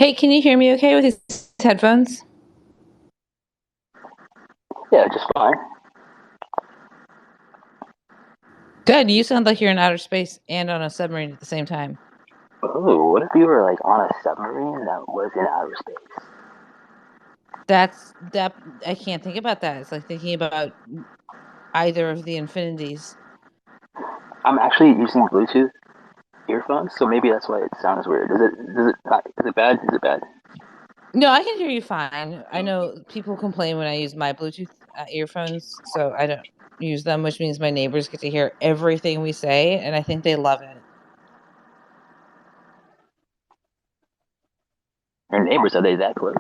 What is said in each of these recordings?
Hey, can you hear me okay with these headphones? Yeah, just fine. Good. You sound like you're in outer space and on a submarine at the same time. Oh, what if you were like on a submarine that was in outer space? That I can't think about that. It's like thinking about either of the infinities. I'm actually using Bluetooth earphones, so maybe that's why it sounds weird. Is it not, is it bad? Is it bad? No, I can hear you fine. I know people complain when I use my Bluetooth earphones, so I don't use them, which means my neighbors get to hear everything we say, and I think they love it. Your neighbors, are they that close?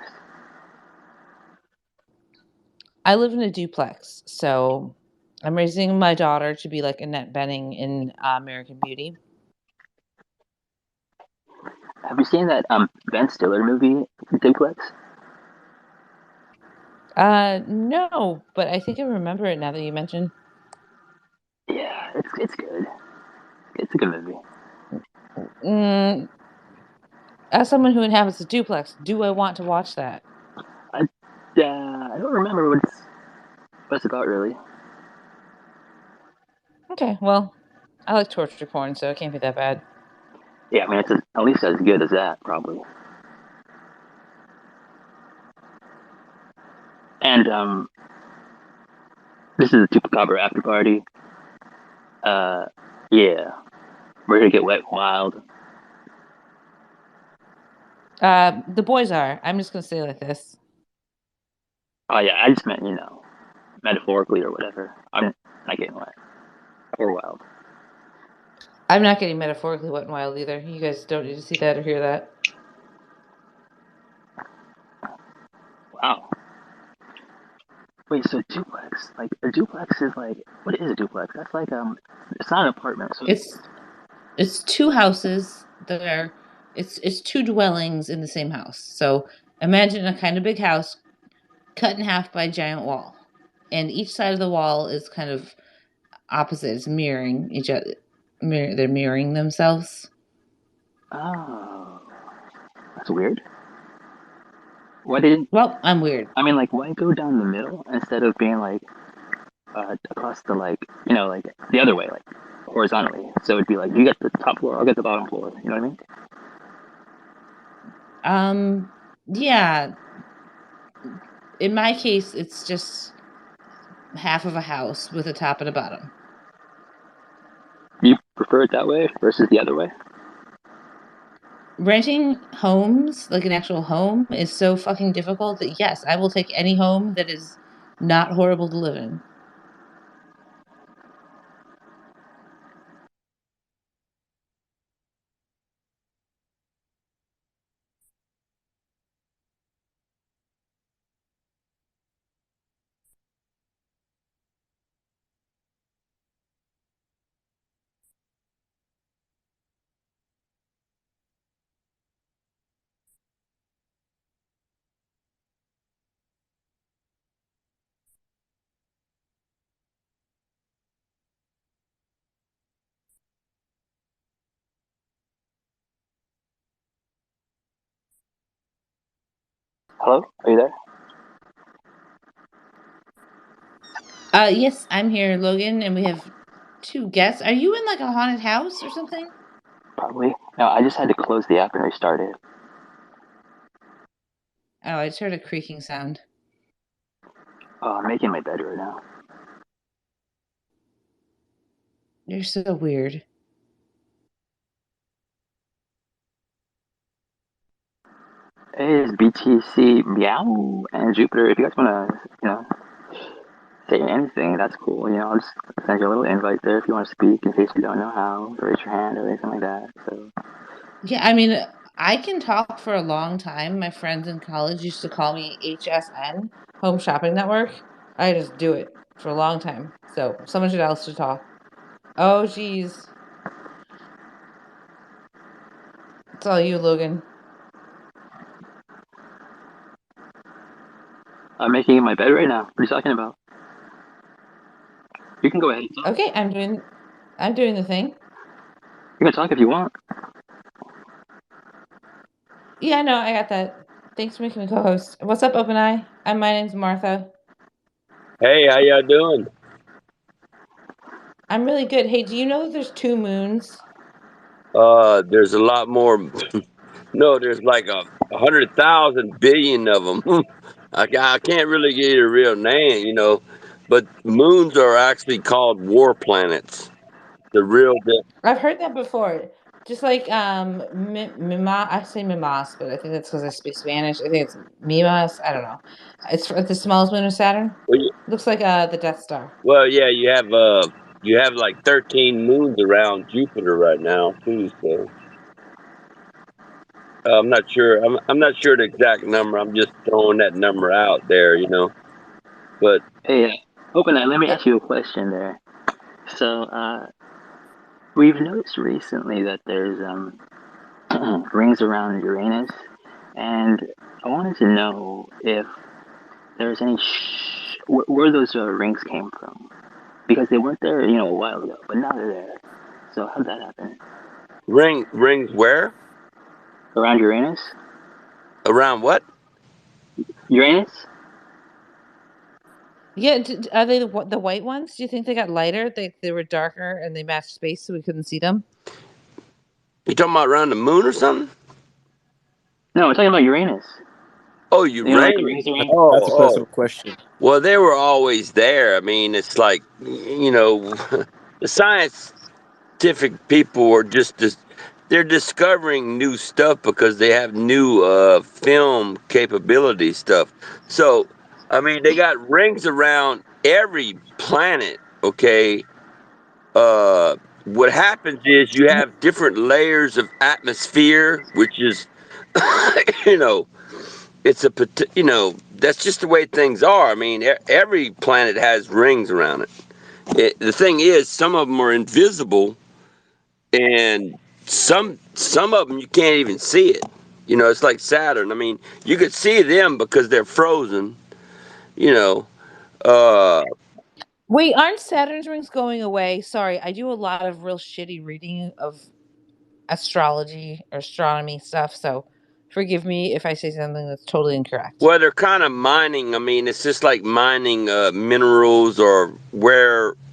I live in a duplex, so I'm raising my daughter to be like Annette Bening in American Beauty. Have you seen that Ben Stiller movie, Duplex? No, but I think I remember it now that you mention. Yeah, it's good. It's a good movie. Mm, as someone who inhabits a duplex, do I want to watch that? I I don't remember what it's about really. Okay, well, I like torture porn, so it can't be that bad. Yeah, I mean at least as good as that probably. And this is a Chupacabra after party. Uh, yeah, we're gonna get wet and wild. The boys are. I'm just gonna say it like this. Oh yeah, I just meant metaphorically or whatever. I'm not getting wet or wild. I'm not getting metaphorically wet and wild either. You guys don't need to see that or hear that. Wow. Wait, so duplex? Like a duplex is like what is a duplex? That's like it's not an apartment. So It's it's two houses that are it's two dwellings in the same house. So imagine a kind of big house cut in half by a giant wall, and each side of the wall is kind of opposite. It's mirroring each other. They're mirroring themselves. oh, that's weird. Why didn't Well, I'm weird. I mean like why go down the middle instead of being like across the like like the other way like horizontally? So it'd be like you get the top floor, I'll get the bottom floor. You know what I mean? Um, yeah. In my case, it's just half of a house with a top and a bottom. You prefer it that way versus the other way? Renting homes, like an actual home, is so fucking difficult that yes, I will take any home that is not horrible to live in. Hello, are you there? Yes, I'm here, Logan, and we have two guests. Are you in like a haunted house or something? Probably. No, I just had to close the app and restart it. Oh, I just heard a creaking sound. Oh, I'm making my bed right now. You're so weird. Hey, it's BTC Meow and Jupiter. If you guys wanna, say anything, that's cool. I'll just send you a little invite there if you want to speak in case you don't know how, or raise your hand or anything like that. So, Yeah, I mean, I can talk for a long time. My friends in college used to call me HSN, Home Shopping Network. I just do it for a long time. So someone should else to talk. Oh, geez. It's all you, Logan. I'm making my bed right now. What are you talking about? You can go ahead and talk. Okay, I'm doing the thing. You can talk if you want. Yeah, no, I got that. Thanks for making me co-host. What's up, Open Eye? My name's Martha. Hey, how y'all doing? I'm really good. Hey, do you know that there's two moons? There's a lot more. No, there's like 100,000 billion of them. I can't really give you a real name, but moons are actually called war planets. The real, I've heard that before. Just like Mima, I say Mimas, but I think that's because I speak Spanish. I think it's Mimas. I don't know. It's the smallest moon of Saturn. Looks like the Death Star. well, yeah, you have like 13 moons around Jupiter right now too. So I'm not sure. I'm not sure the exact number. I'm just throwing that number out there. But Hey, open that. Let me It, ask you a question there. So, we've noticed recently that there's rings around Uranus, and I wanted to know if there's any where those rings came from because they weren't there, a while ago, but now they're there. So how'd that happen? rings where? Around Uranus? Around what? Uranus? yeah, are they the white ones? Do you think they got lighter? They were darker and they matched space, so we couldn't see them. You talking about around the moon or something? No, we're talking about Uranus. Oh, Like the uranium. rings around. Oh, That's a oh. personal question. Well, they were always there. I mean, it's like, the scientific people are they're discovering new stuff because they have new film capability stuff. So, I mean, they got rings around every planet, okay? What happens is you have different layers of atmosphere, which is, you know, that's just the way things are. I mean, every planet has rings around it. The thing is, some of them are invisible, and some of them you can't even see it. It's like Saturn. I mean, you could see them because they're frozen. You know, uh, Wait, aren't Saturn's rings going away? Sorry, I do a lot of real shitty reading of astrology or astronomy stuff, so forgive me if I say something that's totally incorrect. well, they're kind of mining. I mean, it's just like mining minerals or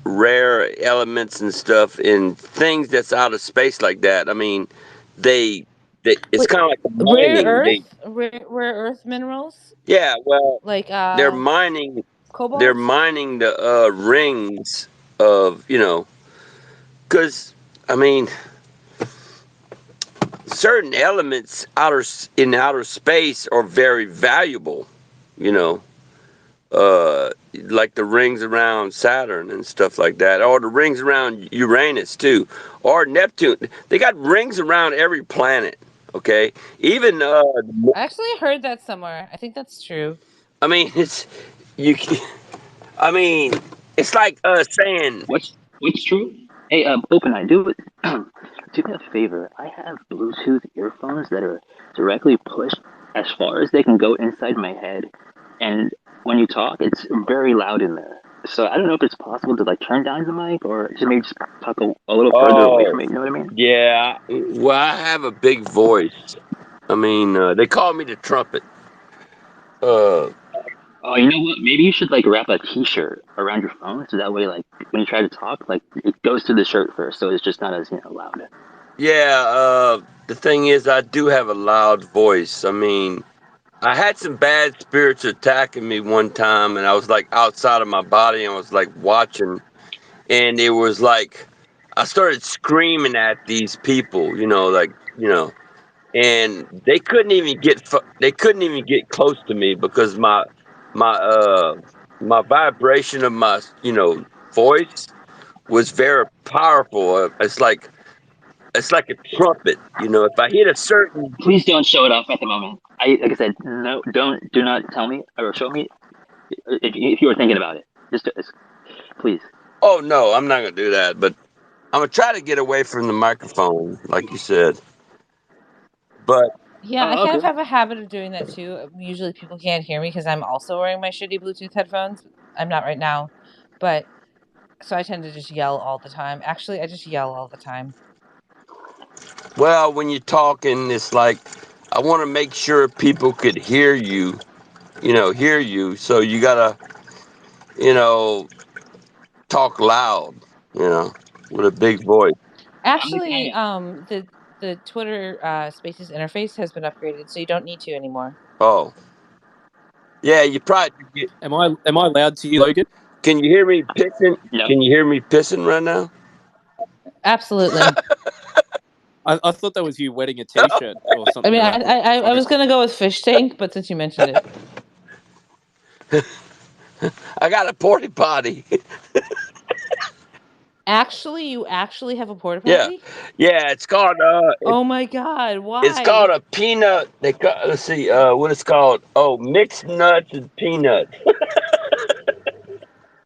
rare elements and stuff in things that's out of space like that. I mean, they, it's Wait, kind of like mining. rare earth minerals Yeah, well, like they're mining they're cobalt. mining the rings of, because I mean, certain elements in outer space are very valuable, you know like the rings around Saturn and stuff like that, or the rings around Uranus too, or Neptune. They got rings around every planet. Okay, even I actually heard that somewhere. I think that's true. I mean, you. I mean, it's like saying, What's true? Hey, open eye, do me a favor. I have Bluetooth earphones that are directly pushed as far as they can go inside my head, and when you talk, it's very loud in there. So I don't know if it's possible to like turn down the mic or just maybe just talk a little further away oh, from it. You know what I mean? yeah, well, I have a big voice. I mean, they call me the trumpet. Uh, Oh, you know what? Maybe you should like wrap a T-shirt around your phone so that way, like when you try to talk, like it goes to the shirt first, so it's just not as loud. yeah, the thing is, I do have a loud voice. I mean, I had some bad spirits attacking me one time, and I was like outside of my body, and I was like watching, and it was like I started screaming at these people, and they couldn't even get close to me because my my vibration of my voice was very powerful. It's like a trumpet. If I hit a certain. Please don't show it off at the moment. Like I said, no, do not tell me or show me if you were thinking about it. Just please. Oh no, I'm not gonna do that. But I'm gonna try to get away from the microphone, like you said. But Yeah, I Oh, kind of okay. have a habit of doing that too. Usually people can't hear me because I'm also wearing my shitty Bluetooth headphones. I'm not right now, but so I tend to just yell all the time. Actually, I just yell all the time. well, when you're talking, it's like I want to make sure people could hear you. Hear you. So you gotta, you know, talk loud. You know, with a big voice. Actually, the Twitter Spaces interface has been upgraded, so you don't need to anymore. Oh, yeah. You probably. Am I allowed to, Logan? Can you hear me pissing? No. Can you hear me pissing right now? Absolutely. I thought that was you wetting a t-shirt or I something. mean, around I was gonna go with fish tank, but since you mentioned it, I got a porta potty. actually, you actually have a porta Yeah, potty? yeah. Oh my god, It's called why? a peanut. Let's see. What it's called? Oh, mixed nuts and peanuts.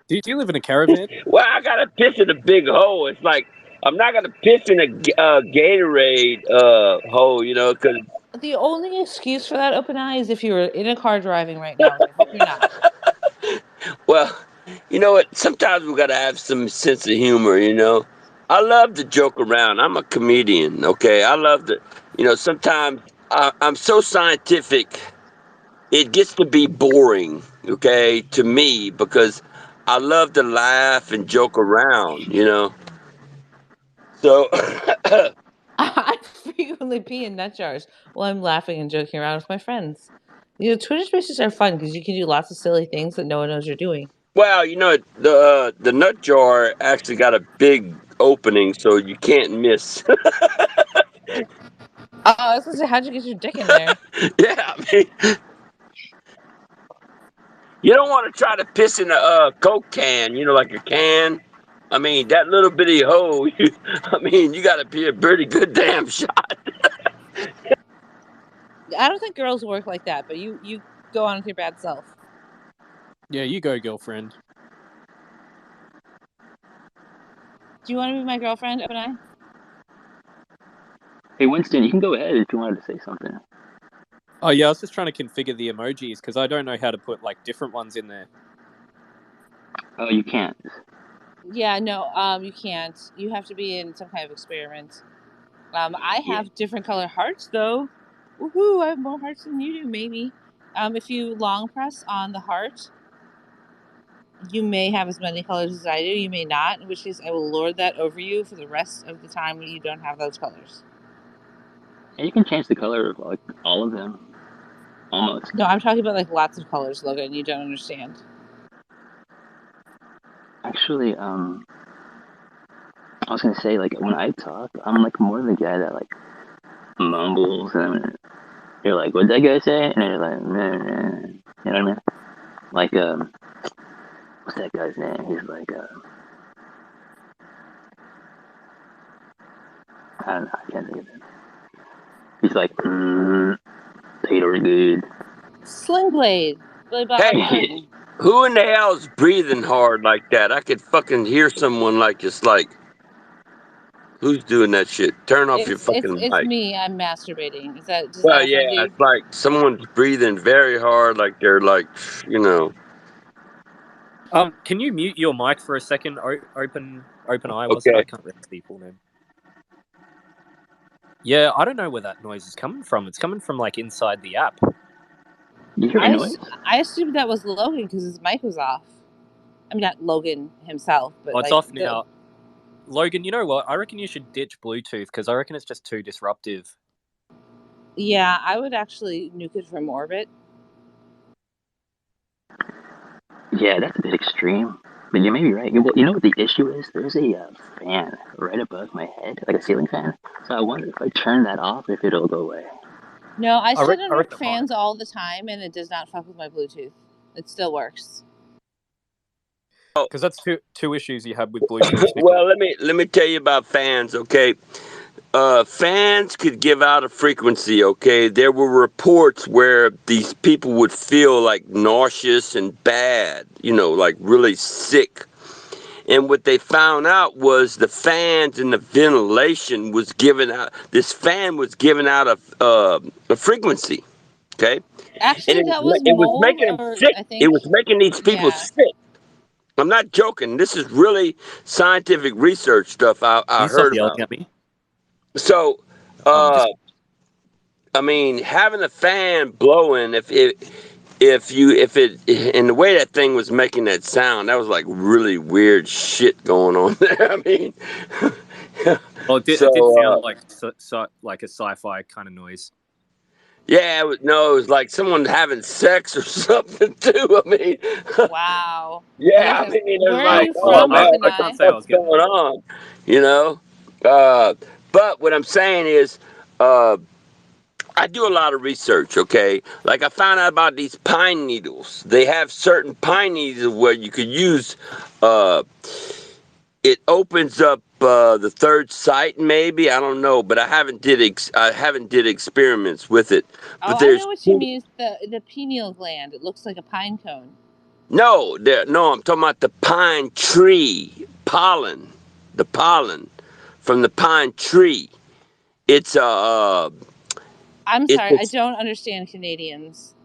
Do you live in a caravan? Well, I gotta piss in a big hole. It's like I'm not gonna piss in a Gatorade hole, because The only excuse for that open eye is if you were in a car driving right now, which I hope you're not. well, you know what? Sometimes we gotta have some sense of humor. I love to joke around. I'm a comedian. Okay, I love to. Sometimes I'm so scientific. It gets to be boring. Okay, to me because I love to laugh and joke around. So. I frequently pee in nut jars while I'm laughing and joking around with my friends. Twitter Spaces are fun because you can do lots of silly things that no one knows you're doing. Well, the nut jar actually got a big opening, so you can't miss. Oh, I was gonna say, how'd you get your dick in there? Yeah, I mean, you don't want to try to piss in a Coke can, like a can. I mean, that little bitty hole. You got to be a pretty good damn shot. I don't think girls work like that, but you go on with your bad self. Yeah, you go, girlfriend. Do you want to be my girlfriend, Open Eye? Hey, Winston, you can go ahead if you wanted to say something. Oh yeah, I was just trying to configure the emojis because I don't know how to put like different ones in there. Oh, you can't. Yeah, no, you can't. You have to be in some kind of experiment. I have different color hearts though. Woohoo! I have more hearts than you do, maybe. If you long press on the heart, you may have as many colors as I do. You may not, in which case I will lord that over you for the rest of the time that you don't have those colors. And you can change the color of like all of them. Almost. No, I'm talking about like lots of colors, Logan. You don't understand. Actually, I was gonna say like when I talk, I'm like more the guy that like mumbles and you're like, "What'd that guy say?" And then you're like, "Meh, meh." You know what I mean? Like what's that guy's name? He's like I don't know, I can't think of it. He's like, potato good. Sling Blade. Blade Bob Hey, Thing. who in the hell's breathing hard like that? I could fucking hear someone who's doing that shit? Turn off your fucking It's mic. me. I'm masturbating. Does Well, that yeah, offend you? it's like someone's breathing very hard, like they're like, you know. Can you mute your mic for a second? Open eye. What's it? Okay. I can't remember the full name. Yeah, I don't know where that noise is coming from. It's coming from like inside the app. You hear a noise? I assumed that was Logan because his mic was off. I mean, not Logan himself, but Oh, it's like off now. Logan, you know what? I reckon you should ditch Bluetooth because I reckon it's just too disruptive. Yeah, I would actually nuke it from orbit. Yeah, that's a bit extreme. But you may be right. Well, you know what the issue is? There's a fan right above my head, like a ceiling fan. So I wonder if I turn that off, if it'll go away. No, I sit I under reckon fans all the time, and it does not fuck with my Bluetooth. It still works. because that's two issues you have with Bluetooth. Well, let me tell you about fans, okay? Fans could give out a frequency, okay? There were reports where these people would feel like nauseous and bad, like really sick. And what they found out was the fans and the ventilation was giving out. This fan was giving out a frequency, okay? And Actually, that was it was mold, making them or sick. I think, It was making these people yeah. sick. I'm not joking. This is really scientific research stuff I Can you stop heard yelling about. at me? So, Just I mean, having a fan blowing, if it, and the way that thing was making that sound, that was like really weird shit going on there. I mean, Well, it did so sound like like a sci-fi kind of noise. yeah, no, it was like someone having sex or something too. I mean, Wow. yeah, Okay, I so mean, it was where are like, you oh from, man, Open I what the can't Eye? say I fuck's was getting going that. on? You know, uh, but what I'm saying is, uh, I do a lot of research, okay? Like I found out about these pine needles. They have certain pine needles where you could use uh it opens up the third sight maybe, I don't know, but I haven't did experiments with it. Oh, But I there's know what you mean. It's the pineal gland. It looks like a pine cone. no, I'm talking about the pine tree pollen. The pollen from the pine tree. It's a I'm it's sorry, a I don't understand Canadians.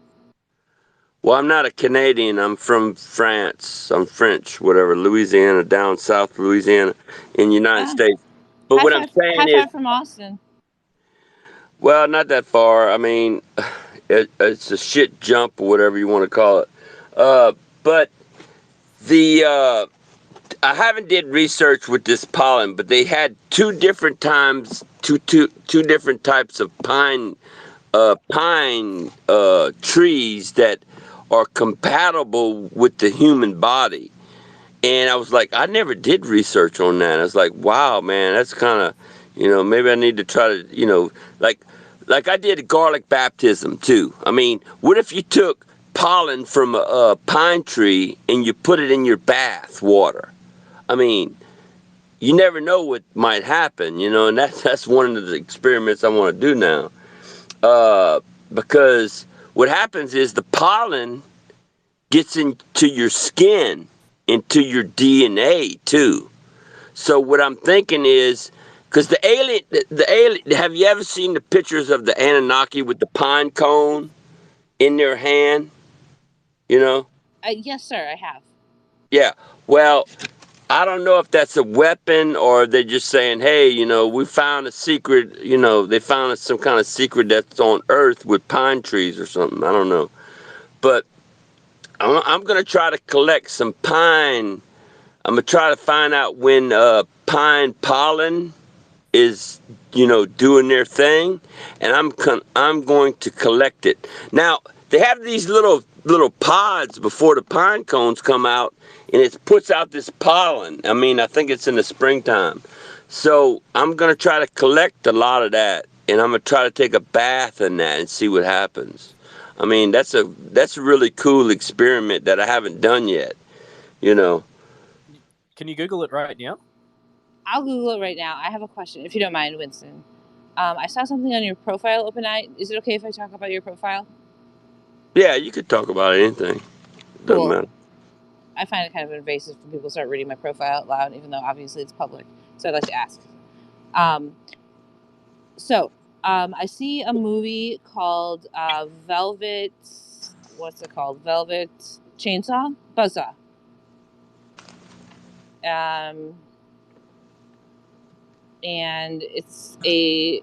Well, I'm not a Canadian. I'm from France. I'm French, whatever, Louisiana, down south Louisiana in the United Ah, States. But what I'm high saying is, five from Austin. well, not that far. I mean, it's a shit jump or whatever you want to call it. But the I haven't did research with this pollen, but they had two different types of pine trees that are compatible with the human body. And I was like, I never did research on that. I was like, wow, man, that's kind of, maybe I need to try to, like, like I did garlic baptism too. I mean, what if you took pollen from a pine tree and you put it in your bath water? I mean, you never know what might happen, and that's one of the experiments I want to do now. Because what happens is the pollen gets into your skin, into your DNA too. So what I'm thinking is, because the alien, have you ever seen the pictures of the Anunnaki with the pine cone in their hand? You know? Yes, sir, I have. Yeah. Well, I don't know if that's a weapon or they're just saying, hey, we found a secret, they found some kind of secret that's on Earth with pine trees or something. I don't know. But I'm going to try to collect some pine. I'm going to try to find out when pine pollen is, doing their thing, and I'm going to collect it. Now, they have these little pods before the pine cones come out, and it puts out this pollen. I mean, I think it's in the springtime. So I'm going to try to collect a lot of that, and I'm going to try to take a bath in that and see what happens. I mean, that's a really cool experiment that I haven't done yet, you know. Can you Google it right now? I'll Google it right now. I have a question, if you don't mind, Winston. I saw something on your profile, Open Eye. Is it okay if I talk about your profile? Yeah, you could talk about anything. Doesn't Cool. matter. I find it kind of invasive when people start reading my profile out loud, even though obviously it's public. So I'd like to ask. I see a movie called Velvet. What's it called? Velvet Chainsaw? Buzzsaw. And it's a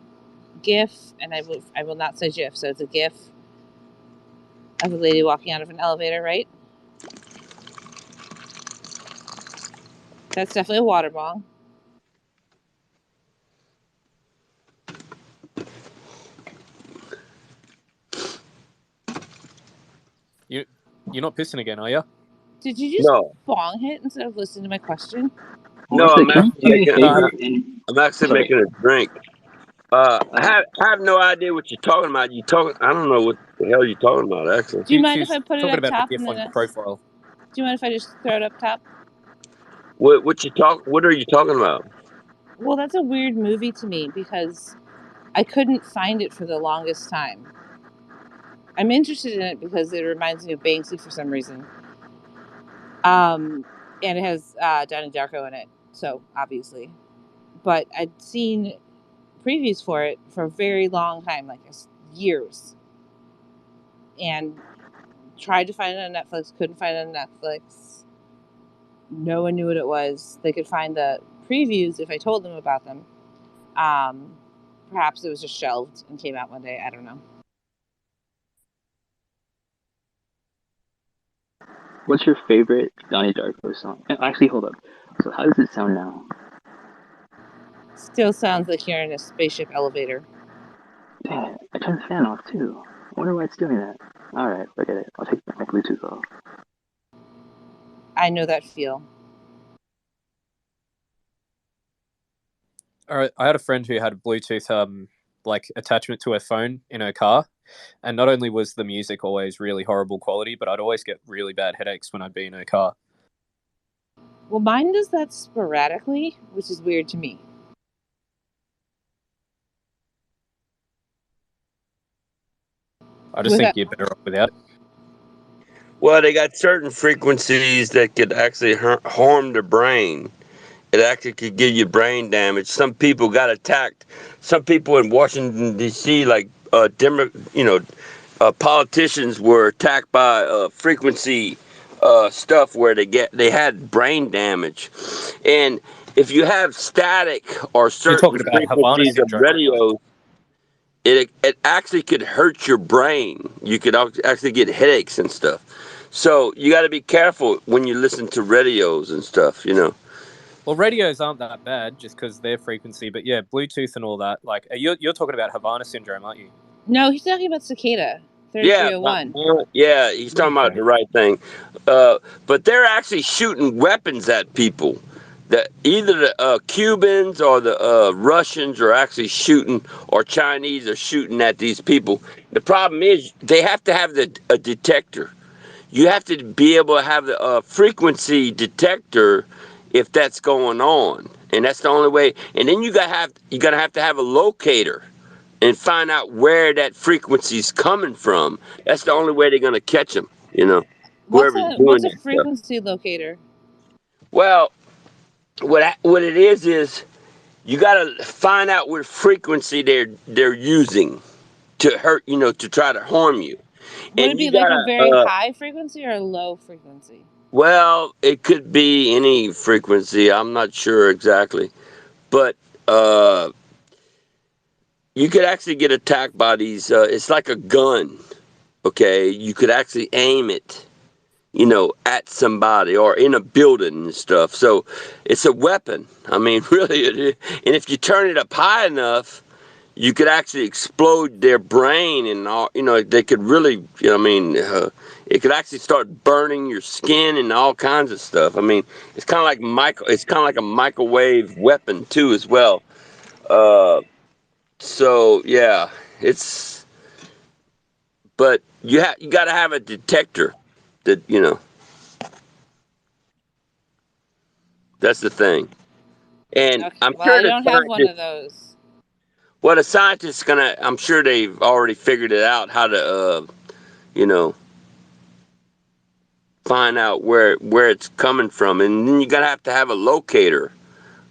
GIF, and I will not say GIF. So it's a GIF of a lady walking out of an elevator, right? That's definitely a water bong. You're not pissing again, are you? Did you just No, bong hit instead of listening to my question? no, Melissa, can you do me a favor? I'm actually Sorry. making a drink. I have no idea what you're talking about. I don't know what the hell you're talking about, actually. Do you mind if She's I put it talking up about the top GIF and on then? your profile. Do you mind if I just throw it up top? What are you talking about? Well, that's a weird movie to me because I couldn't find it for the longest time. I'm interested in it because it reminds me of Banksy for some reason. And it has Donnie Darko in it, so obviously. But I'd seen previews for it for a very long time, like years, and tried to find it on Netflix. Couldn't find it on Netflix. No one knew what it was. They could find the previews if I told them about them. perhaps it was just shelved and came out one day. I don't know. What's your favorite Donnie Darko song? Actually, hold up. So how does it sound now? Still sounds like you're in a spaceship elevator. Dang it, I turned the fan off too. I wonder why it's doing that. Alright, forget it. I'll take my Bluetooth off. I know that feel. All right, I had a friend who had a Bluetooth like attachment to her phone in her car, and not only was the music always really horrible quality, but I'd always get really bad headaches when I'd be in her car. Well, mine does that sporadically, which is weird to me. I just think you're better off without it. Well, they got certain frequencies that could actually harm the brain. It actually could give you brain damage. Some people got attacked. Some people in Washington D.C., like politicians, were attacked by frequency stuff where they had brain damage. And if you have static or You're certain talking about Havana frequencies of syndrome. radio, it actually could hurt your brain. You could actually get headaches and stuff. So you got to be careful when you listen to radios and stuff, you know. Well, radios aren't that bad just because their frequency, but yeah, Bluetooth and all that. Like, you're talking about Havana syndrome, aren't you? No, he's talking about cicada. Yeah, 3301. yeah, he's talking about Okay. the right thing. But they're actually shooting weapons at people. That either the Cubans or the Russians are actually shooting, or Chinese are shooting at these people. The problem is they have to have a detector. You have to be able to have the frequency detector if that's going on, and that's the only way. And then you gotta have to have a locator and find out where that frequency's coming from. That's the only way they're gonna catch them. You know, whoever's doing What's a that stuff. frequency locator? Well, what it is you gotta find out what frequency they're using to hurt. You know, to try to harm you, Would it and be you like a gotta. very high frequency or a low frequency? Well, it could be any frequency. I'm not sure exactly, but uh, you could actually get attacked by these. It's like a gun. Okay, you could actually aim it, you know, at somebody or in a building and stuff. So it's a weapon. I mean, really, it is. And if you turn it up high enough, you could actually explode their brain and all. You know, they could really. You know, I mean, it could actually start burning your skin and all kinds of stuff. I mean, it's kind of like It's kind of like a microwave weapon too, as well. Uh, so yeah, it's. But you got to have a detector. That you know. That's the thing. And Okay. I'm Well, sure I don't have one of those. well, the scientists gonna, I'm sure they've already figured it out how to, you know, find out where it's coming from, and then you gotta have to have a locator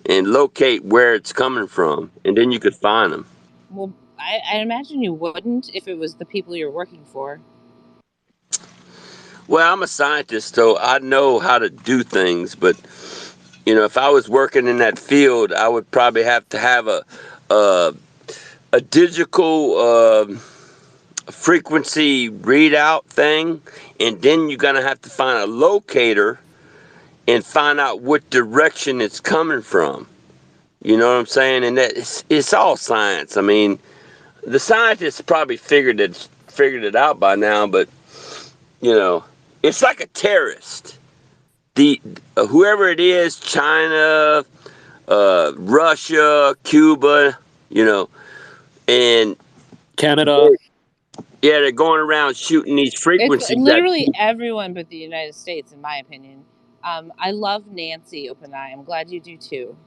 and locate where it's coming from, and then you could find them. Well, I imagine you wouldn't if it was the people you're working for. Well, I'm a scientist, so I know how to do things, but you know, if I was working in that field, I would probably have to have a, a digital frequency readout thing, and then you're gonna have to find a locator and find out what direction it's coming from. You know what I'm saying? And that it's all science. I mean, the scientists probably figured it out by now, but you know, it's like a terrorist. The whoever it is, China, Russia, Cuba, you know, and Canada. they're, yeah, they're going around shooting these It's frequencies at literally people. everyone but the United States, in my opinion. I love Nancy Open Eye. I'm glad you do too.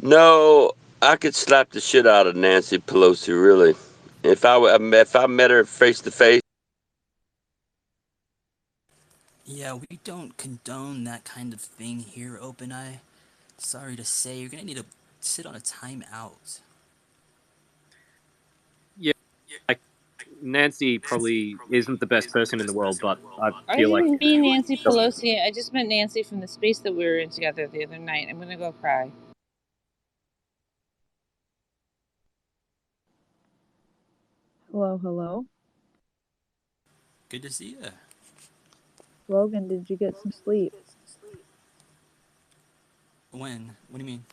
No, I could slap the shit out of Nancy Pelosi, really. If I met her face to face. Yeah, we don't condone that kind of thing here, Open Eye. Sorry to say, you're gonna need to sit on a timeout. Yeah, like Nancy probably isn't the best person in the world, but I I feel like didn't mean Nancy Pelosi. I just meant Nancy from the space that we were in together the other night. I'm gonna go cry. Hello. Good to see you. Logan, did you get some sleep? When? What do you mean?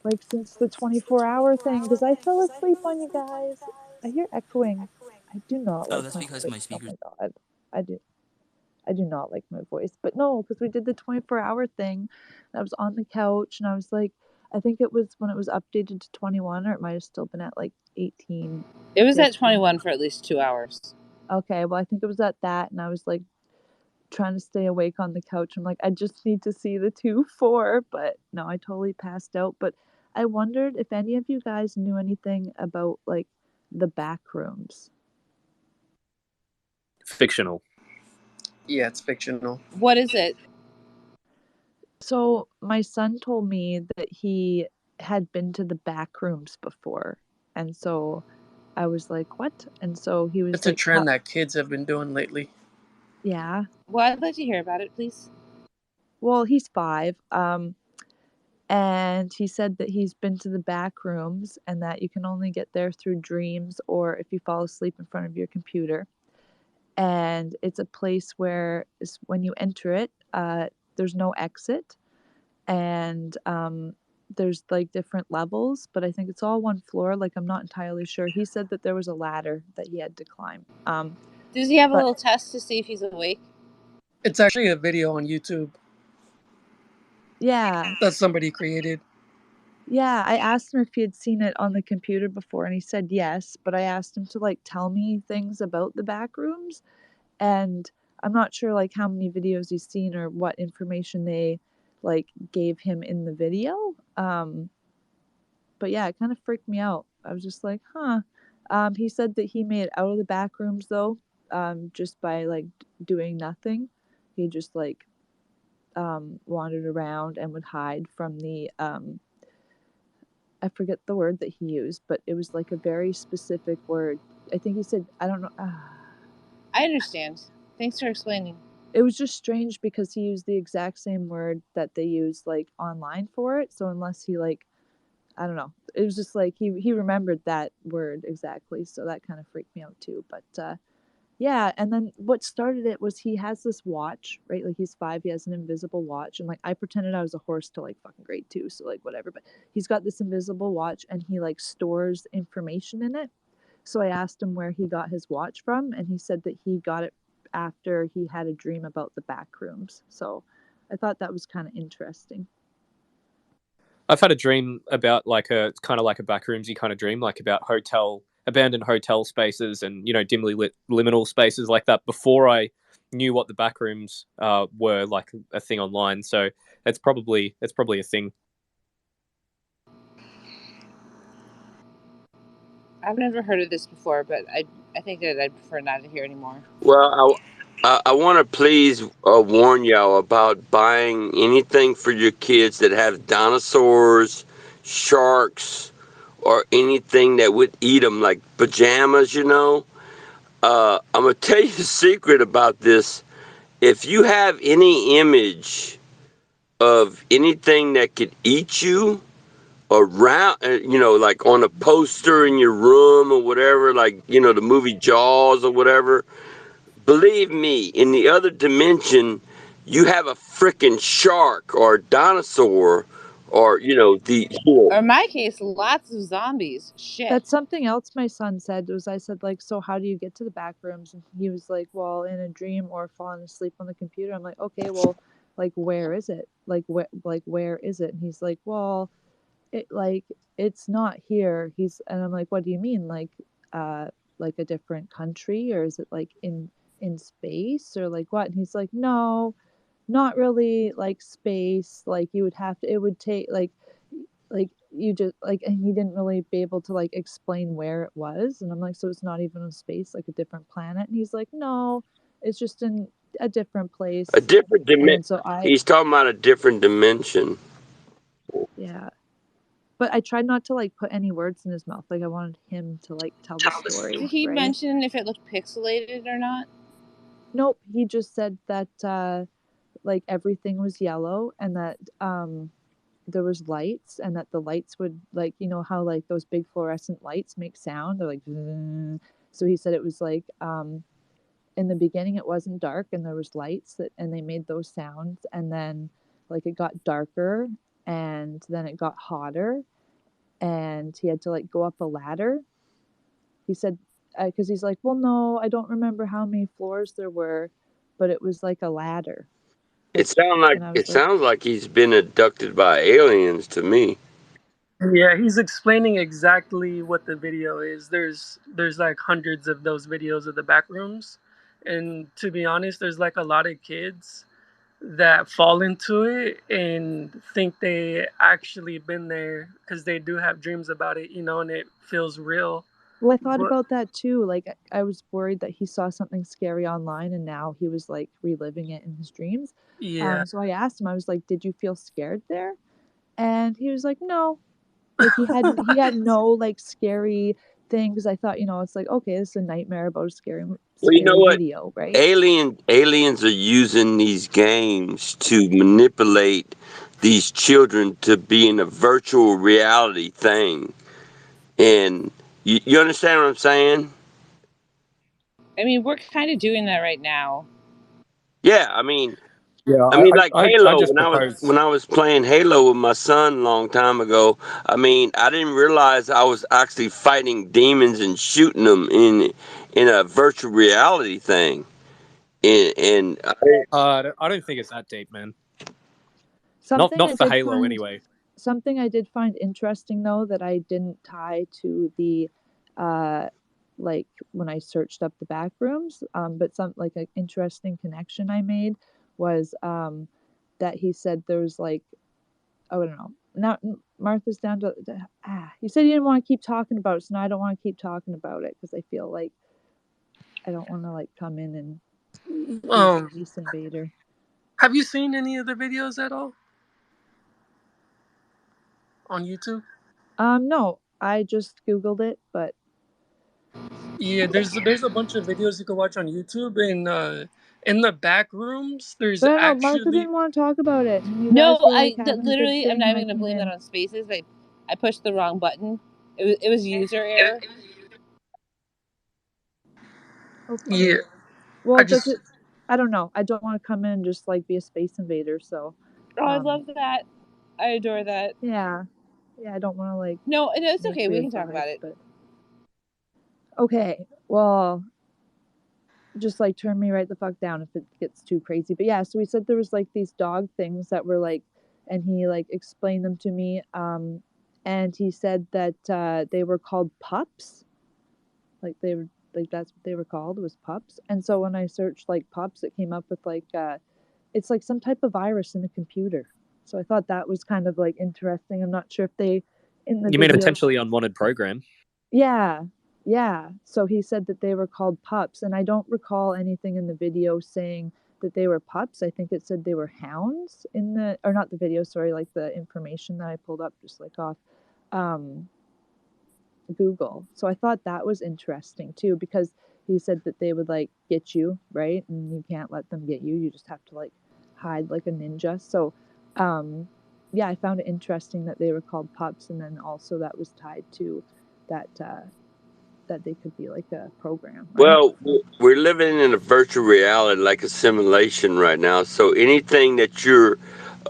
Like since the 24-hour thing, because I fell asleep on you guys. I hear echoing. I do not Oh, like that's my because voice. my Oh speakers. my god. I do not like my voice. But no, because we did the 24-hour thing. And I was on the couch and I was like, I think it was when it was updated to 21, or it might have still been at like 18. It was at yesterday. 21 for at least 2 hours. Okay, well I think it was at that, and I was like trying to stay awake on the couch. I'm like, I just need to see the 2-4, but no, I totally passed out. But I wondered if any of you guys knew anything about like the back rooms. fictional. Yeah, it's fictional. What is it? So my son told me that he had been to the back rooms before, and so I was like, what? And so he was It's a like, trend that kids have been doing lately. yeah. Well, I'd like to hear about it, please. Well, he's 5. And he said that he's been to the back rooms and that you can only get there through dreams or if you fall asleep in front of your computer. And it's a place where when you enter it, there's no exit. And there's like different levels, but I think it's all one floor. Like, I'm not entirely sure. He said that there was a ladder that he had to climb. Does he have a but- little test to see if he's awake? It's actually a video on YouTube Yeah. that somebody created. Yeah, I asked him if he had seen it on the computer before, and he said yes, but I asked him to, like, tell me things about the back rooms, and I'm not sure, like, how many videos he's seen or what information they, like, gave him in the video, but yeah, it kinda freaked me out. I was just like, "Huh." He said that he made it out of the back rooms, though, just by, like, doing nothing. He just, like, wandered around and would hide from the, I forget the word that he used, but it was like a very specific word. I think he said, I don't know. I understand. Thanks for explaining. It was just strange because he used the exact same word that they use like online for it. So unless he like, I don't know, it was just like he remembered that word exactly. So that kind of freaked me out too. But yeah, and then what started it was he has this watch, right? Like he's 5, he has an invisible watch, and like I pretended I was a horse till like fucking grade 2, so like whatever. But he's got this invisible watch, and he like stores information in it. So I asked him where he got his watch from, and he said that he got it after he had a dream about the back rooms. So I thought that was kind of interesting. I've had a dream about like a kind of like a backroomsy kind of dream, like about abandoned hotel spaces and dimly lit liminal spaces like that before I knew what the backrooms were, like a thing online. So it's probably a thing. I've never heard of this before, but I think that I'd prefer not to hear anymore. Well, I want to please warn y'all about buying anything for your kids that have dinosaurs, sharks, or anything that would eat them, like pajamas, I'm going to tell you a secret about this. If you have any image of anything that could eat you around, like on a poster in your room or whatever, like, the movie Jaws or whatever, believe me, in the other dimension, you have a freaking shark or a dinosaur or, Or in my case, lots of zombies. Shit. That's something else my son said. Was I said like, so how do you get to the back rooms? And he was like, well, in a dream or falling asleep on the computer. I'm like, okay, well, like where is it? Like where is it? And he's like, well, it's not here. And I'm like, what do you mean? Like a different country, or is it like in space, or like what? And he's like, no, not really like space. Like you would have to, it would take like you just like, and he didn't really be able to like explain where it was. And I'm like, so it's not even in space, like a different planet? And he's like, no, it's just in a different place. a different dimension. And so He's talking about a different dimension. yeah. But I tried not to like put any words in his mouth. Like I wanted him to like tell the story. Did he right? mention if it looked pixelated or not? Nope. He just said that like everything was yellow and that there was lights and that the lights would like how like those big fluorescent lights make sound. They're like "Zzz." So he said it was like in the beginning it wasn't dark and there was lights and they made those sounds and then like it got darker and then it got hotter and he had to like go up a ladder. He said because he's like, well, no, I don't remember how many floors there were, but it was like a ladder. It like, sounds like he's been abducted by aliens to me. Yeah, he's explaining exactly what the video is. There's like hundreds of those videos of the back rooms, and to be honest, there's like a lot of kids that fall into it and think they actually been there because they do have dreams about it, and it feels real. Well, I thought But about that too. Like, I was worried that he saw something scary online and now he was like reliving it in his dreams. yeah, So I asked him, I was like, did you feel scared there? And he was like, no. Like, he had no like scary things. I thought, it's like, okay, this is a nightmare about a scary, Well, you know scary what? video, right? Aliens are using these games to manipulate these children to be in a virtual reality thing. And you understand what I'm saying? I mean, we're kind of doing that right now. Yeah, I mean, Yeah, like I Halo. just propose. When I was playing Halo with my son a long time ago, I mean, I didn't realize I was actually fighting demons and shooting them in a virtual reality thing. And I don't think it's that deep, man. Something I Not for did Halo find anyway. something I did find interesting though that I didn't tie to the like when I searched up the back rooms, but some like an interesting connection I made was that he said there's like, oh, I don't know. Now Martha's down to he said he didn't want to keep talking about it, so now I don't want to keep talking about it because I feel like I don't want to like come in and be a space invader. have you seen any of the videos at all on YouTube? No, I just googled it, but Yeah, there's a bunch of videos you can watch on YouTube, and in the back rooms, there's but I don't know. Martha actually didn't want to talk about it, and you No, guys were like having a good literally, I'm thing, not and I even gonna came blame that in. on Spaces. I pushed the wrong button. It was user error. Okay. yeah. Well, I does just it? I don't know. I don't want to come in and just like be a space invader. So, Oh, I love that. I adore that. yeah, I don't want to like. No, it's make okay. We weird can talk about vibes, it. but okay. Well, just like turn me right the fuck down if it gets too crazy. But yeah, so we said there was like these dog things that were like, and he like explained them to me. And he said that they were called pups. Like they were like that's what they were called, was pups. And so when I searched like pups, it came up with like it's like some type of virus in a computer. So I thought that was kind of like interesting. I'm not sure if they in the You mean a video. potentially unwanted program? Yeah. Yeah. So he said that they were called pups, and I don't recall anything in the video saying that they were pups. I think it said they were hounds in the, or not the video, sorry, like the information that I pulled up just like off um Google. So I thought that was interesting too, because he said that they would like get you, right? And you can't let them get you. You just have to like hide like a ninja. So yeah, I found it interesting that they were called pups, and then also that was tied to that that they could be like a program, right? well, we're living in a virtual reality, like a simulation right now. So anything that you're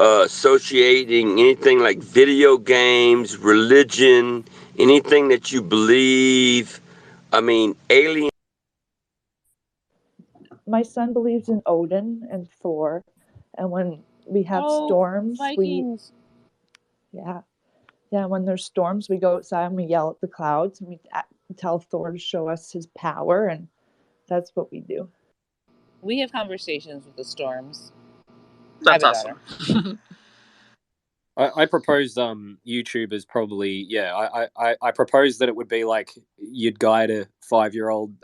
associating, anything like video games, religion, anything that you believe, I mean, alien. My son believes in Odin and Thor, and when we have storms, Vikings. yeah, when there's storms, we go outside and we yell at the clouds and we tell Thor to show us his power, and that's what we do. We have conversations with the storms. that's I have a daughter. awesome. I propose YouTube is probably I propose that it would be like you'd guide a 5-year-old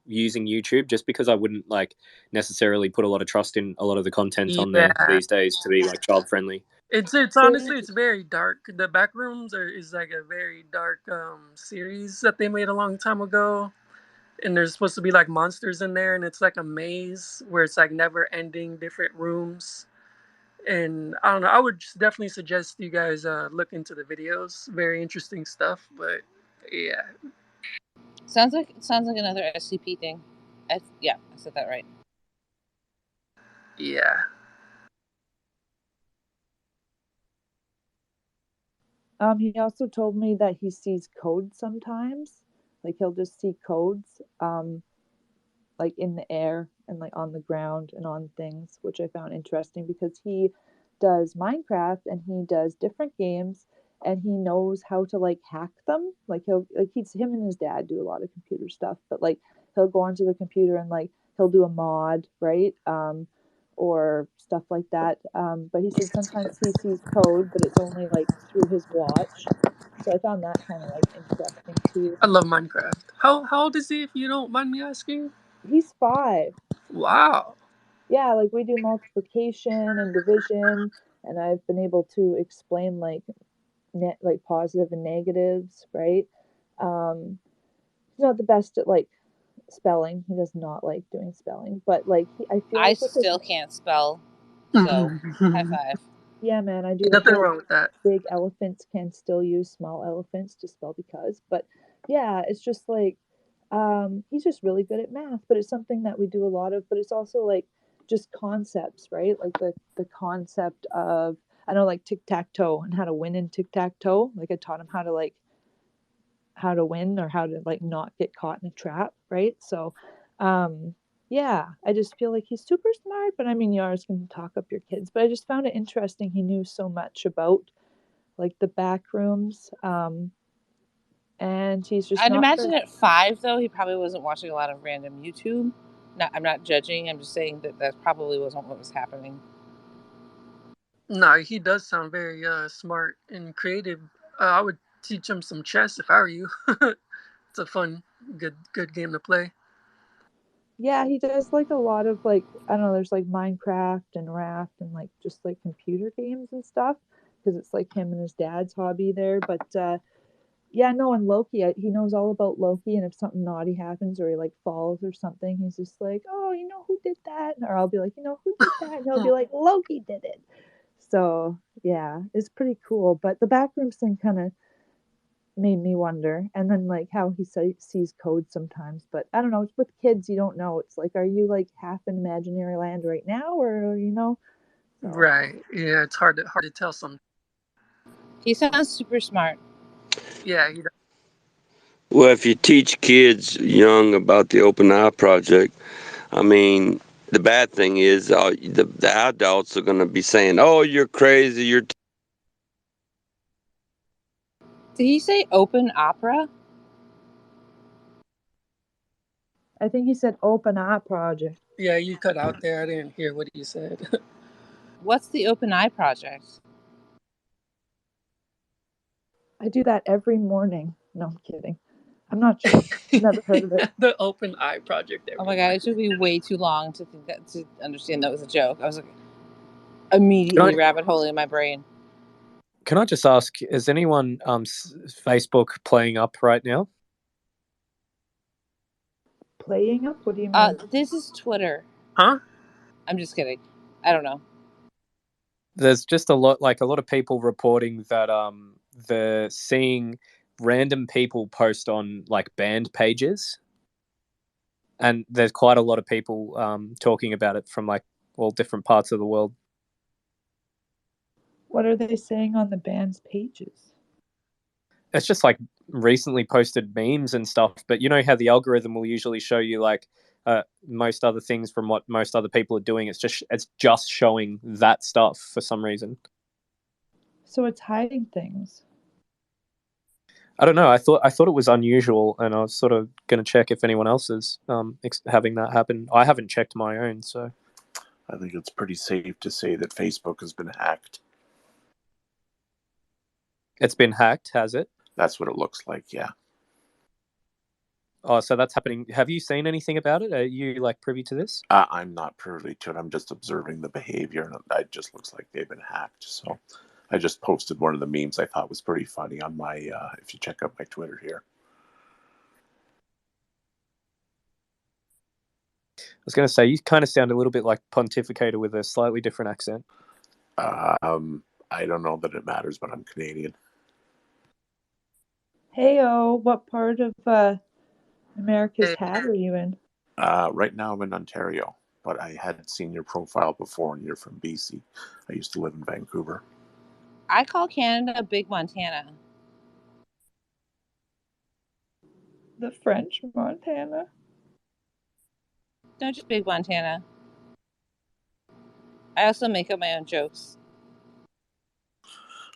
using YouTube, just because I wouldn't like necessarily put a lot of trust in a lot of the content on there Yeah, these days to be like child friendly. It's honestly it's very dark. The Backrooms is like a very dark series that they made a long time ago, and there's supposed to be like monsters in there, and it's like a maze where it's like never ending, different rooms. And I don't know. I would definitely suggest you guys look into the videos. Very interesting stuff. But yeah, Sounds like another SCP thing. Yeah, I said that right. yeah. He also told me that he sees codes sometimes. Like he'll just see codes, like in the air and like on the ground and on things, which I found interesting because he does Minecraft and he does different games and he knows how to like hack them. Like he's him and his dad do a lot of computer stuff, but like he'll go onto the computer and like he'll do a mod, right? Or stuff like that. But he said sometimes he sees code, but it's only like through his watch. So I found that kind of like interesting too. I love Minecraft. How old is he, if you don't mind me asking? He's 5. Wow. Yeah, like we do multiplication and division, and I've been able to explain like net like positive and negatives, right? He's not the best at like spelling. He does not like doing spelling, but like I feel I like with his still can't spell, so high Nothing five. yeah, man, I do the whole wrong with that. big elephants can still use small elephants to spell because, but yeah, it's just like he's just really good at math, but it's something that we do a lot of, but it's also like just concepts, right? Like the concept of I know like tic-tac-toe and how to win in tic-tac-toe. Like I taught him how to like how to win or how to like not get caught in a trap, right? So yeah, I just feel like he's super smart, but I mean you always can talk up your kids, but I just found it interesting he knew so much about like the back rooms. And he's just I'd not imagine at 5 though, he probably wasn't watching a lot of random YouTube. I'm not judging. I'm just saying that probably wasn't what was happening. No, he does sound very smart and creative. I would teach him some chess if I were you. It's a fun, good game to play. yeah, he does like a lot of like I don't know, there's like Minecraft and Raft and like just like computer games and stuff because it's like him and his dad's hobby there. But yeah, no, and Loki, he knows all about Loki, and if something naughty happens or he like falls or something, he's just like, oh, you know who did that? Or I'll be like, you know who did that? And he'll be like, Loki did it. So yeah, it's pretty cool. But the backrooms thing kind of made me wonder, and then like how he sees code sometimes, but I don't know, with kids you don't know, it's like are you like half in imaginary land right now or so Right. Yeah, it's hard to tell some. He sounds super smart. Yeah, Well, if you teach kids young about the Open Eye Project, I mean, the bad thing is the adults are going to be saying, "Oh, you're crazy. You're." Did he say open opera? I think he said open eye project. yeah, you cut out there. I didn't hear what you said. What's the Open Eye Project? I do that every morning. No, I'm kidding. I'm not sure. I've never heard of it. The Open Eye Project Oh every my god, morning. it took me way too long to understand that was a joke. I was like Can immediately I rabbit hole in my brain. can I just ask, is anyone Facebook playing up right now? Playing up? What do you mean? This is Twitter. Huh? I'm just kidding. I don't know. There's just a lot of people reporting that they're seeing random people post on like band pages, and there's quite a lot of people talking about it from like all different parts of the world. What are they saying on the band's pages? It's just like recently posted memes and stuff, but you know how the algorithm will usually show you like most other things from what most other people are doing. It's just showing that stuff for some reason. So it's hiding things. I don't know. I thought it was unusual, and I was sort of going to check if anyone else is having that happen. I haven't checked my own, so I think it's pretty safe to say that Facebook has been hacked. it's been hacked, has it? That's what it looks like, yeah. Oh, so that's happening. Have you seen anything about it? Are you like privy to this? I'm not privy to it. I'm just observing the behavior, and it just looks like they've been hacked. So I just posted one of the memes I thought was pretty funny on my, if you check out my Twitter here. I was going to say, you kind of sound a little bit like Pontificator with a slightly different accent. I don't know that it matters, but I'm Canadian. Heyo, what part of America's hat are you in? Right now I'm in Ontario, but I had seen your profile before, and you're from BC. I used to live in Vancouver. I call Canada Big Montana. The French Montana? No, just Big Montana. I also make up my own jokes.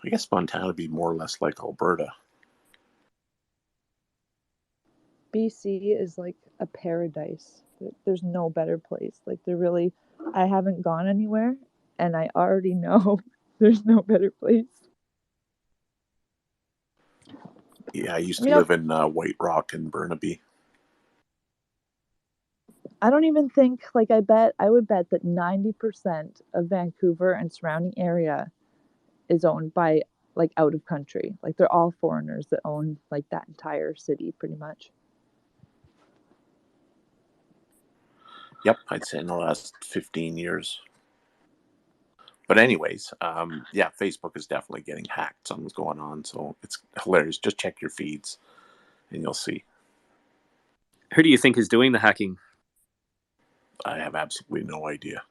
I guess Montana would be more or less like Alberta. BC is like a paradise. There's no better place. Like I haven't gone anywhere, and I already know there's no better place. Yeah, I used to live in White Rock and Burnaby. I don't even think, like, I would bet that 90% of Vancouver and surrounding area is owned by, like, out of country. Like, they're all foreigners that own, like, that entire city, pretty much. Yep, I'd say in the last 15 years. But anyways, yeah, Facebook is definitely getting hacked. Something's going on, so it's hilarious. Just check your feeds, and you'll see. Who do you think is doing the hacking? I have absolutely no idea.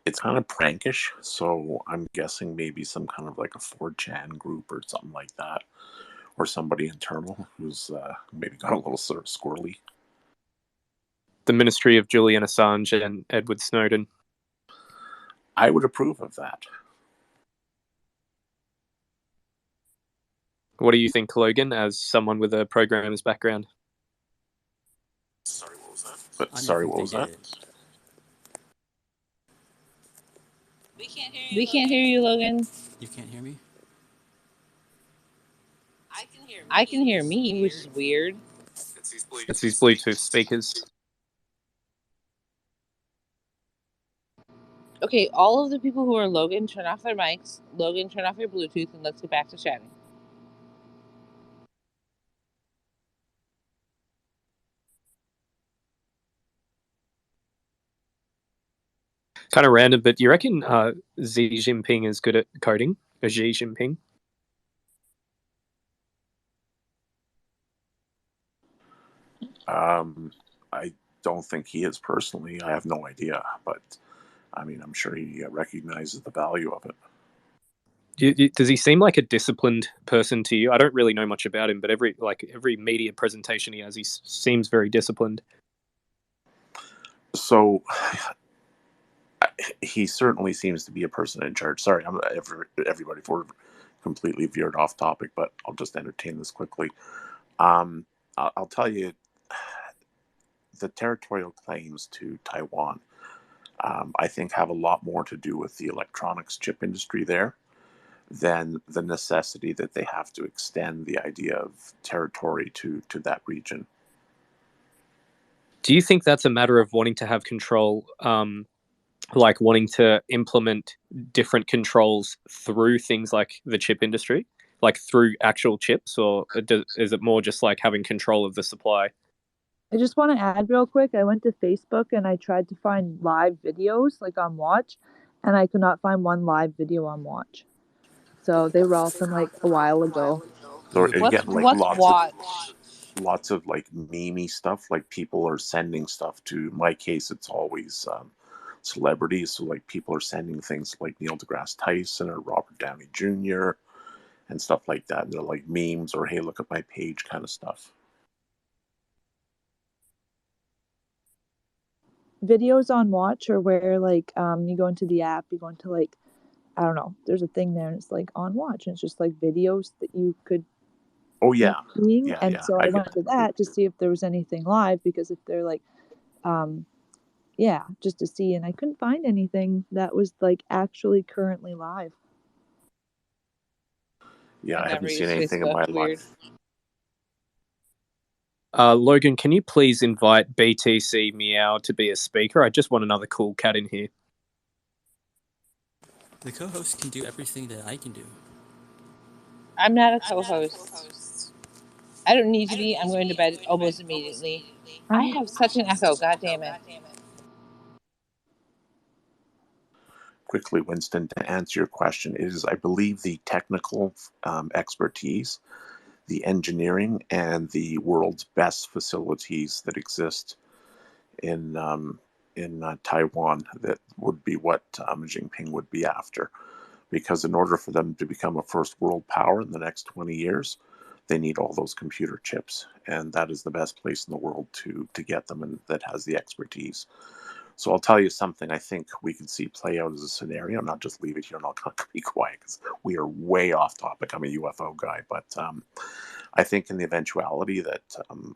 It's kind of prankish, so I'm guessing maybe some kind of like a 4chan group or something like that, or somebody internal who's maybe got a little sort of squirrely. The Ministry of Julian Assange and Edward Snowden. I would approve of that. What do you think, Logan, as someone with a programmer's background? Sorry, what was that? Sorry, what was that? We can't hear you, Logan. You can't hear me? I can hear me, which is weird. It's these Bluetooth speakers. Okay, all of the people who are Logan, turn off their mics. Logan, turn off your Bluetooth, and let's get back to chatting. Kind of random, but you reckon Xi Jinping is good at coding? Xi Jinping? I don't think he is personally. I have no idea, but I mean, I'm sure he recognizes the value of it. Does he seem like a disciplined person to you? I don't really know much about him, but every media presentation he has, he seems very disciplined. So he certainly seems to be a person in charge. Sorry, everybody for completely veered off topic, but I'll just entertain this quickly. I'll tell you, the territorial claims to Taiwan, I think, have a lot more to do with the electronics chip industry there than the necessity that they have to extend the idea of territory to that region. Do you think that's a matter of wanting to have control, like wanting to implement different controls through things like the chip industry, like through actual chips, or is it more just like having control of the supply? I just want to add real quick, I went to Facebook and I tried to find live videos, like on Watch, and I could not find one live video on Watch. So they were all from like a while ago. So again, like what's Watch? Lots of like memey stuff, like people are sending stuff to, in my case, it's always celebrities. So like people are sending things like Neil deGrasse Tyson or Robert Downey Jr. and stuff like that. And they're like memes or, hey, look at my page kind of stuff. Videos on Watch are where like you go into the app, you go into like, I don't know, there's a thing there and it's like on Watch and it's just like videos that you could seeing. Yeah, and so I went to that to see if there was anything live, because if they're like yeah, just to see, and I couldn't find anything that was like actually currently live. Yeah, I never haven't seen use anything in Facebook. my Weird. life. Logan, can you please invite BTC Meow to be a speaker? I just want another cool cat in here. The co-host can do everything that I can do. I'm not a co-host. I don't need to be. I'm going to bed almost immediately. I have such an echo. God damn it. Quickly, Winston, to answer your question, is I believe the technical expertise, the engineering, and the world's best facilities that exist in Taiwan that would be what Jinping would be after. Because in order for them to become a first world power in the next 20 years, they need all those computer chips, and that is the best place in the world to get them, and that has the expertise. So I'll tell you something I think we could see play out as a scenario, and I'll just leave it here and I'll be quiet because we are way off topic. I'm a UFO guy, but I think in the eventuality that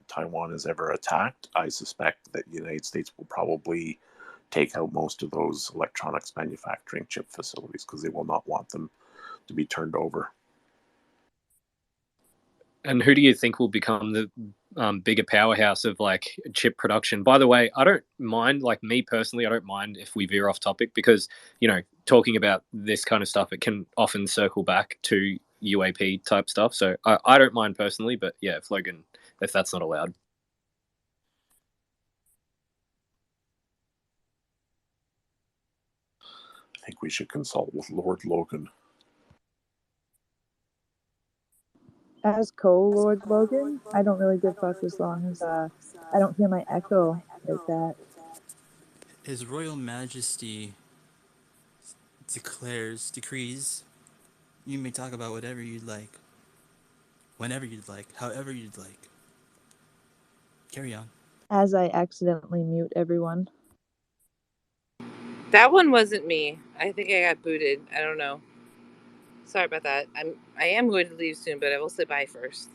Taiwan is ever attacked, I suspect that the United States will probably take out most of those electronics manufacturing chip facilities because they will not want them to be turned over. And who do you think will become the bigger powerhouse of like chip production? By the way, I don't mind, like me personally, I don't mind if we veer off topic because, you know, talking about this kind of stuff, it can often circle back to UAP type stuff. So I don't mind personally, but yeah, if that's not allowed. I think we should consult with Lord Logan. As co-Lord Logan, I don't really give a fuck as long as I don't hear my echo like that. His Royal Majesty decrees, you may talk about whatever you'd like, whenever you'd like, however you'd like. Carry on. As I accidentally mute everyone. That one wasn't me. I think I got booted. I don't know. Sorry about that. I am going to leave soon, but I will say bye first.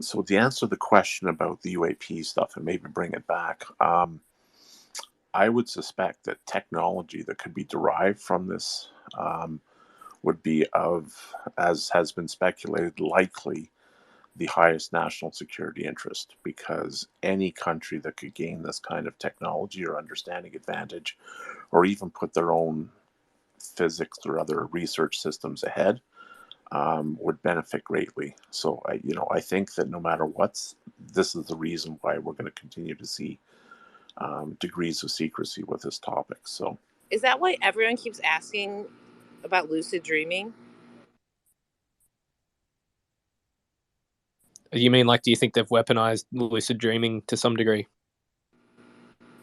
So to answer the question about the UAP stuff and maybe bring it back, I would suspect that technology that could be derived from this would be of, as has been speculated, likely the highest national security interest, because any country that could gain this kind of technology or understanding advantage, or even put their own physics or other research systems ahead, would benefit greatly. So I think that no matter what, this is the reason why we're going to continue to see degrees of secrecy with this topic. So is that why everyone keeps asking about lucid dreaming? You mean like, do you think they've weaponized lucid dreaming to some degree?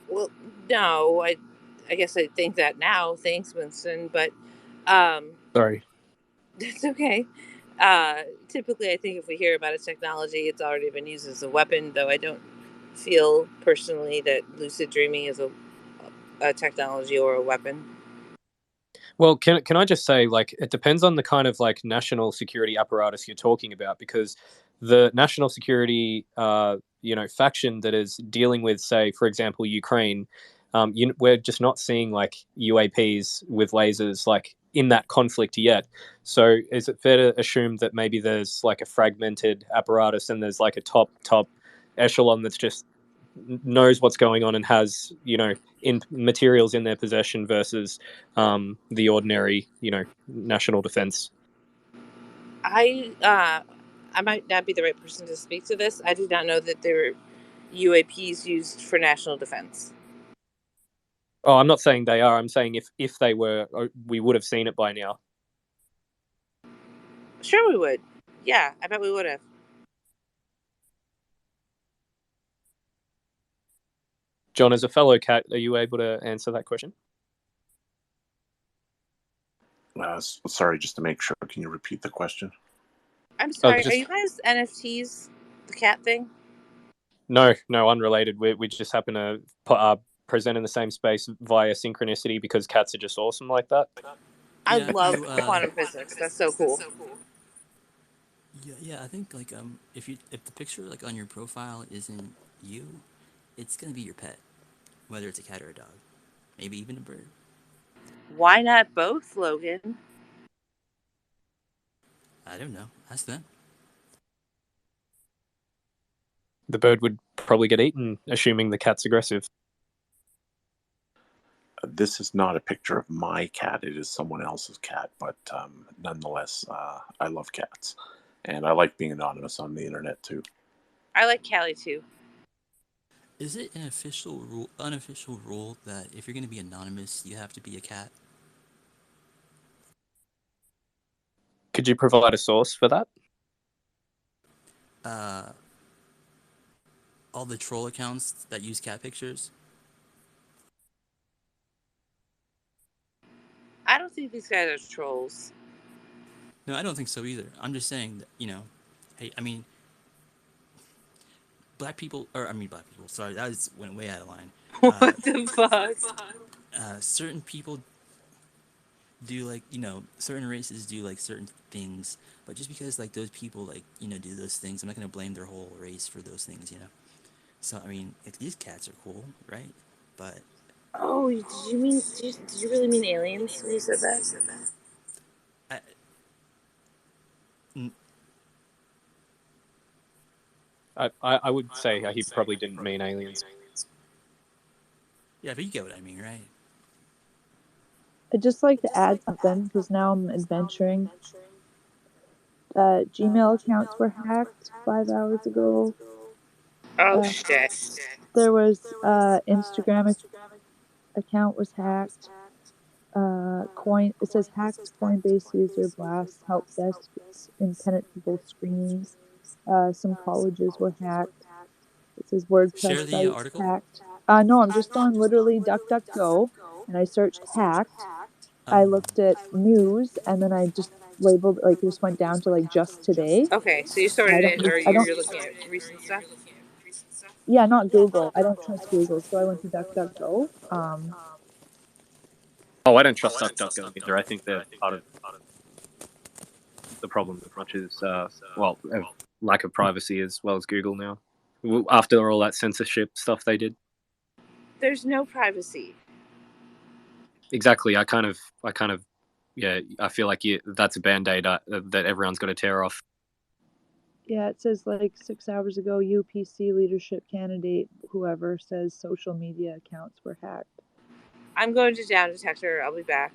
Well, no, I guess I think that now. Thanks, Winston, but Sorry. that's okay. Typically, I think if we hear about a technology, it's already been used as a weapon, though I don't feel personally that lucid dreaming is a technology or a weapon. Well, can I just say, like, it depends on the kind of like national security apparatus you're talking about, because the national security, faction that is dealing with, say, for example, Ukraine, we're just not seeing like UAPs with lasers like in that conflict yet. So, is it fair to assume that maybe there's like a fragmented apparatus and there's like a top echelon that's just knows what's going on and has, in materials in their possession versus the ordinary, national defense? I might not be the right person to speak to this. I did not know that there were UAPs used for national defense. Oh, I'm not saying they are. I'm saying if they were, we would have seen it by now. Sure, we would. Yeah, I bet we would have. John, as a fellow cat, are you able to answer that question? sorry, just to make sure, can you repeat the question? I'm sorry. Are you guys NFTs? The cat thing? No, unrelated. We just happen to present in the same space via synchronicity because cats are just awesome like that. I love quantum physics. That's so cool. Yeah. I think like if the picture like on your profile isn't you, it's gonna be your pet, whether it's a cat or a dog, maybe even a bird. Why not both, Logan? I don't know. Ask them. The bird would probably get eaten, assuming the cat's aggressive. This is not a picture of my cat. It is someone else's cat, but nonetheless, I love cats, and I like being anonymous on the internet too. I like Callie too. Is it an unofficial rule that if you're gonna be anonymous, you have to be a cat? Could you provide a source for that? All the troll accounts that use cat pictures. I don't think these guys are trolls. No, I don't think so either. I'm just saying that, hey, I mean, black people. Sorry, that went way out of line. What the fuck? Certain people do like, certain races do like certain things, but just because like those people like, do those things, I'm not gonna blame their whole race for those things. So I mean, like, these cats are cool, right? But Oh, did you really mean aliens when you said that? I, n- I would say he probably didn't mean aliens. yeah, but you get what I mean, right? I'd just like to add something because now I'm adventuring. Gmail accounts were hacked 5 hours ago. Oh Uh, shit. there was Instagram account was hacked. It says hacked Coinbase user blasts help desk impenetrable screens. Some colleges were hacked. It says WordPress Share the sites article. hacked. No, I'm just on literally DuckDuckGo, and I searched hacked. I Um, looked at news, and then I just labeled like it just went down to like just today. Okay, so you I sorted don't it, or I don't you're looking at recent stuff. yeah, not Google. I don't trust Google, so I went to DuckDuckGo. Oh, I don't trust DuckDuckGo either. I think they're part of the problem as much as of lack of privacy as well as Google now. After all that censorship stuff they did. There's no privacy. Exactly. I kind of yeah. I feel like that's a band-aid that everyone's got to tear off. Yeah, it says like 6 hours ago, UPC leadership candidate, whoever says social media accounts were hacked. I'm going to down detector. I'll be back.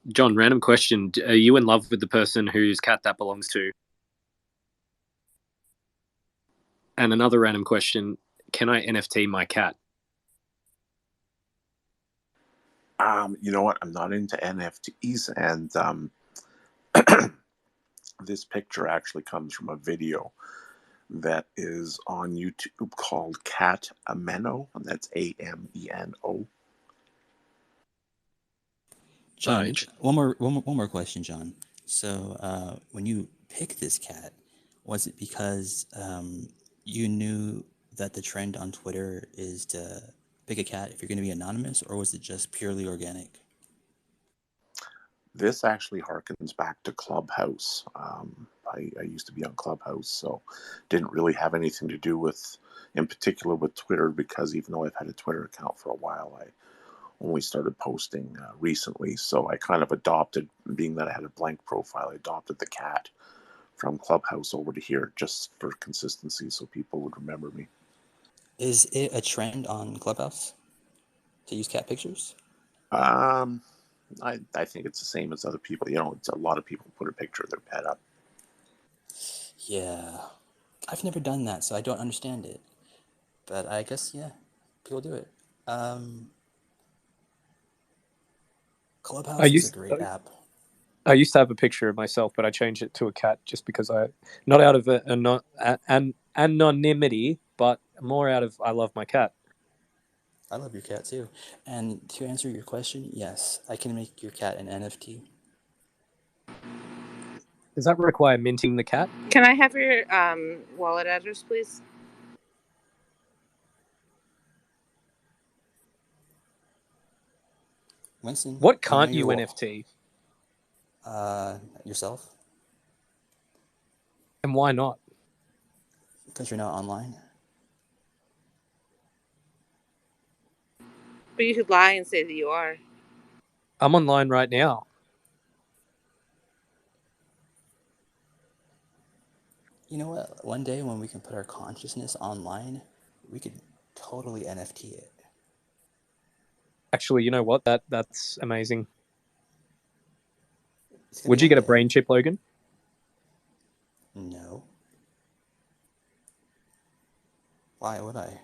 John, random question: are you in love with the person whose cat that belongs to? And another random question: can I NFT my cat? You know what? I'm not into NFTs, and this picture actually comes from a video that is on YouTube called Cat Ameno, and that's AMENO. John, one more question, John. So, when you picked this cat, was it because you knew that the trend on Twitter is to pick a cat if you're going to be anonymous, or was it just purely organic? This actually harkens back to Clubhouse. I used to be on Clubhouse, so didn't really have anything to do with, in particular, with Twitter, because even though I've had a Twitter account for a while, I only started posting recently. So I kind of adopted, being that I had a blank profile, I adopted the cat from Clubhouse over to here just for consistency, so people would remember me. Is it a trend on Clubhouse to use cat pictures? Um, I think it's the same as other people. It's a lot of people put a picture of their pet up. Yeah, I've never done that, so I don't understand it. But I guess, yeah, people do it. Um, I Clubhouse is a used great app. I used to have a picture of myself, but I changed it to a cat just because not out of an anonymity, but more out of I love my cat. I love your cat too. And to answer your question, yes, I can make your cat an NFT. Does that require minting the cat? Can I have your wallet address, please? Winston, What you know can't you your NFT? yourself And why not? because you're not online. But you could lie and say that you are. I'm online right now. You know what? One day when we can put our consciousness online, we could totally NFT it. Actually, you know what? That's amazing. It's gonna Would be you one get a day. brain chip, Logan? No. Why would I?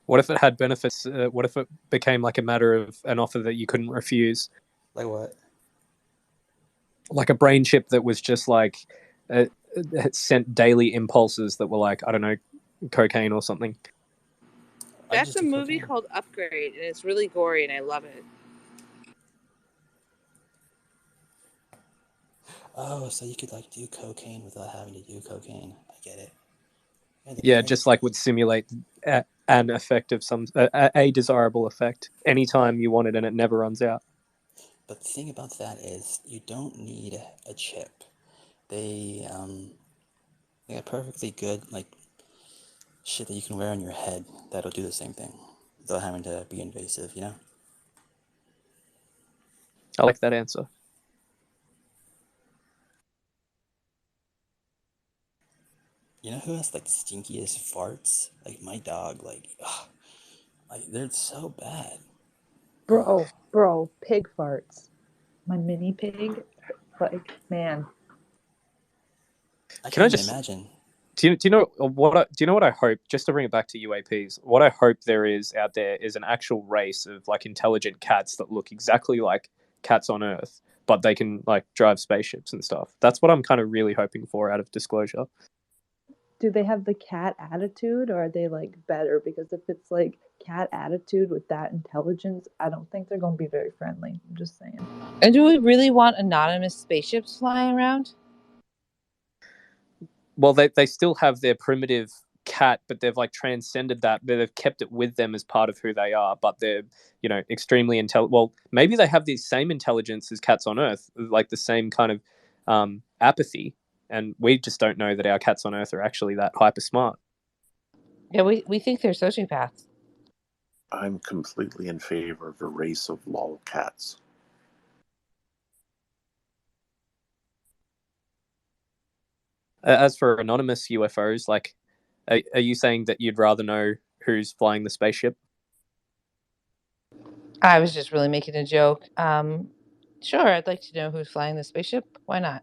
What if it had benefits? What if it became like a matter of an offer that you couldn't refuse? Like what? Like a brain chip that was just like it sent daily impulses that were like, I don't know, cocaine or something. That's a movie called Upgrade, and it's really gory, and I love it. Oh, so you could like do cocaine without having to do cocaine. I get it. Yeah, just like would simulate an effect of a desirable effect anytime you want it, and it never runs out. But the thing about that is, you don't need a chip. They got perfectly good like shit that you can wear on your head that'll do the same thing without having to be invasive. You know. I like that answer. You know who has like the stinkiest farts? Like my dog. Like they're so bad. Bro, pig farts. My mini pig, like, man. I Can I can't even just imagine. do you know what I hope, just to bring it back to UAPs, what I hope there is out there is an actual race of like intelligent cats that look exactly like cats on Earth, but they can like drive spaceships and stuff. That's what I'm kind of really hoping for out of Disclosure. Do they have the cat attitude, or are they like better? Because if it's like cat attitude with that intelligence, I don't think they're going to be very friendly. I'm just saying. And do we really want anonymous spaceships flying around? Well, they still have their primitive cat, but they've like transcended that. They've kept it with them as part of who they are, but they're, you know, extremely intelligent. Well, maybe they have the same intelligence as cats on Earth, like the same kind of apathy, and we just don't know that our cats on Earth are actually that hyper smart. Yeah, we think they're sociopaths. I'm completely in favor of a race of lolcats. As for anonymous UFOs, like, are you saying that you'd rather know who's flying the spaceship? I was just really making a joke. Sure, I'd like to know who's flying the spaceship. Why not?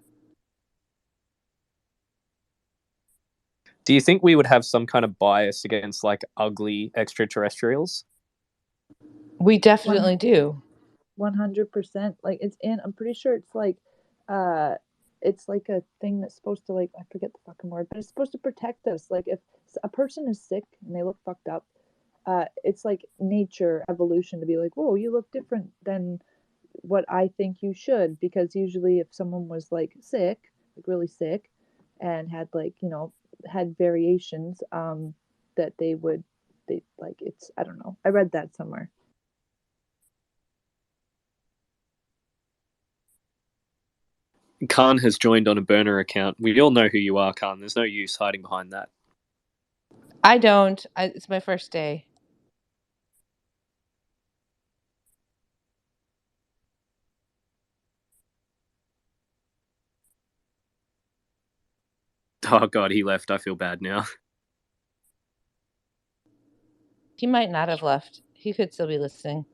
Do you think we would have some kind of bias against like ugly extraterrestrials? We definitely do. 100%. Like I'm pretty sure it's like a thing that's supposed to, like, I forget the fucking word, but it's supposed to protect us. Like if a person is sick and they look fucked up, it's like nature evolution to be like, whoa, you look different than what I think you should. Because usually if someone was like sick, like really sick, and had like, had variations, that they like, it's, I don't know, I read that somewhere. Khan has joined on a burner account. We all know who you are, Khan. There's no use hiding behind that. I don't. It's my first day. Oh god, he left. I feel bad now. He might not have left. He could still be listening.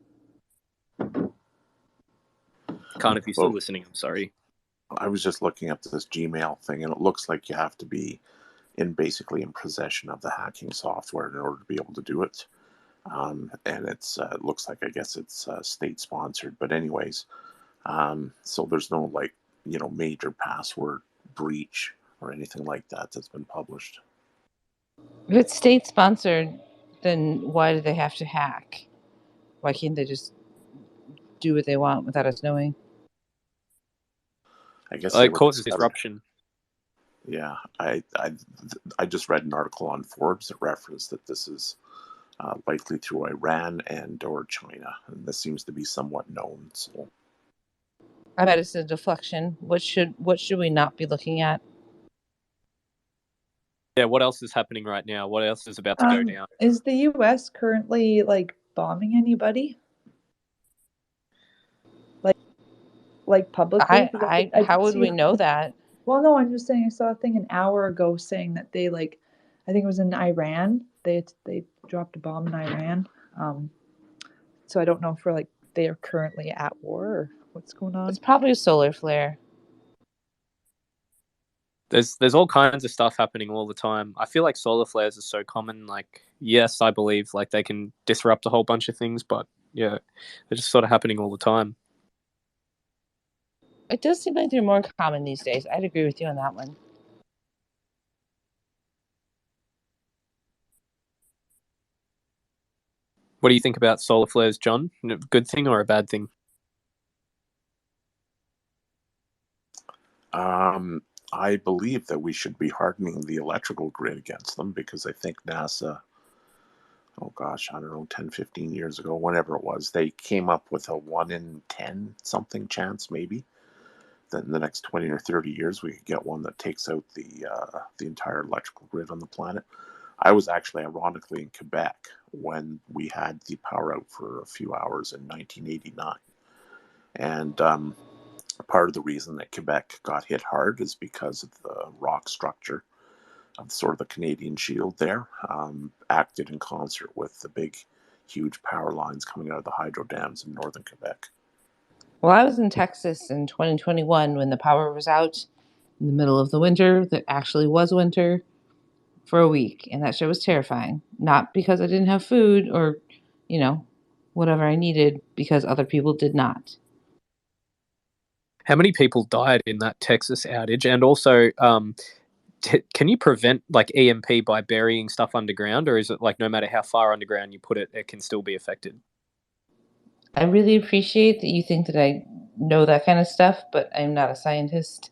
Khan, if you're still listening, I'm sorry. I was just looking up this Gmail thing, and it looks like you have to be basically in possession of the hacking software in order to be able to do it. And it looks like, I guess it's state sponsored, but anyways, so there's no like major password breach or anything like that that's been published. If it's state sponsored, then why do they have to hack? Why can't they just do what they want without us knowing? I guess it causes disruption. Yeah, I just read an article on Forbes that referenced that this is likely through Iran and or China. And this seems to be somewhat known. So I bet it's a deflection. What should we not be looking at? Yeah, what else is happening right now? What else is about to go down? Is the U.S. currently like bombing anybody? Like publicly? How would we know that? Well, no, I'm just saying I saw a thing an hour ago saying that they like, I think it was in Iran. They dropped a bomb in Iran. So I don't know if they are currently at war or what's going on. It's probably a solar flare. There's all kinds of stuff happening all the time. I feel like solar flares are so common. Like, yes, I believe like they can disrupt a whole bunch of things, but yeah, they're just sort of happening all the time. It does seem like they're more common these days. I'd agree with you on that one. What do you think about solar flares, John? A good thing or a bad thing? I believe that we should be hardening the electrical grid against them, because I think NASA, oh gosh, I don't know, 10, 15 years ago, whenever it was, they came up with a 1 in 10 something chance, maybe, that in the next 20 or 30 years we could get one that takes out the entire electrical grid on the planet. I was actually, ironically, in Quebec when we had the power out for a few hours in 1989. And part of the reason that Quebec got hit hard is because of the rock structure of sort of the Canadian Shield there, acted in concert with the big, huge power lines coming out of the hydro dams in northern Quebec. Well, I was in Texas in 2021 when the power was out in the middle of the winter. That actually was winter for a week, and that shit was terrifying. Not because I didn't have food or, whatever I needed, because other people did not. How many people died in that Texas outage? And also, can you prevent like EMP by burying stuff underground, or is it like no matter how far underground you put it, it can still be affected? I really appreciate that you think that I know that kind of stuff, but I'm not a scientist.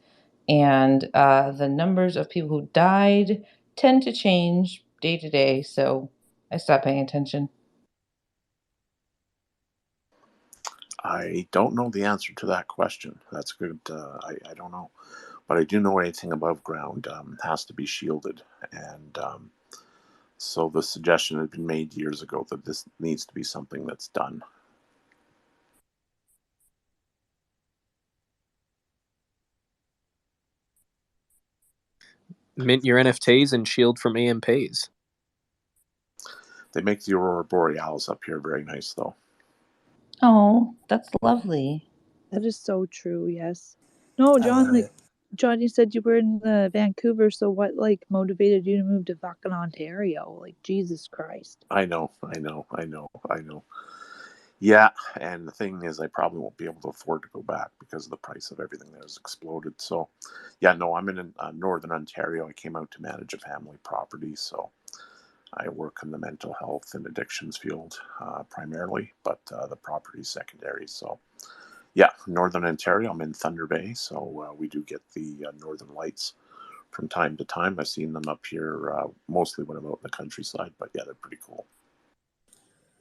And the numbers of people who died tend to change day to day, so I stopped paying attention. I don't know the answer to that question. That's good. I don't know. But I do know anything above ground has to be shielded. And so the suggestion had been made years ago that this needs to be something that's done. Mint your NFTs and shield from EMPs. They make the aurora borealis up here very nice, though. Oh, that's lovely. That is so true. Yes. No, John. John, you said you were in Vancouver. So what motivated you to move to fucking Ontario? Like, Jesus Christ. I know. Yeah, and the thing is, I probably won't be able to afford to go back because the price of everything there has exploded. So, yeah, no, I'm in northern Ontario. I came out to manage a family property, so I work in the mental health and addictions field primarily, but the property secondary. So, yeah, northern Ontario. I'm in Thunder Bay, so we do get the northern lights from time to time. I've seen them up here mostly when I'm out in the countryside, but yeah, they're pretty cool.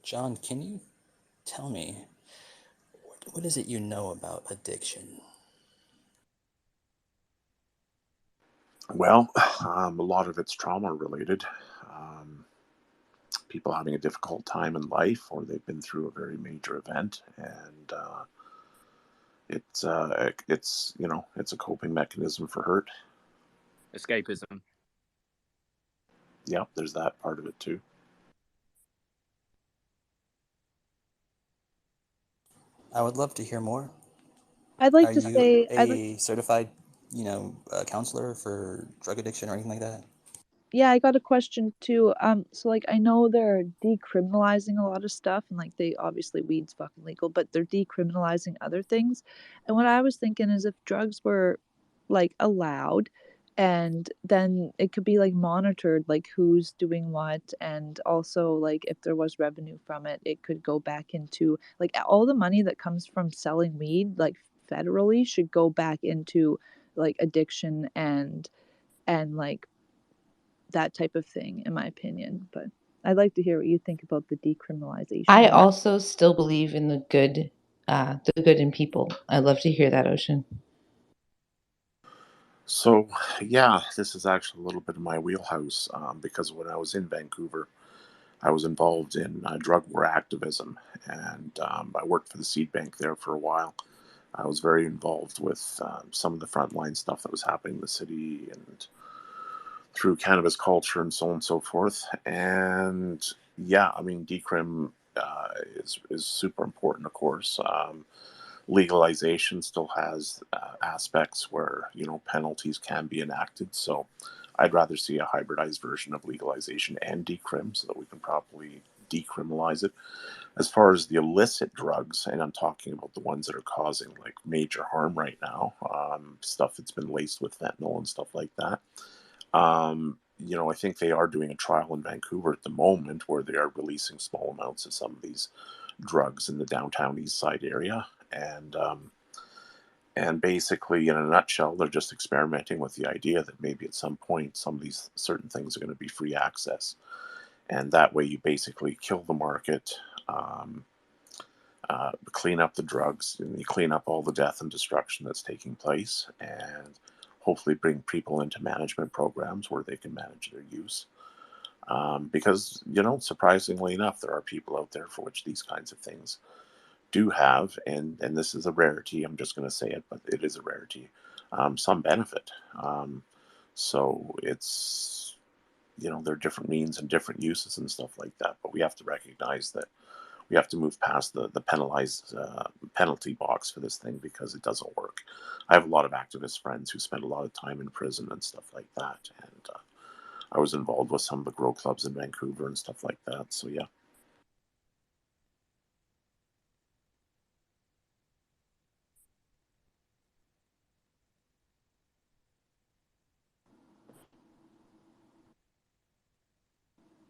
John, can you tell me, what is it you know about addiction? Well, a lot of it's trauma related. People having a difficult time in life, or they've been through a very major event, and it's it's a coping mechanism for hurt. Escapism. Yep, there's that part of it too. I would love to hear more. I'd like Are to you say, a certified, counselor for drug addiction or anything like that? yeah, I got a question too. So I know they're decriminalizing a lot of stuff, and they obviously weed's fucking legal, but they're decriminalizing other things. And what I was thinking is if drugs were allowed, and then it could be monitored, who's doing what, and also if there was revenue from it, it could go back into all the money that comes from selling weed, federally, should go back into addiction and that type of thing, in my opinion. But I'd like to hear what you think about the decriminalization. I of it. also still believe in the good in people. I'd love to hear that, Ocean. So, yeah, this is actually a little bit of my wheelhouse because when I was in Vancouver, I was involved in drug war activism, and I worked for the seed bank there for a while. I was very involved with some of the frontline stuff that was happening in the city and through cannabis culture and so on and so forth. And yeah, I mean, decrim is super important, of course. Legalization still has aspects where penalties can be enacted. So I'd rather see a hybridized version of legalization and decrim so that we can properly decriminalize it. As far as the illicit drugs, and I'm talking about the ones that are causing like major harm right now, stuff that's been laced with fentanyl and stuff like that. I think they are doing a trial in Vancouver at the moment where they are releasing small amounts of some of these drugs in the downtown east side area. And basically, in a nutshell, they're just experimenting with the idea that maybe at some point some of these certain things are going to be free access. And that way you basically kill the market, clean up the drugs, and you clean up all the death and destruction that's taking place, and hopefully bring people into management programs where they can manage their use. Because, surprisingly enough, there are people out there for which these kinds of things do have, and this is a rarity, I'm just going to say it, but it is a rarity, some benefit. So it's, there are different means and different uses and stuff like that, but we have to recognize that we have to move past the penalized penalty box for this thing because it doesn't work. I have a lot of activist friends who spend a lot of time in prison and stuff like that, and I was involved with some of the grow clubs in Vancouver and stuff like that. So yeah.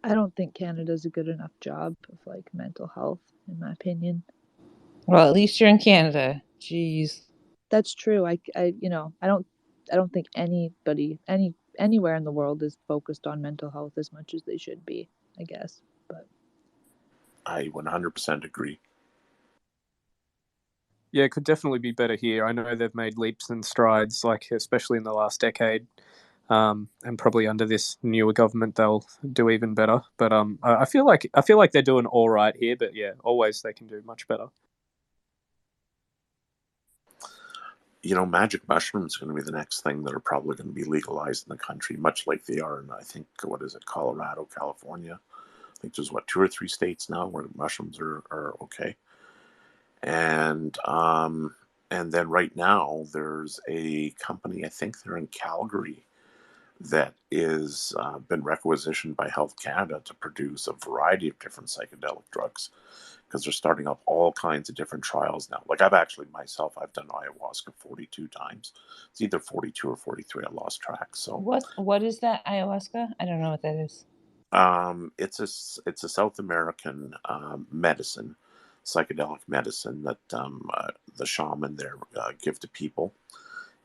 I don't think Canada's a good enough job of like mental health, in my opinion. Well, at least you're in Canada. Jeez. That's true. I don't think anybody anywhere in the world is focused on mental health as much as they should be, I guess. But I 100% agree. Yeah, it could definitely be better here. I know they've made leaps and strides, like especially in the last decade, and probably under this newer government they'll do even better. But I feel like they're doing all right here. But yeah, always they can do much better. Magic mushrooms are going to be the next thing that are probably going to be legalized in the country, much like they are in, I think, what is it, Colorado, California. I think there's, 2 or 3 states now where mushrooms are okay. And then right now there's a company, I think they're in Calgary, that is been requisitioned by Health Canada to produce a variety of different psychedelic drugs because they're starting up all kinds of different trials now. Like I've actually myself, I've done ayahuasca 42 times. It's either 42 or 43. I lost track. So What is that ayahuasca? I don't know what that is. it's a South American medicine, psychedelic medicine that the shaman there give to people,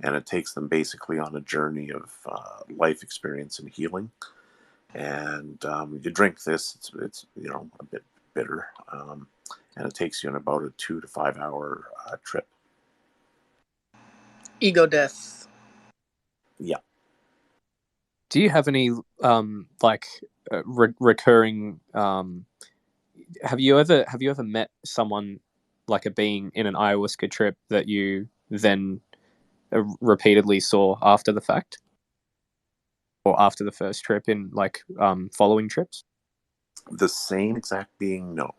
and it takes them basically on a journey of life experience and healing. And you drink this; it's a bit bitter, and it takes you on about a 2 to 5 hour trip. Ego death. Yeah. Do you have any recurring? Have you ever met someone like a being in an ayahuasca trip that you then repeatedly saw after the fact? Or after the first trip in following trips? The same exact being, no.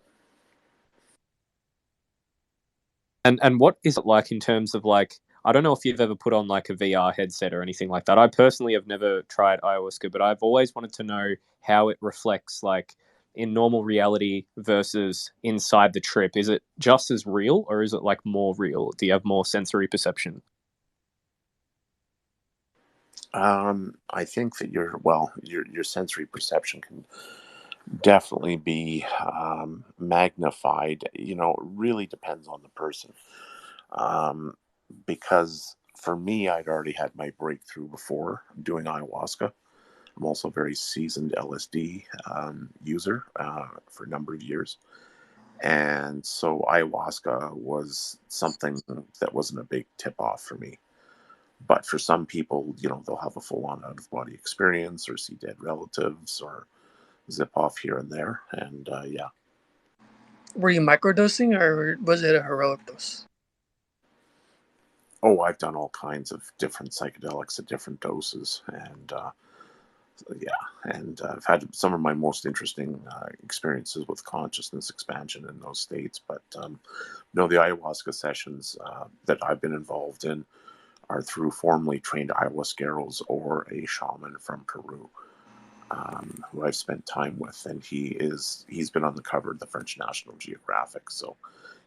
And what is it like in terms of I don't know if you've ever put on like a VR headset or anything like that. I personally have never tried ayahuasca, but I've always wanted to know how it reflects like in normal reality versus inside the trip. Is it just as real or is it like more real? Do you have more sensory perception? I think that your sensory perception can definitely be magnified. It really depends on the person. Because for me, I'd already had my breakthrough before doing ayahuasca. I'm also a very seasoned LSD user for a number of years. And so ayahuasca was something that wasn't a big tip off for me. But for some people, they'll have a full on out of body experience or see dead relatives or zip off here and there. And yeah. Were you microdosing or was it a heroic dose? Oh, I've done all kinds of different psychedelics at different doses. And yeah, and I've had some of my most interesting experiences with consciousness expansion in those states. But no, the ayahuasca sessions that I've been involved in are through formally trained ayahuasqueros or a shaman from Peru, who I've spent time with, and he's been on the cover of the French National Geographic, so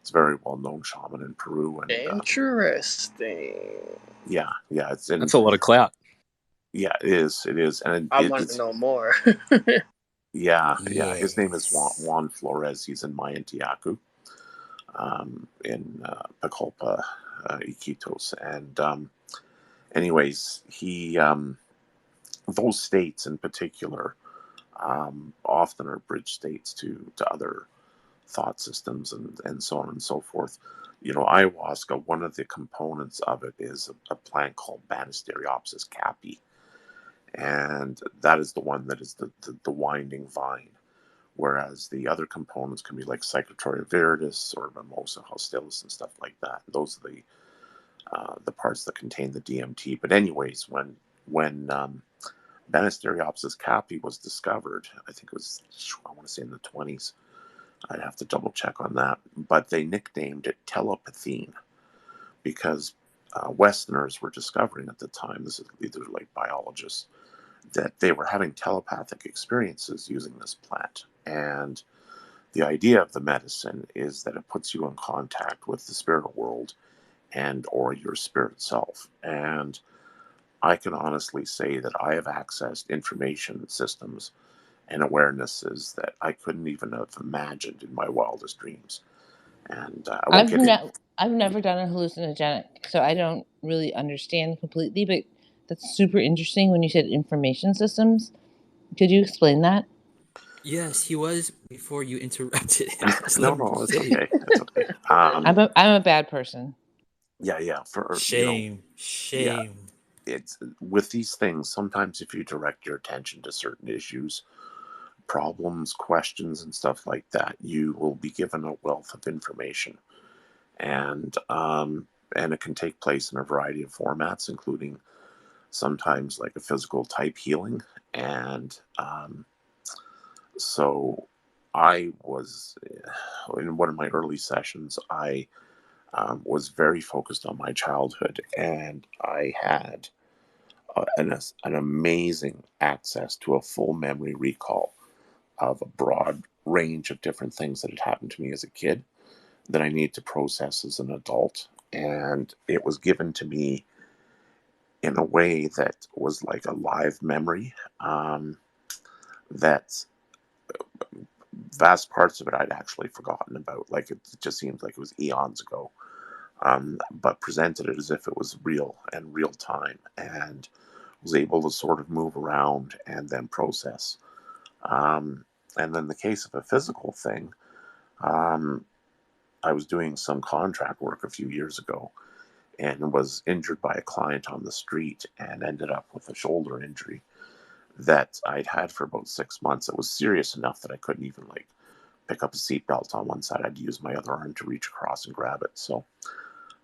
it's a very well known shaman in Peru. And Interesting. yeah, it's in. That's a lot of clout. Yeah, it is, and I want to know more. yeah. His name is Yes. Juan Flores. He's in Mayan Tiacu, in Pacolpa, Iquitos, and anyways, he those states in particular often are bridge states to other thought systems and so on and so forth. Ayahuasca, one of the components of it is a plant called Banisteriopsis caapi, and that is the one that is the winding vine. Whereas the other components can be like Psychotroria viridis or Mimosa hostilis and stuff like that. Those are the parts that contain the DMT. But anyways, when Banisteriopsis caapi was discovered, I think it was, I want to say in the 20s. I'd have to double check on that. But they nicknamed it telepathine because Westerners were discovering at the time, these are like biologists, that they were having telepathic experiences using this plant. And the idea of the medicine is that it puts you in contact with the spirit world and or your spirit self. And I can honestly say that I have accessed information systems and awarenesses that I couldn't even have imagined in my wildest dreams. And I won't get in. I've never done a hallucinogenic, so I don't really understand completely. But that's super interesting when you said information systems. Could you explain that? Yes, he was before you interrupted him. Just let him No, it's say it. okay. It's okay. I'm a bad person. Yeah. Shame. Yeah, Shame. it's with these things. Sometimes if you direct your attention to certain issues, problems, questions, and stuff like that, you will be given a wealth of information, and it can take place in a variety of formats, including sometimes like a physical type healing. And so I was in one of my early sessions. I was very focused on my childhood, and I had an amazing access to a full memory recall of a broad range of different things that had happened to me as a kid that I need to process as an adult. And it was given to me in a way that was like a live memory, that vast parts of it I'd actually forgotten about. Like it just seemed like it was eons ago, but presented it as if it was real and real time, and was able to sort of move around and then process. And then the case of a physical thing, um, I was doing some contract work a few years ago and was injured by a client on the street and ended up with a shoulder injury that I'd had for about 6 months. It was serious enough that I couldn't even like pick up a seatbelt on one side. I had to use my other arm to reach across and grab it. So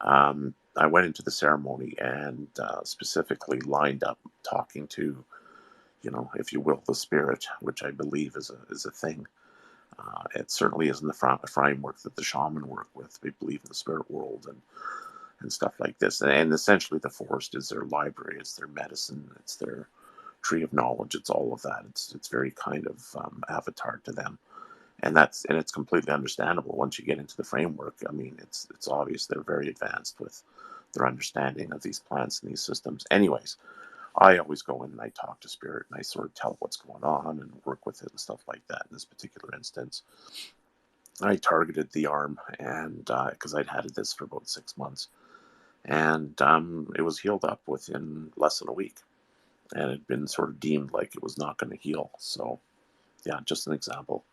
I went into the ceremony and specifically lined up talking to, if you will, the spirit, which I believe is a thing. It certainly isn't the framework that the shaman work with. They believe in the spirit world and stuff like this. And essentially, the forest is their library, it's their medicine, it's their tree of knowledge, it's all of that. It's very kind of avatar to them, and it's completely understandable once you get into the framework. I mean, it's obvious they're very advanced with their understanding of these plants and these systems. Anyways, I always go in and I talk to spirit and I sort of tell it what's going on and work with it and stuff like that. In this particular instance, I targeted the arm, and because I'd had this for about 6 months, and it was healed up within less than a week. and it had been sort of deemed like it was not going to heal. So, yeah, just an example.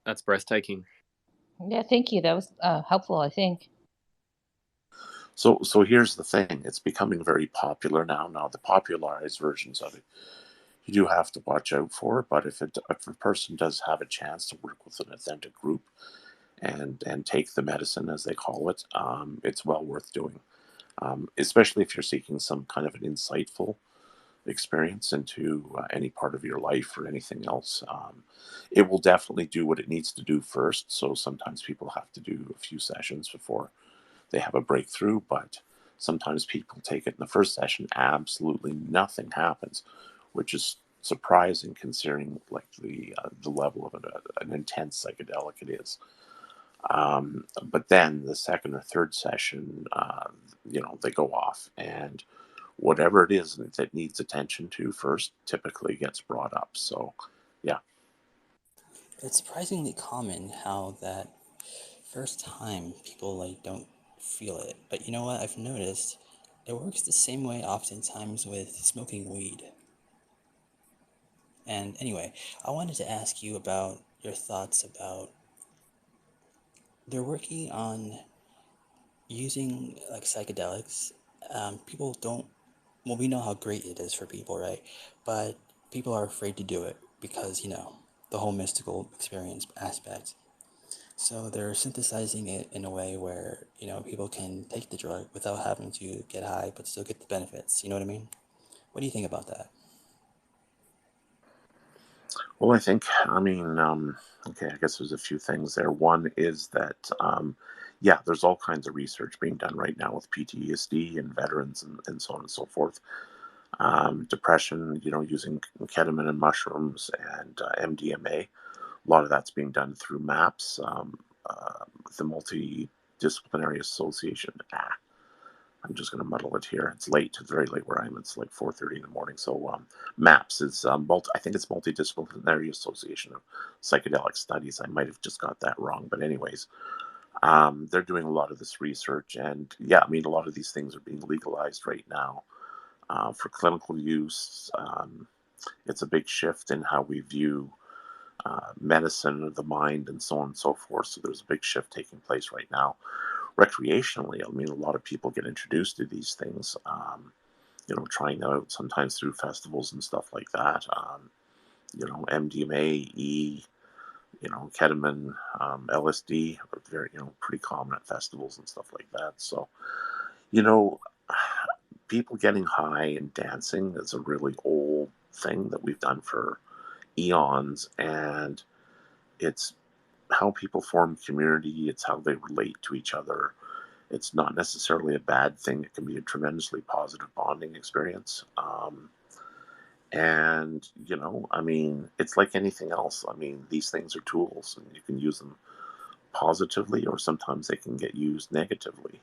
That's breathtaking. Yeah, thank you. That was helpful, I think. So here's the thing: it's becoming very popular now. Now, the popularized versions of it, you do have to watch out for. But if a person does have a chance to work with an authentic group and take the medicine, as they call it, it's well worth doing. Especially if you're seeking some kind of an insightful experience into any part of your life or anything else. It will definitely do what it needs to do first. So sometimes people have to do a few sessions before they have a breakthrough, but sometimes people take it in the first session, absolutely nothing happens, which is surprising considering like the level of an intense psychedelic it is. But then the second or third session, they go off, and whatever it is that needs attention to first typically gets brought up. So, yeah. It's surprisingly common how that first time people like don't feel it. But you know what? I've noticed it works the same way oftentimes with smoking weed. And anyway, I wanted to ask you about your thoughts about they're working on using like psychedelics. People don't, well, we know how great it is for people, right? But people are afraid to do it because, the whole mystical experience aspect. So they're synthesizing it in a way where, people can take the drug without having to get high, but still get the benefits. You know what I mean? What do you think about that? Well, okay, I guess there's a few things there. One is that, yeah, there's all kinds of research being done right now with PTSD and veterans and so on and so forth. Depression, using ketamine and mushrooms and MDMA. A lot of that's being done through MAPS, the Multidisciplinary Association. I'm just going to muddle it here. It's late. It's very late where I am. It's like 4:30 in the morning. So MAPS is I think it's Multidisciplinary Association of Psychedelic Studies. I might have just got that wrong, but anyways, they're doing a lot of this research, and yeah, I mean, a lot of these things are being legalized right now for clinical use. It's a big shift in how we view medicine of the mind and so on and so forth. So there's a big shift taking place right now. Recreationally, I mean, a lot of people get introduced to these things, trying out sometimes through festivals and stuff like that. MDMA, ketamine, LSD are very, pretty common at festivals and stuff like that. So, you know, people getting high and dancing is a really old thing that we've done for eons, and it's how people form community, it's how they relate to each other. It's not necessarily a bad thing. It can be a tremendously positive bonding experience. And, I mean, it's like anything else. I mean, these things are tools and you can use them positively or sometimes they can get used negatively.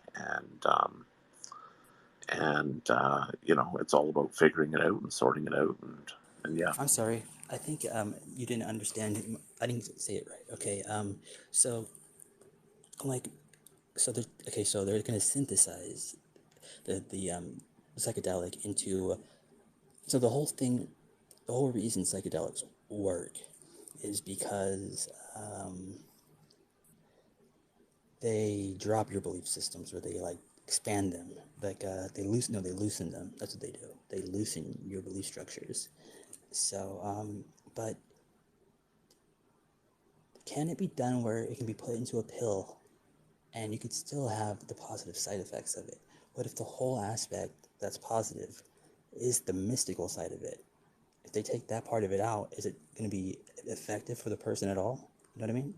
It's all about figuring it out and sorting it out. And yeah. I'm sorry. I think you didn't understand. I didn't say it right. Okay. So like, so they're gonna synthesize the psychedelic into. So the whole reason psychedelics work is because they drop your belief systems or they like expand them. Like they loosen them. That's what they do. They loosen your belief structures. So, but can it be done where it can be put into a pill and you could still have the positive side effects of it? What if the whole aspect that's positive is the mystical side of it? If they take that part of it out, is it going to be effective for the person at all? You know what I mean?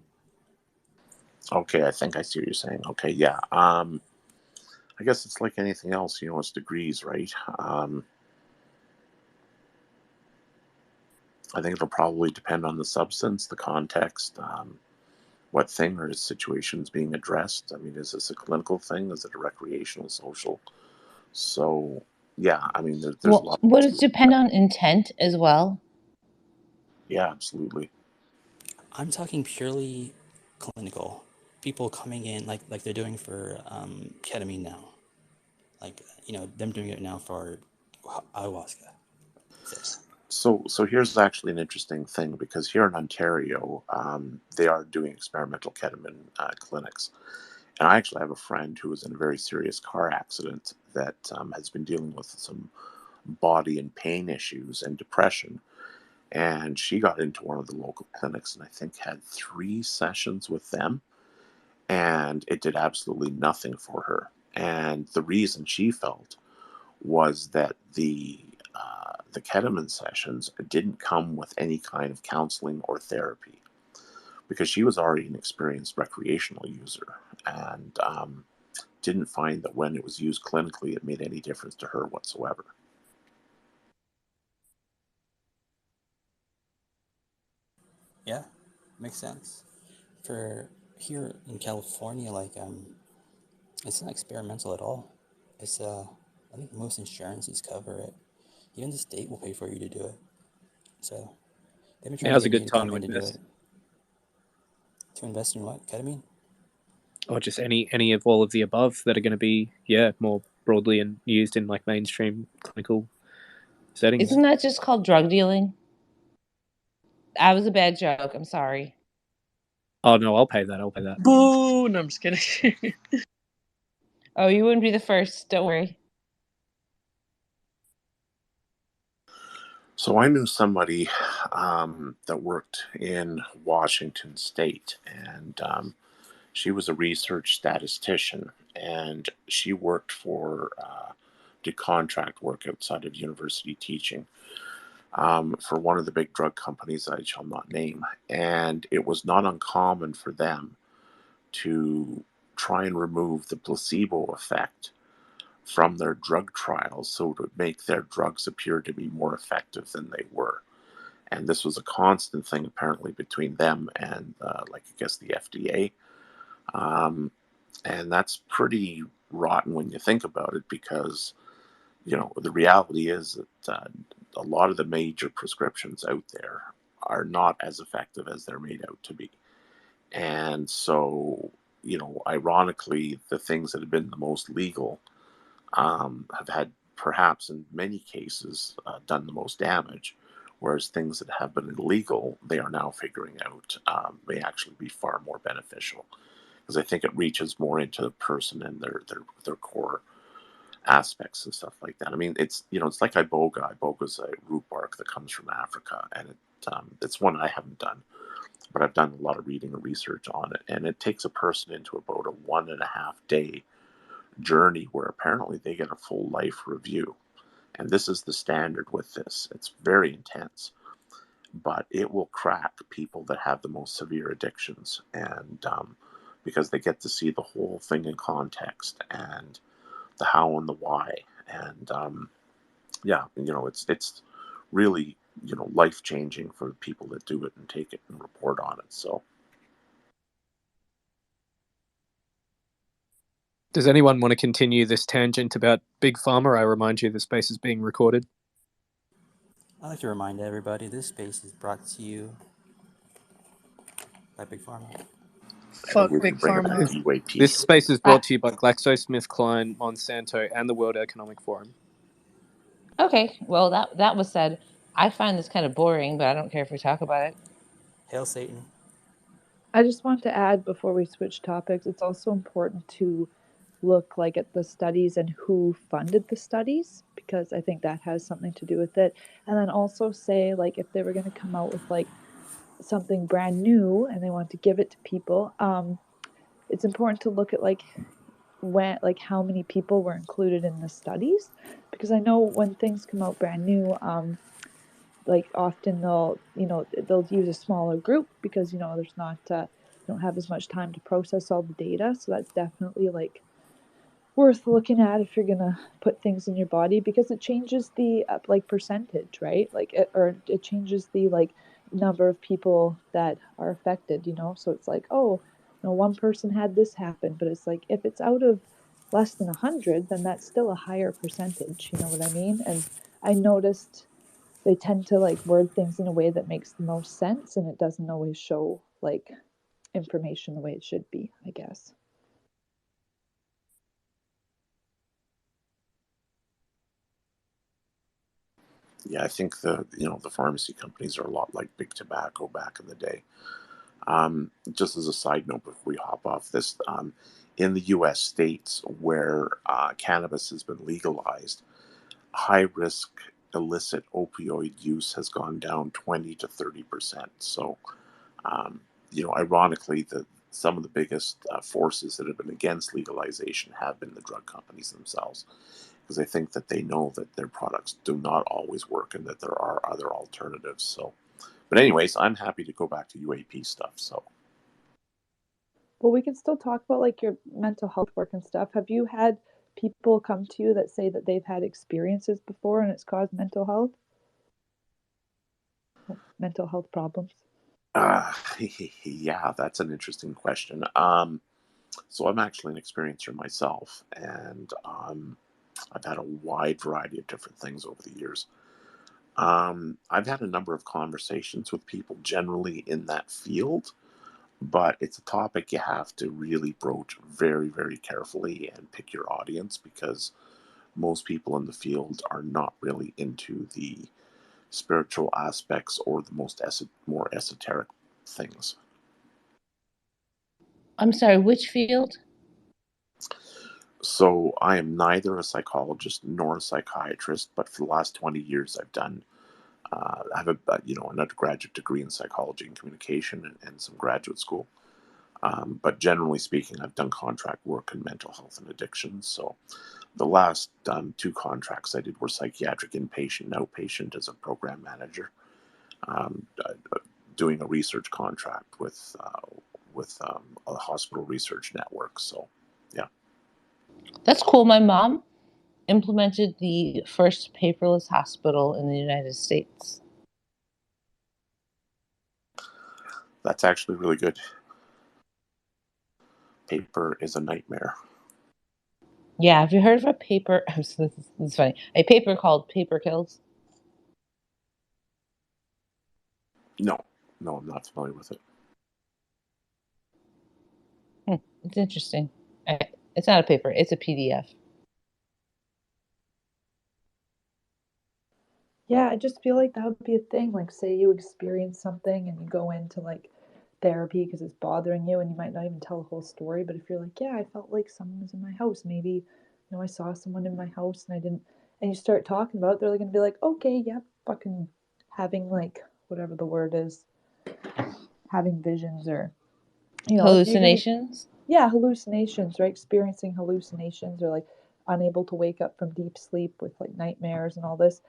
Okay, I think I see what you're saying. Okay, yeah. I guess it's like anything else, it's degrees, right? I think it'll probably depend on the substance, the context, what thing or situation is being addressed. I mean, is this a clinical thing? Is it a recreational, social? So, yeah, I mean, there's a Well, lot. would it depend on intent as well? Yeah, absolutely. I'm talking purely clinical. People coming in like they're doing for ketamine now. Like them doing it now for ayahuasca. So here's actually an interesting thing, because here in Ontario, they are doing experimental ketamine clinics. And I actually have a friend who was in a very serious car accident that has been dealing with some body and pain issues and depression. And she got into one of the local clinics and I think had 3 sessions with them. And it did absolutely nothing for her. And the reason she felt was that the ketamine sessions didn't come with any kind of counseling or therapy, because she was already an experienced recreational user, and didn't find that when it was used clinically, it made any difference to her whatsoever. Yeah, makes sense. For here in California, it's not experimental at all. It's I think most insurances cover it. Even the state will pay for you to do it. So they've been trying to Now's a get me good to time come to in to do invest. it. To invest in what? Ketamine? Or just any of all of the above that are going to be more broadly and used in like mainstream clinical settings. Isn't that just called drug dealing? That was a bad joke. I'm sorry. Oh no, I'll pay that. Boo! No, I'm just kidding. Oh, you wouldn't be the first. Don't worry. So I knew somebody that worked in Washington State, and she was a research statistician, and she worked for, did contract work outside of university teaching, for one of the big drug companies I shall not name. And it was not uncommon for them to try and remove the placebo effect from their drug trials, so to make their drugs appear to be more effective than they were. And this was a constant thing apparently between them and, like, I guess, the FDA. Um, and that's pretty rotten when you think about it, because the reality is that a lot of the major prescriptions out there are not as effective as they're made out to be. And so, ironically, the things that have been the most legal have had, perhaps in many cases, done the most damage, whereas things that have been illegal, they are now figuring out, may actually be far more beneficial, because I think it reaches more into the person and their core aspects and stuff like that. I mean, it's like iboga. Iboga is a root bark that comes from Africa, and it's one I haven't done, but I've done a lot of reading and research on it. And it takes a person into about a 1.5 day journey where apparently they get a full life review. And this is the standard with this. It's very intense, but it will crack people that have the most severe addictions, and because they get to see the whole thing in context, and the how and the why. And it's really, life changing for people that do it and take it and report on it. So Does anyone want to continue this tangent about Big Pharma? I remind you the space is being recorded. I'd like to remind everybody this space is brought to you by Big Pharma. I think Fuck we Big should bring up Pharma. the DYP. This space is brought to you by GlaxoSmithKline, Monsanto, and the World Economic Forum. Okay, well that was said. I find this kind of boring, but I don't care if we talk about it. Hail Satan. I just want to add before we switch topics, it's also important to look at the studies and who funded the studies, because I think that has something to do with it. And then also say if they were going to come out with something brand new and they want to give it to people, it's important to look at when how many people were included in the studies, because I know when things come out brand new, often they'll use a smaller group because there's not don't have as much time to process all the data. So that's definitely worth looking at if you're gonna put things in your body, because it changes the percentage, right? It changes the number of people that are affected. So it's one person had this happen, but it's if it's out of less than 100, then that's still a higher percentage. You know what I mean? And I noticed they tend to word things in a way that makes the most sense, and it doesn't always show information the way it should be, I guess. Yeah, I think the pharmacy companies are a lot like big tobacco back in the day. Just as a side note, before we hop off this, in the U.S. states where cannabis has been legalized, high risk illicit opioid use has gone down 20 to 30%. So, um, ironically, some of the biggest forces that have been against legalization have been the drug companies themselves, because I think that they know that their products do not always work and that there are other alternatives. So, but anyways, I'm happy to go back to UAP stuff. So, Well, we can still talk about like your mental health work and stuff. Have you had people come to you that say that they've had experiences before and it's caused mental health problems? yeah, that's an interesting question. So I'm actually an experiencer myself, and I've had a wide variety of different things over the years. I've had a number of conversations with people generally in that field, but it's a topic you have to really broach very, very carefully and pick your audience, because most people in the field are not really into the spiritual aspects or the more esoteric things. I'm sorry, which field? So I am neither a psychologist nor a psychiatrist, but for the last 20 years I have an undergraduate degree in psychology and communication and some graduate school. But generally speaking, I've done contract work in mental health and addiction. So the last two contracts I did were psychiatric inpatient and outpatient as a program manager, doing a research contract with a hospital research network. So, yeah. That's cool. My mom implemented the first paperless hospital in the United States. That's actually really good. Paper is a nightmare. Yeah, have you heard of a paper? This is funny. A paper called Paper Kills. No, I'm not familiar with it. It's interesting. It's not a paper. It's a PDF. Yeah, I just feel like that would be a thing. Like, say you experience something and you go into like therapy because it's bothering you, and you might not even tell the whole story. But if you're like, yeah, I felt like someone was in my house, maybe, I saw someone in my house and I didn't, and you start talking about it, they're going to be like, okay, yeah, fucking having like whatever the word is, having visions or, you're going to, Hallucinations? yeah, hallucinations, right? Experiencing hallucinations or like unable to wake up from deep sleep with like nightmares and all this.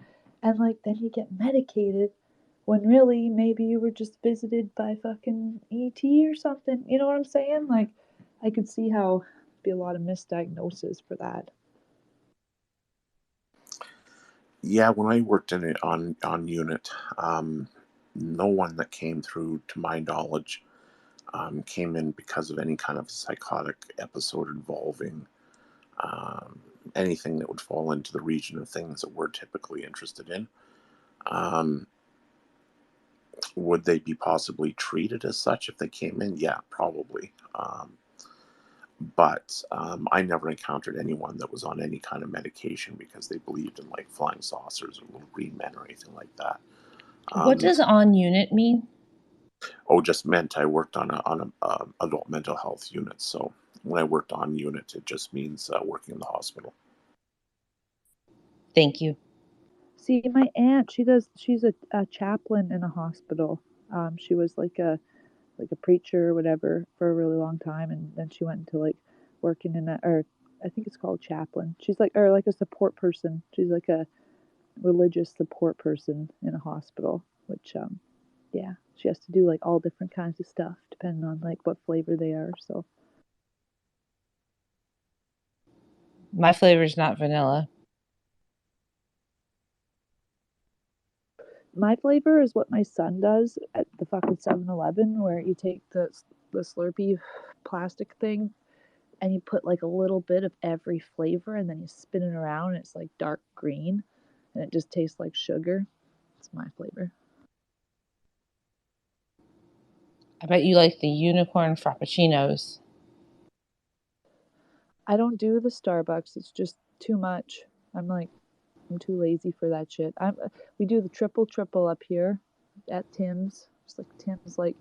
And like then you get medicated when really maybe you were just visited by fucking ET or something. You know what I'm saying? Like I could see how there'd be a lot of misdiagnosis for that. Yeah, when I worked in it on unit, no one that came through, to my knowledge, came in because of any kind of psychotic episode involving um, anything that would fall into the region of things that we're typically interested in. Um, would they be possibly treated as such if they came in? Yeah, probably. But I never encountered anyone that was on any kind of medication because they believed in like flying saucers or little green men or anything like that. What does on unit mean? Just meant I worked on a adult mental health unit. So when I worked on unit, it just means working in the hospital. Thank you. See, my aunt, she's a chaplain in a hospital. She was like a preacher or whatever for a really long time, and then she went into like working in a, or I think it's called chaplain. She's like, or like a support person. She's like a religious support person in a hospital, which yeah, she has to do like all different kinds of stuff depending on like what flavor they are. So My flavor is not vanilla. my flavor is what my son does at the fucking 7-Eleven, where you take the Slurpee plastic thing and you put like a little bit of every flavor and then you spin it around and it's like dark green and it just tastes like sugar. It's my flavor. I bet you like the unicorn frappuccinos. I don't do the Starbucks. It's just too much. I'm like, I'm too lazy for that shit. We do the triple up here at Tim's. It's like Tim's, like,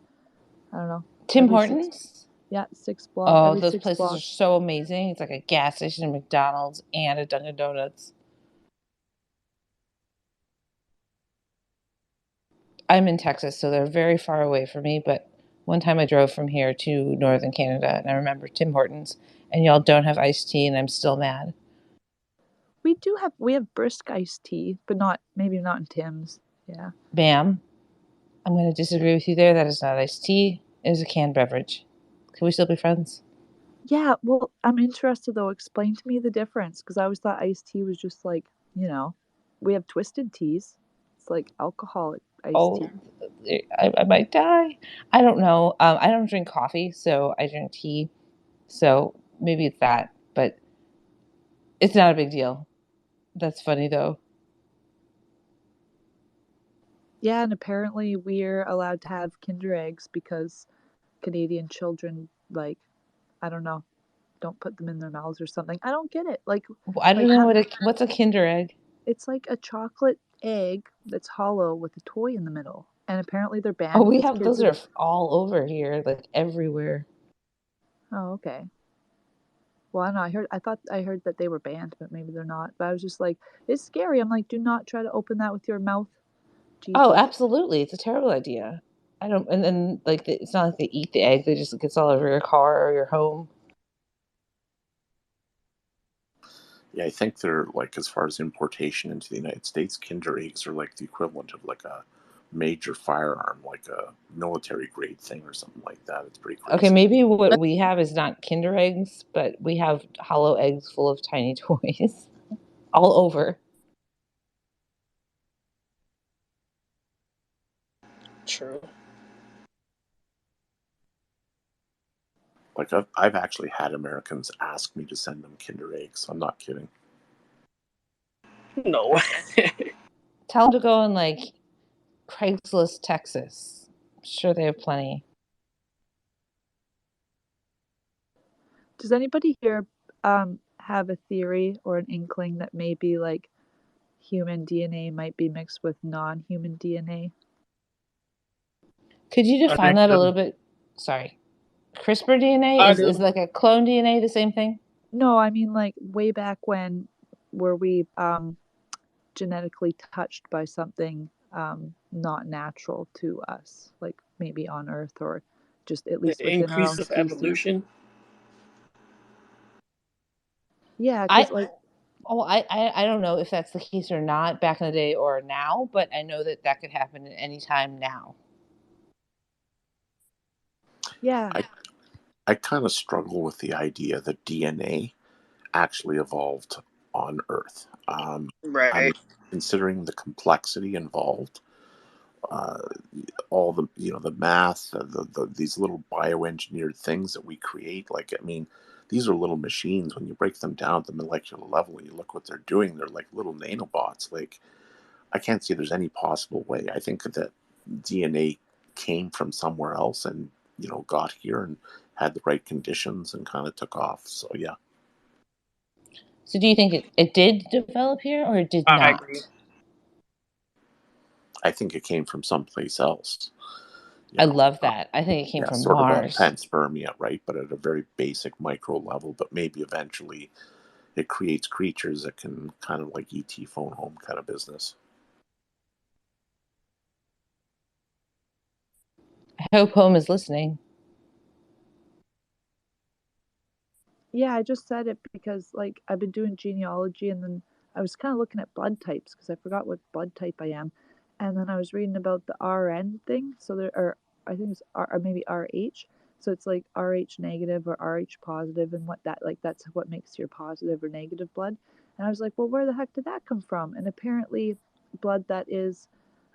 I don't know. Tim Hortons? Yeah, Oh, every those 6 places are blocks. so amazing. It's like a gas station, McDonald's, and a Dunkin' Donuts. I'm in Texas, so they're very far away from me, but one time I drove from here to northern Canada, and I remember Tim Hortons, and y'all don't have iced tea, and I'm still mad. We have brisk iced tea, but maybe not in Tim's. Yeah. Ma'am, I'm going to disagree with you there. That is not iced tea. It is a canned beverage. Can we still be friends? Yeah, well, I'm interested though. Explain to me the difference, because I always thought iced tea was just like, we have twisted teas. It's like alcoholic iced tea. I might die. I don't know. I don't drink coffee, so I drink tea. So maybe it's that, but it's not a big deal. That's funny though. Yeah, and apparently we're allowed to have Kinder eggs because Canadian children, like, I don't know, don't put them in their mouths or something. I don't get it. I don't know what's a Kinder egg. It's like a chocolate egg that's hollow with a toy in the middle, and apparently they're banned. Oh, we have those are all over here, like everywhere. Oh, okay. Well, I don't know. I heard that they were banned, but maybe they're not. But I was just like, it's scary. I'm like, do not try to open that with your mouth. Jesus. Oh, absolutely. It's a terrible idea. And then like it's not like they eat the egg; they just gets all over your car or your home. Yeah, I think they're like, as far as importation into the United States, Kinder eggs are like the equivalent of like a major firearm, like a military grade thing or something like that. It's pretty crazy. Okay, maybe what we have is not Kinder eggs, but we have hollow eggs full of tiny toys all over. True. Like I've actually had Americans ask me to send them Kinder eggs. I'm not kidding. No way. Tell them to go on like Craigslist, Texas. I'm sure they have plenty. Does anybody here have a theory or an inkling that maybe like human DNA might be mixed with non-human DNA? Could you define that a little bit? Sorry. CRISPR DNA? Is like a clone DNA the same thing? No, I mean like way back when were we genetically touched by something not natural to us, like maybe on Earth or just at least within our own Increase of species. evolution. Yeah, because like. Oh, I don't know if that's the case or not back in the day or now, but I know that could happen at any time now. Yeah. I kind of struggle with the idea that DNA actually evolved on Earth. Right. I mean, considering the complexity involved, all the the math, these little bioengineered things that we create. Like, I mean, these are little machines. When you break them down at the molecular level and you look what they're doing, they're like little nanobots. Like, I can't see there's any possible way. I think that DNA came from somewhere else and got here and had the right conditions and kind of took off. So yeah. So do you think it did develop here or it did not? I agree. I think it came from someplace else. I love that. I think it came from sort Mars. of a panspermia, right? But at a very basic micro level. But maybe eventually it creates creatures that can kind of like ET phone home kind of business. I hope home is listening. Yeah, I just said it because like I've been doing genealogy and then I was kind of looking at blood types because I forgot what blood type I am. And then I was reading about the RN thing. So there are, I think it's R, or maybe RH. So it's like RH negative or RH positive and what that, like that's what makes your positive or negative blood. And I was like, well, where the heck did that come from? And apparently blood that is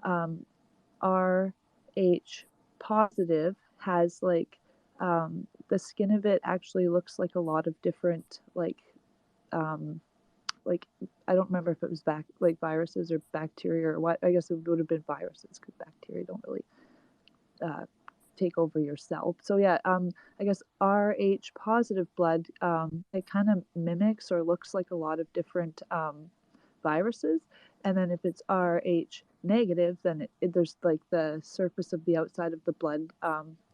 RH positive has like the skin of it actually looks like a lot of different like I don't remember if it was like viruses or bacteria or what. I guess it would have been viruses because bacteria don't really take over your cell. So yeah, I guess RH positive blood it kind of mimics or looks like a lot of different viruses. And then if it's Rh negative, then there's like the surface of the outside of the blood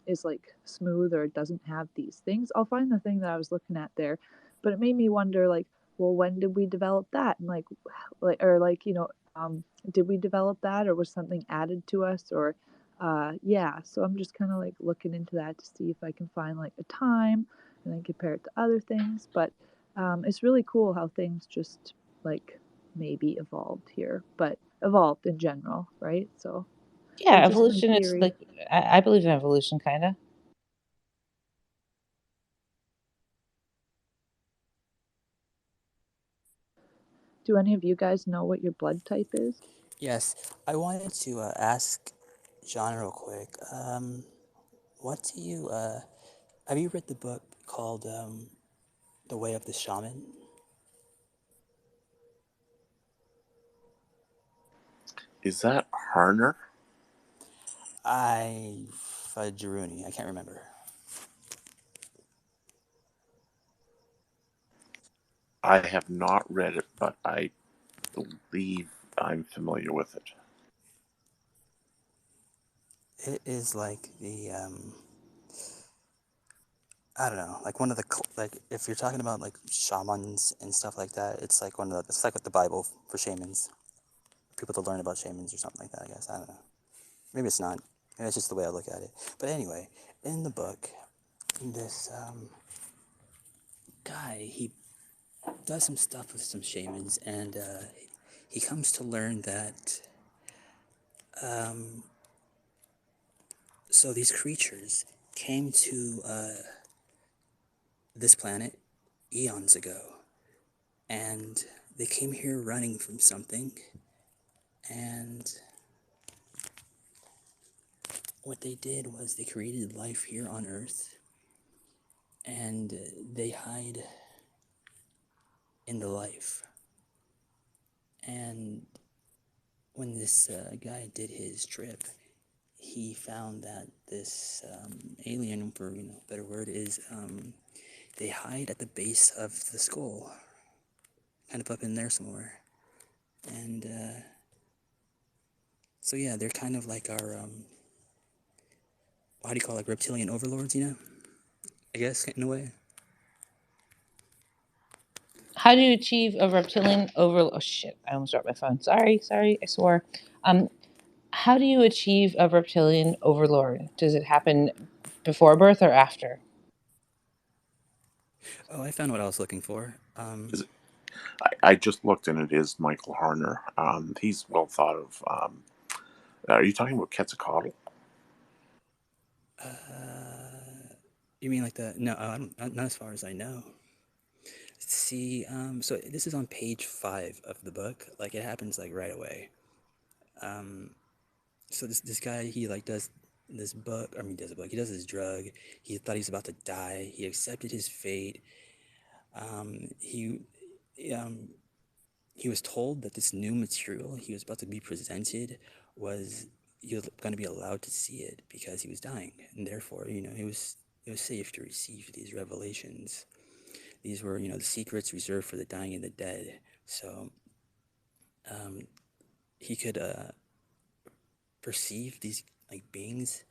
is like smooth, or it doesn't have these things. I'll find the thing that I was looking at there, but it made me wonder, like, well, when did we develop that? And did we develop that, or was something added to us, or yeah. So I'm just kind of like looking into that to see if I can find like a time and then compare it to other things. But it's really cool how things just like maybe evolved here, but evolved in general, right? So Yeah, it's just my evolution is theory. like I believe in evolution, kind of. Do any of you guys know what your blood type is? Yes, I wanted to ask John real quick. What do you have you read the book called The Way of the Shaman? Is that Harner? Fudgeruni, I can't remember. I have not read it, but I believe I'm familiar with it. It is like the I don't know, like one of the like if you're talking about like shamans and stuff like that, it's like one of the, it's like the Bible for shamans, people to learn about shamans or something like that. I guess I don't know. Maybe it's not. Maybe it's just the way I look at it. But anyway, in the book, this guy, he does some stuff with some shamans, and he comes to learn that so these creatures came to this planet eons ago, and they came here running from something, and what they did was they created life here on Earth, and they hide in the life. And when this guy did his trip, he found that this alien, for a better word, is they hide at the base of the skull, kind of up in there somewhere. And so yeah, they're kind of like our how do you call it, like reptilian overlords, I guess, in a way. How do you achieve a reptilian over? Oh shit! I almost dropped my phone. Sorry, I swore. How do you achieve a reptilian overlord? Does it happen before birth or after? Oh, I found what I was looking for. Is it, I just looked, and it is Michael Harner. He's well thought of. Are you talking about Quetzalcoatl? You mean like the no? I don't, not as far as I know. See, so this is on page 5 of the book. Like it happens like right away. So this guy, he like does this book. I mean, does a book. He does this drug. He thought he was about to die. He accepted his fate. Um, he um, he was told that this new material he was about to be presented was he was going to be allowed to see it because he was dying, and therefore, it was safe to receive these revelations. These were, the secrets reserved for the dying and the dead. So he could perceive these like beings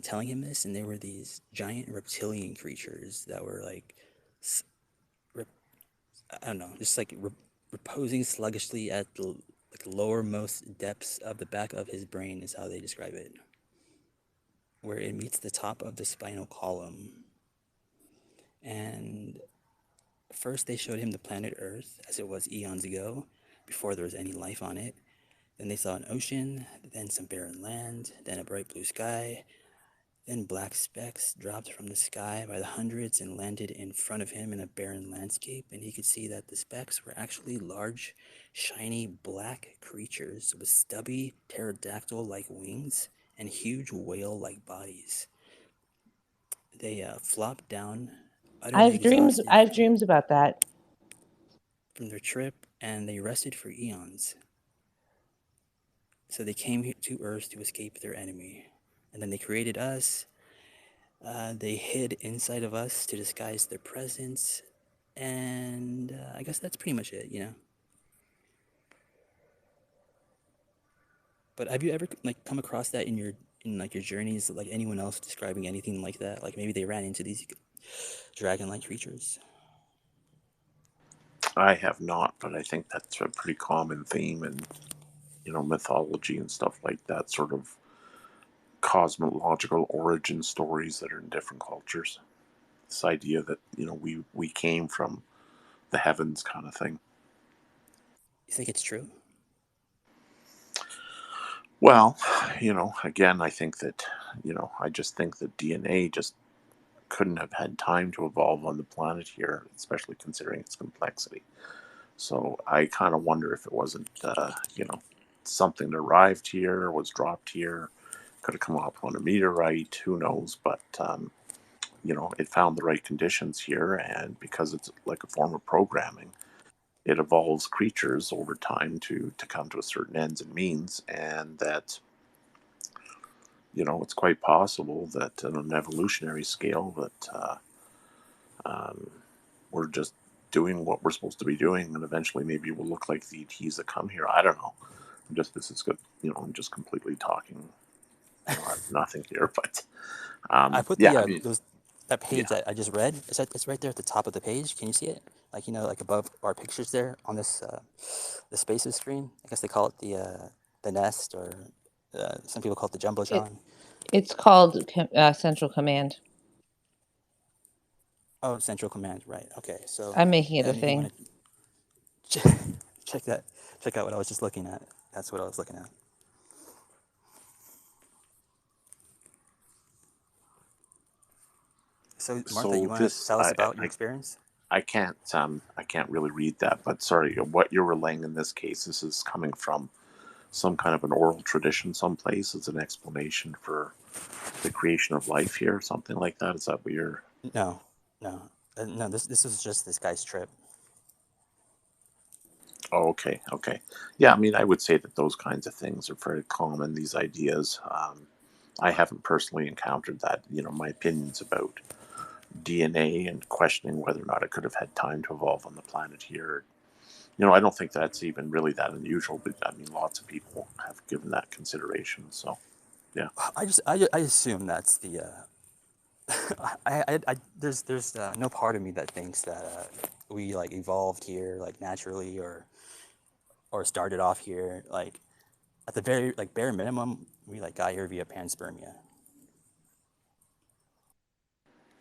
telling him this, and they were these giant reptilian creatures that were like, I don't know, just like reposing sluggishly at the like lowermost depths of the back of his brain is how they describe it, where it meets the top of the spinal column. And first they showed him the planet Earth as it was eons ago, before there was any life on it. Then they saw an ocean, then some barren land, then a bright blue sky. Then black specks dropped from the sky by the hundreds and landed in front of him in a barren landscape, and he could see that the specks were actually large, shiny black creatures with stubby pterodactyl-like wings and huge whale-like bodies. They flopped down, utterly exhausted I have dreams about that. from their trip, and they rested for eons. So they came here to Earth to escape their enemy, and then they created us. They hid inside of us to disguise their presence, and I guess that's pretty much it. But have you ever like come across that in your journeys? Like anyone else describing anything like that? Like maybe they ran into these dragon-like creatures. I have not, but I think that's a pretty common theme in mythology and stuff like that. Sort of cosmological origin stories that are in different cultures. This idea that we came from the heavens, kind of thing. You think it's true? Well, again, I think that I just think that DNA just couldn't have had time to evolve on the planet here, especially considering its complexity. So I kind of wonder if it wasn't, something that arrived here, was dropped here, could have come up on a meteorite, who knows? But, it found the right conditions here, and because it's like a form of programming, it evolves creatures over time to come to a certain ends and means, and that, it's quite possible that on an evolutionary scale that um, we're just doing what we're supposed to be doing, and eventually maybe we'll look like the ETs that come here. I don't know. This is good. I'm just completely talking. I have nothing here, but I put yeah, the I mean, that page yeah. that I just read. It's right there at the top of the page. Can you see it? Like like above our pictures there on this the spaces screen. I guess they call it the nest, or some people call it the It jumbotron. it's called Central Command. Oh, Central Command, right? Okay, so I'm making it yeah, a if you thing. want to check that, check out what I was just looking at. That's what I was looking at. So Martha, you So want to this, tell us about your experience? I can't really read that, but sorry, what you're relaying in this case, this is coming from some kind of an oral tradition someplace. It's an explanation for the creation of life here, something like that. Is that what you're? No, no, no. This was just this guy's trip. Oh, okay, okay. Yeah, I mean, I would say that those kinds of things are very common. These ideas. I haven't personally encountered that. My opinions about DNA and questioning whether or not it could have had time to evolve on the planet here. I don't think that's even really that unusual, but I mean, lots of people have given that consideration. So, yeah. I assume that's the. There's no part of me that thinks that we like evolved here like naturally or started off here like at the very like bare minimum we like got here via panspermia.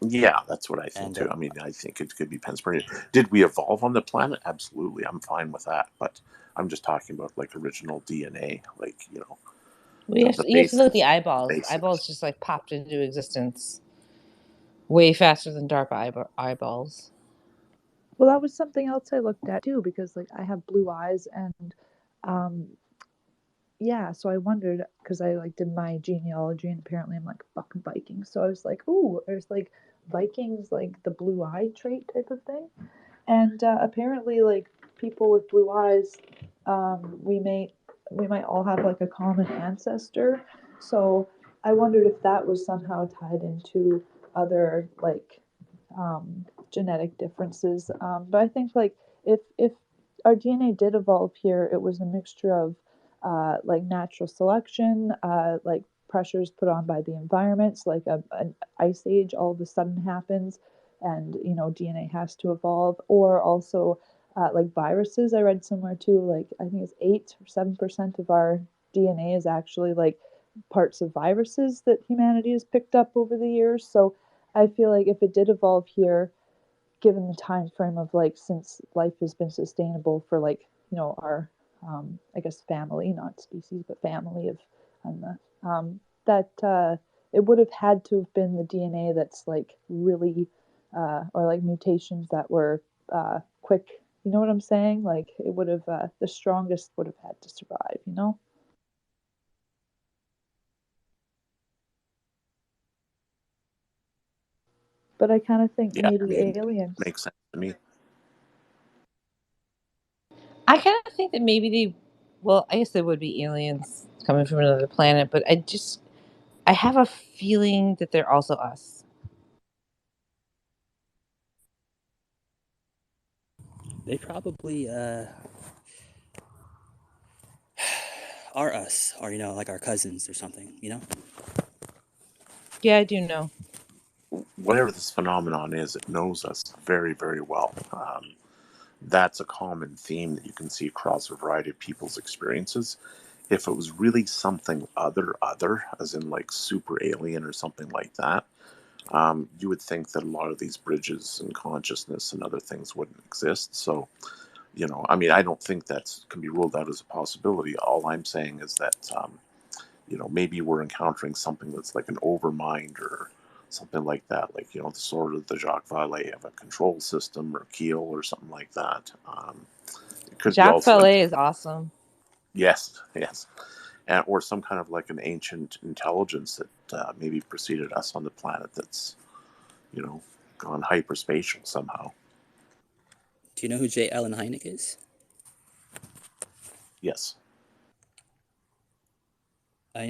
Yeah, that's what I think And too. I mean, I think it could be Pennsylvania. Did we evolve on the planet? Absolutely. I'm fine with that. But I'm just talking about like original DNA, like, the You have to look at the eyeballs. basics. Eyeballs just like popped into existence way faster than DARPA eyeballs. Well, that was something else I looked at too, because like I have blue eyes, and um, yeah, so I wondered because I like did my genealogy, and apparently I'm like fucking Viking. So I was like, ooh, there's like Vikings, like the blue eye trait type of thing. And apparently, like people with blue eyes, we might all have like a common ancestor. So I wondered if that was somehow tied into other like genetic differences. But I think like if our DNA did evolve here, it was a mixture of like natural selection, like pressures put on by the environments, like an ice age all of a sudden happens, and DNA has to evolve, or also like viruses. I read somewhere too, like I think it's 8 or 7% of our DNA is actually like parts of viruses that humanity has picked up over the years. So I feel like if it did evolve here, given the time frame of like since life has been sustainable for like our I guess family, not species, but family of that it would have had to have been the DNA that's like really or like mutations that were quick. You know what I'm saying? Like it would have the strongest would have had to survive. But I kind of think Yeah, I maybe mean, aliens. makes sense to me. I kind of think that maybe well, I guess there would be aliens coming from another planet, but I have a feeling that they're also us. they probably are us, or like our cousins or something. Yeah, I do know. Whatever this phenomenon is, it knows us very, very well. That's a common theme that you can see across a variety of people's experiences. If it was really something other, as in like super alien or something like that, you would think that a lot of these bridges and consciousness and other things wouldn't exist. So, I mean, I don't think that can be ruled out as a possibility. All I'm saying is that, maybe we're encountering something that's like an overmind or something like that, like, the sort of the Jacques Vallée of a control system or keel or something like that. It could be Jacques also, Vallée is awesome. yes, or some kind of like an ancient intelligence that maybe preceded us on the planet that's, gone hyperspatial somehow. Do you know who J. Allen Hynek is? Yes. I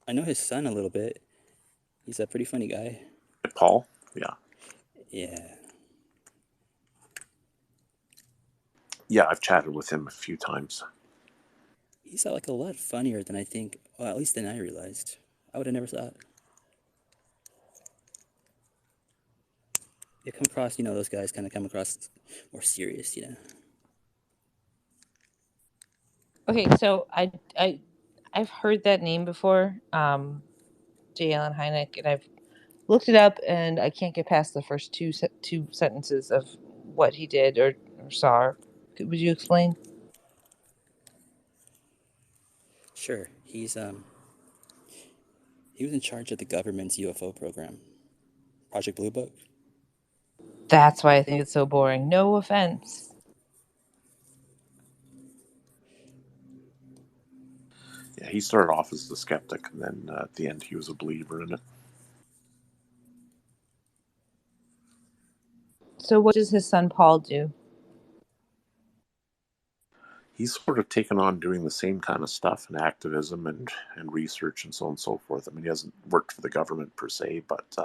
know his son a little bit. He's a pretty funny guy. Paul? Yeah. Yeah. Yeah, I've chatted with him a few times. He's like a lot funnier than I think, well, at least than I realized. I would have never thought. You come across, those guys kind of come across more serious, Okay, so I've heard that name before, J. Allen Hynek, and I've looked it up, and I can't get past the first two sentences of what he did or saw. Would you explain? Sure. He was in charge of the government's UFO program, Project Blue Book. That's why I think it's so boring. No offense. Yeah, he started off as a skeptic, and then at the end, he was a believer in it. So what does his son Paul do? He's sort of taken on doing the same kind of stuff and activism and research and so on and so forth. I mean, he hasn't worked for the government per se, but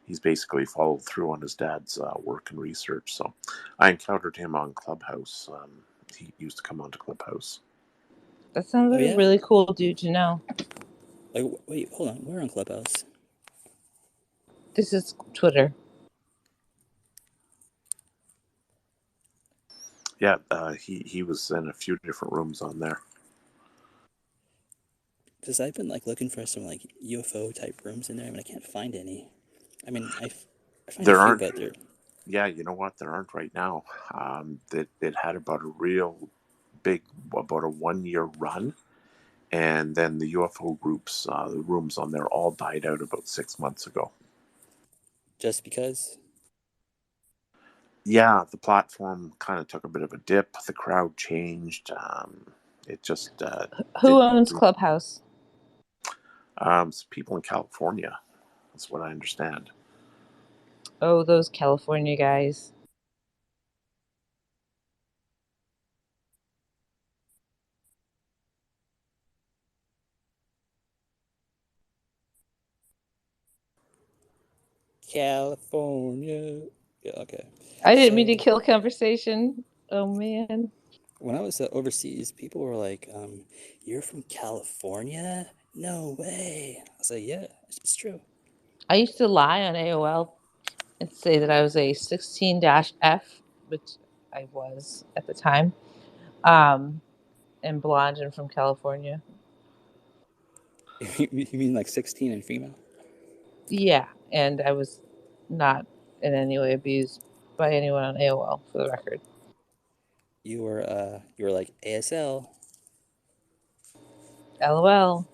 he's basically followed through on his dad's work and research. So I encountered him on Clubhouse. He used to come onto Clubhouse. That sounds like a really cool dude to know. Like, wait, hold on. We're on Clubhouse. This is Twitter. Yeah, he was in a few different rooms on there. Because I've been looking for some UFO type rooms in there, and I can't find any. I mean, I find there a few, aren't, but they're... Yeah, you know what? There aren't right now. It had about a real big, about a 1 year run, and then the UFO groups, the rooms on there, all died out about 6 months ago. Just because? Yeah, the platform kind of took a bit of a dip. The crowd changed. It just who owns Clubhouse? Some people in California. That's what I understand. Oh, those California guys. California. Yeah, okay. I didn't mean to kill conversation. Oh, man. When I was overseas, people were like, you're from California? No way. I was like, yeah, it's true. I used to lie on AOL and say that I was a 16-F, which I was at the time, and blonde and from California. You mean like 16 and female? Yeah, and I was not in any way abused by anyone on AOL, for the record. You were like ASL. LOL.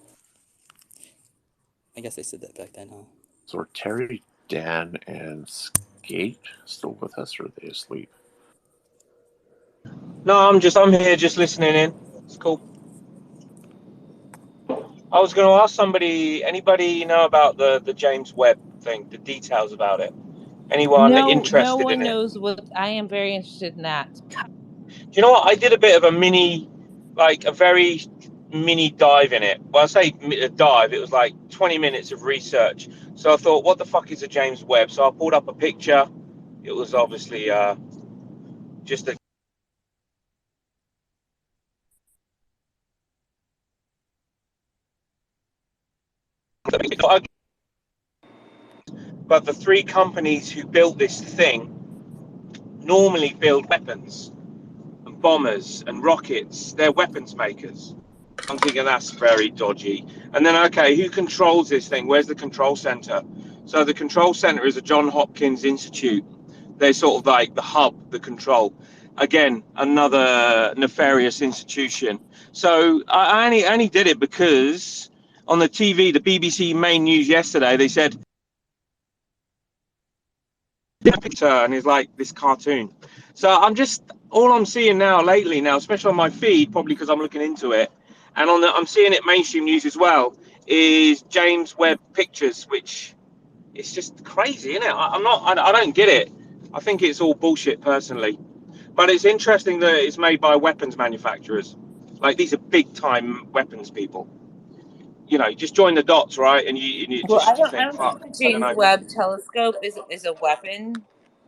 I guess they said that back then, huh? So are Terry, Dan, and Skate still with us, or are they asleep? No, I'm here just listening in. It's cool. I was going to ask anybody know about the James Webb thing, the details about it? Anyone interested no one in it? knows what. I am very interested in that. Do you know what? I did a bit of a very mini dive in it. Well, I say a dive, it was like 20 minutes of research. So I thought, what the fuck is a James Webb? So I pulled up a picture. It was obviously just a... But the three companies who built this thing normally build weapons and bombers and rockets. They're weapons makers. I'm thinking that's very dodgy. And then, okay, who controls this thing? Where's the control center? So the control center is a John Hopkins Institute. They're sort of like the hub, the control. Again, another nefarious institution. So I only did it because on the TV, the BBC main news yesterday, they said, picture, and it's like this cartoon. So all I'm seeing lately, especially on my feed, probably because I'm looking into it, and I'm seeing it mainstream news as well, is James Webb pictures, which it's just crazy, isn't it? I don't get it. I think it's all bullshit personally, but it's interesting that it's made by weapons manufacturers. Like, these are big time weapons people. Just join the dots, right? And you Well, just you I think, don't think fuck, the I don't James know. Webb telescope is a weapon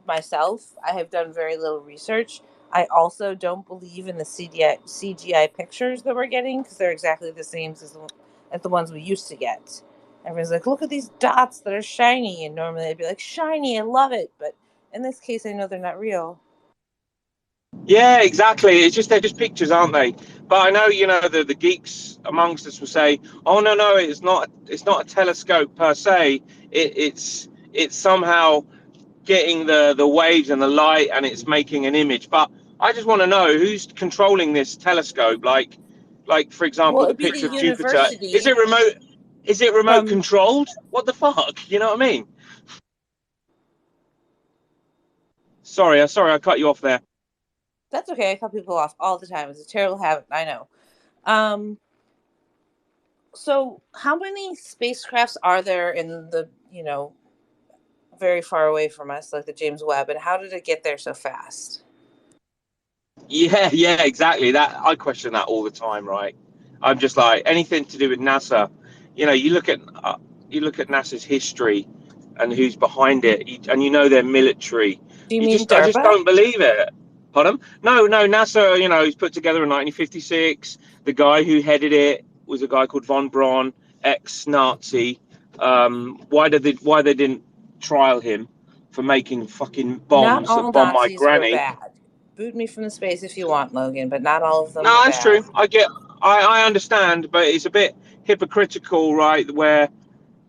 myself. I have done very little research. I also don't believe in the CGI pictures that we're getting, because they're exactly the same as the ones we used to get. Everyone's like, look at these dots that are shiny, and normally I'd be like, shiny, I love it. But in this case, I know they're not real. Yeah, exactly. They're just pictures, aren't they? But I know, the geeks amongst us will say, "Oh no, it's not. It's not a telescope per se. It's somehow getting the waves and the light, and it's making an image." But I just want to know who's controlling this telescope. Like for Well, example, the it'd be the picture of Jupiter. Is university it remote? Is it remote from. controlled? What the fuck? You know what I mean? Sorry, I cut you off there. That's okay. I cut people off all the time. It's a terrible habit. I know. Um, So, how many spacecrafts are there in the, very far away from us, like the James Webb, and how did it get there so fast? Yeah, exactly. That I question that all the time, right? I'm just like, anything to do with NASA. You look at NASA's history and who's behind it, and their military. Do you mean I just DARPA? don't believe it. Pardon? No, NASA. He's put together in 1956. The guy who headed it was a guy called von Braun, ex-Nazi. Why they didn't trial him for making fucking Not bombs that all bomb my Nazis were granny? bad. Boot me from the space if you want, Logan, but not all of them No, were that's bad. true. I understand, but it's a bit hypocritical, right? Where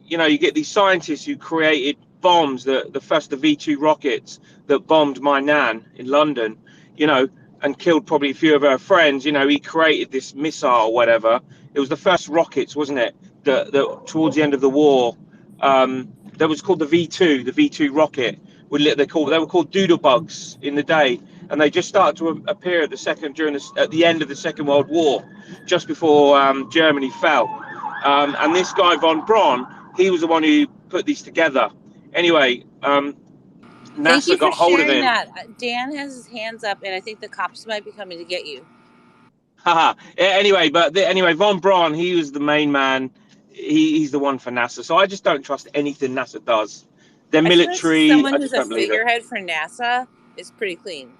you get these scientists who created bombs, the V2 rockets that bombed my nan in London, you know, and killed probably a few of her friends. He created this missile, or whatever. It was the first rockets, wasn't it? That towards the end of the war, that was called the V2, the V2 rocket. They were called doodlebugs in the day, and they just started to appear at the end of the Second World War, just before Germany fell. And this guy von Braun, he was the one who put these together. Anyway, Thank you NASA for got hold of sharing him. that. Dan has his hands up, and I think the cops might be coming to get you. Haha. Anyway, von Braun, he was the main man. He's the one for NASA. So I just don't trust anything NASA does. Their I suppose military, someone I who's just a don't believe it. figurehead for NASA is pretty clean.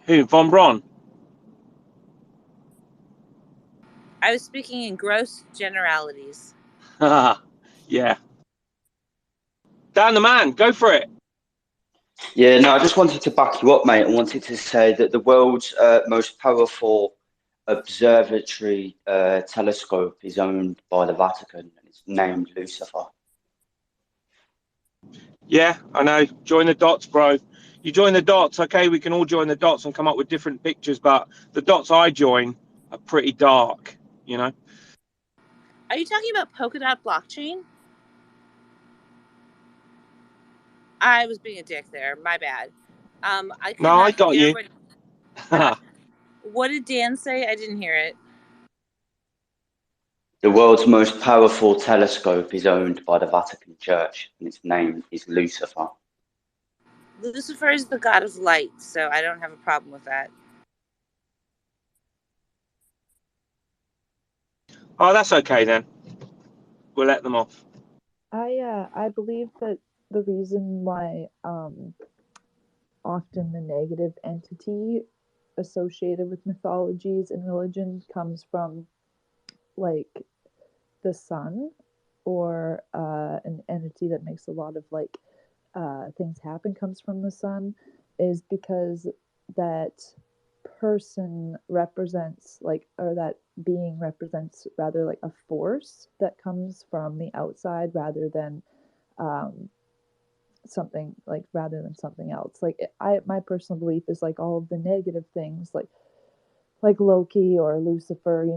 Who? Von Braun? I was speaking in gross generalities. Haha. Yeah. Dan the man, go for it. Yeah, no, I just wanted to back you up, mate. I wanted to say that the world's most powerful observatory telescope is owned by the Vatican, and it's named Lucifer. Yeah, I know. Join the dots, bro. You join the dots, okay? We can all join the dots and come up with different pictures, but the dots I join are pretty dark, you know? Are you talking about polka dot blockchain? I was being a dick there. My bad. I could No, I not got hear you. what did Dan say? I didn't hear it. The world's most powerful telescope is owned by the Vatican Church, and its name is Lucifer. Lucifer is the god of light, so I don't have a problem with that. Oh, that's okay then. We'll let them off. I believe that the reason why often the negative entity associated with mythologies and religion comes from like the sun or an entity that makes a lot of like things happen comes from the sun is because that person represents like, or that being represents rather like a force that comes from the outside rather than um, something like rather than something else. Like my personal belief is like all of the negative things like Loki or Lucifer,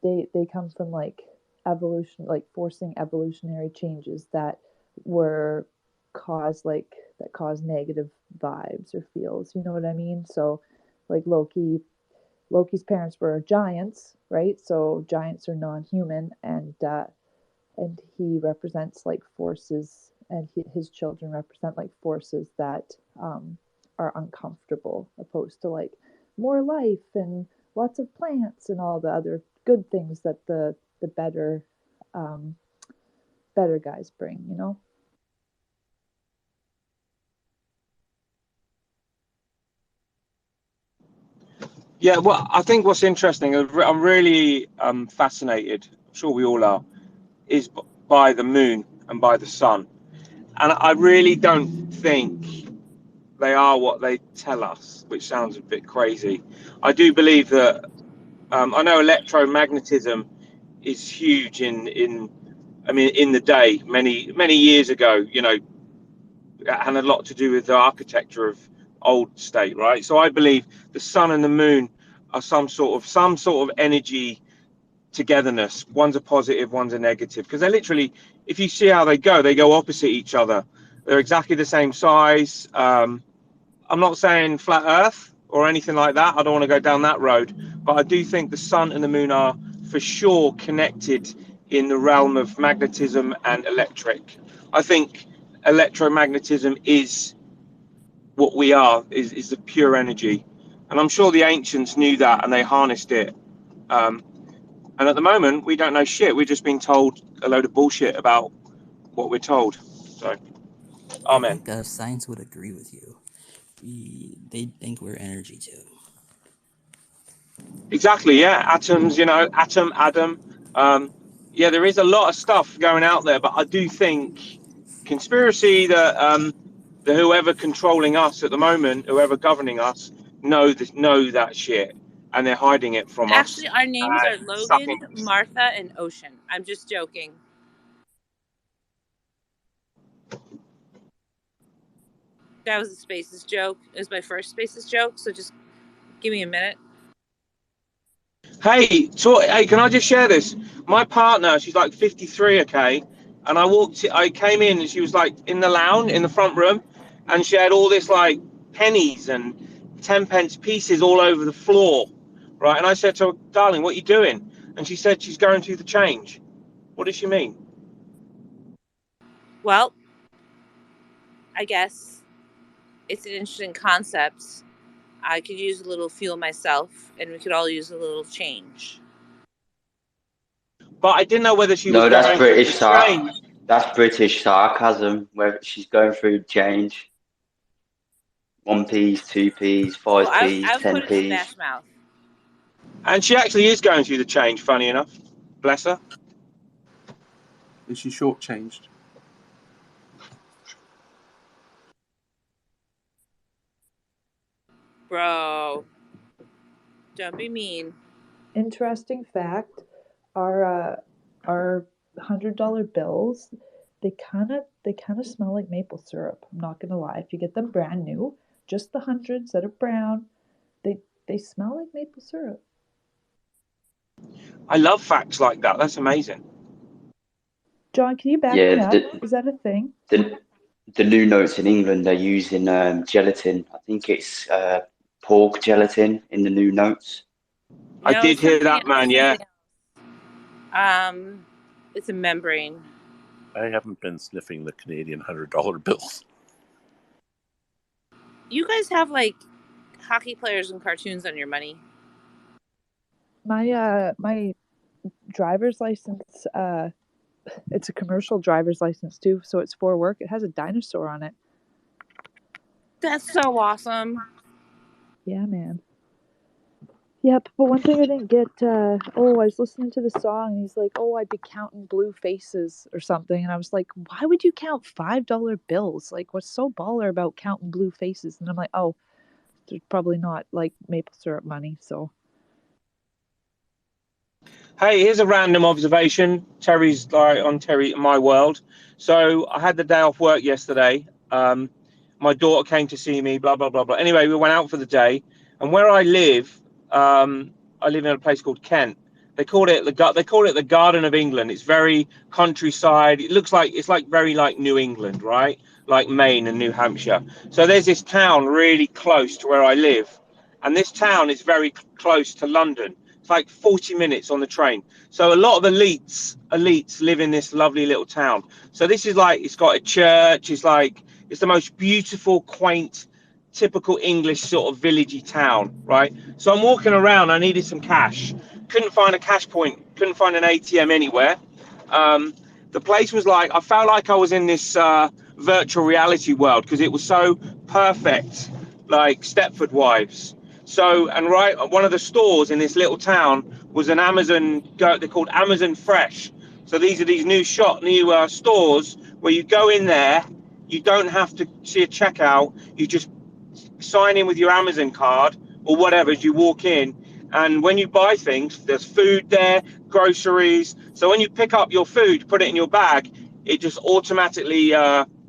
they come from like evolution, like forcing evolutionary changes that were caused like that cause negative vibes or feels. You know what I mean? So like Loki's parents were giants, right? So giants are non-human, and he represents like forces, and his children represent like forces that are uncomfortable, opposed to like more life and lots of plants and all the other good things that the um, better guys bring, you know. Yeah, well, I think what's interesting, I'm really fascinated, I'm sure we all are, is by the moon and by the sun. And I really don't think they are what they tell us, which sounds a bit crazy. I do believe that, I know electromagnetism is huge I mean, in the day, many years ago, it had a lot to do with the architecture of old state, right? So I believe the sun and the moon are some sort of energy togetherness. One's a positive, one's a negative, because they're literally, if you see how they go opposite each other. They're exactly the same size. I'm not saying flat Earth or anything like that. I don't want to go down that road, but I do think the sun and the moon are for sure connected in the realm of magnetism and electric. I think electromagnetism is what we are, is the pure energy, and I'm sure the ancients knew that and they harnessed it. Um, and at the moment, we don't know shit. We're just being told a load of bullshit about what we're told. So, I amen. think science would agree with you. They think we're energy too. Exactly, yeah. Atoms, atom. Yeah, there is a lot of stuff going out there, but I do think conspiracy that whoever controlling us at the moment, whoever governing us, know that shit, and they're hiding it from us. Actually, our names are Logan, Sucking. Martha, and Ocean. I'm just joking. That was a Spaces joke. It was my first Spaces joke, so just give me a minute. Hey, can I just share this? My partner, she's like 53, okay, and I came in, and she was like in the lounge in the front room, and she had all this like pennies and 10-pence pieces all over the floor, right? And I said to her, darling, what are you doing? And she said she's going through the change. What does she mean? Well, I guess it's an interesting concept. I could use a little fuel myself, and we could all use a little change. But I didn't know whether she was No, going through the change. that's British sarcasm, where she's going through change. 1p, 2p's, Well, 5p's, I would put it in 10p's. Smash Mouth. And she actually is going through the change, funny enough. Bless her. Is she shortchanged? Bro, don't be mean. Interesting fact: our $100 bills, they kind of smell like maple syrup. I'm not gonna lie. If you get them brand new, just the hundreds that are brown, they smell like maple syrup. I love facts like that. That's amazing. John, can you back me Yeah, up? Is that a thing? the new notes in England are using gelatin. I think it's pork gelatin in the new notes. I No, did it's hear something. that, man. Yeah. It's a membrane. I haven't been sniffing the Canadian $100 bills. You guys have like hockey players and cartoons on your money. My driver's license, it's a commercial driver's license too, so it's for work. It has a dinosaur on it. That's so awesome. Yeah, man. Yep, but one thing I didn't get, I was listening to the song and he's like, oh, I'd be counting blue faces or something. And I was like, why would you count $5 bills? Like, what's so baller about counting blue faces? And I'm like, oh, there's probably not like maple syrup money, so. Hey, here's a random observation. Terry's like on Terry My World. So I had the day off work yesterday. My daughter came to see me. Blah blah blah blah. Anyway, we went out for the day, and where I live in a place called Kent. They call it the Garden of England. It's very countryside. It looks like it's like very like New England, right? Like Maine and New Hampshire. So there's this town really close to where I live, and this town is very close to London. It's like 40 minutes on the train. So a lot of elites live in this lovely little town. So this is like, it's got a church. It's the most beautiful, quaint, typical English sort of villagey town, right? So I'm walking around. I needed some cash. Couldn't find a cash point. Couldn't find an ATM anywhere. The place was like, I felt like I was in this virtual reality world because it was so perfect, like Stepford Wives. So, and right, one of the stores in this little town was an Amazon. They're called Amazon Fresh. So these are these new stores where you go in there. You don't have to see a checkout. You just sign in with your Amazon card or whatever as you walk in. And when you buy things, there's food there, groceries. So when you pick up your food, put it in your bag, it just automatically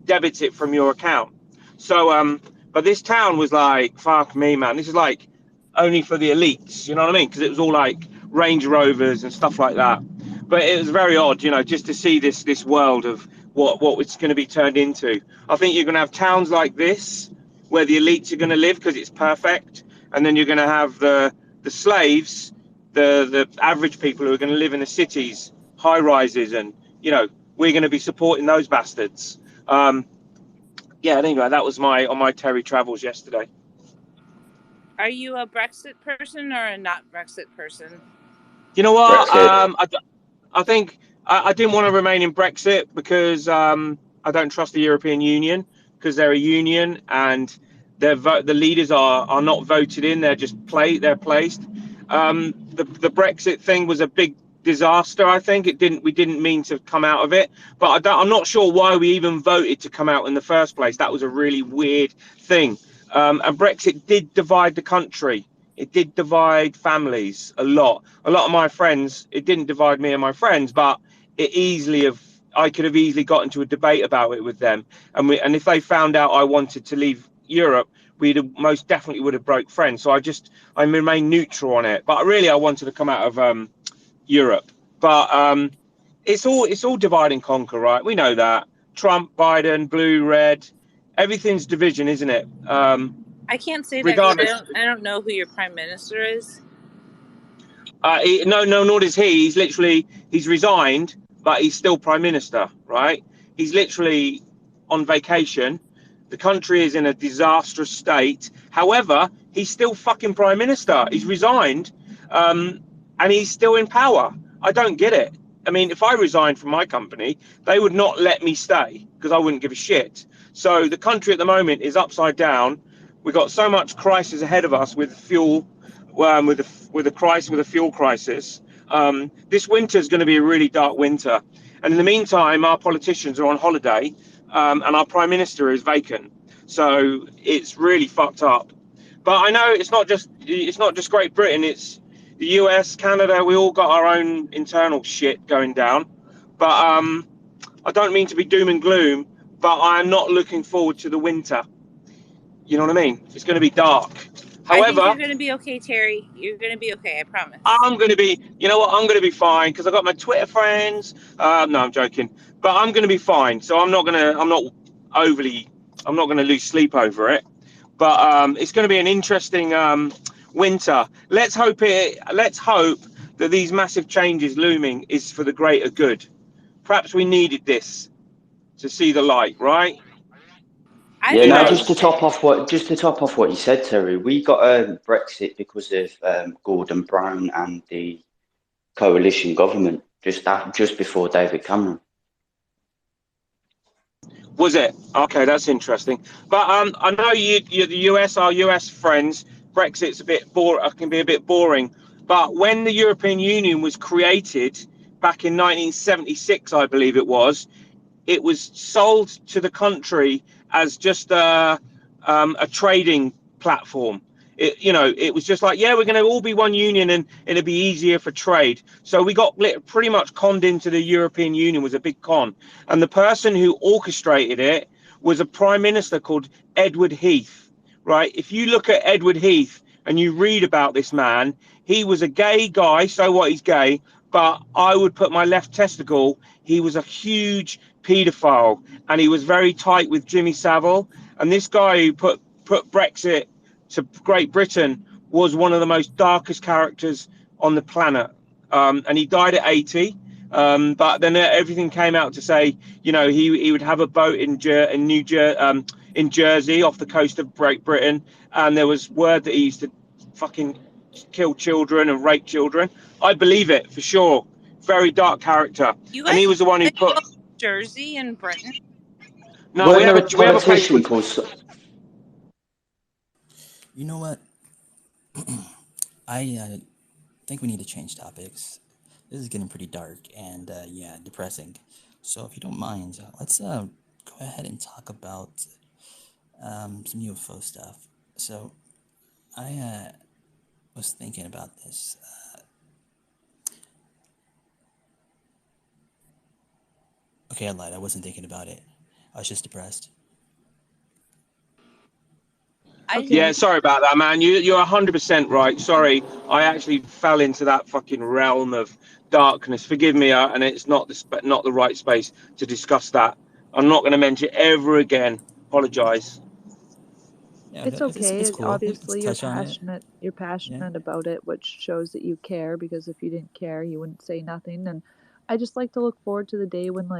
debits it from your account. So, but this town was like, fuck me, man. This is like only for the elites, you know what I mean? Because it was all like Range Rovers and stuff like that. But it was very odd, just to see this world of what it's going to be turned into. I think you're going to have towns like this where the elites are going to live because it's perfect, and then you're going to have the slaves, the average people who are going to live in the cities, high rises, and we're going to be supporting those bastards. Yeah, anyway, that was on my Terry travels yesterday. Are you a Brexit person or a not Brexit person? You know what? Brexit. I think I didn't want to remain in Brexit because I don't trust the European Union because they're a union and the leaders are not voted in. They're just they're placed. The Brexit thing was a big disaster. I think we didn't mean to come out of it, but I'm not sure why we even voted to come out in the first place. That was a really weird thing. And Brexit did divide the country. It did divide families a lot. A lot of my friends, it didn't divide me and my friends, but I could have easily got into a debate about it with them. And if they found out I wanted to leave Europe, most definitely would have broke friends. So I remained neutral on it. But really, I wanted to come out of Europe. But it's all divide and conquer, right? We know that. Trump, Biden, blue, red, everything's division, isn't it? I can't say that Regardless. I don't know who your prime minister is. No, nor does he. He's resigned, but he's still prime minister, right? He's literally on vacation. The country is in a disastrous state. However, he's still fucking prime minister. He's resigned, and he's still in power. I don't get it. I mean, if I resigned from my company, they would not let me stay because I wouldn't give a shit. So the country at the moment is upside down. We've got so much crisis ahead of us with fuel, with a fuel crisis. This winter is going to be a really dark winter, and in the meantime, our politicians are on holiday, and our prime minister is vacant. So it's really fucked up. But I know it's not just Great Britain. It's the US, Canada. We all got our own internal shit going down. But I don't mean to be doom and gloom, but I'm not looking forward to the winter. You know what I mean? It's going to be dark. I think However, you're going to be okay, Terry. You're going to be okay, I promise. I'm going to be, you know what? I'm going to be fine because I've got my Twitter friends. No, I'm joking. But I'm going to be fine. So I'm not going to lose sleep over it. But it's going to be an interesting winter. Let's hope that these massive changes looming is for the greater good. Perhaps we needed this to see the light, right? Yeah, Who no, knows? just to top off what you said, Terry, we got Brexit because of Gordon Brown and the coalition government just before David Cameron. Was it? Okay, that's interesting. But I know the US, our US friends, Brexit's a bit can be a bit boring. But when the European Union was created back in 1976, I believe it was sold to the country as just a trading platform. It was just like, yeah, we're going to all be one union and it'll be easier for trade. So we got pretty much conned into the European Union, was a big con. And the person who orchestrated it was a prime minister called Edward Heath, right? If you look at Edward Heath and you read about this man, he was a gay guy. So what, he's gay, but I would put my left testicle, he was a huge paedophile, and he was very tight with Jimmy Savile. And this guy who put Brexit to Great Britain was one of the most darkest characters on the planet. And he died at 80. But then everything came out to say, he would have a boat in Jersey off the coast of Great Britain, and there was word that he used to fucking kill children and rape children. I believe it for sure. Very dark character. You And he guys was the one who put. Jersey and Britain. No, Weren't there a we have a place politician called. called? You know what? I think we need to change topics. This is getting pretty dark and depressing. So if you don't mind, let's go ahead and talk about some UFO stuff. So I was thinking about this. Okay, I lied. I wasn't thinking about it. I was just depressed. Yeah, sorry about that, man. You're 100% right. Sorry, I actually fell into that fucking realm of darkness. Forgive me, and it's not the right space to discuss that. I'm not going to mention it ever again. Apologize. Yeah, It's okay. it's cool. Obviously, Let's touch on it. You're Yeah. passionate about it, which shows that you care, because if you didn't care, you wouldn't say nothing. And I just like to look forward to the day when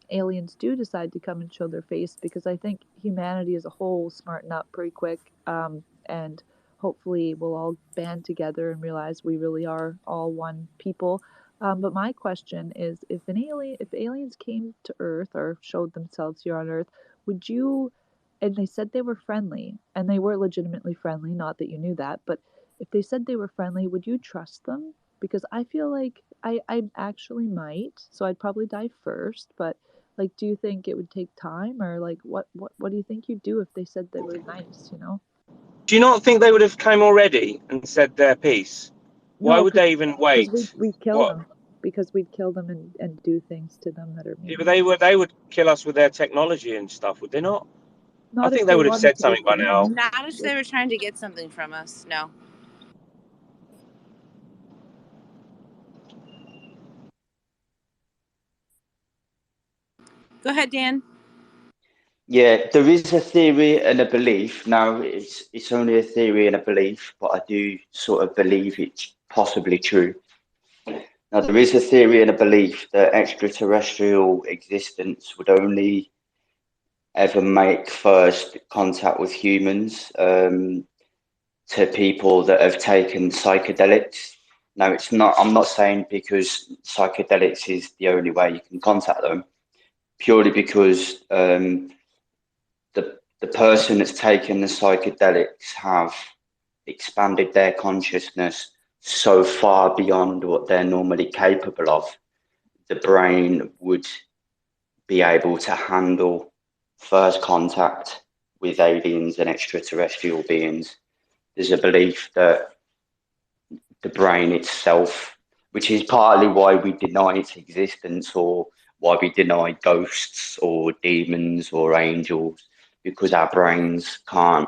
aliens do decide to come and show their face, because I think humanity as a whole smarten up pretty quick. And hopefully we'll all band together and realize we really are all one people. But my question is, if aliens came to Earth or showed themselves here on Earth, would you? And they said they were friendly, and they were legitimately friendly, not that you knew that, but if they said they were friendly, would you trust them? Because I feel like I actually might, so I'd probably die first, but do you think it would take time, or what do you think you'd do if they said they were nice, Do you not think they would have come already and said their piece? Why No, would they even because wait? we'd kill What? them. Because we'd kill them and do things to them that are Yeah, mean. but they would kill us with their technology and stuff, would they not? I Not think if they they would have wanted said to get something by now. friendly. Not if they were trying to get something from us. No. Go ahead, Dan. Yeah, there is a theory and a belief. Now, it's only a theory and a belief, but I do sort of believe it's possibly true. Now, there is a theory and a belief that extraterrestrial existence would only ever make first contact with humans to people that have taken psychedelics. Now, I'm not saying because psychedelics is the only way you can contact them, purely because the person that's taken the psychedelics have expanded their consciousness so far beyond what they're normally capable of. The brain would be able to handle first contact with aliens and extraterrestrial beings. There's a belief that the brain itself, which is partly why we deny its existence, or why we deny ghosts or demons or angels, because our brains can't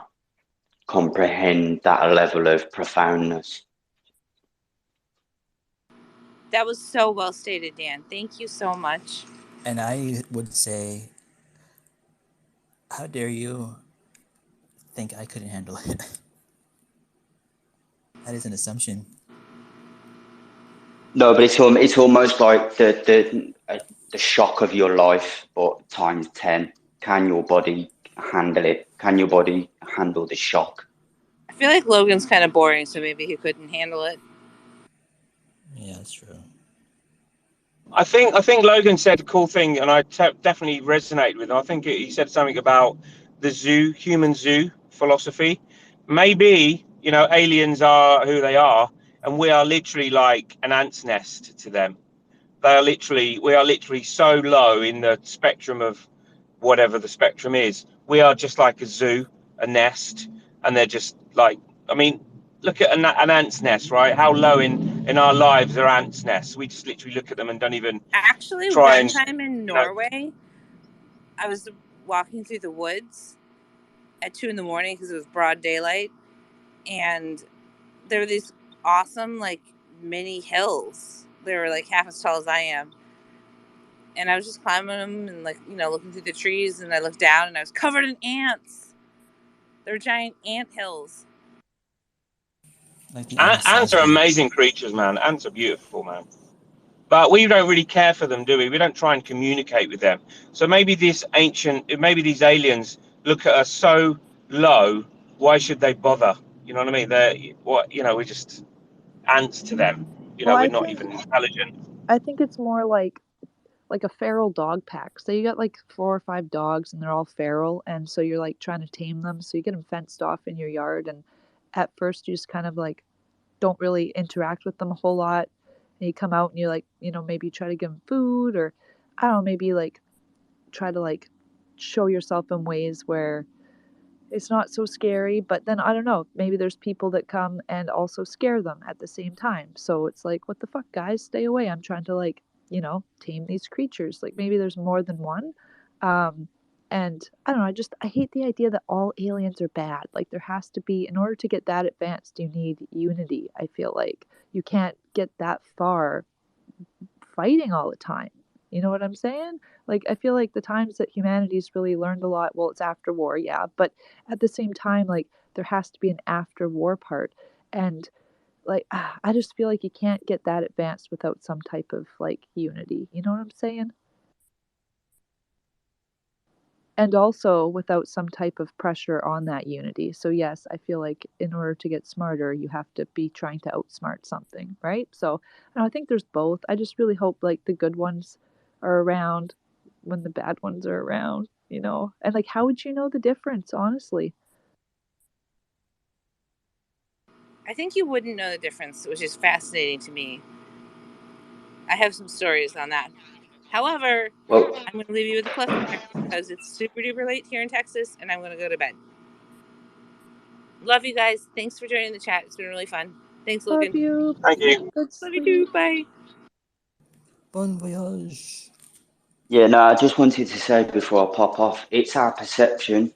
comprehend that level of profoundness. That was so well stated, Dan. Thank you so much. And I would say, how dare you think I couldn't handle it? That is an assumption. No, but it's almost like the shock of your life, but times 10. Can your body handle it? Can your body handle the shock? I feel like Logan's kind of boring, so maybe he couldn't handle it. Yeah, that's true. I think Logan said a cool thing, and I definitely resonate with him. I think he said something about the human zoo philosophy. Maybe You know, aliens are who they are, and we are literally like an ant's nest to them. We are literally so low in the spectrum of whatever the spectrum is. We are just like a zoo, a nest, and they're just like, I mean, look at an ant's nest, right? How low in our lives are ants' nests? We just literally look at them and don't even Actually, try one and, time in you know, Norway, I was walking through the woods at 2 a.m. because it was broad daylight, and there were these awesome like mini hills. They were like half as tall as I am, and I was just climbing them and like looking through the trees, and I looked down and I was covered in ants. They were giant ant hills. Like the ant ants are assassins. amazing creatures, man. Ants are beautiful, man. But we don't really care for them, do we? We don't try and communicate with them. So maybe these aliens look at us so low. Why should they bother? You know what I mean? We're just ants to them. Well, We're not even intelligent. I think it's more like a feral dog pack. So you got like 4 or 5 dogs and they're all feral, and so you're like trying to tame them. So you get them fenced off in your yard, and at first you just kind of like don't really interact with them a whole lot. And you come out and you're like, maybe try to give them food, or I don't know, maybe like try to like show yourself in ways where it's not so scary. But then I don't know, maybe there's people that come and also scare them at the same time. So it's like, what the fuck, guys, stay away. I'm trying to like, tame these creatures. Like maybe there's more than one. Um, and I don't know, I hate the idea that all aliens are bad. Like there has to be, in order to get that advanced, you need unity. I feel like you can't get that far fighting all the time. You know what I'm saying? Like, I feel like the times that humanity's really learned a lot, well, it's after war, yeah, but at the same time, like, there has to be an after war part. And, like, I just feel like you can't get that advanced without some type of, like, unity. You know what I'm saying? And also without some type of pressure on that unity. So, yes, I feel like in order to get smarter, you have to be trying to outsmart something, right? So, I think there's both. I just really hope like the good ones are around when the bad ones are around, And like, how would you know the difference, honestly? I think you wouldn't know the difference, which is fascinating to me. I have some stories on that. However, Well, I'm going to leave you with a cliffhanger because it's super duper late here in Texas, and I'm going to go to bed. Love you guys. Thanks for joining the chat. It's been really fun. Thanks, Love Logan. you. Thank you. Good Love you sleep. too. Bye. Bon voyage. yeah, no, I just wanted to say before I pop off, it's our perception.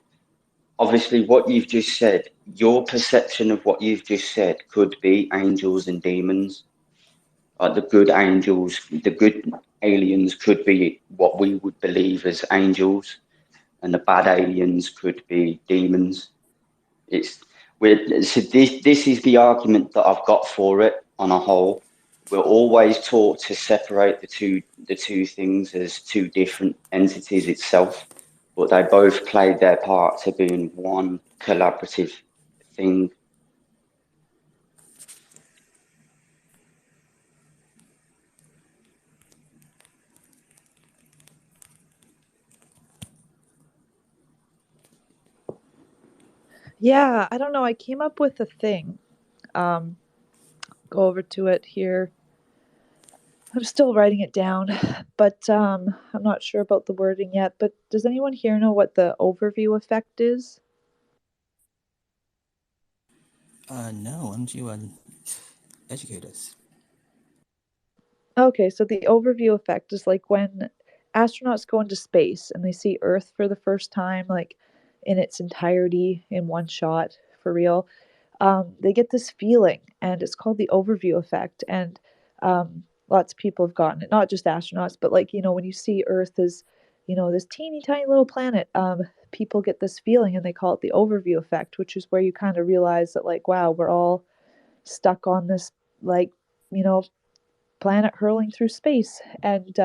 Obviously, what you've just said, your perception of what you've just said could be angels and demons. Like the good angels, the good aliens could be what we would believe as angels, and the bad aliens could be demons. So this is the argument that I've got for it on a whole. We're always taught to separate the two things as two different entities itself, but they both played their part to being one collaborative thing. Yeah, I don't know. I came up with a thing. Go over to it here. I'm still writing it down, but I'm not sure about the wording yet. But does anyone here know what the overview effect is? No, why don't you educate us? Okay, so the overview effect is like when astronauts go into space and they see Earth for the first time, like in its entirety in one shot for real. They get this feeling, and it's called the overview effect. And lots of people have gotten it, not just astronauts, but like, when you see Earth as, this teeny tiny little planet, people get this feeling and they call it the overview effect, which is where you kind of realize that, like, wow, we're all stuck on this, like, you know, planet hurling through space. And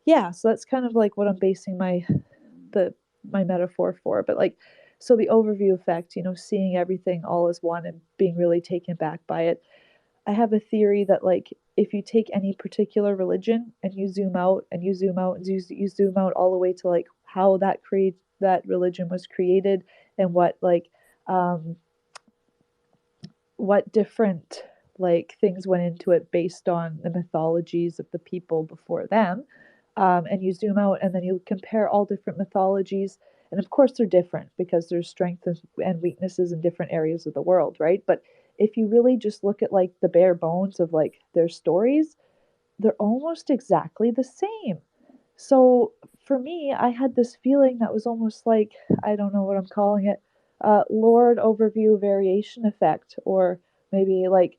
yeah, so that's kind of like what I'm basing my metaphor for. But like, so the overview effect, seeing everything all as one and being really taken back by it. I have a theory that like if you take any particular religion and you zoom out and you zoom out and you zoom out all the way to like how that religion was created and what like what different like things went into it based on the mythologies of the people before them. And you zoom out and then you compare all different mythologies. And of course, they're different because there's strengths and weaknesses in different areas of the world, right? But if you really just look at like the bare bones of like their stories, they're almost exactly the same. So for me, I had this feeling that was almost like, I don't know what I'm calling it, Lord overview variation effect, or maybe like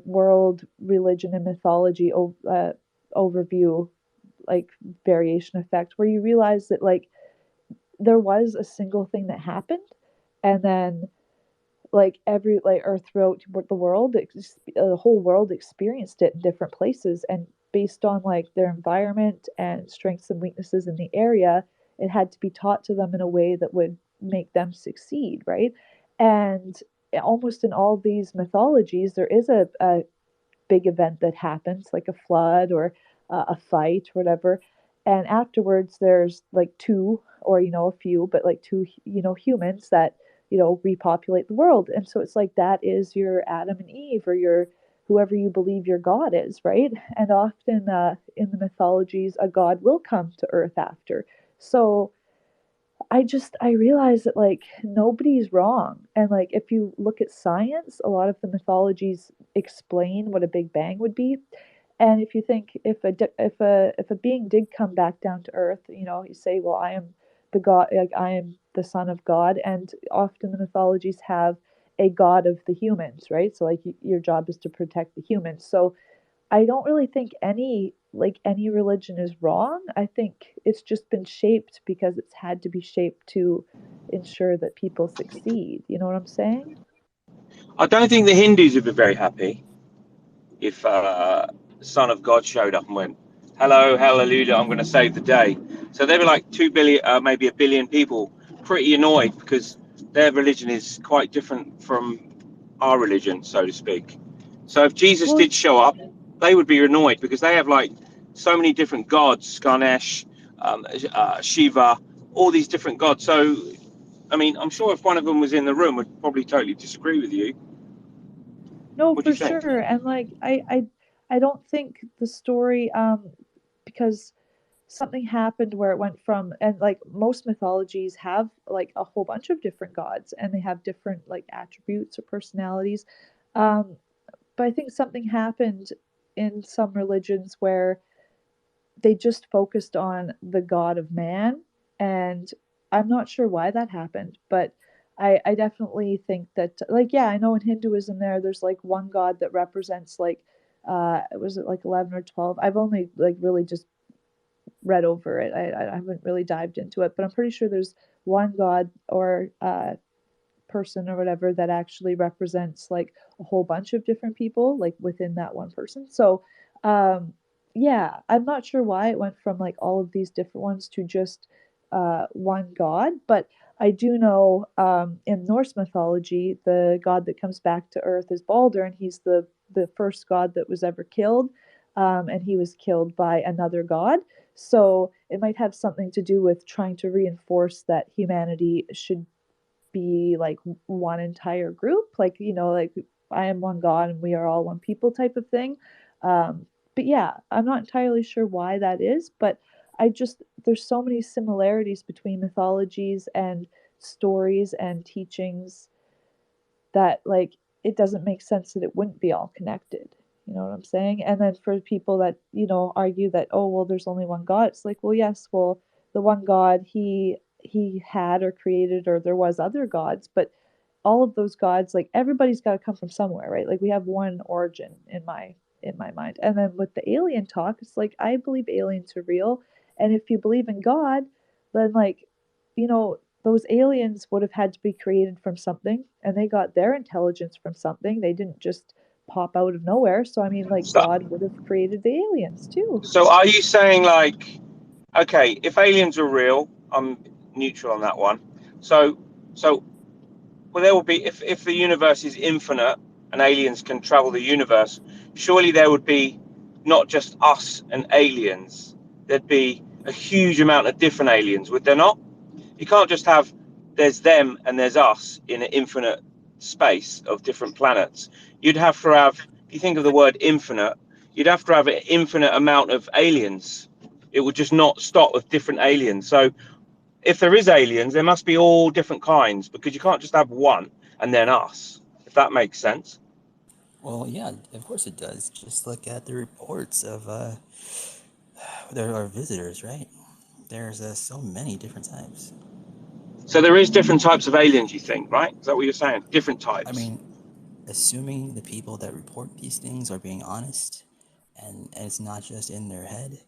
world religion and mythology overview, like variation effect, where you realize that like there was a single thing that happened, and then like every like or throughout the world, the whole world experienced it in different places, and based on like their environment and strengths and weaknesses in the area, it had to be taught to them in a way that would make them succeed, right? And almost in all these mythologies there is a big event that happens, like a flood or a fight or whatever. And afterwards, there's like two, or a few, but like two, humans that repopulate the world. And so it's like that is your Adam and Eve, or your whoever you believe your God is, right? And often in the mythologies, a God will come to Earth after. So I realized that like nobody's wrong. And like if you look at science, a lot of the mythologies explain what a big bang would be. And if you think if a being did come back down to earth, you say, well, I am the god, like I am the son of God. And often the mythologies have a god of the humans, right? So like your job is to protect the humans. So I don't really think any religion is wrong. I think it's just been shaped because it's had to be shaped to ensure that people succeed. You know what I'm saying? I don't think the Hindus would be very happy if Son of God showed up and went, "Hello, hallelujah, I'm going to save the day." So they were like 2 billion, maybe a billion people, pretty annoyed because their religion is quite different from our religion, so to speak. So if Jesus Well, did show up, they would be annoyed because they have like so many different gods, Ganesh, Shiva, all these different gods. So, I mean, I'm sure if one of them was in the room, would probably totally disagree with you. no, What do for you think? sure. And like I don't think the story because something happened where it went from, and like most mythologies have like a whole bunch of different gods, and they have different like attributes or personalities. Um but I think something happened in some religions where they just focused on the god of man, and I'm not sure why that happened, but I definitely think that, like, yeah, I know in Hinduism there's like one god that represents like was it like 11 or 12? I've only like really just read over it. I haven't really dived into it, but I'm pretty sure there's one god or person or whatever that actually represents like a whole bunch of different people like within that one person. So um yeah, I'm not sure why it went from like all of these different ones to just one god, but I do know in Norse mythology the god that comes back to earth is Balder, and he's the first god that was ever killed, and he was killed by another god. So it might have something to do with trying to reinforce that humanity should be like one entire group, like like I am one god and we are all one people type of thing. But yeah, I'm not entirely sure why that is, but I just there's so many similarities between mythologies and stories and teachings that like it doesn't make sense that it wouldn't be all connected. You know what I'm saying? And then for people that argue that, oh well, there's only one god, it's like, well, yes, well, the one god he had or created, or there was other gods, but all of those gods, like everybody's got to come from somewhere, right? Like we have one origin in my mind. And then with the alien talk, it's like I believe aliens are real, and if you believe in God, then like those aliens would have had to be created from something, and they got their intelligence from something. They didn't just pop out of nowhere. So I mean, like So, God would have created the aliens too. so are you saying like, okay, if aliens are real, I'm neutral on that one. So well, there will be, if the universe is infinite and aliens can travel the universe, surely there would be not just us and aliens. There'd be a huge amount of different aliens, would there not? You can't just have there's them and there's us in an infinite space of different planets, you'd have to have, if you think of the word infinite, you'd have to have an infinite amount of aliens. It would just not stop with different aliens. So if there is aliens, there must be all different kinds, because you can't just have one and then us, if that makes sense. Well, yeah, of course it does. Just look at the reports of there are visitors, right? There's so many different types. So there is different types of aliens, you think, right? Is that what you're saying? Different I types. mean, assuming the people that report these things are being honest and it's not just in their head,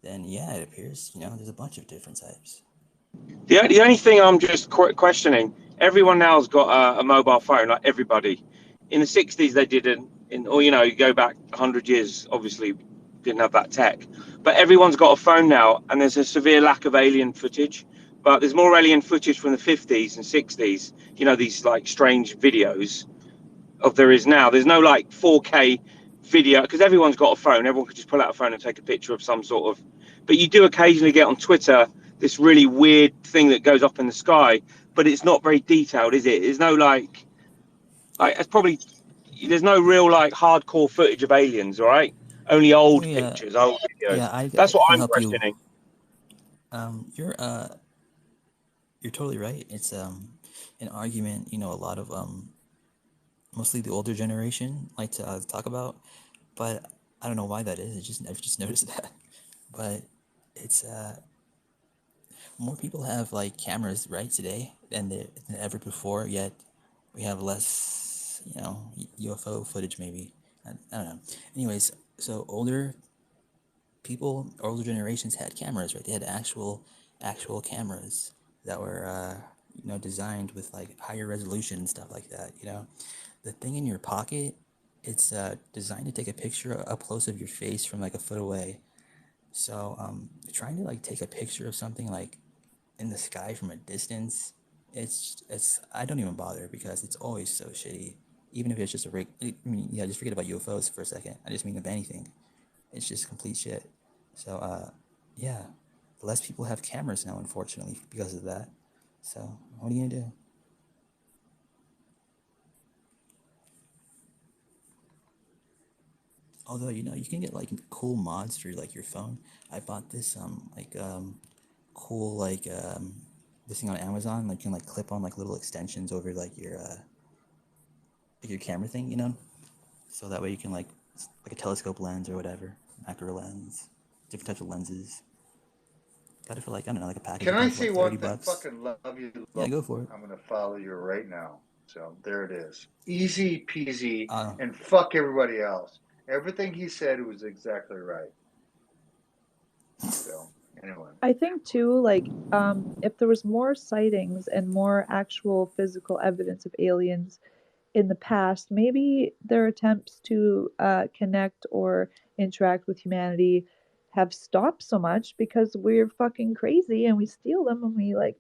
then yeah, it appears, there's a bunch of different types. The only thing I'm just questioning, everyone now has got a mobile phone, like everybody. In the 60s, they didn't, or, you go back 100 years, obviously didn't have that tech. But everyone's got a phone now, and there's a severe lack of alien footage. But there's more alien footage from the 50s and 60s, these like strange videos of there is now. There's no like 4K video, because everyone's got a phone. Everyone could just pull out a phone and take a picture of some sort of. But you do occasionally get on Twitter this really weird thing that goes up in the sky, but it's not very detailed, is it? There's no like it's probably, there's no real like hardcore footage of aliens, all right? Only Let old me, pictures, old videos. yeah, I That's what can I'm help you. questioning. You're totally right. It's an argument, a lot of mostly the older generation like to talk about, but I don't know why that is. I've just noticed that. But it's more people have like cameras right today than ever before. Yet we have less, UFO footage maybe. I don't know. Anyways, so older generations had cameras, right? They had actual cameras that were designed with like higher resolution and stuff like that. The thing in your pocket, it's designed to take a picture up close of your face from like a foot away. So trying to like take a picture of something like in the sky from a distance, it's I don't even bother because it's always so shitty. Even if it's just just forget about UFOs for a second. I just mean of anything. It's just complete shit. So yeah, less people have cameras now, unfortunately, because of that. So what are you gonna do? Although you can get like cool mods for like your phone. I bought this cool this thing on Amazon. Like you can like clip on like little extensions over like your camera thing, so that way you can like a telescope lens or whatever, macro lens, different types of lenses. Got it for like I don't know, like a package Can I comes for say like one 30 thing? bucks. Fucking love you. Yeah, go for it. I'm gonna follow you right now. So there it is. Easy peasy, Uh, and fuck everybody else. Everything he said was exactly right. So anyway, I think too, like, if there was more sightings and more actual physical evidence of aliens in the past, maybe their attempts to connect or interact with humanity have stopped so much because we're fucking crazy and we steal them and we like,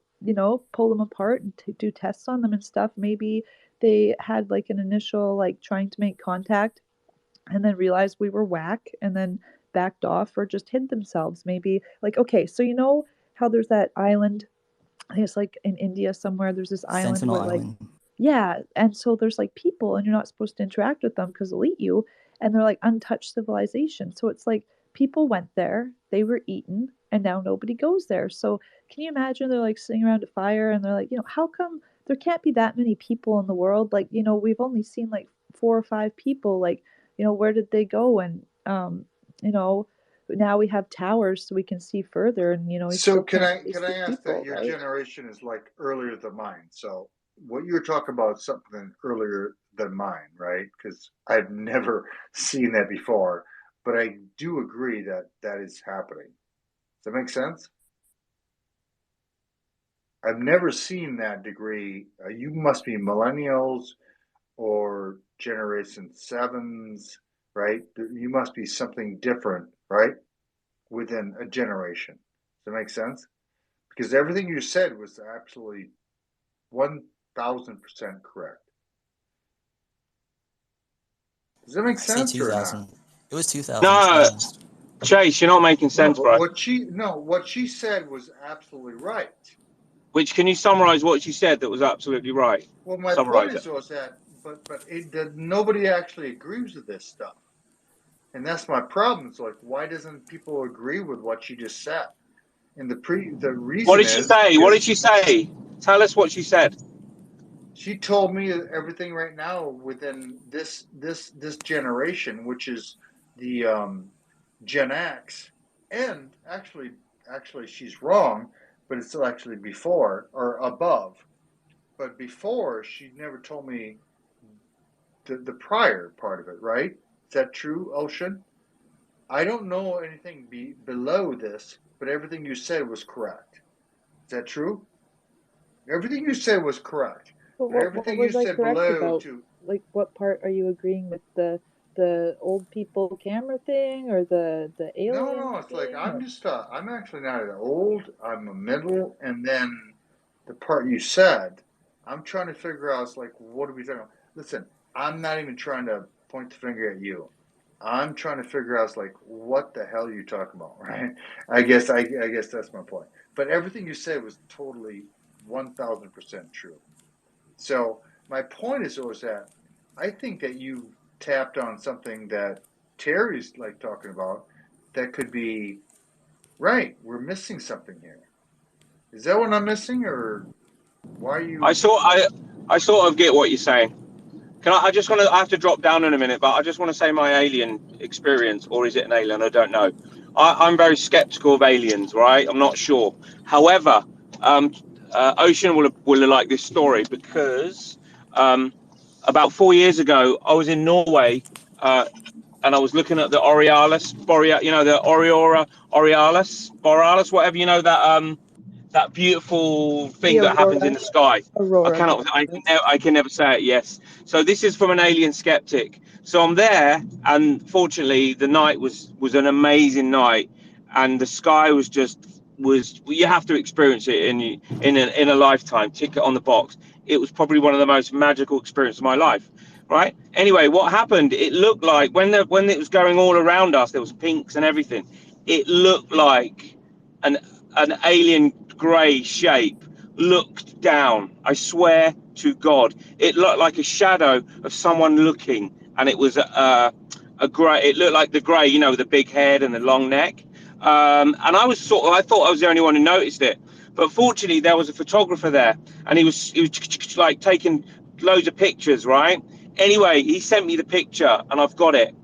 pull them apart and do tests on them and stuff. Maybe they had like an initial like trying to make contact and then realized we were whack and then backed off or just hid themselves. Maybe like, okay, so how there's that island, I think it's like in India somewhere, there's this island Sentinel where like, Island. yeah, and so there's like people and you're not supposed to interact with them because they'll eat you, and they're like untouched civilization. So it's like people went there, they were eaten, and now nobody goes there. So can you imagine they're like sitting around a fire and they're like, how come there can't be that many people in the world? Like, we've only seen like 4 or 5 people. Like, where did they go? And you know, now we have towers so we can see further, and we so still can can't I trace can the I ask that people, your right? generation is like earlier than mine? So what you're talking about is something earlier than mine, right? Because I've never seen that before, but I do agree that that is happening. Does that make sense? I've never seen that degree. You must be millennials or Generation Sevens, right? You must be something different, right? Within a generation. Does that make sense? Because everything you said was absolutely 1000% correct. Does that make I say sense or not? 2000. It was 2000 to be No, honest. Chase, you're not making No, sense, but bro. what she said was absolutely right. Which, can you summarize what she said that was absolutely right? Well, my point Summarize it. is that, nobody actually agrees with this stuff, and that's my problem. It's like, why doesn't people agree with what she just said? And the What reason did she is say? What did because she say? Tell us what she said. she told me everything right now within this generation, which is the Gen X, and actually she's wrong, but it's still actually before or above. But before, she never told me the prior part of it, right? Is that true, Ocean? I don't know anything below this, but everything you said was correct. Is that true? Everything you said was correct, But but what everything you was I said correct below about? to Like, what part are you agreeing with? The old people camera thing, or the no, alien no, it's like thing? Or... I'm actually not an old. I'm a middle, and then the part you said, I'm trying to figure out. It's like, what are we talking about? Listen, I'm not even trying to point the finger at you. I'm trying to figure out, it's like, what the hell are you talking about, right? I guess that's my point. But everything you said was totally 1,000% true. So my point is always that I think that you tapped on something that Terry's like talking about that could be right. We're missing something here. Is that what I'm missing, or why are I you sort like? I sort of get what you're saying. Can I just want to? I have to drop down in a minute, but I just want to say my alien experience, or is it an alien? I don't know. I'm very skeptical of aliens, right? I'm not sure. However, um, Ocean will like this story because about 4 years ago, I was in Norway, and I was looking at the Borealis, you know, the Aurora Borealis, whatever, you know, that beautiful The thing that happens in Aurora, the sky. Aurora Borealis. I can never say it. Yes. So this is from an alien skeptic. So I'm there, and fortunately, the night was an amazing night, and the sky was you have to experience it in a lifetime. Ticket on the box. It was probably one of the most magical experiences of my life. Right. Anyway, what happened? It looked like when it was going all around us, there was pinks and everything. It looked like an an alien grey shape looked down. I swear to God, it looked like a shadow of someone looking, and it was a grey. It looked like the grey, you know, with the big head and the long neck. And I thought I was the only one who noticed it. But fortunately, there was a photographer there, and he was like taking loads of pictures, right? Anyway, he sent me the picture, and I've got it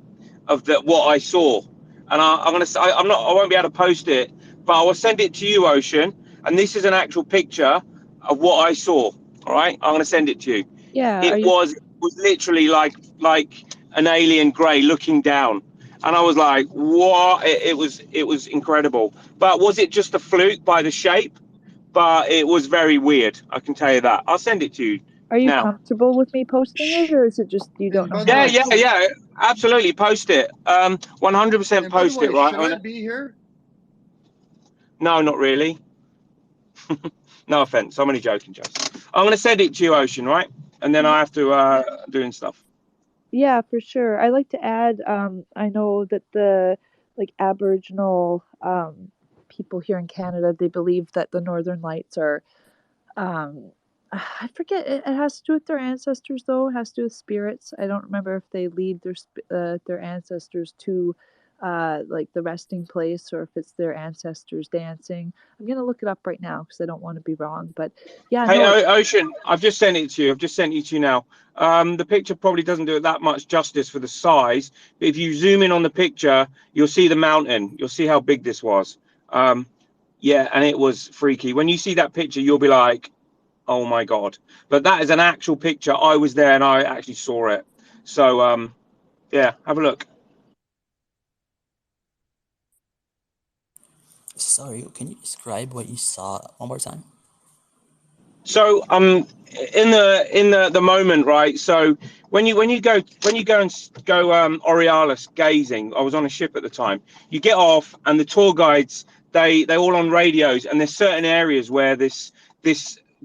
of what I saw, and I'm gonna say I won't be able to post it, but I will send it to you, Ocean. And this is an actual picture of what I saw. All right, I'm gonna send it to you. Yeah, are It you? was literally like an alien grey looking down, and I was like, what? It was incredible. But was it just a fluke by the shape? But it was very weird. I can tell you that. I'll send it to you Are you now. comfortable with me posting it, or is it just you don't And know by the how Yeah, to way, yeah, post? yeah. Absolutely, post it. 100% and by the post it. way, Right? should I be here? No, not really. No offense. I'm only joking, Joseph. I'm going to send it to you, Ocean, right? And then I have to doing stuff. Yeah, for sure. I like to add, I know that the like Aboriginal people here in Canada, they believe that the Northern Lights are I forget. It has to do with their ancestors, though. It has to do with spirits. I don't remember if they lead their ancestors to like the resting place, or if it's their ancestors dancing. I'm gonna look it up right now because I don't want to be wrong. But yeah, Hey, no, it, Ocean, I've just sent it to you. I've just sent it to you now. The picture probably doesn't do it that much justice for the size. But if you zoom in on the picture, you'll see the mountain. You'll see how big this was. Yeah, and it was freaky. When you see that picture, you'll be like, oh my God. But that is an actual picture. I was there and I actually saw it. So, yeah, have a look. Sorry, can you describe what you saw one more time? So in the moment, right? So when you go Aurealis gazing, I was on a ship at the time. You get off, and the tour guides they all on radios, and there's certain areas where this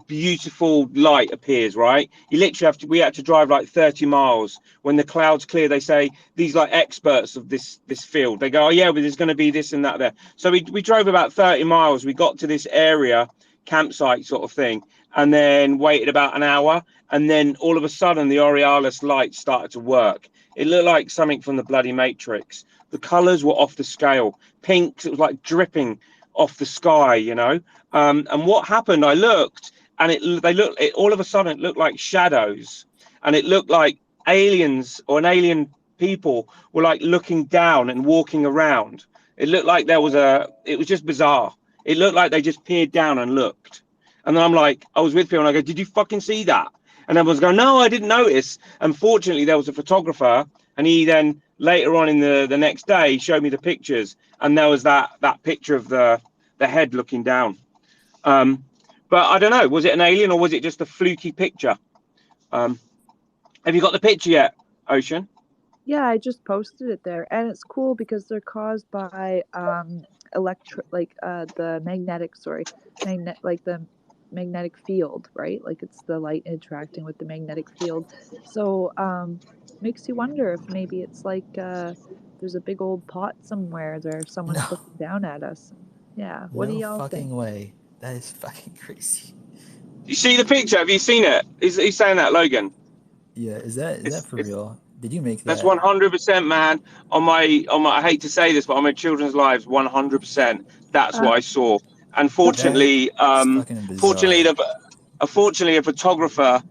beautiful light appears, right? You literally we had to drive like 30 miles. When the clouds clear, they say, these like experts of this field, they go, oh yeah, but there's going to be this and that there. So we drove about 30 miles. We got to this area. campsite sort of thing, and then waited about an hour, and then all of a sudden the Aurealis light started to work. It looked like something from the bloody Matrix. The colors were off the scale. Pinks, it was like dripping off the sky, you know. And what happened, I looked, and all of a sudden it looked like shadows, and it looked like aliens or an alien people were like looking down and walking around. It looked like it was just bizarre. It looked like they just peered down and looked. And then I was with people and I go, did you fucking see that? And everyone's going, no, I didn't notice. And fortunately there was a photographer, and he then later on in the next day showed me the pictures, and there was that picture of the head looking down. But I don't know, was it an alien or was it just a fluky picture? Have you got the picture yet, Ocean? Yeah, I just posted it there, and it's cool because they're caused by the magnetic field, right? Like it's the light interacting with the magnetic field. So makes you wonder if maybe it's like there's a big old pot somewhere there someone's No, looking down at us. Yeah, what do no y'all think? fucking way. That is fucking crazy. You see the picture? Have you seen it? He's saying that, Logan. Yeah, is that for It's real? Did you make That's that? 100%, man. On my, I hate to say this, but on my children's lives, 100%. That's Uh, what I saw. the That Unfortunately, is fucking fortunately, bizarre. unfortunately, a photographer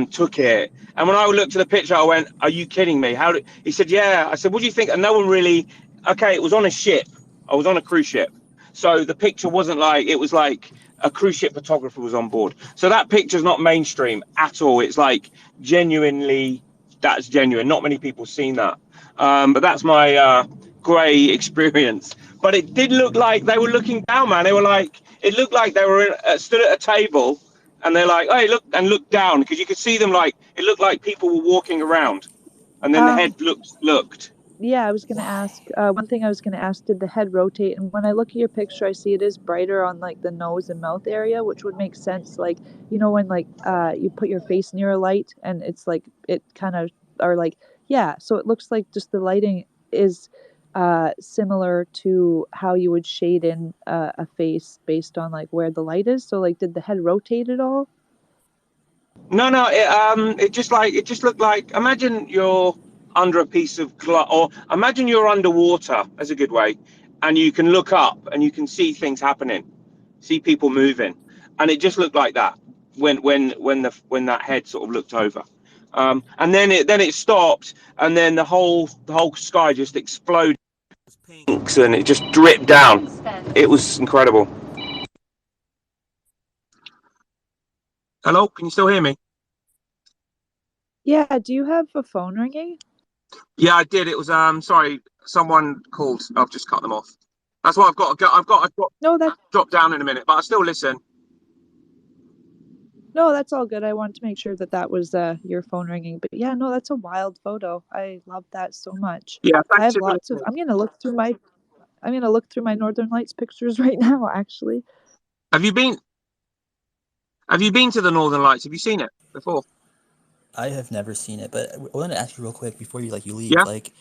took it. And when I looked at the picture, I went, "Are you kidding me?" He said, "Yeah." I said, "What do you think?" And no one really. Okay, it was on a ship. I was on a cruise ship, so the picture wasn't like it was like a cruise ship photographer was on board. So that picture's not mainstream at all. It's like genuinely, that's genuine. Not many people seen that. But that's my grey experience. But it did look like they were looking down, man. They were like, it looked like they were stood at a table, and they're like, "Hey, look," and look down, because you could see them, like it looked like people were walking around, and then the head um looked. Yeah, I was gonna Why? ask. One thing I was gonna ask: did the head rotate? And when I look at your picture, I see it is brighter on like the nose and mouth area, which would make sense. Like when like you put your face near a light, and it's like it kind of or like yeah. So it looks like just the lighting is similar to how you would shade in a face based on like where the light is. So like, did the head rotate at all? No, it just looked like, imagine you're under a piece of glass, or imagine you're underwater. That's a good way, and you can look up and you can see things happening, see people moving, and it just looked like that when that head sort of looked over, and then it stopped, and then the whole sky just exploded pinks, and it just dripped down. It was incredible. Hello, can you still hear me? Yeah. Do you have a phone ringing? Yeah, I did. It was sorry, someone called. I've just cut them off. That's why I've got to go. I've got to No, that drop down in a minute, but I still listen. No, that's all good. I wanted to make sure that that was your phone ringing. But yeah, no, that's a wild photo. I love that so much. Yeah, I thanks have for lots of. listening. I'm gonna look through my Northern Lights pictures right now. Actually, Have you been? Have you been to the Northern Lights? Have you seen it before? I have never seen it, but I want to ask you real quick before you leave. Yeah. Like,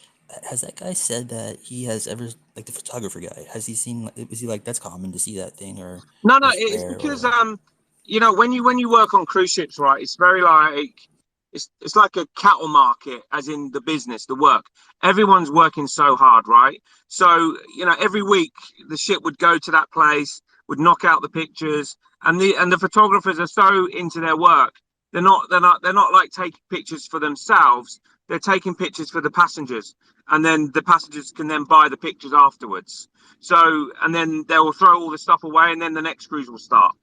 has that guy said that he has ever like the photographer guy? Has he seen? Is he like that's common to see that thing, or No, it's it's rare, or because what? when you work on cruise ships, right? It's very like it's like a cattle market, as in the business, the work. Everyone's working so hard, right? So every week the ship would go to that place, would knock out the pictures, and the photographers are so into their work. They're not like taking pictures for themselves. They're taking pictures for the passengers, and then the passengers can then buy the pictures afterwards. So, and then they will throw all the stuff away, and then the next cruise will start.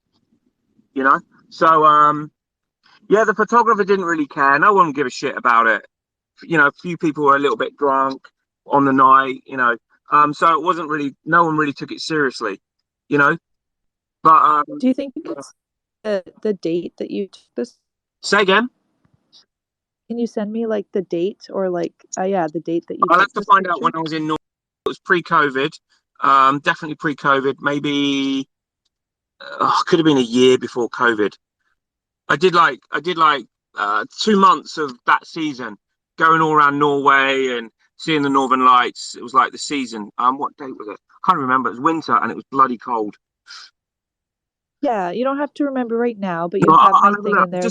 You know. So, yeah, the photographer didn't really care. No one gave a shit about it. A few people were a little bit drunk on the night. So it wasn't really. No one really took it seriously. You know. But do you think it's the date that you took this? say again. Can you send me like the date or like yeah, the date that you I'll took have to this find out when picture? I was in North. It was pre-COVID. Definitely pre-COVID. Maybe could have been a year before COVID. I did like 2 months of that season, going all around Norway and seeing the Northern Lights. It was like the season. What date was it? I can't remember. It was winter and it was bloody cold. Yeah, you don't have to remember right now, but you No, have I'll my have a thing look. in there.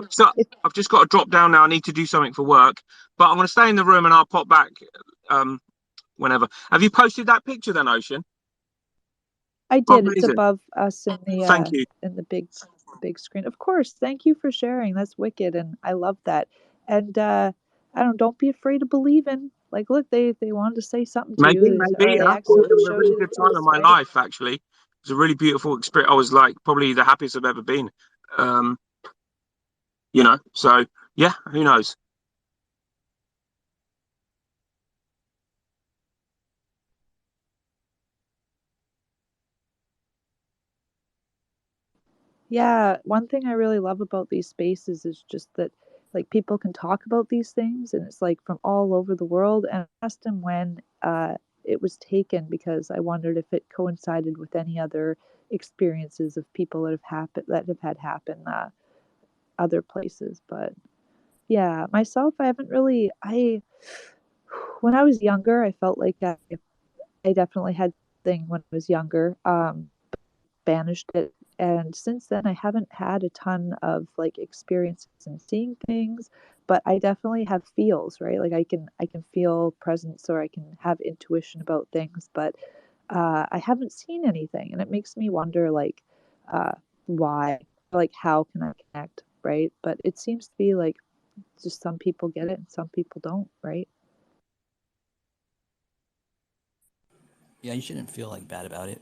So I've just got to drop down now. I need to do something for work, but I'm going to stay in the room and I'll pop back whenever. Have you posted that picture then, Ocean? I Oh, did. It's amazing. above us Thank you. in the big screen. Of course. Thank you for sharing. That's wicked, and I love that. And don't be afraid to believe in. Like, look, they wanted to say something to you, or Maybe. they And I thought it accidentally was a showed really you the good time truth, of my right? life, actually. It was a really beautiful experience. I was like probably the happiest I've ever been. Um, so yeah, who knows? Yeah, one thing I really love about these spaces is just that like people can talk about these things and it's like from all over the world. And I asked him when it was taken because I wondered if it coincided with any other experiences of people that have had happen other places. But yeah, myself, I haven't really I when I was younger, I felt like I definitely had thing when I was younger. Banished it. And since then, I haven't had a ton of like experiences and seeing things, but I definitely have feels, right? Like I can feel presence or I can have intuition about things, but I haven't seen anything, and it makes me wonder like uh, why, like how can I connect, right? But it seems to be like just some people get it and some people don't, right? Yeah, you shouldn't feel like bad about it.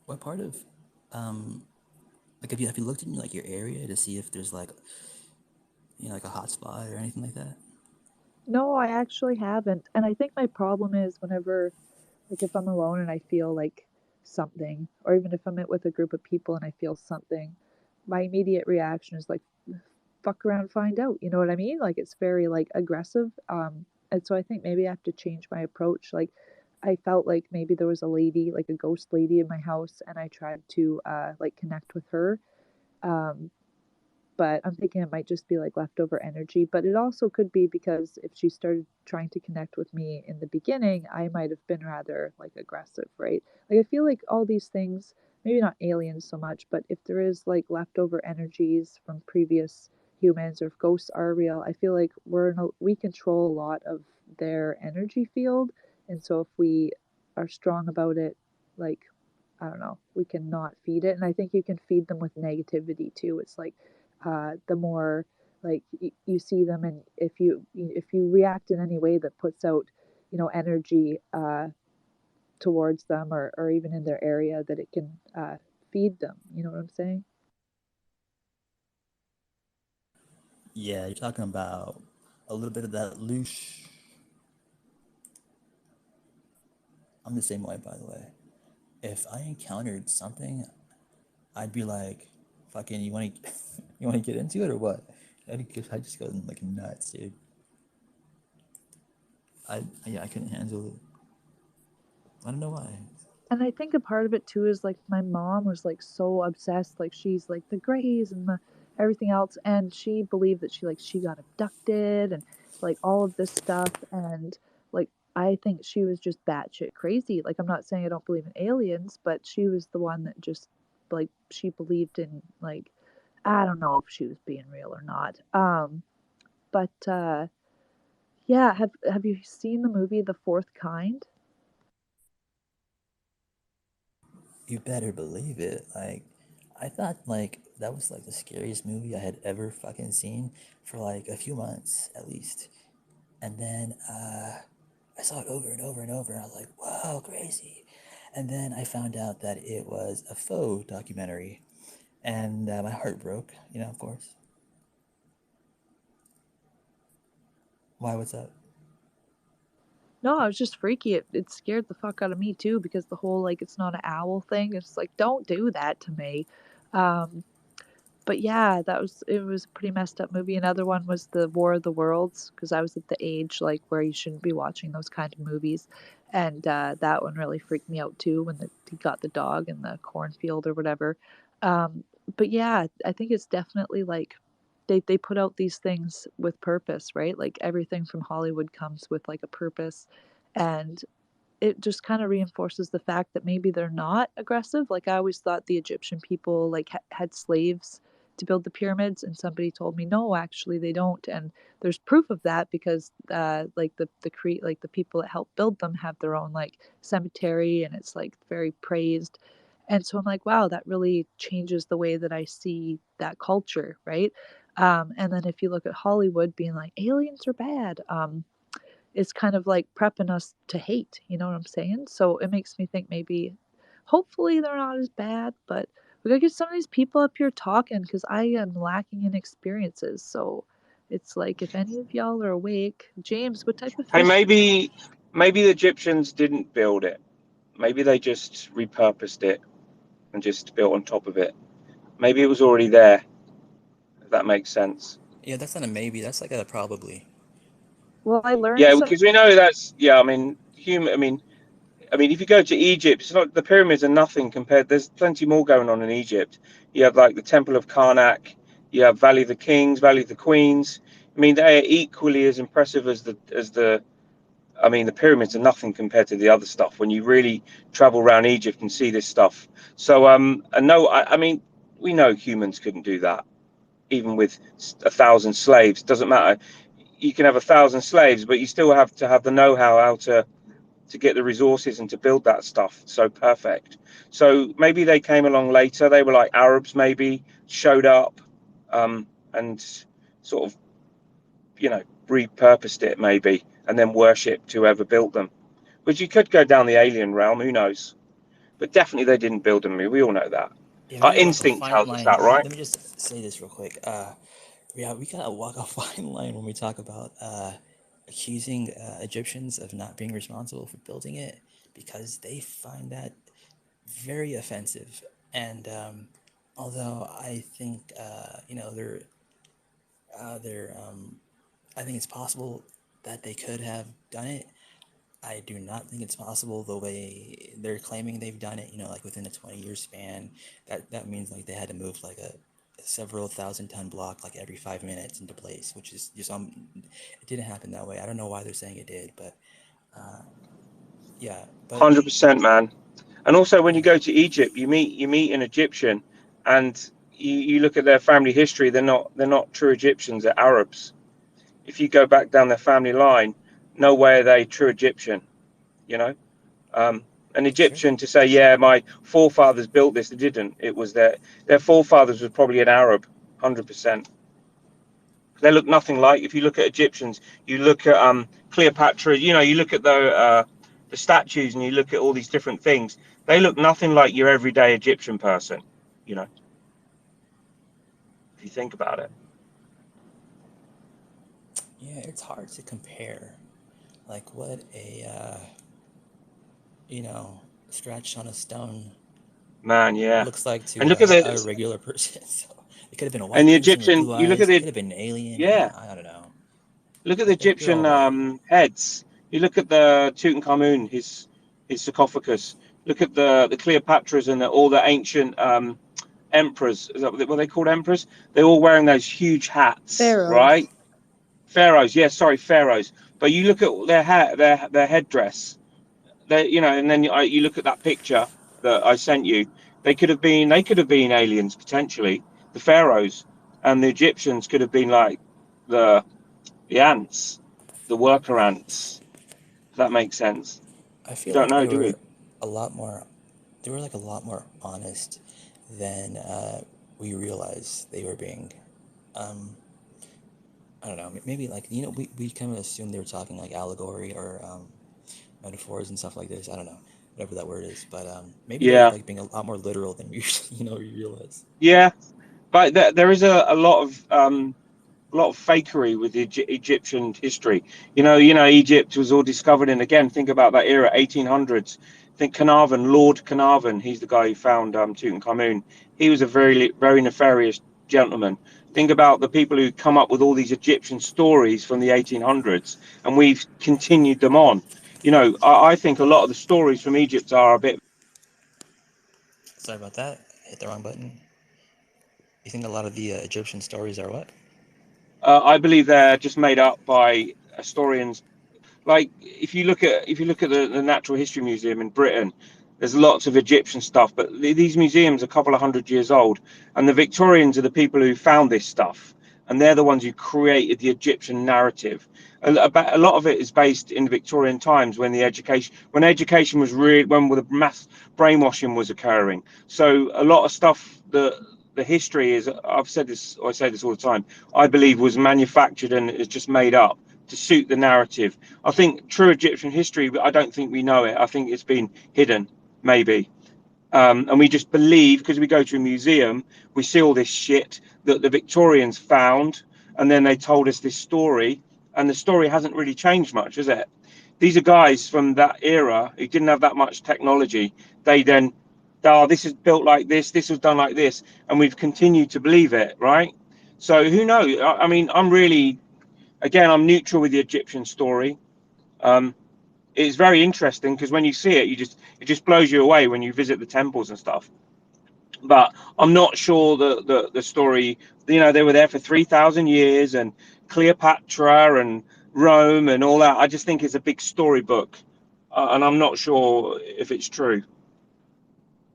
What part of, like, have you looked in like your area to see if there's like, like a hot spot or anything like that? No, I actually haven't, and I think my problem is whenever like if I'm alone and I feel like something, or even if I'm with a group of people and I feel something, my immediate reaction is like, fuck around, find out. You know what I mean? Like it's very like aggressive. And so I think maybe I have to change my approach. Like I felt like maybe there was a lady, like a ghost lady in my house, and I tried to like connect with her. Um, but I'm thinking it might just be like leftover energy. But it also could be because if she started trying to connect with me in the beginning, I might have been rather like aggressive, right? Like I feel like all these things, maybe not aliens so much, but if there is like leftover energies from previous humans or if ghosts are real, I feel like we control a lot of their energy field. And so if we are strong about it, like I don't know, we can not feed it. And I think you can feed them with negativity too. It's like the more like you see them, and if you react in any way that puts out, energy towards them or even in their area, that it can feed them. You know what I'm saying? Yeah, you're talking about a little bit of that loose. I'm the same way, by the way. If I encountered something, I'd be like, "Fucking, you want to, you want to get into it or what?" I just go like nuts, dude. Yeah, I couldn't handle it. I don't know why. And I think a part of it too is like my mom was like so obsessed, like she's like the Greys and the everything else, and she believed that she got abducted and like all of this stuff, and like I think she was just batshit crazy. Like I'm not saying I don't believe in aliens, but she was the one that just like she believed in like I don't know if she was being real or not. But yeah, have you seen the movie The Fourth Kind? You better believe it. Like, I thought like that was like the scariest movie I had ever fucking seen for like a few months at least. And then I saw it over and over and over, and I was like, "Wow, crazy!" And then I found out that it was a faux documentary, and my heart broke. Of course. Why? What's up? No, it was just freaky. It scared the fuck out of me too because the whole like it's not an owl thing. It's like don't do that to me. Um, but yeah, it was a pretty messed up movie. Another one was the War of the Worlds because I was at the age like where you shouldn't be watching those kind of movies, and that one really freaked me out too when he got the dog in the cornfield or whatever. Um, but yeah, I think it's definitely like they put out these things with purpose, right? Like everything from Hollywood comes with like a purpose, and it just kind of reinforces the fact that maybe they're not aggressive. Like I always thought the Egyptian people like had slaves to build the pyramids, and somebody told me no, actually they don't. And there's proof of that because like like the people that helped build them have their own like cemetery, and it's like very praised. And so I'm like, wow, that really changes the way that I see that culture, right? And then if you look at Hollywood being like aliens are bad, it's kind of like prepping us to hate, you know what I'm saying? So it makes me think maybe, hopefully, they're not as bad, but we gotta get some of these people up here talking because I am lacking in experiences. So it's like, if any of y'all are awake, James, what type of Hey, fish? maybe the Egyptians didn't build it. Maybe they just repurposed it and just built on top of it. Maybe it was already there, if that makes sense. Yeah, that's not a maybe. That's like a probably. Well, I learned Yeah, some. because we know that's, yeah, I mean, human, I mean, if you go to Egypt, it's not, the pyramids are nothing compared. There's plenty more going on in Egypt. You have like the Temple of Karnak, you have Valley of the Kings, Valley of the Queens. I mean, they are equally as impressive as the. I mean, the pyramids are nothing compared to the other stuff. When you really travel around Egypt and see this stuff, so and no, I mean, we know humans couldn't do that, even with 1,000 slaves. Doesn't matter. You can have 1,000 slaves, but you still have to have the know-how how to get the resources and to build that stuff so perfect. So maybe they came along later. They were like Arabs, maybe showed up, and sort of, repurposed it maybe, and then worshipped whoever built them. Which you could go down the alien realm. Who knows? But definitely they didn't build them. We all know that. Yeah, we Our gotta walk a instinct fine tells us line. that, right? Let me just say this real quick. Yeah, we gotta walk a fine line when we talk about accusing Egyptians of not being responsible for building it because they find that very offensive. And although I think they're I think it's possible that they could have done it. I do not think it's possible the way they're claiming they've done it, like within a 20-year span. That means like they had to move like a several thousand-ton block like every 5 minutes into place, which is just it didn't happen that way. I don't know why they're saying it did, but yeah, but 100%, man. And also, when you yeah, go to Egypt, you meet an Egyptian, and you look at their family history. They're not true Egyptians. They're Arabs. If you go back down their family line, no way are they true Egyptian. You know, um, an sure. Egyptian to say, yeah, my forefathers built this. They didn't. It was their forefathers was probably an Arab, 100%. They look nothing like. If you look at Egyptians, you look at Cleopatra. You look at the statues, and you look at all these different things. They look nothing like your everyday Egyptian person. You know, if you think about it. Yeah, it's hard to compare like what a scratch on a stone Man, yeah. looks like And to look at a the regular person. So it could have been a and white the person with Egyptian. blue You look at eyes. It the could have been an alien. yeah. I don't know. Look at the They're all Egyptian right. heads. You look at the Tutankhamun, his sarcophagus. Look at the Cleopatras and all the ancient emperors. Is that what they called emperors? They're all wearing those huge hats, Pharaohs. right? Pharaohs, yeah, sorry, pharaohs. But you look at their hat, their headdress. And then you look at that picture that I sent you. They could have been aliens potentially. The pharaohs and the Egyptians could have been like the ants, the worker ants. If that makes sense. I We feel don't like know, they do we? were a lot more. They were like a lot more honest than we realized they were being. Um, I don't know. Maybe like we kind of assumed they were talking like allegory or metaphors and stuff like this. I don't know, whatever that word is. But maybe they were Yeah, like being a lot more literal than we we realize. yeah. But there is a lot of fakery with the Egyptian history. Egypt was all discovered in, again, think about that era, 1800s. Think Carnarvon, Lord Carnarvon. He's the guy who found Tutankhamun. He was a very, very nefarious gentleman. Think about the people who come up with all these Egyptian stories from the 1800s, and we've continued them on. I think a lot of the stories from Egypt are a bit. Sorry about that. Hit the wrong button. You think a lot of the Egyptian stories are what? I believe they're just made up by historians. Like if you look at the Natural History Museum in Britain, there's lots of Egyptian stuff, but these museums are a couple of 100 years old, and the Victorians are the people who found this stuff, and they're the ones who created the Egyptian narrative. A lot of it is based in Victorian times when education was really, when the mass brainwashing was occurring. So a lot of stuff, the history is, I say this all the time, I believe was manufactured and is just made up to suit the narrative. I think true Egyptian history, I don't think we know it. I think it's been hidden, maybe. And we just believe, because we go to a museum, we see all this shit that the Victorians found, and then they told us this story, and the story hasn't really changed much, has it? These are guys from that era who didn't have that much technology. They then, oh, this is built like this was done like this, and we've continued to believe it, right? So who knows? I mean, I'm really, again, I'm neutral with the Egyptian story. It's very interesting because when you see it, it just blows you away when you visit the temples and stuff. But I'm not sure the story. You know, they were there for 3,000 years, and Cleopatra and Rome and all that. I just think it's a big storybook, and I'm not sure if it's true.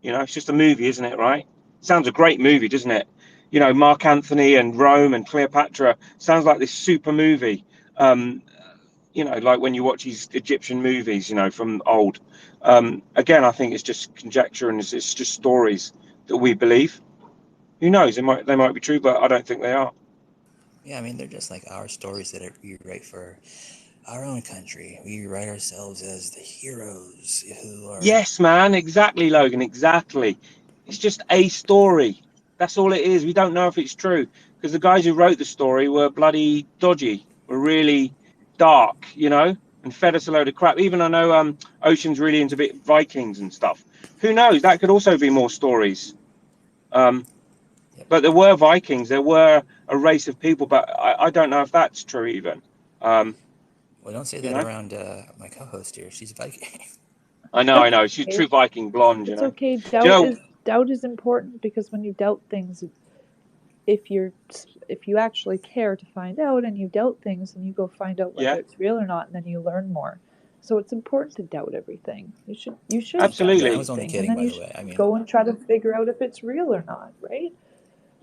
You know, it's just a movie, isn't it? Right? Sounds a great movie, doesn't it? You know, Mark Antony and Rome and Cleopatra sounds like this super movie. You know, like when you watch these Egyptian movies, you know, from old. Again, I think it's just conjecture and it's just stories that we believe. Who knows? They might be true, but I don't think they are. Yeah, I mean, they're just like our stories that we write for our own country. We write ourselves as the heroes who are. Yes, man. Exactly, Logan. Exactly. It's just a story. That's all it is. We don't know if it's true because the guys who wrote the story were bloody dodgy. Were really dark, you know, and fed us a load of crap. Even I know Ocean's really into bit Vikings and stuff. Who knows? That could also be more stories. Yep. But there were Vikings. There were a race of people, but I don't know if that's true even. Well, don't say You that know. around my co-host here. She's Viking. I know. She's Okay. true Viking blonde, you It's know. okay. Do you know? Doubt is important because when you doubt things, if you actually care to find out and you doubt things, and you go find out Yeah, whether it's real or not, and then you learn more. So it's important to doubt everything. You should doubt Yeah, I absolutely. was only everything, and kidding, then by you the should way. I mean, go and try to figure out if it's real or not, right?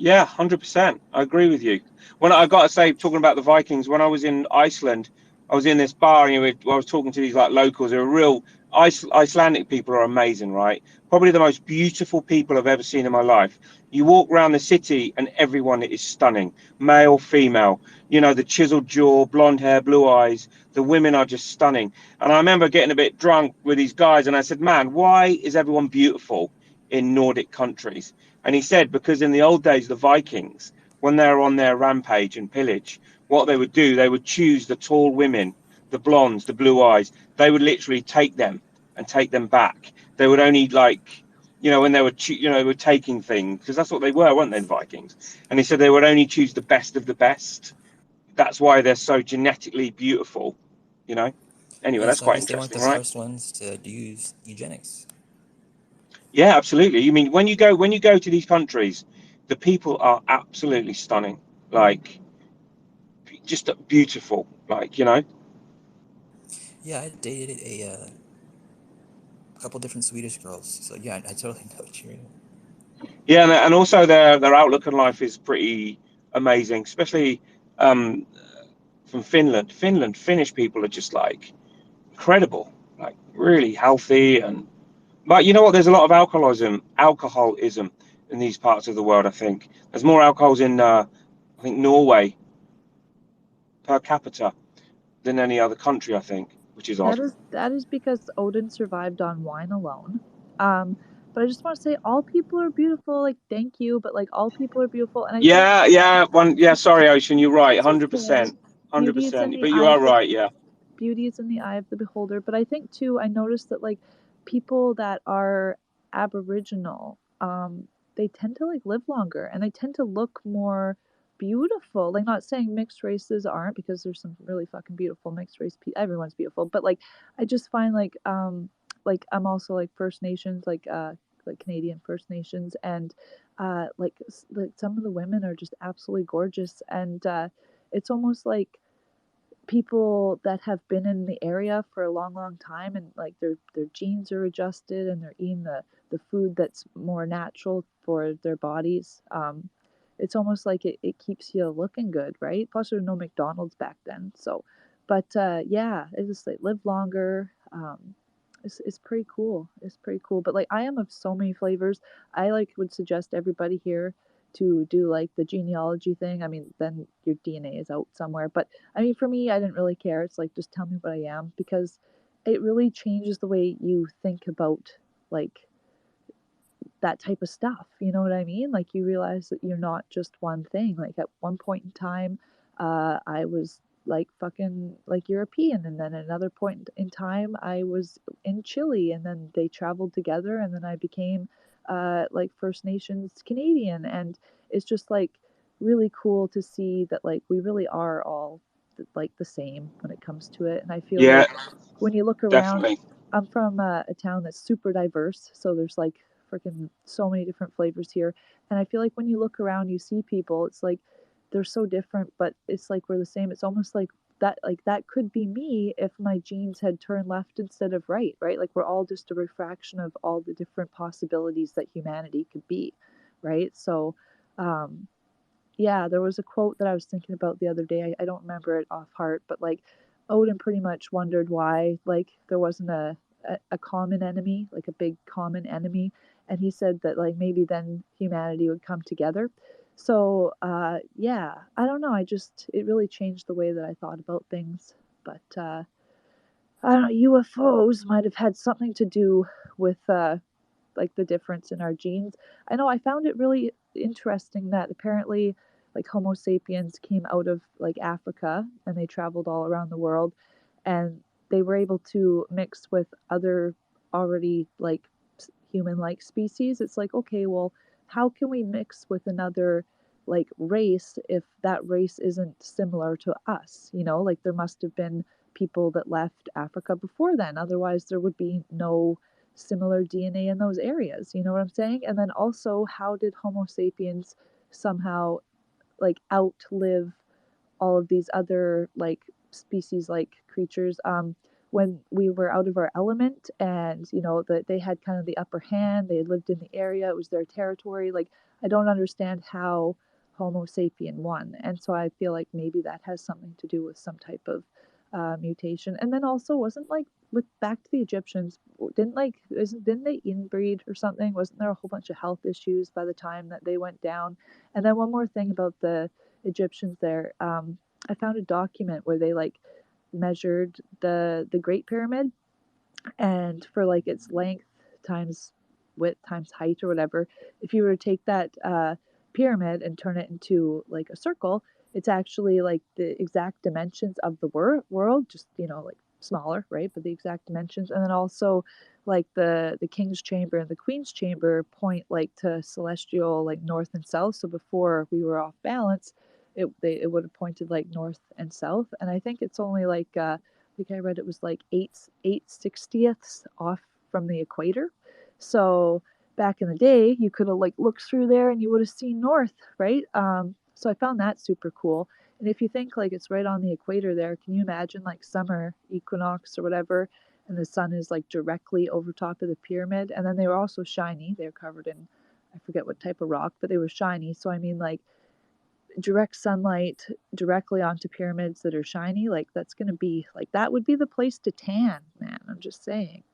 Yeah, 100%. I agree with you. When I got to say, talking about the Vikings, when I was in Iceland, I was in this bar and I was talking to these like locals. They're real Icelandic people are amazing, right? Probably the most beautiful people I've ever seen in my life. You walk around the city and everyone is stunning, male, female. You know, the chiseled jaw, blonde hair, blue eyes. The women are just stunning. And I remember getting a bit drunk with these guys, and I said, "Man, why is everyone beautiful in Nordic countries?" And he said, because in the old days, the Vikings, when they were on their rampage and pillage, what they would do, they would choose the tall women, the blondes, the blue eyes. They would literally take them and take them back. They would only like, you know, when they were, they were taking things, because that's what they were, weren't they, the Vikings? And he said they would only choose the best of the best. That's why they're so genetically beautiful, you know? Anyway, yeah, that's so I quite guess they weren't interesting, the right? first ones to use eugenics. Yeah, absolutely. You mean when you go to these countries, the people are absolutely stunning, like just beautiful, like you know. Yeah, I dated a couple different Swedish girls, so yeah, I totally know what you mean. Yeah, and also their outlook on life is pretty amazing, especially um, from Finland. Finnish people are just like incredible, like really healthy and. But you know what? There's a lot of alcoholism in these parts of the world. I think there's more alcohols in I think Norway per capita than any other country, I think, which is odd. That is because Odin survived on wine alone. But I just want to say all people are beautiful. Like, thank you, but like all people are beautiful, and I think Yeah. Sorry, Ocean, you're right, it's hundred okay. percent, hundred Beauty is in percent. the But you eye are of the right, yeah. beauty is in the eye of the beholder. But I think too, I noticed that like people that are Aboriginal, they tend to like live longer and they tend to look more beautiful. Like, not saying mixed races aren't, because there's some really fucking beautiful mixed race people. Everyone's beautiful, but like I just find like I'm also like First Nations, like Canadian First Nations, and like some of the women are just absolutely gorgeous, and it's almost like people that have been in the area for a long time, and like their genes are adjusted and they're eating the food that's more natural for their bodies. It's almost like it keeps you looking good, right? Plus there's no McDonald's back then. So but yeah, it's just like live longer. It's pretty cool. It's pretty cool. But like I am of so many flavors. I like would suggest everybody here to do like the genealogy thing. I mean, then your DNA is out somewhere. But I mean, for me, I didn't really care. It's like just tell me what I am, because it really changes the way you think about like that type of stuff. You know what I mean? Like you realize that you're not just one thing. Like at one point in time, I was like fucking like European, and then at another point in time, I was in Chile, and then they traveled together, and then I became like First Nations Canadian, and it's just like really cool to see that like we really are all like the same when it comes to it. And I feel Yeah, like when you look around, definitely. I'm from a town that's super diverse, so there's like freaking so many different flavors here. And I feel like when you look around, you see people, it's like they're so different, but it's like we're the same. It's almost like that could be me if my genes had turned left instead of right, right? Like we're all just a refraction of all the different possibilities that humanity could be, right? So, um, yeah, there was a quote that I was thinking about the other day. I don't remember it off heart, but like Odin pretty much wondered why like there wasn't a common enemy, like a big common enemy. And he said that like maybe then humanity would come together. So yeah, I don't know. It really changed the way that I thought about things. But I don't know, UFOs might have had something to do with like the difference in our genes. I know I found it really interesting that apparently like Homo sapiens came out of like Africa and they traveled all around the world, and they were able to mix with other already like human like species. It's like, okay, well, how can we mix with another like race if that race isn't similar to us? You know, like there must have been people that left Africa before then. Otherwise, there would be no similar DNA in those areas. You know what I'm saying? And then also, how did Homo sapiens somehow like outlive all of these other like species like creatures when we were out of our element, and you know that they had kind of the upper hand, they had lived in the area, it was their territory. Like I don't understand how Homo sapien won, and so I feel like maybe that has something to do with some type of mutation. And then also wasn't like with back to the Egyptians, didn't they inbreed or something? Wasn't there a whole bunch of health issues by the time that they went down? And then one more thing about the Egyptians there. I found a document where they like measured the Great Pyramid, and for like its length times width times height or whatever, if you were to take that pyramid and turn it into like a circle, it's actually like the exact dimensions of the world, just you know like smaller, right? But the exact dimensions. And then also like the king's chamber and the queen's chamber point like to celestial like north and south. So before we were off balance, it would have pointed like north and south. And I think it's only like I think I read it was like eight sixtieths off from the equator. So back in the day, you could have like looked through there and you would have seen north, right? So I found that super cool. And if you think like it's right on the equator there, can you imagine like summer equinox or whatever, and the sun is like directly over top of the pyramid? And then they were also shiny. They were covered in, I forget what type of rock, but they were shiny. So I mean, like direct sunlight directly onto pyramids that are shiny, like that's going to be like that would be the place to tan, man. I'm just saying.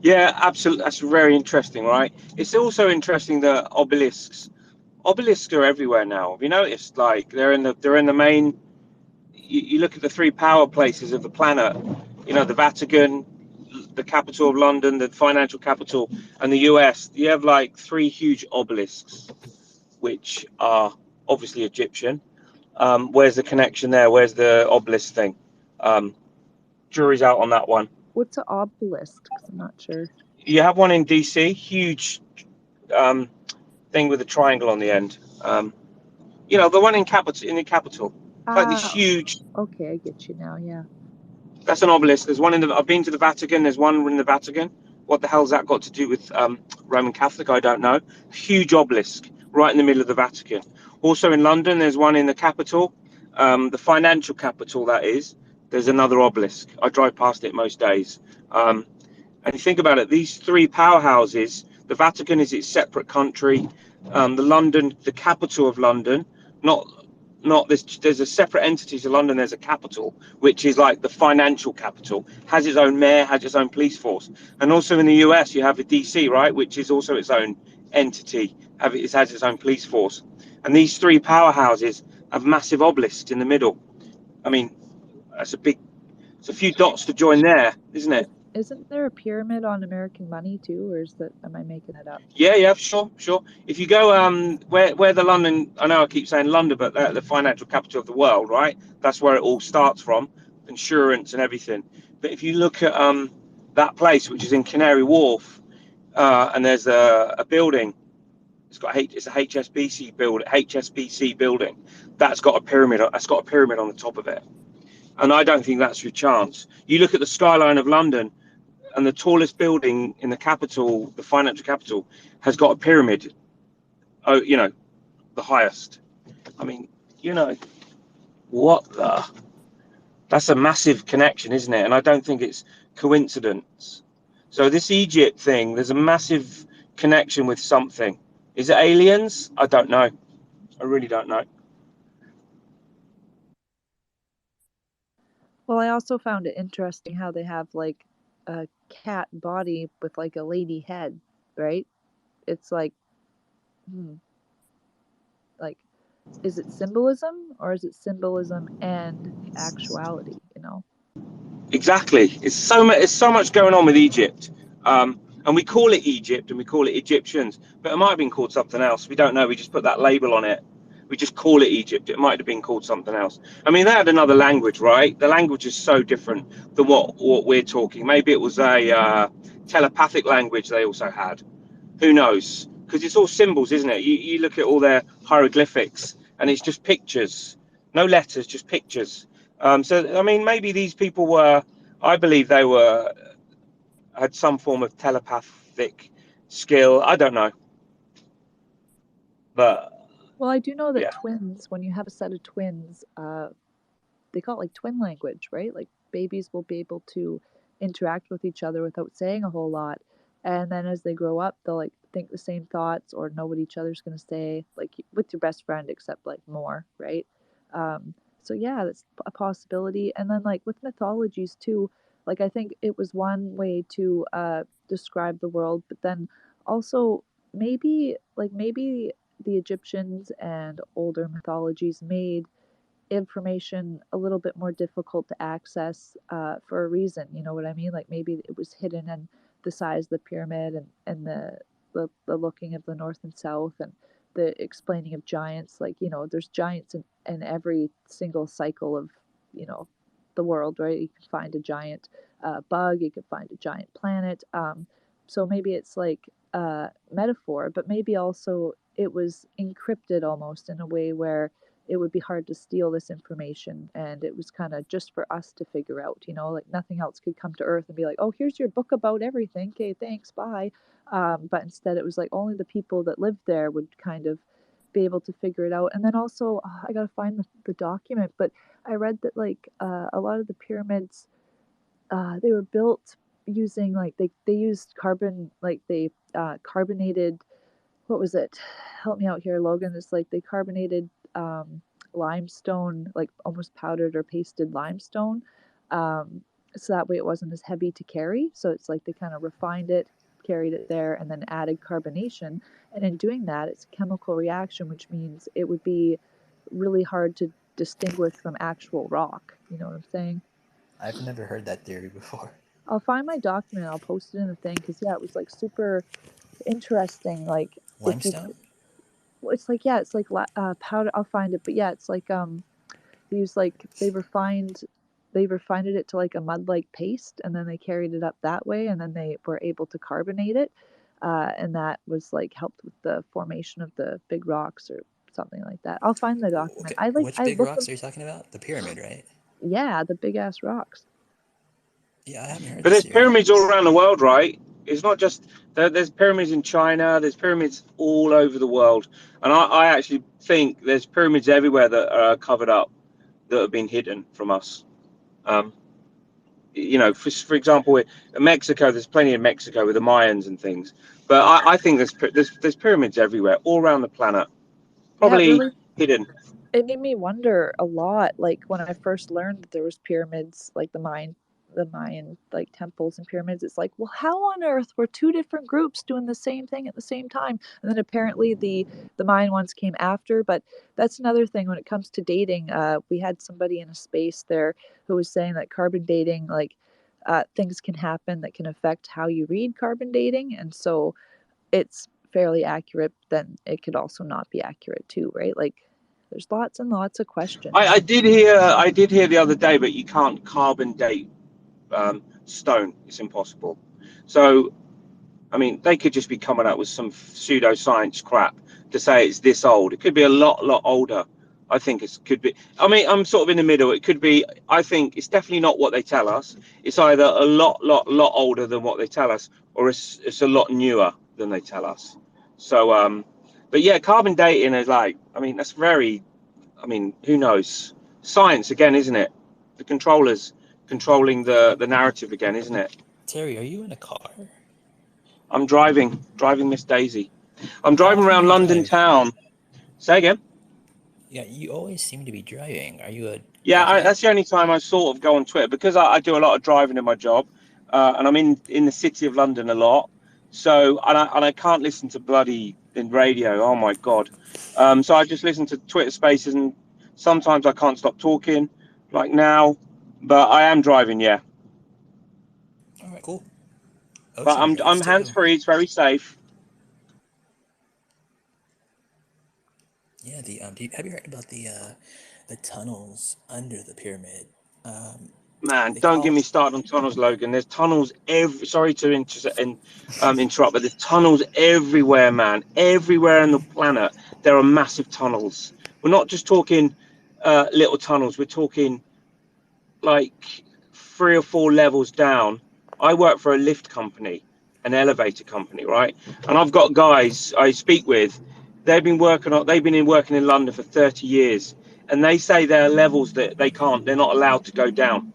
Yeah, absolutely. That's very interesting, right? It's also interesting that obelisks are everywhere now. Have you noticed? Like they're in the main. You look at the three power places of the planet. You know, the Vatican, the capital of London, the financial capital, and the US. You have like three huge obelisks, which are obviously Egyptian. Where's the connection there? Where's the obelisk thing? Jury's out on that one. What's an obelisk? Because I'm not sure. You have one in DC, huge um, thing with a triangle on the end. You know, the one in the capital. It's like this Ah, huge. okay, I get you now. Yeah. That's an obelisk. There's one in the. I've been to the Vatican. There's one in the Vatican. What the hell's that got to do with Roman Catholic? I don't know. Huge obelisk right in the middle of the Vatican. Also in London, there's one in the capital, the financial capital, that is. There's another obelisk. I drive past it most days. And you think about it, these three powerhouses, the Vatican is its separate country, the capital of London, not there's a separate entity to London. There's a capital, which is like the financial capital, has its own mayor, has its own police force. And also in the US, you have the DC, right, which is also its own entity, it has its own police force. And these three powerhouses have massive obelisks in the middle. I mean, it's a few dots to join there, isn't it? Isn't there a pyramid on American money too, or am I making it up? Yeah, sure. If you go where the London, I know I keep saying London, but the financial capital of the world, right? That's where it all starts from, insurance and everything. But if you look at that place, which is in Canary Wharf, and there's a building, it's a HSBC building that's got a pyramid. That's got a pyramid on the top of it, and I don't think that's through chance. You look at the skyline of London, and the tallest building in the capital, the financial capital, has got a pyramid. Oh, the highest. I mean, what the? That's a massive connection, isn't it? And I don't think it's coincidence. So this Egypt thing, there's a massive connection with something. Is it aliens? I don't know. I really don't know. Well, I also found it interesting how they have like a cat body with like a lady head, right? It's like, like, is it symbolism or is it symbolism and actuality? Exactly. It's so much going on with Egypt. And we call it Egypt and we call it Egyptians, but it might have been called something else. We don't know. We just put that label on it. We just call it Egypt. It might have been called something else. I mean, they had another language, right? The language is so different than what we're talking. Maybe it was a telepathic language they also had. Who knows? Because it's all symbols, isn't it? You look at all their hieroglyphics and it's just pictures. No letters, just pictures. So, I mean, maybe these people I believe they had some form of telepathic skill. I don't know. But, Well, I do know that yeah. twins, when you have a set of twins, they call it like twin language, right? Like babies will be able to interact with each other without saying a whole lot. And then as they grow up, they'll like think the same thoughts or know what each other's going to say, like with your best friend, except like more, right? So yeah, that's a possibility. And then like with mythologies too, like I think it was one way to describe the world, but then also maybe the Egyptians and older mythologies made information a little bit more difficult to access for a reason. You know what I mean? Like maybe it was hidden in the size of the pyramid and the looking of the north and south and the explaining of giants. Like, there's giants in every single cycle of, the world, right? You can find a giant bug, you can find a giant planet. So maybe it's like a metaphor, but maybe also it was encrypted almost in a way where it would be hard to steal this information, and it was kind of just for us to figure out, like nothing else could come to earth and be like, oh, here's your book about everything, okay, thanks, bye. But instead it was like only the people that lived there would kind of be able to figure it out. And then also I gotta find the document, but I read that like a lot of the pyramids, they were built using like they used carbon, like they carbonated, what was it? Help me out here, Logan. It's like they carbonated limestone, like almost powdered or pasted limestone. So that way it wasn't as heavy to carry. So it's like they kind of refined it, carried it there, and then added carbonation. And in doing that, it's a chemical reaction, which means it would be really hard to distinguish from actual rock. You know what I'm saying? I've never heard that theory before. I'll find my document. I'll post it in the thing because yeah, it was like super interesting. Like if you Limestone? it's like yeah, it's like powder. I'll find it, but yeah, it's like they use like they refined it to like a mud like paste, and then they carried it up that way, and then they were able to carbonate it, and that was like helped with the formation of the big rocks or something like that. I'll find the document. Okay. Which I big look them. rocks are you talking about? The pyramid, right? Yeah, the big ass rocks. Yeah, I haven't heard But this there's theory. pyramids all around the world, right? It's not just there's pyramids in China. There's pyramids all over the world, and I actually think there's pyramids everywhere that are covered up, that have been hidden from us. Um, for example, in Mexico, there's plenty in Mexico with the Mayans and things. But I think there's pyramids everywhere, all around the planet, Yeah, it probably really hidden. it made me wonder a lot, like when I first learned that there was pyramids, like the Mayan like temples and pyramids. It's like, well, how on earth were two different groups doing the same thing at the same time? And then apparently the Mayan ones came after. But that's another thing when it comes to dating. We had somebody in a space there who was saying that carbon dating, like things can happen that can affect how you read carbon dating, and so it's fairly accurate. Then it could also not be accurate too, right? Like there's lots and lots of questions. I did hear the other day, but you can't carbon date stone. It's impossible. So I mean, they could just be coming up with some pseudoscience crap to say it's this old. It could be a lot older. I think it could be. I mean, I'm sort of in the middle. It could be. I think it's definitely not what they tell us. It's either a lot older than what they tell us, or it's a lot newer than they tell us. So, but yeah, carbon dating is like. I mean, that's very. I mean, who knows? Science again, isn't it? The controllers controlling the narrative again, isn't it? Terry, are you in a car? I'm driving Miss Daisy. I'm How driving often do around you London drive? town. Say again. Yeah, you always seem to be driving. Are you a Yeah, car guy? that's the only time I sort of go on Twitter because I do a lot of driving in my job, and I'm in the city of London a lot. So and I can't listen to bloody in radio. Oh my god. So I just listen to Twitter Spaces, and sometimes I can't stop talking, like now. But I am driving, yeah. All right, cool. But Ocean I'm drives hands too. free. It's very safe. Yeah, have you heard about the tunnels under the pyramid? Um, Man, they don't get call me started on tunnels, Logan. There's tunnels sorry to interrupt, but there's tunnels everywhere, man. Everywhere on the planet, there are massive tunnels. We're not just talking little tunnels. We're talking like 3 or 4 levels down. I work for a lift company, an elevator company, right? And I've got guys I speak with. They've been working in London for 30 years, and they say there are levels that they're not allowed to go down.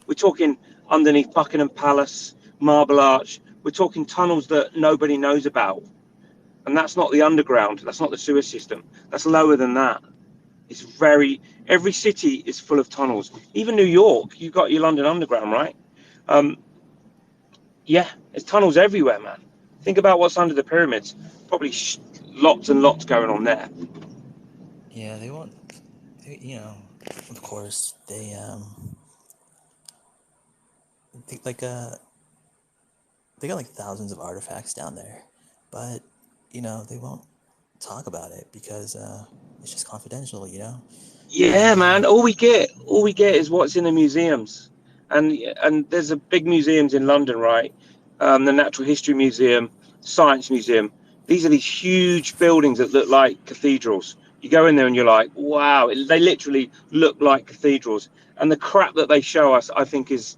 We're talking underneath Buckingham Palace, Marble Arch. We're talking tunnels that nobody knows about. And that's not the underground. That's not the sewer system. That's lower than that. Every city is full of tunnels. Even New York, you've got your London Underground, right? Um, yeah, there's tunnels everywhere, man. Think about what's under the pyramids. Probably lots and lots going on there. Yeah, they won't. Of course, like they got like thousands of artifacts down there, but they won't talk about it because it's just confidential. Yeah, And man. All we get is what's in the museums, and there's a big museums in London, right? The Natural History Museum, Science Museum. These are these huge buildings that look like cathedrals. You go in there and you're like, wow, they literally look like cathedrals. And the crap that they show us, I think, is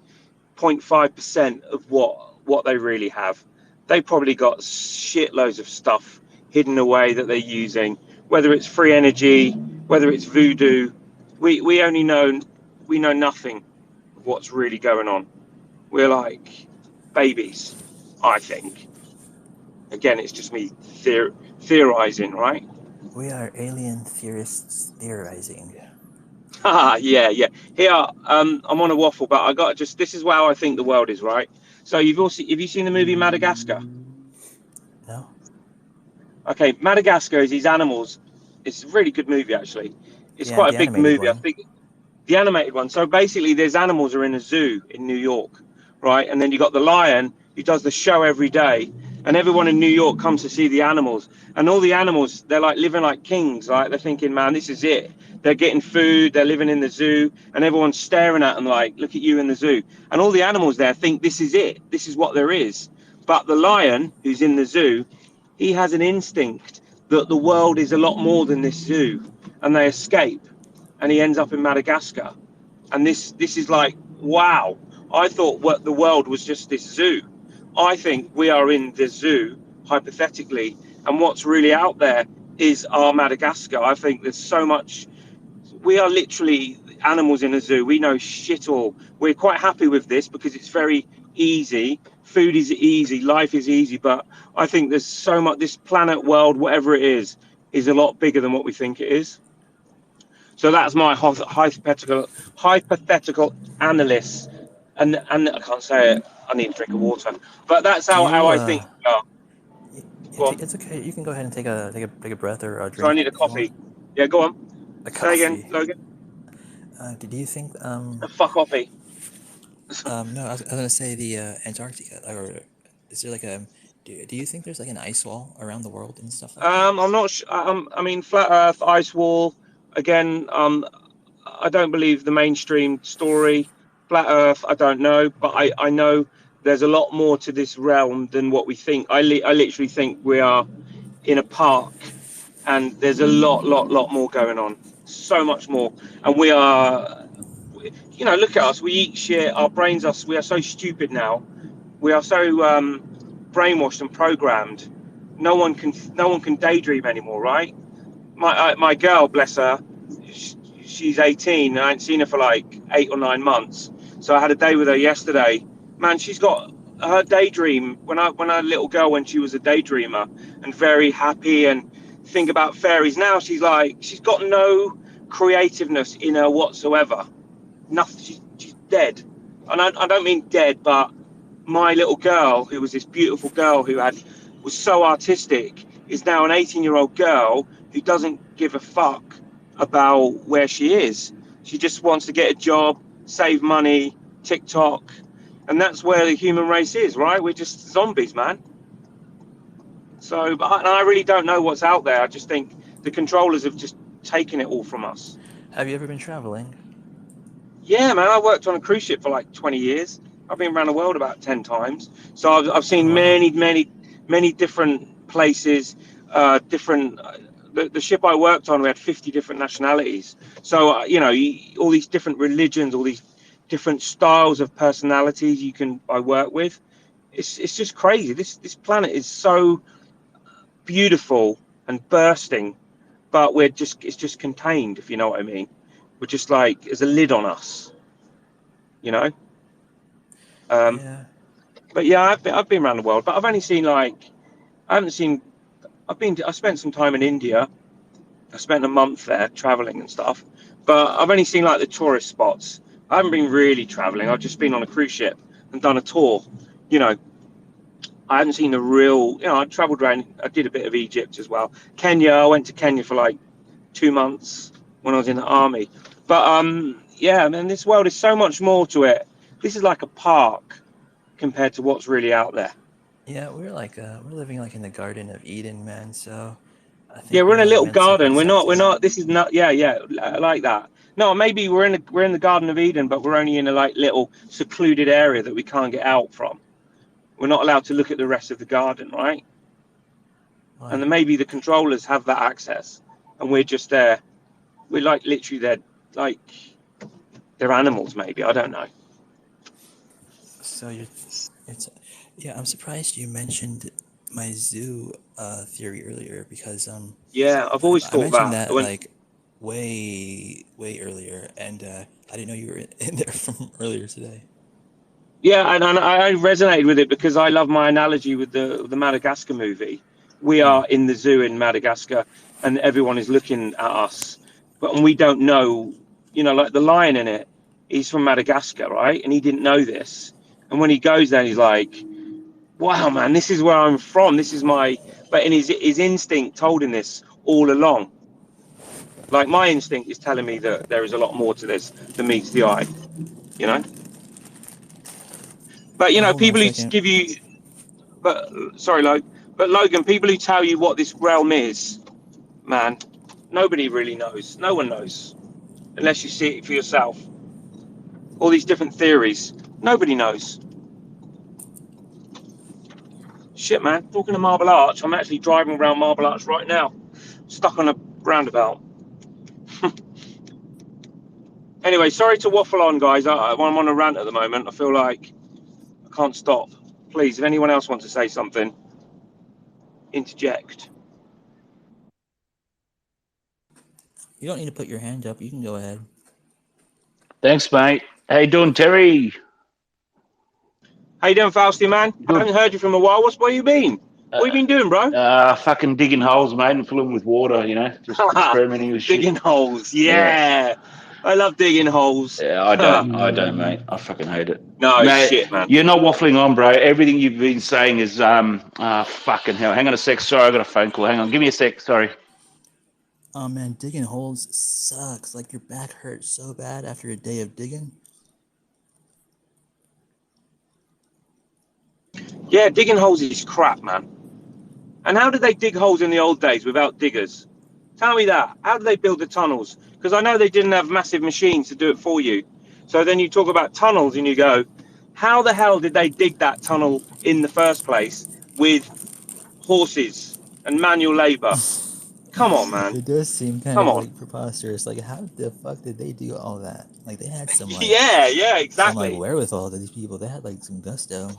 0.5% of what they really have. They probably got shitloads of stuff hidden away that they're using, whether it's free energy, whether it's voodoo. We know nothing of what's really going on. We're like babies, I think. Again, it's just me theorizing, right? we are alien theorists theorizing. Yeah. Here, I'm on a waffle, but I got just this is how I think the world is, right? So have you seen the movie Madagascar? No. Okay, Madagascar is these animals. It's a really good movie, actually. It's Yeah, quite the a big animated movie. I one. think the animated one. So basically, there's animals are in a zoo in New York, right? And then you got the lion who does the show every day, and everyone in New York comes to see the animals. And all the animals, they're like living like kings. Like they're thinking, man, this is it. They're getting food. They're living in the zoo, and everyone's staring at them like, look at you in the zoo. And all the animals there think this is it. This is what there is. But the lion who's in the zoo, he has an instinct that the world is a lot more than this zoo, and they escape, and he ends up in Madagascar. And this is like, wow. I thought what the world was just this zoo, I think we are in the zoo, hypothetically, and what's really out there is our Madagascar. I think there's so much. We are literally animals in a zoo. We know shit all. We're quite happy with this because it's very easy. Food is easy. Life is easy. But I think there's so much. This planet, world, whatever it is a lot bigger than what we think it is. So that's my hypothetical analysis, and I can't say it. I need a drink of water. But that's Do how you? I think. Go on. It's okay. You can go ahead and take a breath or a So I drink need a if you want. coffee. Yeah, go on. A Say again, coffee. Logan. Do you think A fuck coffee. no, I was gonna say the Antarctica, or is there like a do you think there's like an ice wall around the world and stuff like that? I'm not. I mean, flat Earth, ice wall. Again, I don't believe the mainstream story. Flat Earth, I don't know, but I know there's a lot more to this realm than what we think. I literally think we are in a park, and there's a lot more going on. So much more, and we are. You know, look at us. We eat shit. Our brains are. We are so stupid now. We are so brainwashed and programmed. No one can daydream anymore, right? My girl, bless her, she's 18 and I ain't seen her for like 8 or 9 months. So I had a day with her yesterday. Man, she's got her daydream when I little girl, when she was a daydreamer and very happy and think about fairies. Now she's got no creativeness in her whatsoever. Nothing. She's dead. And I don't mean dead, but my little girl, who was this beautiful girl was so artistic, is now an 18-year-old girl who doesn't give a fuck about where she is. She just wants to get a job, save money, TikTok, and that's where the human race is, right? We're just zombies, man. So, but I really don't know what's out there. I just think the controllers have just taken it all from us. Have you ever been traveling? Yeah, man, I worked on a cruise ship for like 20 years. I've been around the world about 10 times. So I've seen Wow. many different places, different. The ship I worked on, we had 50 different nationalities. So, all these different religions, all these different styles of personalities I work with. It's just crazy. This planet is so beautiful and bursting, but it's just contained, if you know what I mean. We're just like, there's a lid on us, you know. Yeah. But yeah, I've been around the world, but I've only seen like I haven't seen. I spent some time in India. I spent a month there traveling and stuff, but I've only seen like the tourist spots. I haven't been really traveling. I've just been on a cruise ship and done a tour. You know, I haven't seen the real. I traveled around. I did a bit of Egypt as well. Kenya. I went to Kenya for like 2 months when I was in the army. But yeah, man, this world is so much more to it. This is like a park compared to what's really out there. Yeah, we're living like in the Garden of Eden, man. So I think Yeah, we're in a little meant to garden. We're accept not. This is not. Yeah, I like that. No, maybe we're in the Garden of Eden, but we're only in a like little secluded area that we can't get out from. We're not allowed to look at the rest of the garden, right? And then maybe the controllers have that access, and we're just there. We're like literally like they're animals. Maybe I don't know. So it's yeah. I'm surprised you mentioned my zoo theory earlier because Yeah, I've always I thought mentioned that. that like way earlier, and I didn't know you were in there from earlier today. Yeah, and I resonated with it because I love my analogy with the Madagascar movie. We are in the zoo in Madagascar, and everyone is looking at us, but we don't know. Like the lion in it, he's from Madagascar, right? And he didn't know this. And when he goes there, he's like, "Wow, man, this is where I'm from. This is my." But in his instinct told him this all along. Like my instinct is telling me that there is a lot more to this than meets the eye. You know. But Hold on a people who second. give you. But sorry, Logan, people who tell you what this realm is, man, nobody really knows. No one knows unless you see it for yourself. All these different theories, nobody knows. Shit, man. Talking to Marble Arch, I'm actually driving around Marble Arch right now, stuck on a roundabout. Anyway, sorry to waffle on, guys. I'm on a rant at the moment. I feel like I can't stop. please, if anyone else wants to say something, interject. You don't need to put your hand up. You can go ahead. Thanks, mate. How you doing, Terry? How you doing, Fausty, man? I Good. haven't heard you from a while. Where you been? What you been doing, bro? Fucking digging holes, mate, and filling them with water. You know, just experimenting with shit. Digging holes, yeah. I love digging holes. Yeah, I don't, mate. I fucking hate it. No Mate, shit, man. you're not waffling on, bro. Everything you've been saying is fucking hell. Hang on a sec. Sorry, I got a phone call. Hang on, give me a sec. Sorry. Oh man, digging holes sucks. Like your back hurts so bad after a day of digging. Yeah, digging holes is crap, man. And how did they dig holes in the old days without diggers? Tell me that. How did they build the tunnels? Because I know they didn't have massive machines to do it for you. So then you talk about tunnels and you go, how the hell did they dig that tunnel in the first place with horses and manual labor? Come on, man. It does seem kind Come of on. like preposterous. Like, how the fuck did they do all that? Like, they had some like Yeah, some exactly. like wherewithal to these people. They had like some gusto.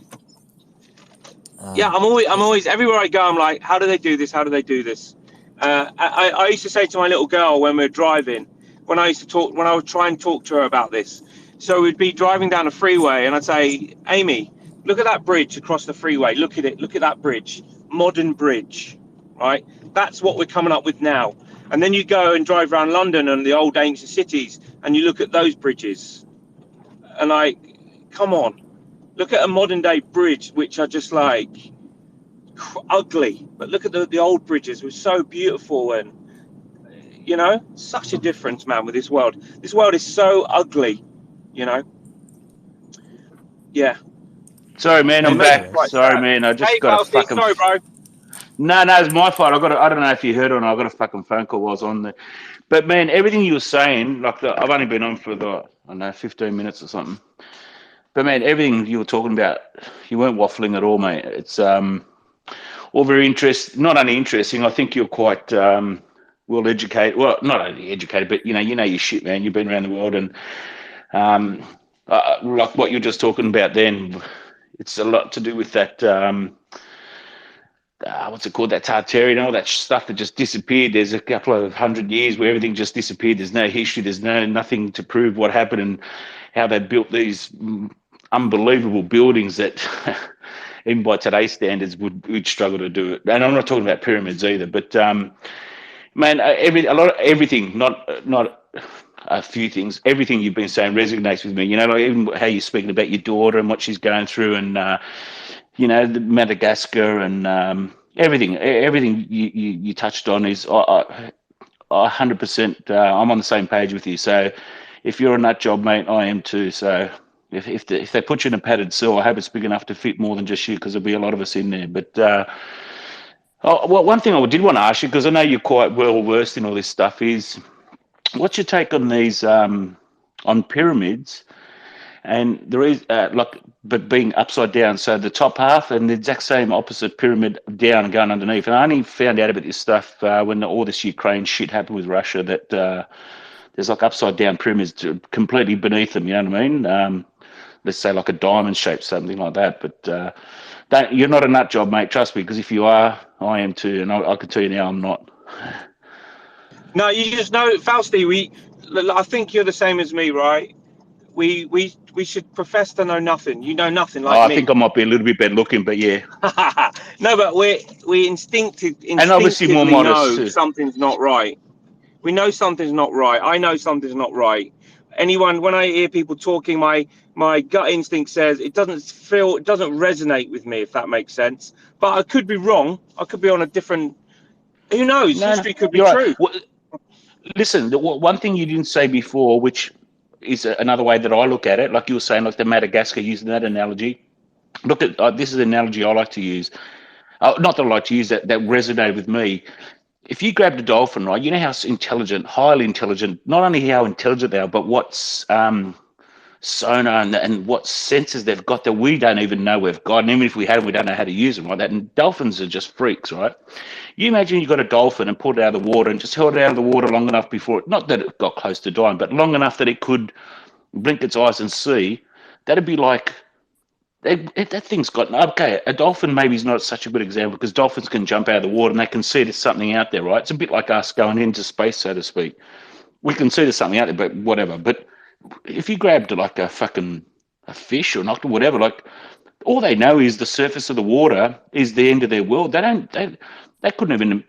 Yeah, I'm always everywhere I go. I'm like, how do they do this? How do they do this? I used to say to my little girl when we were driving, when I would try and talk to her about this. So we'd be driving down a freeway, and I'd say, Amy, look at that bridge across the freeway. Look at it. Look at that bridge. Modern bridge, right? That's what we're coming up with now. And then you go and drive around London and the old ancient cities, and you look at those bridges, and like, come on, look at a modern day bridge, which are just like ugly, but look at the old bridges, were so beautiful. And you know, such a difference, man, with this world. This world is so ugly, you know. Yeah. Sorry, man. I'm Makes me back. quite Sorry, sad. man. I just Hey, got a Fausty, fucking. sorry, bro. No, it's my fault. I don't know if you heard or not. I got a fucking phone call while I was on there. But man, everything you were saying, like I've only been on for I don't know, 15 minutes or something. But man, everything you were talking about, you weren't waffling at all, mate. It's all very interesting. Not only interesting, I think you're quite well educated. Well, not only educated, but you know your shit, man. You've been around the world, and like what you're just talking about, then it's a lot to do with that. What's it called? That Tartarian and all that stuff that just disappeared. There's a couple of 100 years where everything just disappeared. There's no history. There's nothing to prove what happened and how they built these unbelievable buildings that even by today's standards would struggle to do it. And I'm not talking about pyramids either, but man, everything, not a few things, everything you've been saying resonates with me. You know, like even how you're speaking about your daughter and what she's going through, and you know, the Madagascar and everything you touched on is 100%. I'm on the same page with you. So if you're a nut job, mate, I am too. So if they put you in a padded cell, I hope it's big enough to fit more than just you, because there'll be a lot of us in there. But well, one thing I did want to ask you, because I know you're quite well versed in all this stuff, is what's your take on these on pyramids? And there is but being upside down, so the top half and the exact same opposite pyramid down and going underneath. And I only found out about this stuff when all this Ukraine shit happened with Russia, that there's like upside down pyramids completely beneath them. You know what I mean? Let's say like a diamond shape, something like that. But you're not a nut job, mate. Trust me, because if you are, I am too, and I can tell you now, I'm not. No, you just know, Fausty. I think you're the same as me, right? We should profess to know nothing. You know nothing, like I me. think I might be a little bit better looking, but yeah. No, but we And obviously more instinctively modest know too. something's not right. We know something's not right. I know something's not right. When I hear people talking, my gut instinct says it doesn't resonate with me, if that makes sense. But I could be wrong. I could be on a different. Who knows? No, History could be you're right. true. Well, listen, one thing you didn't say before, which is another way that I look at it, like you were saying, like the Madagascar, using that analogy. Look at this is an analogy I like to use. Not that I like to use that resonated with me. If you grabbed a dolphin, right, you know how intelligent, highly intelligent, not only how intelligent they are, but what's sonar and what sensors they've got that we don't even know we've got. And even if we had them, we don't know how to use them, right? That, and dolphins are just freaks, right? You imagine you got a dolphin and pulled it out of the water and just held it out of the water long enough before it, not that it got close to dying, but long enough that it could blink its eyes and see. That'd be like that thing's got okay. A dolphin maybe is not such a good example because dolphins can jump out of the water and they can see there's something out there, right? It's a bit like us going into space, so to speak. We can see there's something out there, but whatever. But if you grabbed like a fish or an octopus, whatever, like all they know is the surface of the water is the end of their world. They couldn't even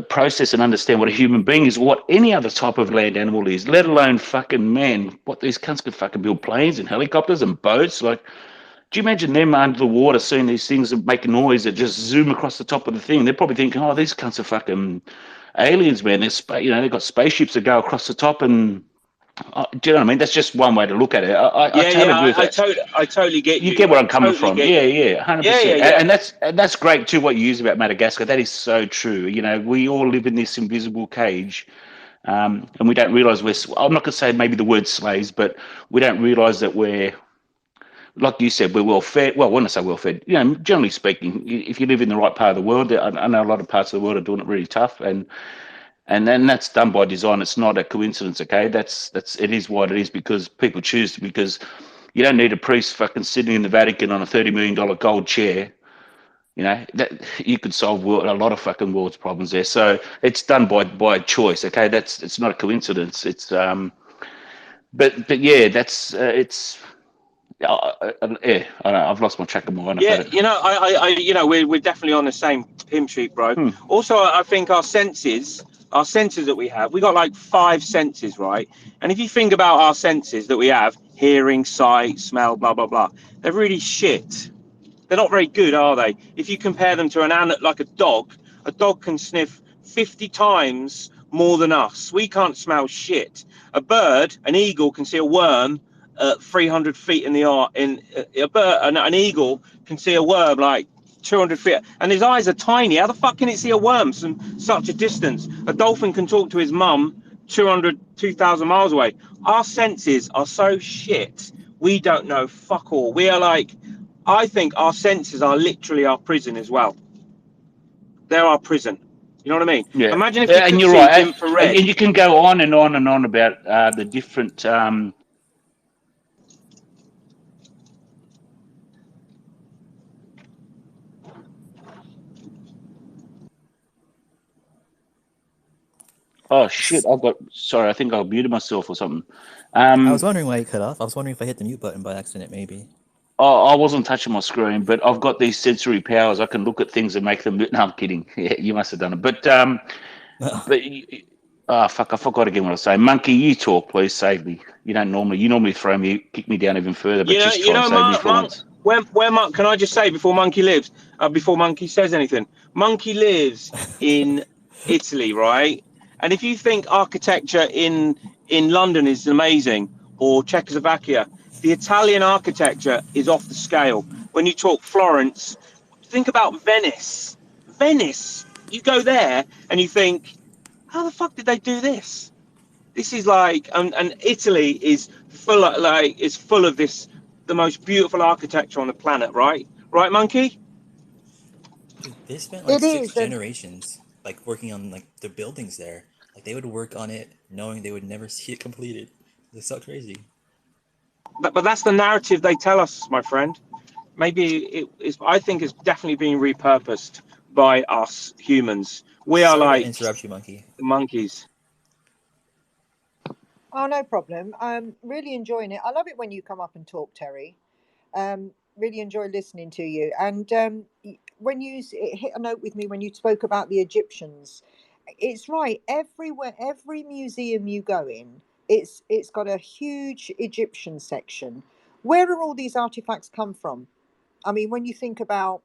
process and understand what a human being is, or what any other type of land animal is, let alone fucking man. What these cunts could fucking build planes and helicopters and boats. Like, do you imagine them under the water seeing these things that make noise that just zoom across the top of the thing? They're probably thinking, oh, these cunts are fucking aliens, man. They've got spaceships that go across the top and. Do you know what I mean? That's just one way to look at it. I Yeah, totally yeah, agree with that. I totally get You you. get where I I'm coming totally from. get Yeah, you. yeah, Yeah, yeah, 100%. yeah. And that's great too. What you use about Madagascar, that is so true. You know, we all live in this invisible cage, and we don't realize I'm not going to say maybe the word slaves, but we don't realize that we're, like you said, we're well fed. Well, when I say well fed, you know, generally speaking, if you live in the right part of the world, I know a lot of parts of the world are doing it really tough, and then that's done by design. It's not a coincidence, okay? That's it is what it is because people choose to, because you don't need a priest fucking sitting in the Vatican on a $30 million gold chair. You know, that you could solve a lot of fucking world's problems there. So it's done by choice, okay? It's not a coincidence. It's but yeah, that's it's yeah. I've lost my track of mind. I've Yeah, had it. you know, we're definitely on the same hymn sheet, bro. Hmm. Also, I think our senses that we have, we got like 5 senses, right? And if you think about our senses that we have, hearing, sight, smell, blah blah blah, they're really shit. They're not very good, are they? If you compare them to an animal like a dog can sniff 50 times more than us. We can't smell shit. A bird, an eagle, can see a worm at 300 feet in the air. An eagle can see a worm like 200 feet, and his eyes are tiny. How the fuck can it see a worm from such a distance? A dolphin can talk to his mum 2,000 miles away. Our senses are so shit. We don't know fuck all. We are like, I think our senses are literally our prison as well. They're our prison. You know what I mean? Yeah, Imagine if you yeah, and could you're see right. And infrared. you can go on and on and on about the different. Oh shit! Sorry. I think I muted myself or something. I was Um, wondering why you cut off. I was wondering if I hit the mute button by accident, maybe. I wasn't touching my screen, but I've got these sensory powers. I can look at things and make them. No, I'm kidding. Yeah, you must have done it. But fuck, I forgot again what I was saying. Monkey, you talk, please save me. You don't normally. You normally kick me down even further, but just You try and know, save me Monk. for once. Where Monk? Can I just say before Monkey lives, before Monkey says anything, Monkey lives in Italy, right? And if you think architecture in London is amazing, or Czechoslovakia, the Italian architecture is off the scale. When you talk Florence, think about Venice. Venice, you go there and you think, how the fuck did they do this? This is like, and Italy is full of this, the most beautiful architecture on the planet, right? Right, Monkey? Dude, they spent like It six is, and generations like working on like the buildings there. Like they would work on it knowing they would never see it completed. It's so crazy. But that's the narrative they tell us, my friend. Maybe it is. I think it's definitely being repurposed by us humans. We are Sorry to like interrupt you, Monkey. the monkeys. oh, no problem. I'm really enjoying it. I love it when you come up and talk, Terry. Really enjoy listening to you. And when it hit a note with me when you spoke about the Egyptians, it's right. Everywhere, every museum you go in, it's got a huge Egyptian section. Where are all these artifacts come from? I mean, when you think about,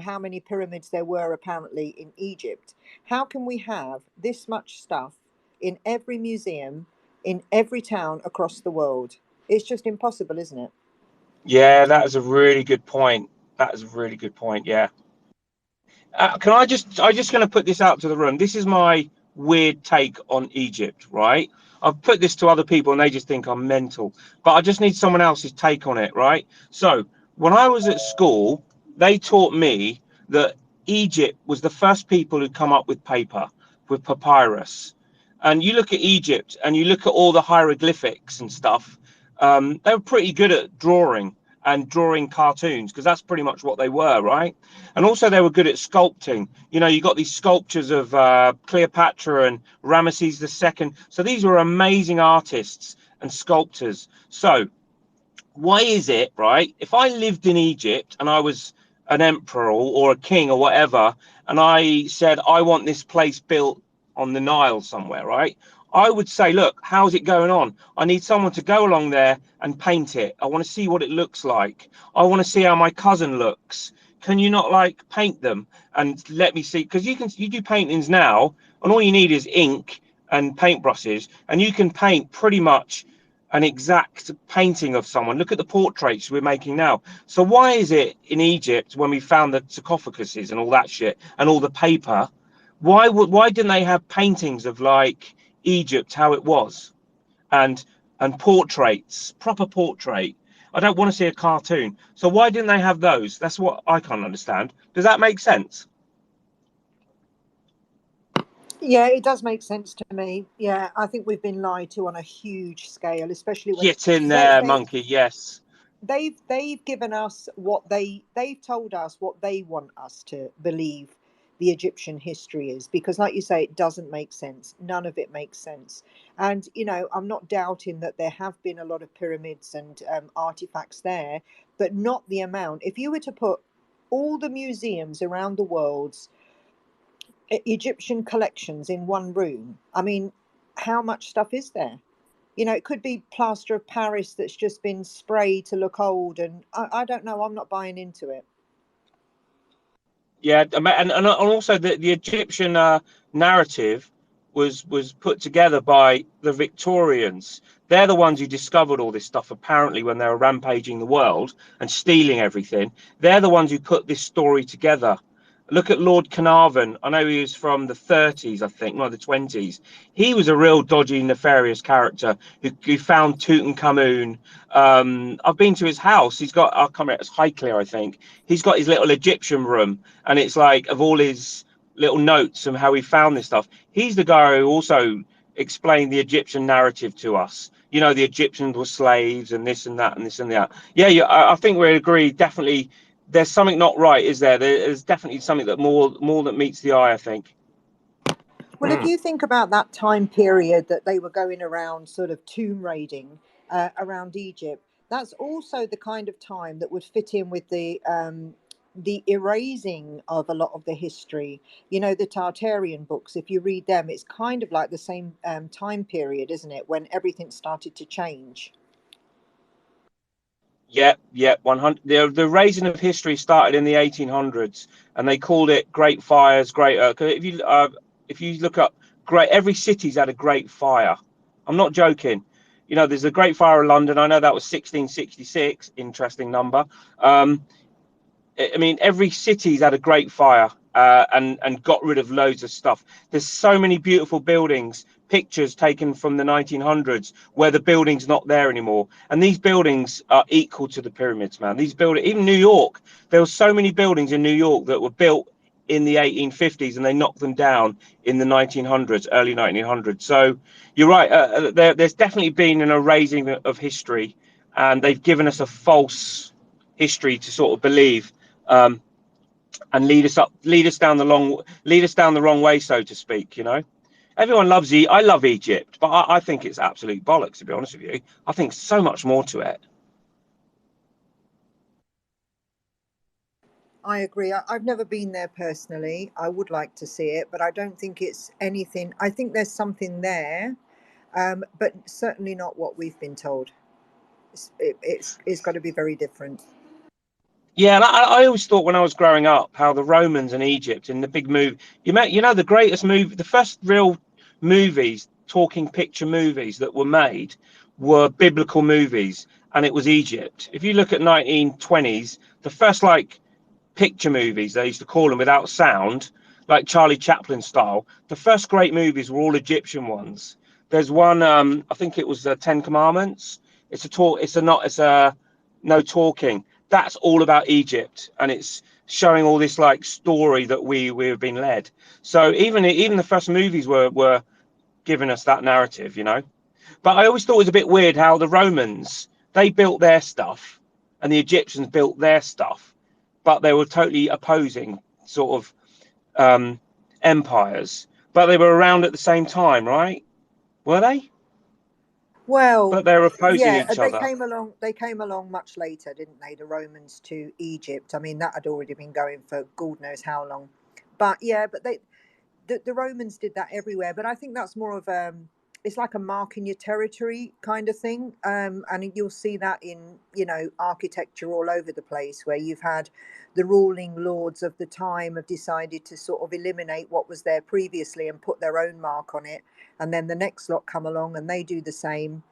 how many pyramids there were apparently in Egypt, how can we have this much stuff in every museum, in every town across the world? It's just impossible, isn't it? Yeah, that is a really good point. That is a really good point. Yeah. I'm just going to put this out to the room. This is my weird take on Egypt, right? I've put this to other people and they just think I'm mental, but I just need someone else's take on it, right? So when I was at school, they taught me that Egypt was the first people who come up with paper, with papyrus. And you look at Egypt and you look at all the hieroglyphics and stuff, they were pretty good at drawing and drawing cartoons, because that's pretty much what they were, right? And also they were good at sculpting. You know, you got these sculptures of Cleopatra and Ramesses II. So these were amazing artists and sculptors. So why is it, right, if I lived in Egypt and I was an emperor or a king or whatever, and I said I want this place built on the Nile somewhere, right, I would say, look, how's it going on? I need someone to go along there and paint it. I want to see what it looks like. I want to see how my cousin looks. Can you not like paint them and let me see? Because you do paintings now, and all you need is ink and paintbrushes, and you can paint pretty much an exact painting of someone. Look at the portraits we're making now. So why is it in Egypt, when we found the sarcophaguses and all that shit and all the paper, why didn't they have paintings of like Egypt, how it was, and portraits, proper portrait? I don't want to see a cartoon. So why didn't they have those? That's what I can't understand. Does that make sense? Yeah, it does make sense to me. Yeah, I think we've been lied to on a huge scale, especially when Get in they, there, they monkey. Yes. they've given us what they've told us what they want us to believe the Egyptian history is, because like you say, it doesn't make sense. None of it makes sense. And you know, I'm not doubting that there have been a lot of pyramids and artifacts there, but not the amount. If you were to put all the museums around the world's Egyptian collections in one room, I mean, how much stuff is there? You know, it could be plaster of Paris that's just been sprayed to look old, and I don't know. I'm not buying into it. Yeah, and also the Egyptian narrative was put together by the Victorians. They're the ones who discovered all this stuff, apparently, when they were rampaging the world and stealing everything. They're the ones who put this story together. Look at Lord Carnarvon. I know he was from the 30s, I think, not the 20s. He was a real dodgy, nefarious character who found Tutankhamun. I've been to his house. He's got, I'll come out as Highclere, I think. He's got his little Egyptian room, and it's like of all his little notes and how he found this stuff. He's the guy who also explained the Egyptian narrative to us. You know, the Egyptians were slaves and this and that and this and that. Yeah, yeah, I think we agree. Definitely, there's something not right, is there? There's definitely something that more that meets the eye, I think. Well, if you think about that time period that they were going around sort of tomb raiding around Egypt, that's also the kind of time that would fit in with the erasing of a lot of the history. You know, the Tartarian books, if you read them, it's kind of like the same time period, isn't it, when everything started to change. Yeah, yeah, 100. The raising of history started in the 1800s, and they called it Great Fires. Great. 'Cause if you look up, great, every city's had a Great Fire. I'm not joking. You know, there's a Great Fire of London. I know that was 1666. Interesting number. I mean, every city's had a great fire and got rid of loads of stuff. There's so many beautiful buildings, pictures taken from the 1900s where the building's not there anymore. And these buildings are equal to the pyramids, man. These buildings, even New York, there were so many buildings in New York that were built in the 1850s and they knocked them down in the 1900s, early 1900s. So you're right. There's definitely been an erasing of history, and they've given us a false history to sort of believe, and lead us down the wrong way, so to speak. You know, everyone loves I love Egypt, but I think it's absolute bollocks, to be honest with you. I think so much more to it. I agree. I've never been there personally. I would like to see it, but I don't think it's anything. I think there's something there, but certainly not what we've been told. It's got to be very different. Yeah, and I always thought when I was growing up how the Romans and Egypt in the big movie, you know, the greatest movie, the first real movies, talking picture movies that were made were biblical movies, and it was Egypt. If you look at 1920s, the first like picture movies, they used to call them, without sound, like Charlie Chaplin style, the first great movies were all Egyptian ones. There's one, I think it was the Ten Commandments. It's a no talking. That's all about Egypt, and it's showing all this like story that we've been led. So even the first movies were giving us that narrative, you know. But I always thought it was a bit weird how the Romans, they built their stuff and the Egyptians built their stuff, but they were totally opposing sort of empires. But they were around at the same time, right? Were they? Well, But they were opposing yeah, each other. They came along much later, didn't they? The Romans to Egypt. I mean, that had already been going for God knows how long. But yeah, but the Romans did that everywhere. But I think that's more of it's like a mark in your territory kind of thing. And you'll see that in, you know, architecture all over the place, where you've had the ruling lords of the time have decided to sort of eliminate what was there previously and put their own mark on it. And then the next lot come along and they do the same.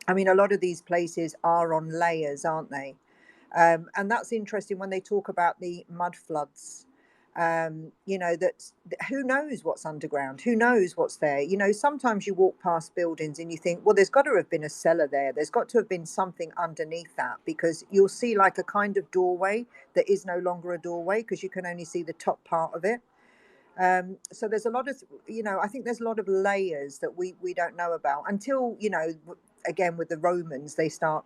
I mean, a lot of these places are on layers, aren't they? And that's interesting when they talk about the mud floods. You know, that who knows what's underground? Who knows what's there? You know, sometimes you walk past buildings and you think, well, there's got to have been a cellar there. There's got to have been something underneath that, because you'll see like a kind of doorway that is no longer a doorway because you can only see the top part of it. So there's a lot of, you know, I think there's a lot of layers that we don't know about until, you know, again with the Romans, they start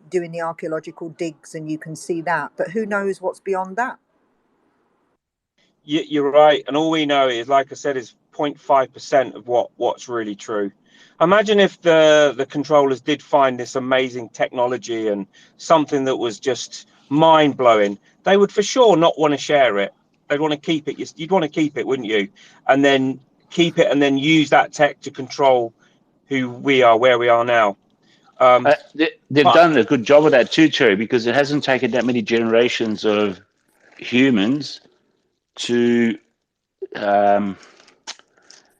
doing the archaeological digs and you can see that. But who knows what's beyond that? You're right, and all we know is, like I said, is 0.5% of what's really true. Imagine if the controllers did find this amazing technology and something that was just mind blowing. They would for sure not want to share it. They'd want to keep it. You'd want to keep it, wouldn't you? And then keep it, and then use that tech to control who we are, where we are now. They've But done a good job of that too, Terry, because it hasn't taken that many generations of humans to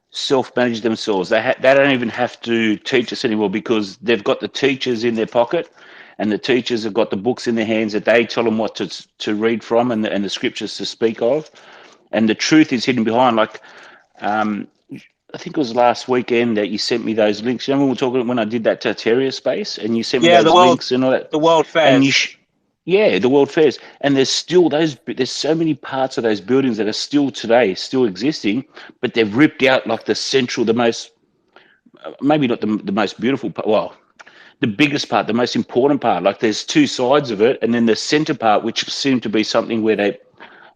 self-manage themselves. They don't even have to teach us anymore because they've got the teachers in their pocket, and the teachers have got the books in their hands that they tell them what to read from, and the scriptures to speak of, and the truth is hidden behind. Like I think it was last weekend that you sent me those links. You remember we were talking when I did that Tartaria space, and you sent me yeah, those links and all that, the world and fairs. yeah, the World Fairs, and there's still those. There's so many parts of those buildings that are still today, still existing, but they've ripped out like the central, the most, maybe not the most beautiful part. Well, the biggest part, the most important part. Like there's two sides of it, and then the center part, which seemed to be something where they,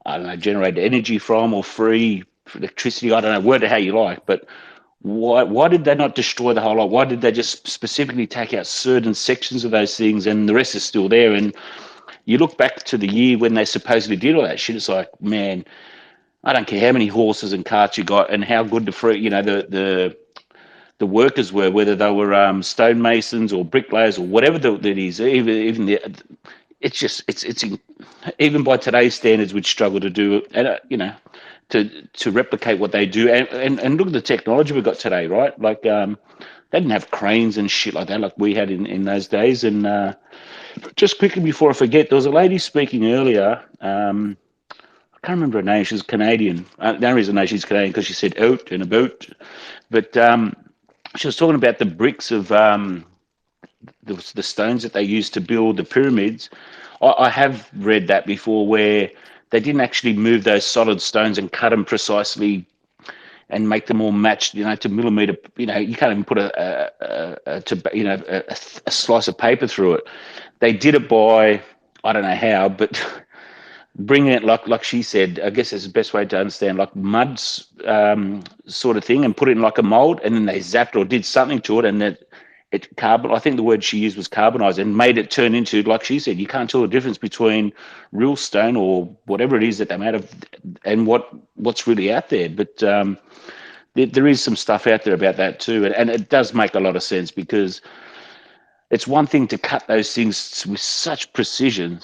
I don't know, generate energy from or free electricity. I don't know, word it how you like, but why did they not destroy the whole lot? Why did they just specifically take out certain sections of those things and the rest is still there? And you look back to the year when they supposedly did all that shit. It's like, man, I don't care how many horses and carts you got and how good the free, you know, the workers were, whether they were stonemasons or bricklayers or whatever that is. Even the, it's even by today's standards, we'd struggle to do it. And you know, to replicate what they do. And look at the technology we got today, right? Like they didn't have cranes and shit like that like we had in those days. And just quickly before I forget, there was a lady speaking earlier. I can't remember her name. She's Canadian. The only reason I know she's Canadian because she said out and about. But she was talking about the bricks of the stones that they used to build the pyramids. I have read that before where they didn't actually move those solid stones and cut them precisely and make them all matched, you know, to millimeter. You know, you can't even put a slice of paper through it. They did it by, I don't know how, but bringing it like she said. I guess it's the best way to understand, like muds sort of thing, and put it in like a mold, and then they zapped or did something to it, and it carbon. I think the word she used was carbonized, and made it turn into, like she said, you can't tell the difference between real stone or whatever it is that they made of, and what's really out there. But there is some stuff out there about that too, and it does make a lot of sense because it's one thing to cut those things with such precision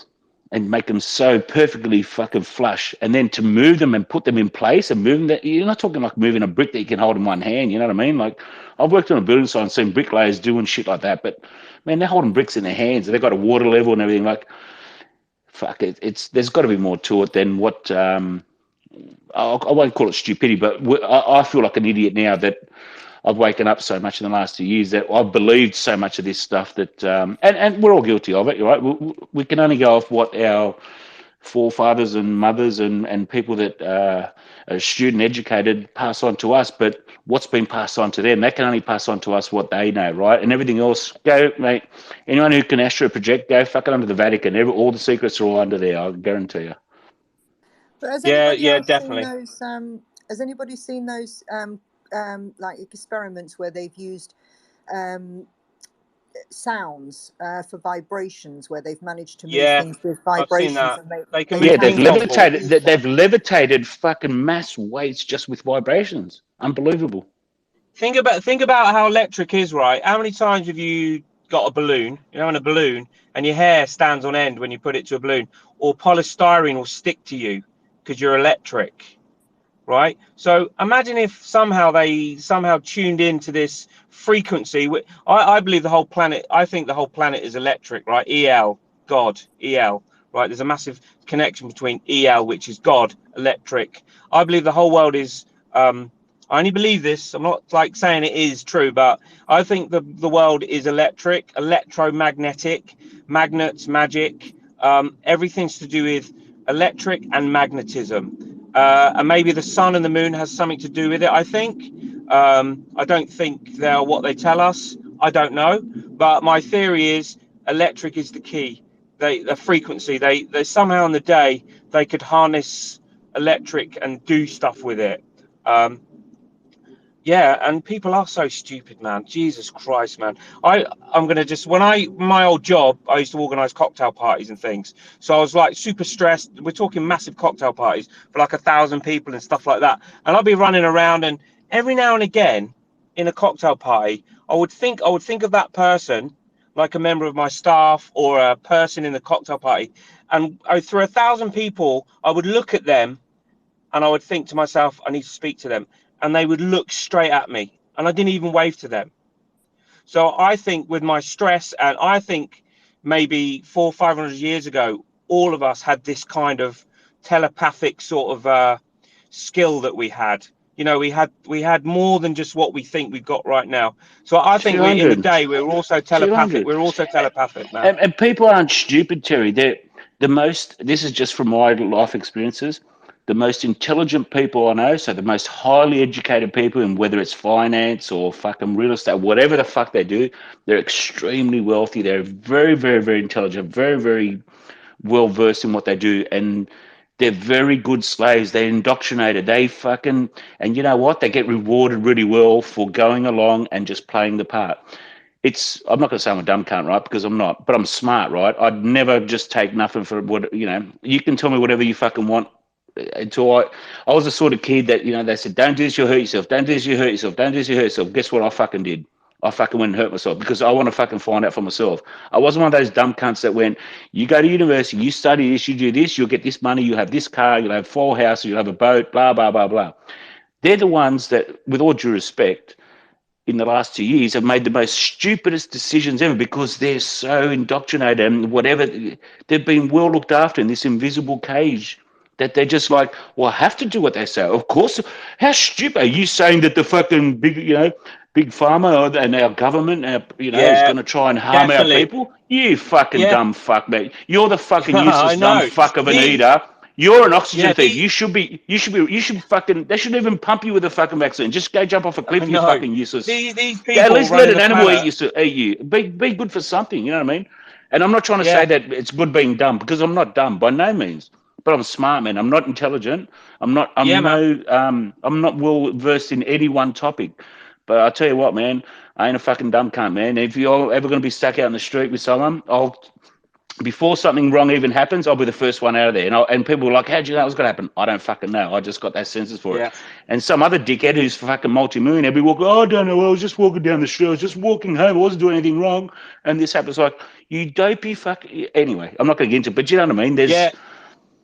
and make them so perfectly fucking flush, and then to move them and put them in place and move them. That you're not talking like moving a brick that you can hold in one hand. You know what I mean? Like I've worked on a building site and seen bricklayers doing shit like that, but man, they're holding bricks in their hands. They've got a water level and everything. Like fuck it. It's there's got to be more to it than what. I won't call it stupidity, but I feel like an idiot now that I've woken up so much in the last 2 years that I've believed so much of this stuff that, and we're all guilty of it, right? We can only go off what our forefathers and mothers and people that are student educated pass on to us, but what's been passed on to them, they can only pass on to us what they know, right? And everything else, go, mate, anyone who can astro project, go fuck it under the Vatican. All the secrets are all under there, I guarantee you. But has Yeah, anybody yeah, else seen definitely. those? Has anybody seen those like experiments where they've used um, sounds for vibrations, where they've managed to move Yeah, things with I've seen vibrations, that. and They can they move Yeah, they've can ping pong literally balls. levitated. move They've them. levitated fucking mass weights just with vibrations. Unbelievable. Think about how electric is, right? How many times have you got a balloon, in a balloon, and your hair stands on end when you put it to a balloon, or polystyrene will stick to you because you're electric, right? So imagine if they somehow tuned into this frequency. I believe the whole planet. I think the whole planet is electric, right? God, right? There's a massive connection between which is God, electric. I believe the whole world is. I only believe this. I'm not like saying it is true, but I think the world is electric, electromagnetic, magnets, magic. Everything's to do with electric and magnetism. And maybe the sun and the moon has something to do with it. I think. I don't think they're what they tell us. I don't know, but my theory is electric is the key. The frequency. They somehow in the day they could harness electric and do stuff with it. Um, yeah, and people are so stupid, man. Jesus Christ, man. I'm gonna just my old job, I used to organise cocktail parties and things. So I was like super stressed. We're talking massive cocktail parties for like 1,000 people and stuff like that. And I'd be running around, and every now and again, in a cocktail party, I would think of that person, like a member of my staff or a person in the cocktail party, and through 1,000 people, I would look at them and I would think to myself, I need to speak to them. And they would look straight at me. And I didn't even wave to them. So I think with my stress, and I think maybe 400-500 years ago, all of us had this kind of telepathic sort of skill that we had. We had more than just what we think we've got right now. So I think we in the 200. day we were also telepathic. 200. We were also telepathic, man. And people aren't stupid, Terry. They're the most, this is just from my life experiences, the most intelligent people I know, so the most highly educated people, and whether it's finance or fucking real estate, whatever the fuck they do, they're extremely wealthy. They're very, very, very intelligent, very, very well versed in what they do, and they're very good slaves. They're indoctrinated. They fucking, and you know what? They get rewarded really well for going along and just playing the part. I'm not going to say I'm a dumb cunt, right? Because I'm not, but I'm smart, right? I'd never just take nothing for what, you can tell me whatever you fucking want. Until I was the sort of kid that, they said, don't do this, you'll hurt yourself. Don't do this, you hurt yourself. Don't do this, you hurt yourself. Guess what I fucking did? I fucking went and hurt myself because I want to fucking find out for myself. I wasn't one of those dumb cunts that went, you go to university, you study this, you do this, you'll get this money, you have this car, you'll have 4 houses, you'll have a boat, blah, blah, blah, blah. They're the ones that, with all due respect, in the last 2 years have made the most stupidest decisions ever because they're so indoctrinated and whatever, they've been well looked after in this invisible cage that they're just like, well, I have to do what they say. Of course. How stupid are you saying that the fucking big pharma and our government, is Yeah, going to try and harm our definitely. people? You fucking Yeah, dumb fuck, mate. You're the fucking I useless dumb know. fuck of an The eater. You're an oxygen yeah, thief. You should fucking, they shouldn't even pump you with a fucking vaccine. Just go jump off a I cliff, you know. fucking useless. These Go, at people least let running an the animal planet. eat you. Be good for something, you know what I mean? And I'm not trying to say Yeah, that it's good being dumb because I'm not dumb by no means. But I'm smart, man. I'm not intelligent. yeah, man. I'm not well versed in any one topic. But I'll tell you what, man, I ain't a fucking dumb cunt, man. If you're ever going to be stuck out in the street with someone, before something wrong even happens, I'll be the first one out of there. And people are like, how'd you know it was going to happen? I don't fucking know. I just got those senses for it. Yeah, And some other dickhead who's fucking multi-millionaire be walking, oh, I don't know. I was just walking down the street. I was just walking home. I wasn't doing anything wrong. And this happens like, you dopey fuck. Anyway, I'm not going to get into it, but you know what I mean? yeah.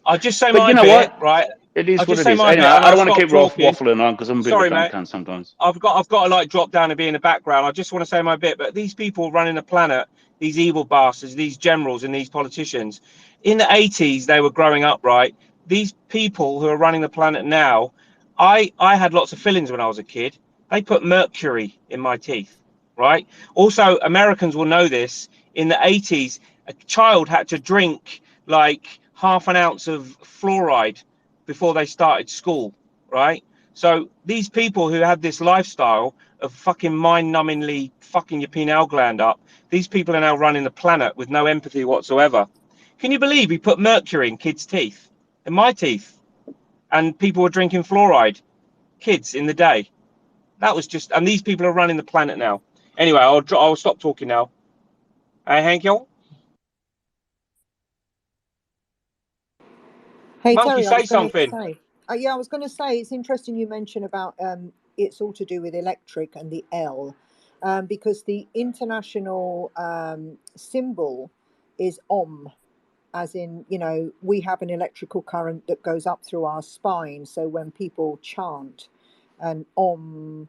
I'll just say But my you know bit, what? right? It is I'll what just it say is. my Anyway, bit, and I I'll don't want to stop keep talking. waffling on because I'm a bit of a Sorry, dumb mate. cunt sometimes. I've got to like drop down and be in the background. I just want to say my bit. But these people running the planet, these evil bastards, these generals and these politicians, in the 80s they were growing up, right? These people who are running the planet now, I had lots of fillings when I was a kid. They put mercury in my teeth, right? Also, Americans will know this. In the 80s, a child had to drink like half an ounce of fluoride before they started school, right? So these people who have this lifestyle of fucking mind-numbingly fucking your pineal gland up, these people are now running the planet with no empathy whatsoever. Can you believe he put mercury in kids' teeth, in my teeth, and people were drinking fluoride, kids in the day? That was just, and these people are running the planet now. Anyway, I'll stop talking now. Hey, Hank, you Hey monkey, Terry, I say was going to something. say, yeah, I was going to say it's interesting you mention about it's all to do with electric and the L, because the international symbol is Om, as in, you know, we have an electrical current that goes up through our spine. So when people chant an Om,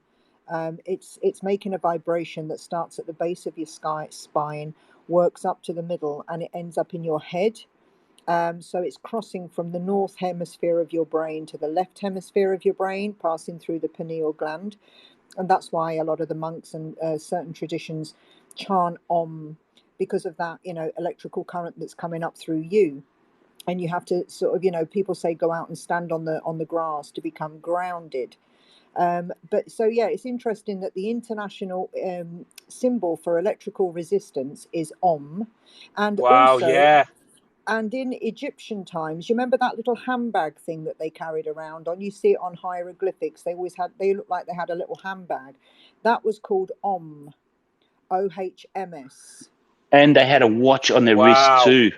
it's making a vibration that starts at the base of your spine, works up to the middle, and it ends up in your head. So it's crossing from the north hemisphere of your brain to the left hemisphere of your brain, passing through the pineal gland. And that's why a lot of the monks and certain traditions chant Om, because of that, you know, electrical current that's coming up through you. And you have to sort of, you know, people say go out and stand on the grass to become grounded. But so, yeah, it's interesting that the international symbol for electrical resistance is Om. And Wow, also, yeah. and in Egyptian times, you remember that little handbag thing that they carried around on? You see it on hieroglyphics. They looked like they had a little handbag. That was called Om, OHMS. And they had a watch on their wrist Wow. too,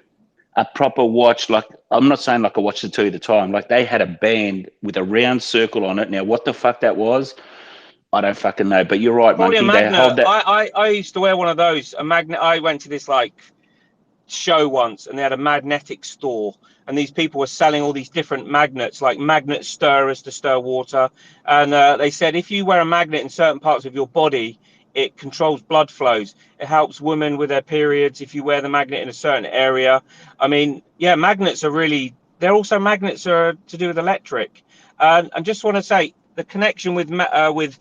a proper watch. Like, I'm not saying like a watch to tell you the time. Like, they had a band with a round circle on it. Now, what the fuck that was, I don't fucking know. But you're right, Probably a monkey. They magnet. hold that. I used to wear one of those. A magnet. I went to this like show once, and they had a magnetic store, and these people were selling all these different magnets, like magnet stirrers to stir water. And they said if you wear a magnet in certain parts of your body, it controls blood flows. It helps women with their periods if you wear the magnet in a certain area. I mean, yeah, magnets are really. They're also magnets are to do with electric. I just want to say the connection with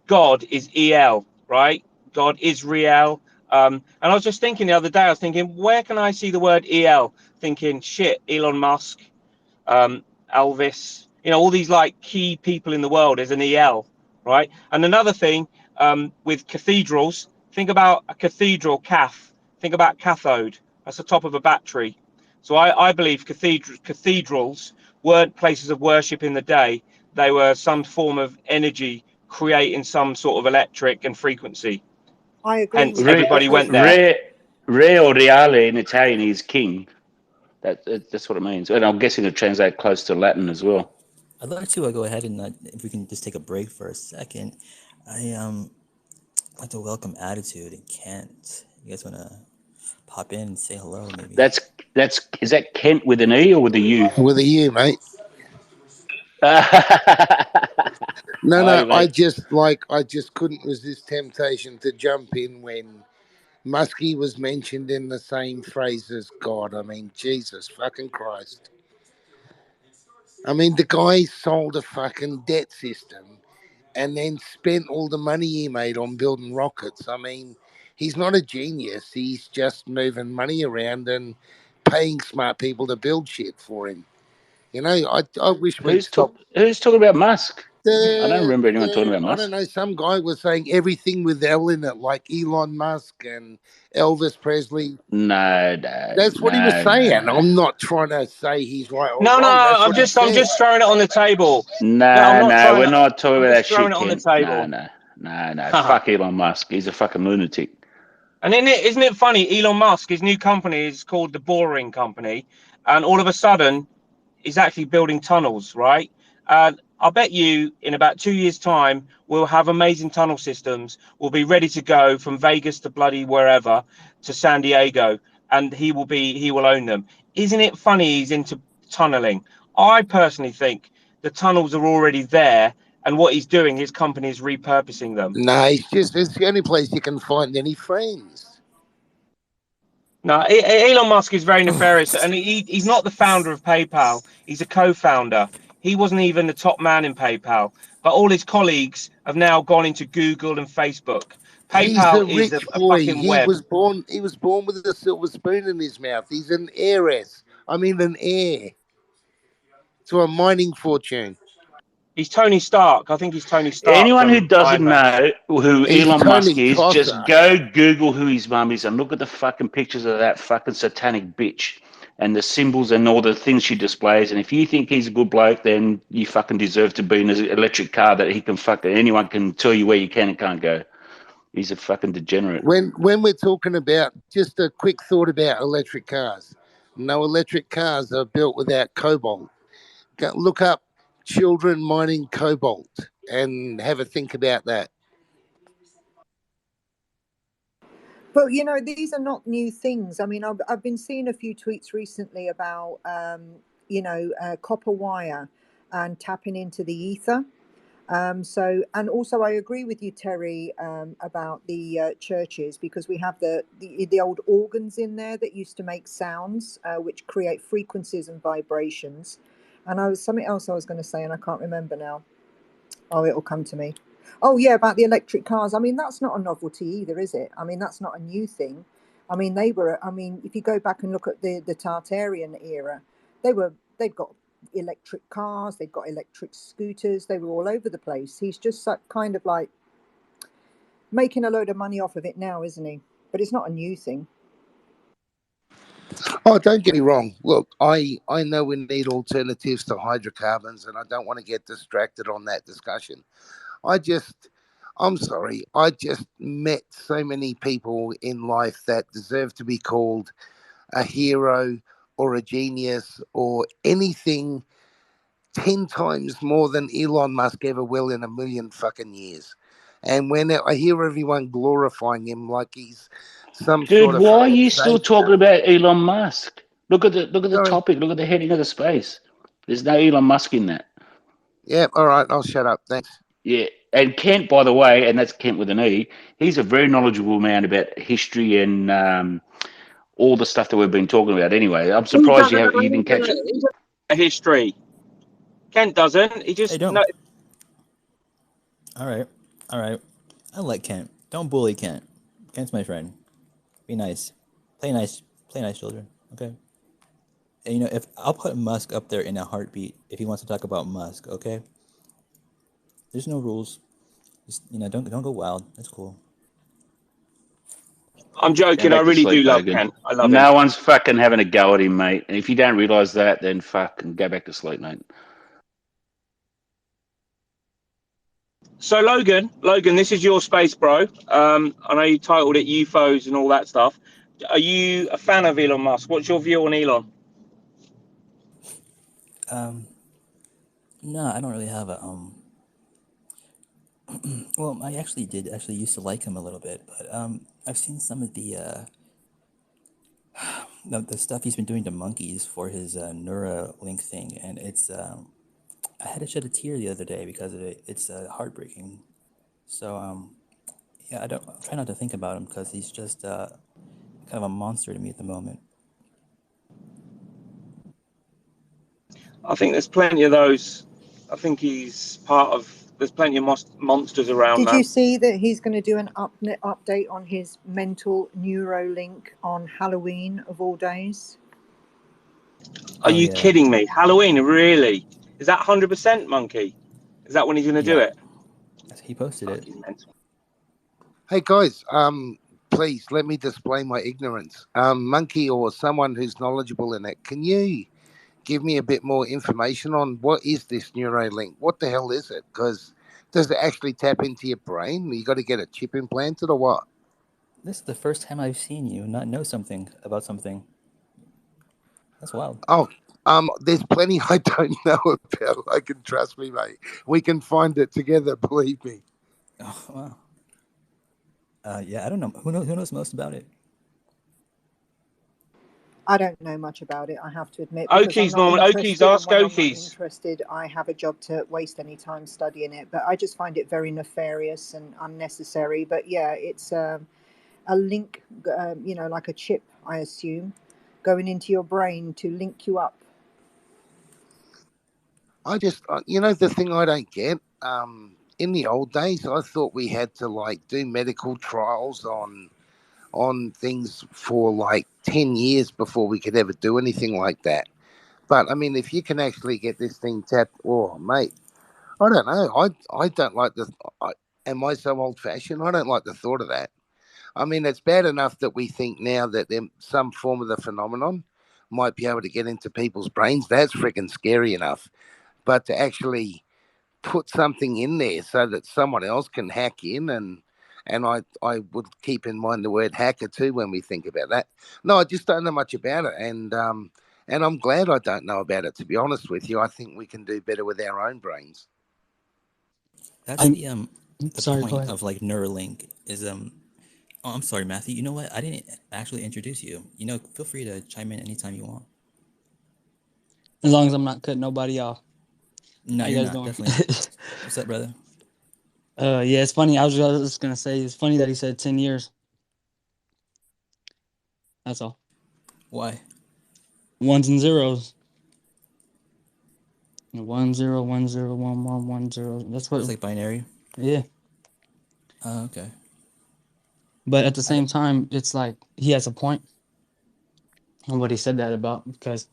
God is EL, right? God is real. And I was just thinking the other day, I was thinking, where can I see the word EL? Thinking, shit, Elon Musk, Elvis, you know, all these like key people in the world is an EL, right? And another thing with cathedrals, think about a cathedral, think about cathode. That's the top of a battery. So I believe cathedrals weren't places of worship in the day. They were some form of energy creating some sort of electric and frequency. I agree Hence, with you everybody Re, went completely. there. re or reale in Italian is king. That's what it means. And I'm guessing it translates close to Latin as well. I'd like to go ahead and if we can just take a break for a second. I like to welcome Attitude and Kent. You guys want to pop in and say hello, maybe? That's is that Kent with an E or with a U? With a U, mate. No, Hi, no, mate. I just couldn't resist temptation to jump in when Muskie was mentioned in the same phrase as God. I mean, Jesus fucking Christ. I mean, the guy sold a fucking debt system and then spent all the money he made on building rockets. I mean, he's not a genius. He's just moving money around and paying smart people to build shit for him. You know, I wish we'd stop. Who's talking about Musk? I don't remember anyone talking The about I don't Musk. know, some guy was saying everything with L in it, like Elon Musk and Elvis Presley. No, no, That's what he was no, no, saying. no. I'm not trying to say he's right or No, wrong. That's I'm what he just I'm said. just throwing it on the table. No, I'm No, not no, trying we're to. not talking I'm about just that throwing shit, it on the Ken. No, table. no, no, no. Haha. Fuck Elon Musk. He's a fucking lunatic. And isn't it funny? Elon Musk, his new company is called the Boring Company, and all of a sudden, he's actually building tunnels, right? And I bet you in about 2 years' time, we'll have amazing tunnel systems. We'll be ready to go from Vegas to bloody wherever to San Diego, and he will own them. Isn't it funny he's into tunneling? I personally think the tunnels are already there, and what he's doing, his company is repurposing them. No, it's the only place you can find any friends. No, Elon Musk is very nefarious, and he's not the founder of PayPal. He's a co-founder. He wasn't even the top man in PayPal, but all his colleagues have now gone into Google and Facebook. He's PayPal a is rich a boy. fucking web. He was born with a silver spoon in his mouth. He's an heiress. I'm in an heir to a mining fortune. He's Tony Stark. I think he's Tony Stark Anyone who from doesn't Iron Man. know who He's Elon Musk Tony is, just Tosser. go Google who his mum is and look at the fucking pictures of that fucking satanic bitch and the symbols and all the things she displays. And if you think he's a good bloke, then you fucking deserve to be in an electric car that he can fucking anyone can tell you where you can and can't go. He's a fucking degenerate. When we're talking about, just a quick thought about electric cars. No electric cars are built without cobalt. Look up children mining cobalt and have a think about that. But you know, these are not new things. I mean, I've been seeing a few tweets recently about copper wire and tapping into the ether. So, and also I agree with you, Terry, about the churches, because we have the old organs in there that used to make sounds, which create frequencies and vibrations. And I was something else I was going to say, and I can't remember now. Oh, it'll come to me. Oh, yeah, about the electric cars. I mean, that's not a novelty either, is it? I mean, that's not a new thing. I mean, if you go back and look at the Tartarian era, they've got electric cars, they've got electric scooters, they were all over the place. He's just kind of like making a load of money off of it now, isn't he? But it's not a new thing. Oh, don't get me wrong. Look, I know we need alternatives to hydrocarbons, and I don't want to get distracted on that discussion. I'm sorry, I just met so many people in life that deserve to be called a hero or a genius or anything 10 times more than Elon Musk ever will in a million fucking years. And when I hear everyone glorifying him like he's some Dude, sort of why are fucking you still savior. talking about Elon Musk? Look at the Sorry. topic. Look at the heading of the space. There's no Elon Musk in that. Yeah, all right, I'll shut up. Thanks. Yeah, and Kent, by the way, and that's Kent with an E. He's a very knowledgeable man about history and all the stuff that we've been talking about. Anyway, I'm He surprised doesn't know you didn't catch it. history. Kent doesn't. He just Hey, don't. no. All right. I like Kent. Don't bully Kent. Kent's my friend. Be nice. Play nice. Play nice, children. Okay. And, if I'll put Musk up there in a heartbeat if he wants to talk about Musk. Okay. There's no rules. Just don't go wild. That's cool. I'm Go joking. I back to really do sleep, love Logan. Kent. I love him. No one's fucking having a go at him, mate. And if you don't realise that, then fucking go back to sleep, mate. So Logan, this is your space, bro. I know you titled it UFOs and all that stuff. Are you a fan of Elon Musk? What's your view on Elon? No, I don't really have a Well, I actually used to like him a little bit, but I've seen some of the stuff he's been doing to monkeys for his Neuralink thing, and it's I had to shed a tear the other day because of it. It's heartbreaking. So yeah, I try not to think about him because he's just kind of a monster to me at the moment. I think there's plenty of those. I think he's part of. There's plenty of monsters around, Did man. you see that he's going to do an update on his mental Neuralink on Halloween of all days? Are you kidding me? Halloween, really? Is that 100% Monkey? Is that when he's going to do it? He posted it. Hey guys, please let me display my ignorance. Monkey or someone who's knowledgeable in it, can you give me a bit more information on what is this Neuralink? What the hell is it? Because does it actually tap into your brain? You got to get a chip implanted or what? This is the first time I've seen you not know something about something. That's wild. Oh, there's plenty I don't know about. I can trust me, mate. We can find it together. Believe me. Oh wow. Yeah, I don't know. Who knows most about it? I don't know much about it, I have to admit, because Okies, I'm not Norman. interested. Okies, ask And when I'm not Okies. interested, I have a job to waste any time studying it. But I just find it very nefarious and unnecessary. But yeah, it's a link, like a chip, I assume, going into your brain to link you up. I just, the thing I don't get, in the old days, I thought we had to do medical trials on on things for like 10 years before we could ever do anything like that. But I mean, if you can actually get this thing tapped, oh, mate, I don't know. I don't like the. Am I so old fashioned? I don't like the thought of that. I mean, it's bad enough that we think now that some form of the phenomenon might be able to get into people's brains. That's freaking scary enough. But to actually put something in there so that someone else can hack in, and I would keep in mind the word hacker too when we think about that. No, I just don't know much about it, and I'm glad I don't know about it, to be honest with you. I think we can do better with our own brains. That's the Sorry, go point ahead. of like Neuralink is Oh, I'm sorry, Matthew. You know what? I didn't actually introduce you. You know, feel free to chime in anytime you want. As long as I'm not cutting nobody off. No, How you you're guys not. doing? Definitely not. What's up, brother? Yeah, it's funny. I was just gonna say it's funny that he said 10 years. That's all. Why? Ones and zeros. 1 0 1 0 1 1 1 0. That's what. It's like binary. Yeah. Oh, okay. But at the same time, it's like he has a point on what he said that about, because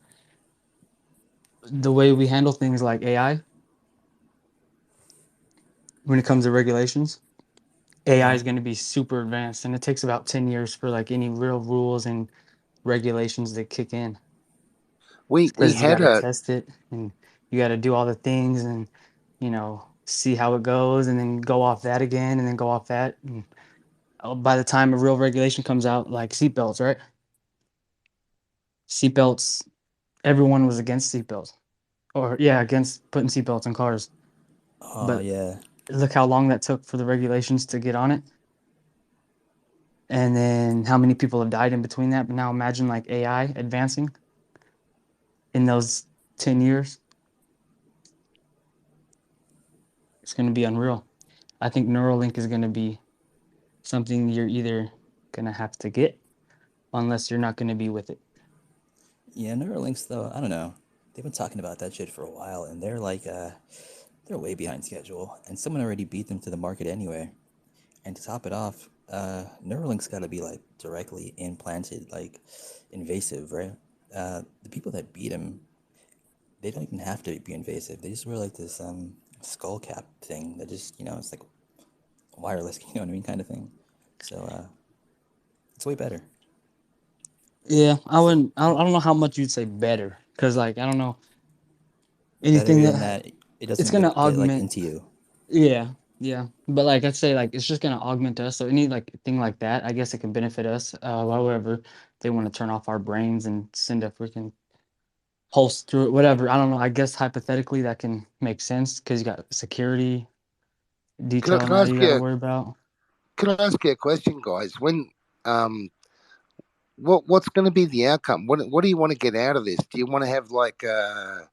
the way we handle things like AI, when it comes to regulations, AI is going to be super advanced, and it takes about 10 years for like any real rules and regulations that kick in. We Because you got had to a test it, and you got to do all the things, and see how it goes, and then go off that again, and then go off that. And by the time a real regulation comes out, like seatbelts, right? Seatbelts, everyone was against seatbelts, or against putting seatbelts in cars. Oh, But yeah. look how long that took for the regulations to get on it, and then how many people have died in between that. But now imagine like AI advancing in those 10 years. It's going to be unreal. I think Neuralink is going to be something you're either going to have to get unless you're not going to be with it. Yeah, Neuralinks though, I don't know. They've been talking about that shit for a while, and they're like, they're way behind schedule, and someone already beat them to the market anyway. And to top it off, Neuralink's got to be like directly implanted, like invasive, right? The people that beat him, they don't even have to be invasive. They just wear like this skull cap thing that just, it's like wireless, you know what I mean, kind of thing. So it's way better. Yeah, I wouldn't. I don't know how much you'd say better, because like I don't know anything Better in that that it it's doesn't gonna get like augment. into you. Yeah, but like I'd say, like it's just gonna augment us. So any like thing like that, I guess it can benefit us. However, they want to turn off our brains and send a freaking pulse through it, whatever. I don't know. I guess hypothetically that can make sense because you got security detail can I now ask you got to you? worry about. Can I ask you a question, guys? Um, what's going to be the outcome? What do you want to get out of this? Do you want to have like a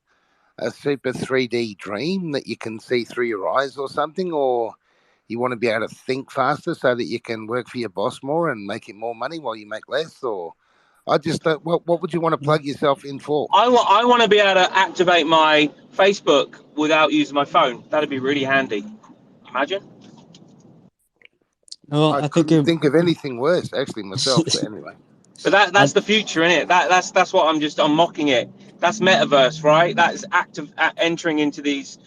super 3D dream that you can see through your eyes or something, or you want to be able to think faster so that you can work for your boss more and make him more money while you make less? Or I just don't. What would you want to plug yourself in for? I want to be able to activate my Facebook without using my phone. That'd be really handy. Imagine. Well, I I think couldn't think of anything worse, actually, myself. But anyway. But that's the future, isn't it? That's what I'm mocking it. That's metaverse, right? That's active entering into these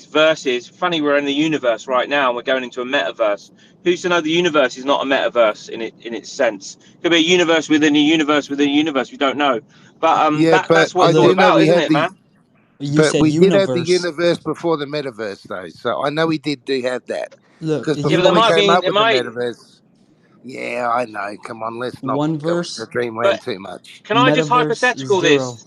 verses. Funny, we're in the universe right now, and we're going into a metaverse. Who's to know the universe is not a metaverse in its sense? Could be a universe within a universe within a universe. We don't know. But Yeah, but that's what I it's all do know about, we isn't had it, the. man? You But said we did have the universe. universe before the metaverse, though. So I know we do have that. Look, Because Yeah, but before there we might came be up it with the might. metaverse, yeah, I know. Come on, let's not one go into verse, dreamland But too much. can I just metaverse, hypothetical zero. this?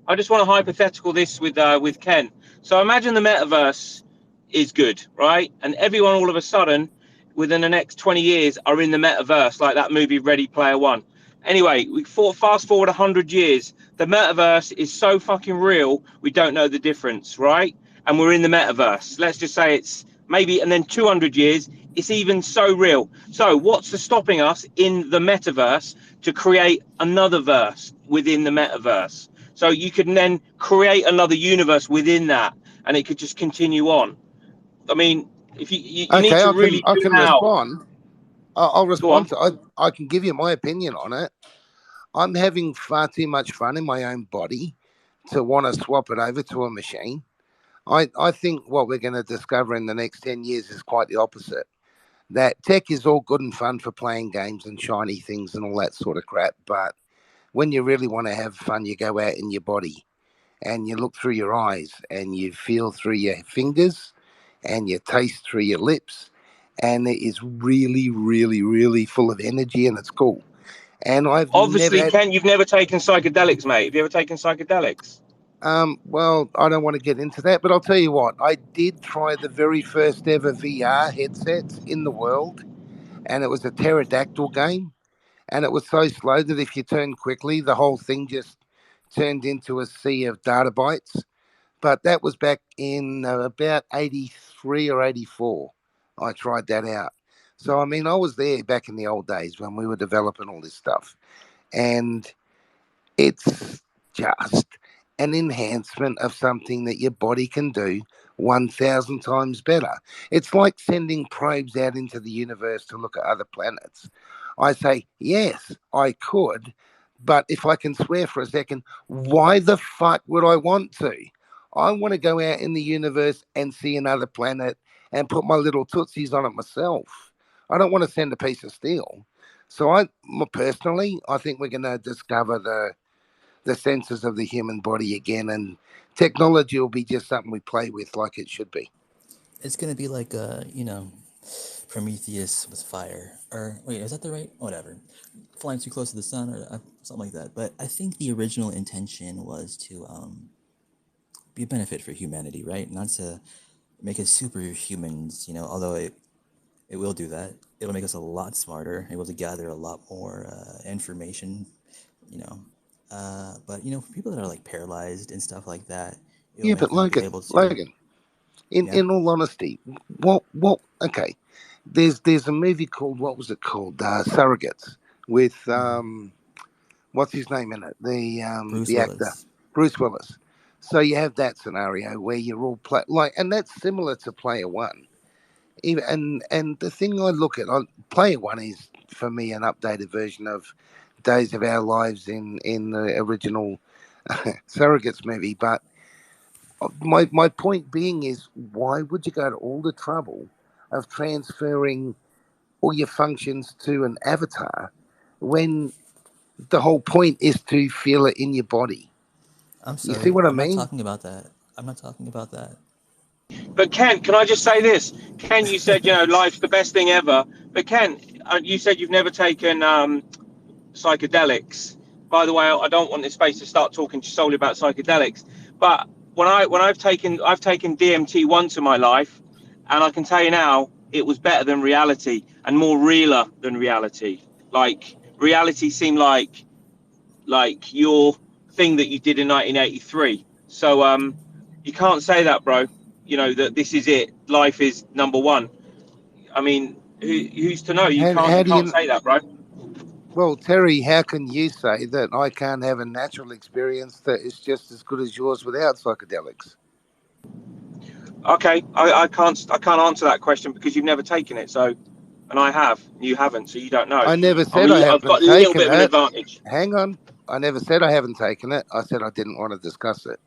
I just want to hypothetical this with Ken. So imagine the metaverse is good, right? And everyone all of a sudden, within the next 20 years, are in the metaverse, like that movie Ready Player One. Anyway, fast forward 100 years, the metaverse is so fucking real, we don't know the difference, right? And we're in the metaverse. Let's just say it's maybe, and then 200 years, it's even so real. So what's stopping us in the metaverse to create another verse within the metaverse? So you can then create another universe within that, and it could just continue on. I mean, if you need Okay, to I can really I zoom can out. respond. I'll Go on. respond to. I can give you my opinion on it. I'm having far too much fun in my own body to want to swap it over to a machine. I think what we're going to discover in the next 10 years is quite the opposite. That tech is all good and fun for playing games and shiny things and all that sort of crap. But when you really want to have fun, you go out in your body and you look through your eyes and you feel through your fingers and you taste through your lips. And it is really, really, really full of energy and it's cool. And I've never Obviously, had. Ken, you've never taken psychedelics, mate. Have you ever taken psychedelics? Well, I don't want to get into that, but I'll tell you what, I did try the very first ever VR headsets in the world, and it was a pterodactyl game, and it was so slow that if you turned quickly, the whole thing just turned into a sea of data bytes. But that was back in about 83 or 84. I tried that out. So, I mean, I was there back in the old days when we were developing all this stuff. And it's just an enhancement of something that your body can do 1,000 times better. It's like sending probes out into the universe to look at other planets. I say, yes, I could, but if I can swear for a second, why the fuck would I want to? I want to go out in the universe and see another planet and put my little tootsies on it myself. I don't want to send a piece of steel. So personally, I think we're going to discover the senses of the human body again, and technology will be just something we play with like it should be. It's gonna be like Prometheus with fire, or wait, is that the right? Whatever, flying too close to the sun, or something like that. But I think the original intention was to be a benefit for humanity, right? Not to make us superhumans, although it will do that. It'll make us a lot smarter, able to gather a lot more information, you know. But for people that are like paralyzed and stuff like that, it'll Yeah, make but them be able to. Logan, in Yeah. in all honesty, what? Okay, there's a movie called, what was it called? Surrogates, with what's his name in it? Bruce The actor Willis. Bruce Willis. So you have that scenario where you're all play like, and that's similar to Player One. Even and the thing I look at on Player One is for me an updated version of Days of Our Lives in the original Surrogates movie. But my point being is, why would you go to all the trouble of transferring all your functions to an avatar when the whole point is to feel it in your body? I'm You see sorry, what I I'm not mean? talking about that. I'm not talking about that. But Ken, can I just say this? Ken, you said life's the best thing ever. But Ken, you said you've never taken psychedelics. By the way, I don't want this space to start talking solely about psychedelics. But I've taken DMT once in my life, and I can tell you now, it was better than reality and more realer than reality. Like reality seemed like your thing that you did in 1983. So you can't say that, bro. That this is it. Life is number one. I mean, who's to know? You can't How you do can't you? say that, bro. Well, Terry, how can you say that I can't have a natural experience that is just as good as yours without psychedelics? Okay, I can't answer that question because you've never taken it. So, and I have, you haven't, so you don't know. I never said I I've haven't got a little taken bit of an it. advantage. Hang on. I never said I haven't taken it. I said I didn't want to discuss it.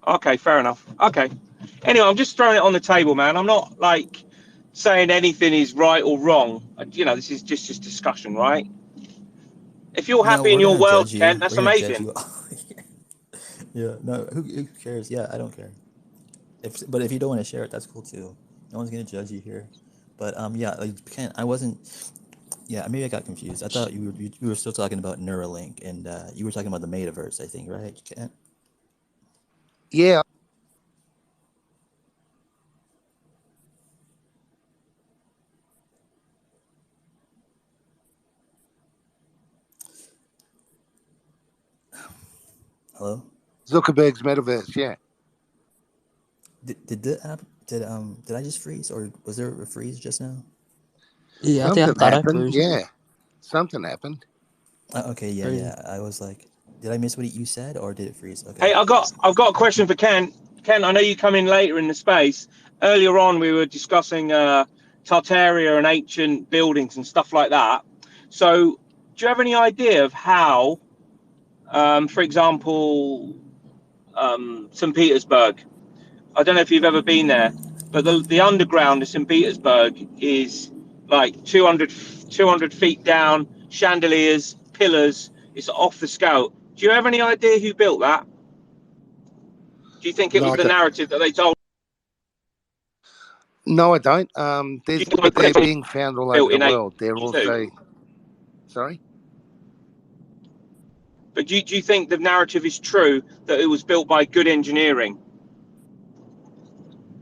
Okay, fair enough. Okay. Anyway, I'm just throwing it on the table, man. I'm not like saying anything is right or wrong. This is just discussion, right? If you're No, happy in we're your gonna world, judge you. Ken, that's We're gonna judge amazing. you. Yeah. No. Who cares? Yeah, I don't care. But if you don't want to share it, that's cool too. No one's gonna judge you here. But yeah, like I wasn't. Yeah, maybe I got confused. I thought you were still talking about Neuralink, and you were talking about the metaverse. I think, right? Kent? Yeah. Hello. Zuckerberg's metaverse. Yeah. Did the app did I just freeze, or was there a freeze just now? Yeah, I Something thought I happened. froze. Yeah. Something happened. Okay, yeah, Crazy. yeah. I was like, did I miss what you said, or did it freeze? Okay. Hey, I've got a question for Ken. Ken, I know you come in later in the space. Earlier on, we were discussing Tartaria and ancient buildings and stuff like that. So, do you have any idea of how, for example, St. Petersburg? I don't know if you've ever been there, but the underground of St. Petersburg is like 200 feet down, chandeliers, pillars. It's off the scale. Do you have any idea who built that? Do you think it was No, I the don't. narrative that they told? No, I don't. Do you But they're think being found all over built the in world. They're 1882? also, sorry. But do you think the narrative is true that it was built by good engineering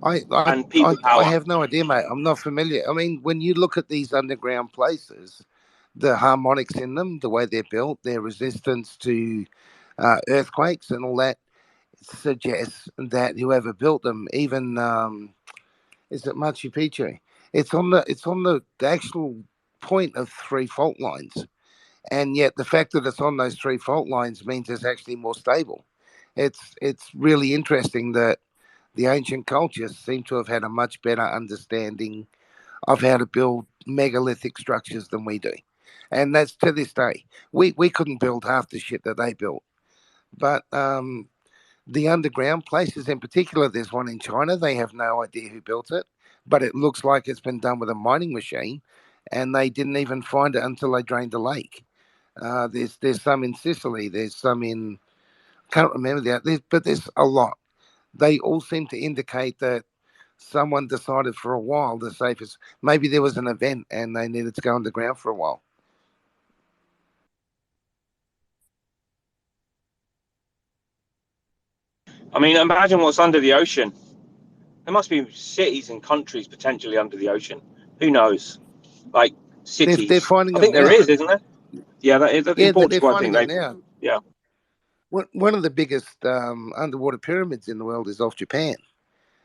and people I power? have no idea, mate. I'm not familiar. I mean, when you look at these underground places, the harmonics in them, the way they're built, their resistance to earthquakes and all that suggests that whoever built them, even is it Machu Picchu? It's on the actual point of three fault lines, and yet the fact that it's on those three fault lines means it's actually more stable. It's really interesting that the ancient cultures seem to have had a much better understanding of how to build megalithic structures than we do. And that's to this day. We couldn't build half the shit that they built. But the underground places in particular, there's one in China, they have no idea who built it, but it looks like it's been done with a mining machine, and they didn't even find it until they drained the lake. There's some in Sicily, there's some in, can't remember but there's a lot. They all seem to indicate that someone decided for a while the safest. Maybe there was an event and they needed to go underground for a while. I mean, imagine what's under the ocean. There must be cities and countries potentially under the ocean. Who knows? Like They're cities. finding I them think there now. is, isn't there? Yeah, that is Yeah, in they're Portugal. I finding think it they. now. Yeah. One of the biggest underwater pyramids in the world is off Japan,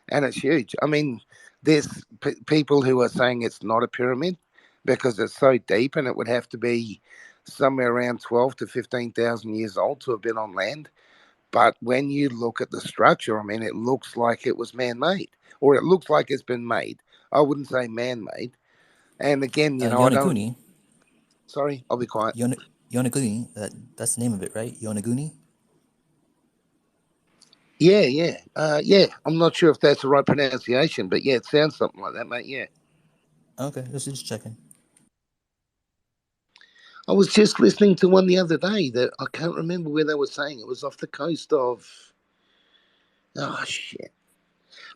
and it's huge. I mean, there's people who are saying it's not a pyramid because it's so deep, and it would have to be somewhere around 12 to 15,000 years old to have been on land. But when you look at the structure, I mean, it looks like it was man-made, or it looks like it's been made. I wouldn't say man-made. And again, I don't. Yonaguni. Sorry, I'll be quiet. Yonaguni. That's the name of it, right? Yonaguni. Yeah. I'm not sure if that's the right pronunciation, but yeah, it sounds something like that, mate. Yeah. Okay, just checking. I was just listening to one the other day that I can't remember where they were saying it was off the coast of. Oh shit!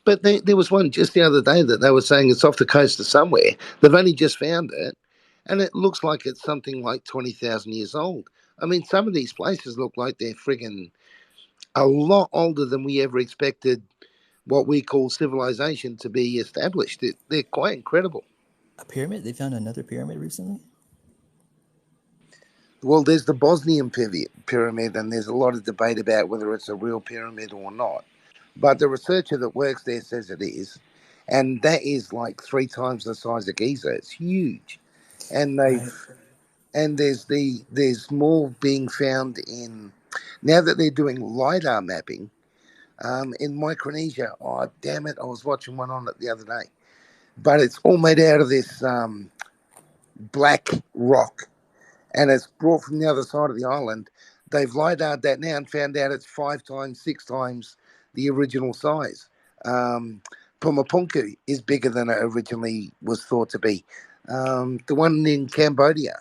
But there was one just the other day that they were saying it's off the coast of somewhere. They've only just found it, and it looks like it's something like 20,000 years old. I mean, some of these places look like they're friggin' a lot older than we ever expected. What we call civilization to be established. They're quite incredible. A pyramid? They found another pyramid recently? Well, there's the Bosnian pyramid, and there's a lot of debate about whether it's a real pyramid or not. But the researcher that works there says it is, and that is like 3 times the size of Giza. It's huge, and Right. there's more being found in now that they're doing lidar mapping in Micronesia. Oh damn it! I was watching one on it the other day, but it's all made out of this black rock, and it's brought from the other side of the island. They've lidar'd that now and found out it's 5 times, 6 times the original size. Pumapunku is bigger than it originally was thought to be. The one in Cambodia,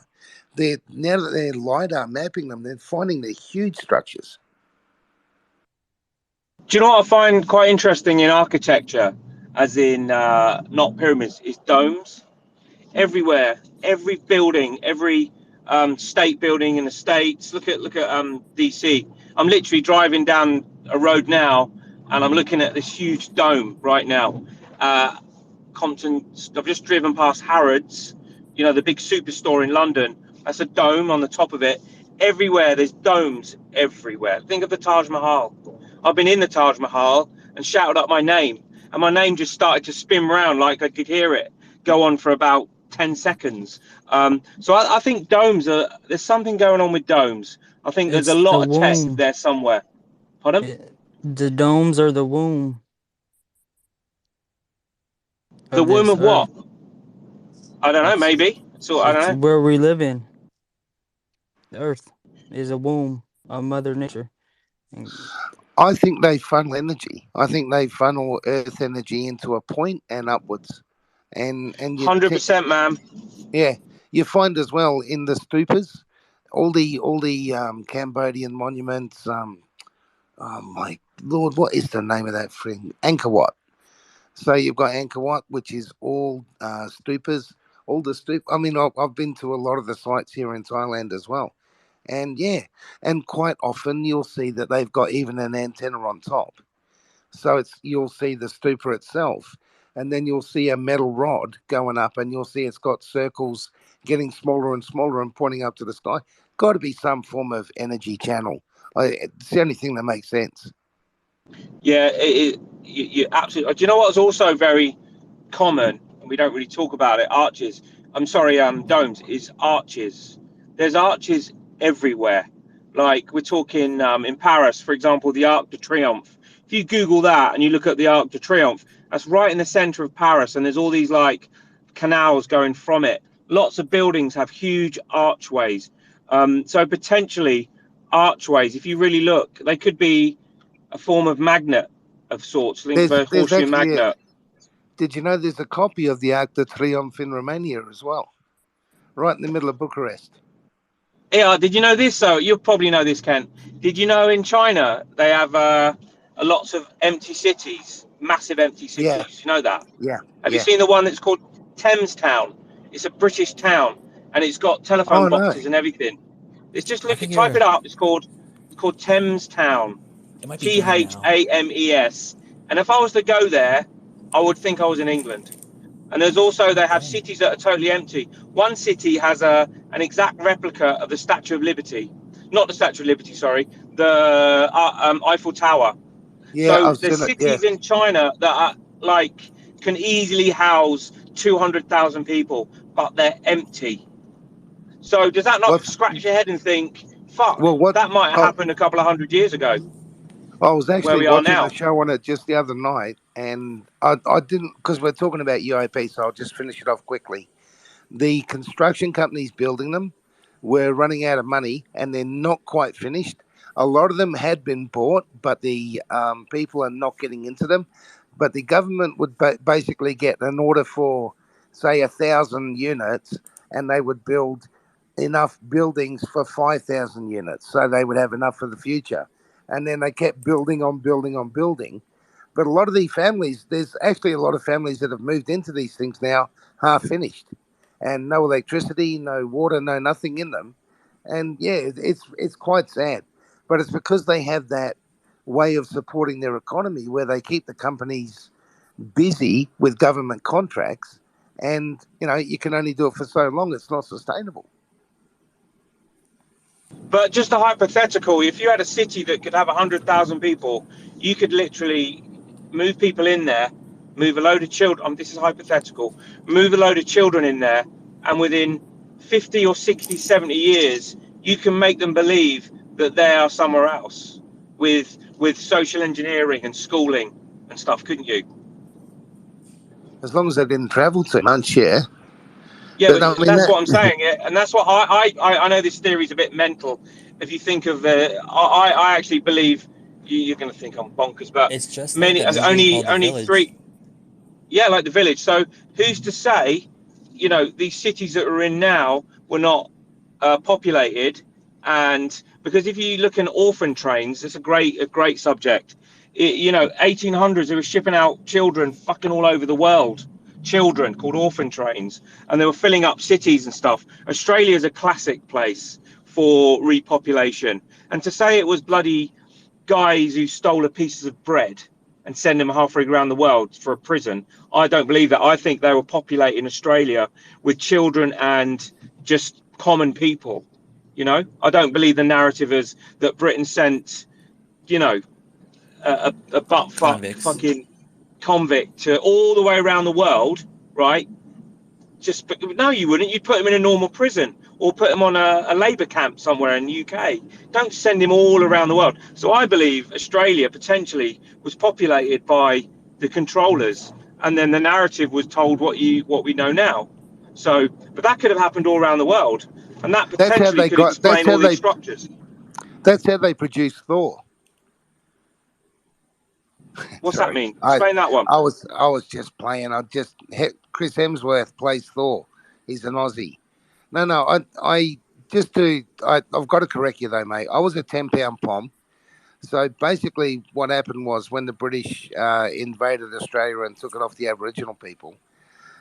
now that they're lidar mapping them, they're finding they're huge structures. Do you know what I find quite interesting in architecture, as in not pyramids, is domes? Everywhere, every building, every state building in the States. Look at DC. I'm literally driving down a road now, and I'm looking at this huge dome right now. Compton. I've just driven past Harrods, the big superstore in London. That's a dome on the top of it. Everywhere there's domes everywhere. Think of the Taj Mahal. I've been in the Taj Mahal and shouted up my name, and my name just started to spin round like I could hear it go on for about 10 seconds. So I think there's something going on with domes. I think there's a It's the lot of tech womb. there somewhere. Pardon? The domes are the womb The of womb this of what? earth. I don't know, It's maybe. So I it's don't know. where we live in. The Earth is a womb of Mother Nature. And I think they funnel energy. I think they funnel Earth energy into a point and upwards, and 100%, man. yeah, you find as well in the stupas, all the Cambodian monuments. Oh my lord, what is the name of that thing? Angkor Wat. So you've got Angkor Wat, which is all stupas, all the stup. I mean, I've been to a lot of the sites here in Thailand as well, and yeah, and quite often you'll see that they've got even an antenna on top. So you'll see the stupa itself, and then you'll see a metal rod going up, and you'll see it's got circles getting smaller and smaller and pointing up to the sky. Got to be some form of energy channel. It's the only thing that makes sense. Yeah, you absolutely. Do you know what was also very common, and we don't really talk about it? Arches. I'm sorry, domes is arches. There's arches everywhere. Like we're talking in Paris, for example, the Arc de Triomphe. If you Google that and you look at the Arc de Triomphe, that's right in the center of Paris, and there's all these like canals going from it. Lots of buildings have huge archways. So potentially archways, if you really look, they could be a form of magnet of sorts, linked to a There's horseshoe actually magnet. did you know there's a copy of the Arc de Triomphe in Romania as well, right in the middle of Bucharest? Yeah, did you know this? So you'll probably know this, Ken. Did you know in China they have lots of empty cities, massive empty Yeah, cities? You know that? yeah, Have you yeah. seen the one that's called Thames Town? It's a British town, and it's got telephone Oh no, boxes and everything. It's just I look, think type you're. it up. It's called Thames Town, It might be green now. Thames. And if I was to go there, I would think I was in England. And there's also they have Dang. cities that are totally empty. One city has an exact replica of the Statue of Liberty, not the Statue of Liberty, sorry, the Eiffel Tower. yeah, So I've there's seen it. Yeah, cities in China that are like can easily house 200,000 people, but they're empty. So does that not what? scratch your head and think, fuck, Well, what? that might have Oh, happened a couple of hundred years ago, I was where actually we are watching a now? show on it just the other night, and I didn't because we're talking about UAP, so I'll just finish it off quickly. The construction companies building them were running out of money, and they're not quite finished. A lot of them had been bought, but the people are not getting into them. But the government would basically get an order for, say, 1,000 units, and they would build enough buildings for 5,000 units, so they would have enough for the future. And then they kept building on building on building. But a lot of the families, there's actually a lot of families that have moved into these things now, half finished, and no electricity, no water, no nothing in them. And yeah, it's quite sad, but it's because they have that way of supporting their economy where they keep the companies busy with government contracts, and you can only do it for so long. It's not sustainable. But just a hypothetical, if you had a city that could have 100,000 people, you could literally move people in there, move a load of children. This is hypothetical. Move a load of children in there, and within 50 or 60, 70 years, you can make them believe that they are somewhere else with social engineering and schooling and stuff, couldn't you? As long as they didn't travel too much, yeah. Yeah, But but I mean that's that. what I'm saying, and that's what I know. This theory is a bit mental. If you think of I actually believe you're going to think I'm bonkers, but It's just like many that movie only called The only Village. three. Yeah, like the village. So who's to say, these cities that we're in now were not populated? And because if you look in orphan trains, it's a great subject. 1800s, they were shipping out children fucking all over the world. Children called orphan trains, and they were filling up cities and stuff. Australia is a classic place for repopulation. And to say it was bloody guys who stole a pieces of bread and send them halfway around the world for a prison, I don't believe that. I think they were populating Australia with children and just common people. I don't believe the narrative is that Britain sent, a butt Convicts. fucking convict to all the way around the world, right? But no, you wouldn't. You'd put him in a normal prison or put him on a labour camp somewhere in the UK. Don't send him all around the world. So I believe Australia potentially was populated by the controllers, and then the narrative was told what we know now. So, but that could have happened all around the world, and that That's how potentially they could got. explain all these structures. That's how they produced Thor. What's that Sorry, mean? Explain that one. I was just playing. Chris Hemsworth plays Thor. He's an Aussie. No, I've got to correct you though, mate. I was a 10-pound pom. So basically, what happened was when the British invaded Australia and took it off the Aboriginal people,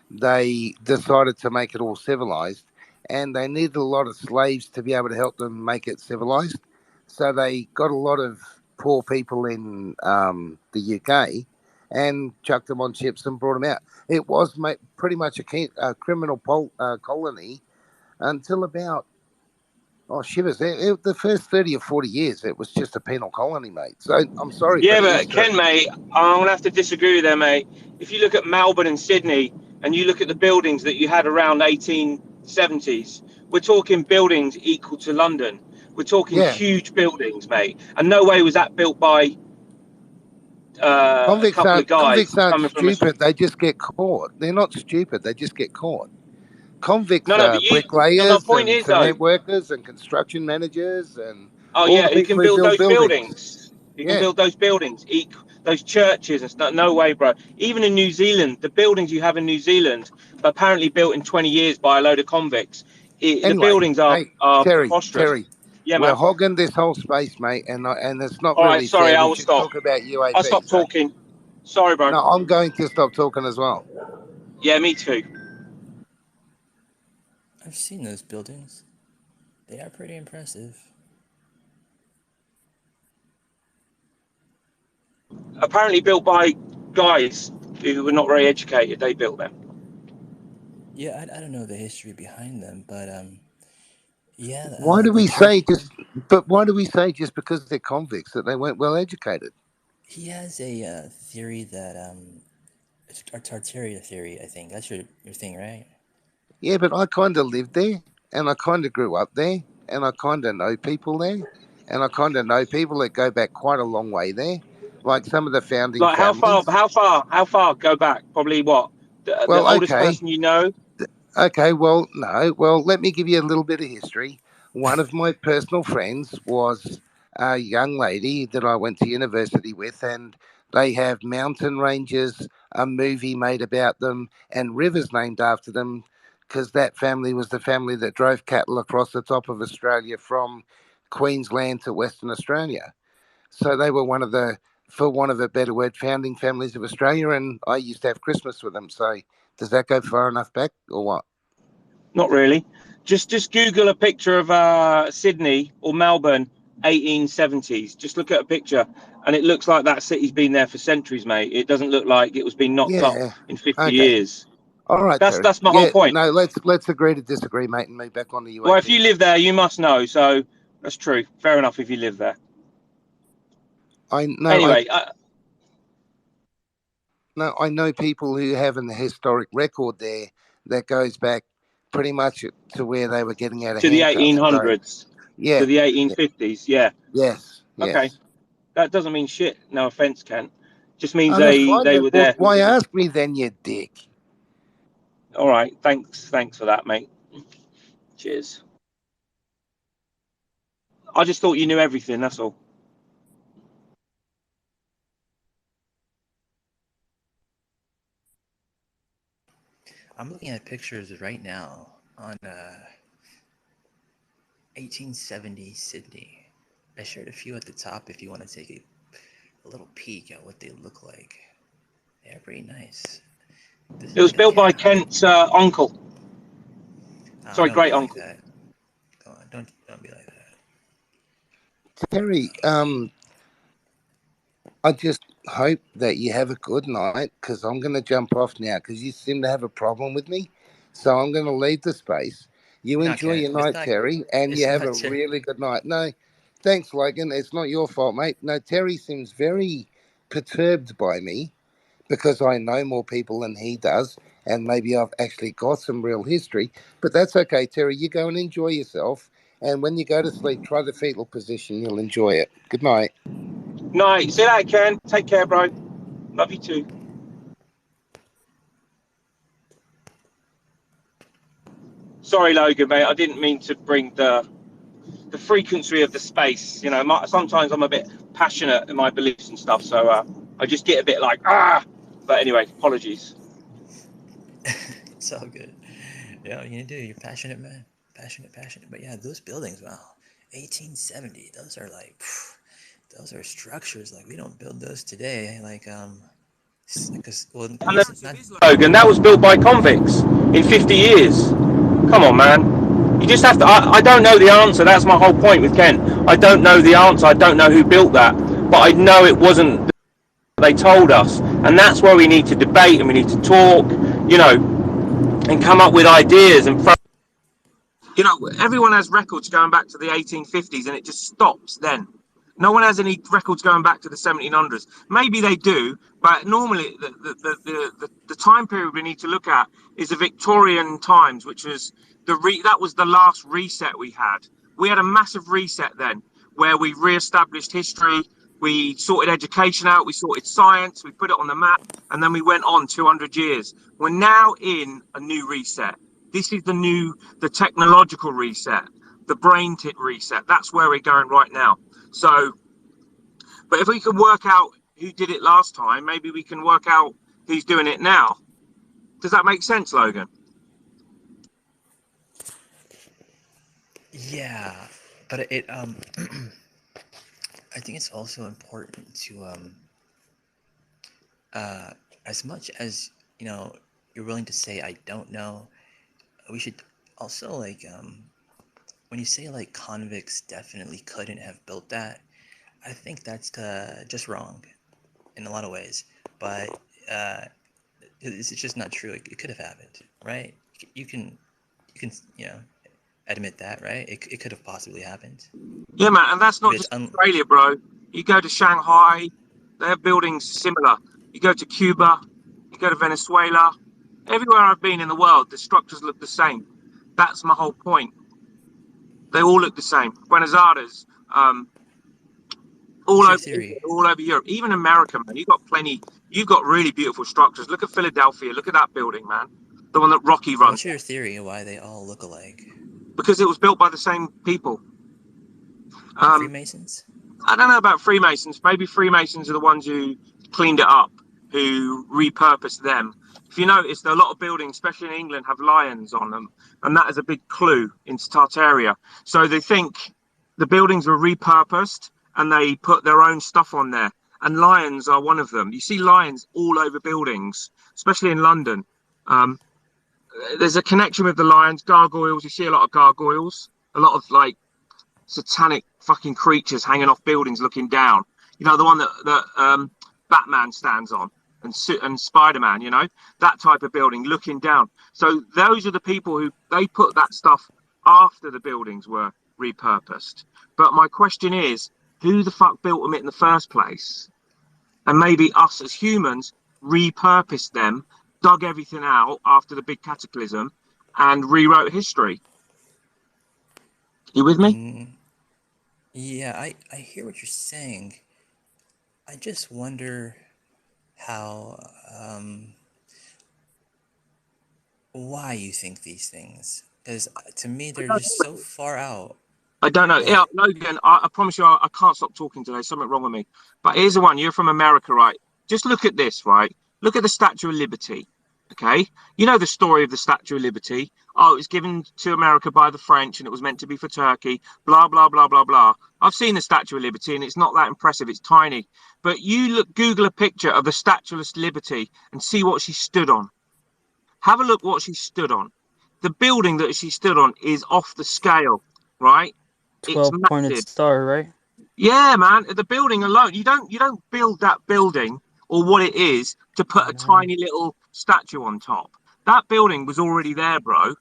they decided to make it all civilized, and they needed a lot of slaves to be able to help them make it civilized. So they got a lot of poor people in the UK and chucked them on ships and brought them out. It was pretty much a criminal colony until about, oh, shivers, the first 30 or 40 years, it was just a penal colony, mate. So I'm sorry for Yeah, the but history. Ken, mate, I'm gonna have to disagree with there, mate. If you look at Melbourne and Sydney, and you look at the buildings that you had around 1870s, we're talking buildings equal to London. We're talking Yeah. huge buildings, mate. And no way was that built by a couple of guys Convicts aren't coming from a... stupid. They just get caught. They're not stupid. They just get caught. Convicts No, are but the bricklayers point and is, though, cement workers and construction managers and oh all yeah, the who can people who build build those buildings. buildings? Who can Yeah. build those buildings? Those churches and stuff? No way, bro. Even in New Zealand, the buildings you have in New Zealand, apparently built in 20 years by a load of convicts. The Anyway, buildings hey, are Terry, preposterous. Yeah, we're man. hogging this whole space, mate, and it's not All right, really sorry, fair. I We will should stop. talk about I'll stop UAPs, eh? talking. Sorry, bro. No, I'm going to stop talking as well. Yeah, me too. I've seen those buildings. They are pretty impressive. Apparently built by guys who were not very educated. They built them. Yeah, I don't know the history behind them, but yeah, Why do the we church. say just because they're convicts that they weren't well educated? He has a theory that it's a Tartaria theory. I think that's your thing, right? Yeah, but I kind of lived there, and I kind of grew up there, and I kind of know people there, and I kind of know people that go back quite a long way there, like some of the founding Like how families. far go back? Probably what? The Well, oldest okay, person you know? okay, well, no, well, let me give you a little bit of history. One of my personal friends was a young lady that I went to university with, and they have mountain ranges, a movie made about them, and rivers named after them, because that family was the family that drove cattle across the top of Australia from Queensland to Western Australia. So they were one of the, for want of a better word, founding families of Australia, and I used to have Christmas with them. So does that go far enough back or what? Not really. Just Google a picture of Sydney or Melbourne, 1870s. Just look at a picture, and it looks like that city's been there for centuries, mate. It doesn't look like it was being knocked up Yeah. in 50 Okay. years. All right, Terry. That's my whole Yeah. point. No, let's agree to disagree, mate, and move back on the UAP. Well, if you live there, you must know. So that's true. Fair enough if you live there. I know. Anyway, I know people who have an historic record there that goes back pretty much to where they were getting out of to the handcuffs. So, 1800s, yeah. to the 1850s. Yeah. Yes. Okay. Yes. That doesn't mean shit. No offense, Ken. Just means Oh, that's fine. they Then. were Well, there. why ask me then, you dick? All right. Thanks for that, mate. Cheers. I just thought you knew everything. That's all. I'm looking at pictures right now on 1870 Sydney. I shared a few at the top if you want to take a little peek at what they look like. They're pretty nice. It was built by Kent's uncle. Sorry, great uncle. Like that. Come on, don't be like that. Terry, I just hope that you have a good night, because I'm going to jump off now because you seem to have a problem with me. So I'm going to leave the space. You enjoy your night, Terry, and you have a really good night. No, thanks, Logan. It's not your fault, mate. No, Terry seems very perturbed by me because I know more people than he does, and maybe I've actually got some real history. But that's okay, Terry. You go and enjoy yourself. And when you go to sleep, try the fetal position. You'll enjoy it. Good night. Night. See you later, Ken. Take care, bro. Love you too. Sorry, Logan, mate. I didn't mean to bring the frequency of the space. You know, sometimes I'm a bit passionate in my beliefs and stuff, so I just get a bit like But anyway, apologies. It's all good. Yeah, you do. You're passionate, man. Passionate. But yeah, those buildings, wow, 1870. Those are like, those are structures. Like we don't build those today. Like because well, And it's not. Logan, that was built by convicts in 50 years. Come on, man. You just have to. I don't know the answer. That's my whole point with Kent. I don't know the answer. I don't know who built that, but I know it wasn't. They told us, and that's where we need to debate and we need to talk. You know, and come up with ideas and. You know, everyone has records going back to the 1850s, and it just stops then. No one has any records going back to the 1700s. Maybe they do, but normally the time period we need to look at is the Victorian times, which was that was the last reset we had. We had a massive reset then, where we re-established history, we sorted education out, we sorted science, we put it on the map, and then we went on 200 years. We're now in a new reset. This is the technological reset, the brain reset. That's where we're going right now. So, but if we can work out who did it last time, maybe we can work out who's doing it now. Does that make sense, Logan? Yeah, but it I think it's also important to as much as you're willing to say I don't know, we should also like when you say like convicts definitely couldn't have built that, I think that's just wrong in a lot of ways. But it's just not true. It could have happened, right? You can admit that, right? It could have possibly happened. Yeah, man, and that's not just Australia, bro. You go to Shanghai, they have buildings similar. You go to Cuba, you go to Venezuela. Everywhere I've been in the world, the structures look the same. That's my whole point. They all look the same. Buenos Aires, all over Europe, even America, man. You've got really beautiful structures. Look at Philadelphia. Look at that building, man. The one that Rocky runs. What's your theory of why they all look alike? Because it was built by the same people. Freemasons? I don't know about Freemasons. Maybe Freemasons are the ones who cleaned it up, who repurposed them. If you notice, a lot of buildings, especially in England, have lions on them, and that is a big clue into Tartaria. So they think the buildings were repurposed and they put their own stuff on there. And lions are one of them. You see lions all over buildings, especially in London. There's a connection with the lions, gargoyles. You see a lot of gargoyles, a lot of like satanic fucking creatures hanging off buildings looking down. You know, the one that Batman stands on and Spider-Man, you know, that type of building looking down. So those are the people who they put that stuff after the buildings were repurposed. But my question is, who the fuck built them in the first place? And maybe us as humans repurposed them, dug everything out after the big cataclysm and rewrote history. You with me? Yeah, I hear what you're saying. I just wonder how why you think these things, because to me they're just so far out. I don't know. Yeah, Logan, I promise you, I can't stop talking today. Something wrong with me. But here's the one. You're from America, right? Just look at this, right? Look at the Statue of Liberty. Okay. You know the story of the Statue of Liberty. Oh, it was given to America by the French and it was meant to be for Turkey. Blah, blah, blah, blah, blah. I've seen the Statue of Liberty and it's not that impressive. It's tiny. But you Google a picture of the Statue of Liberty and see what she stood on. Have a look what she stood on. The building that she stood on is off the scale, right? 12-pointed star, right? Yeah, man. The building alone, you don't build that building or what it is to put a tiny little statue on top. That building was already there, bro.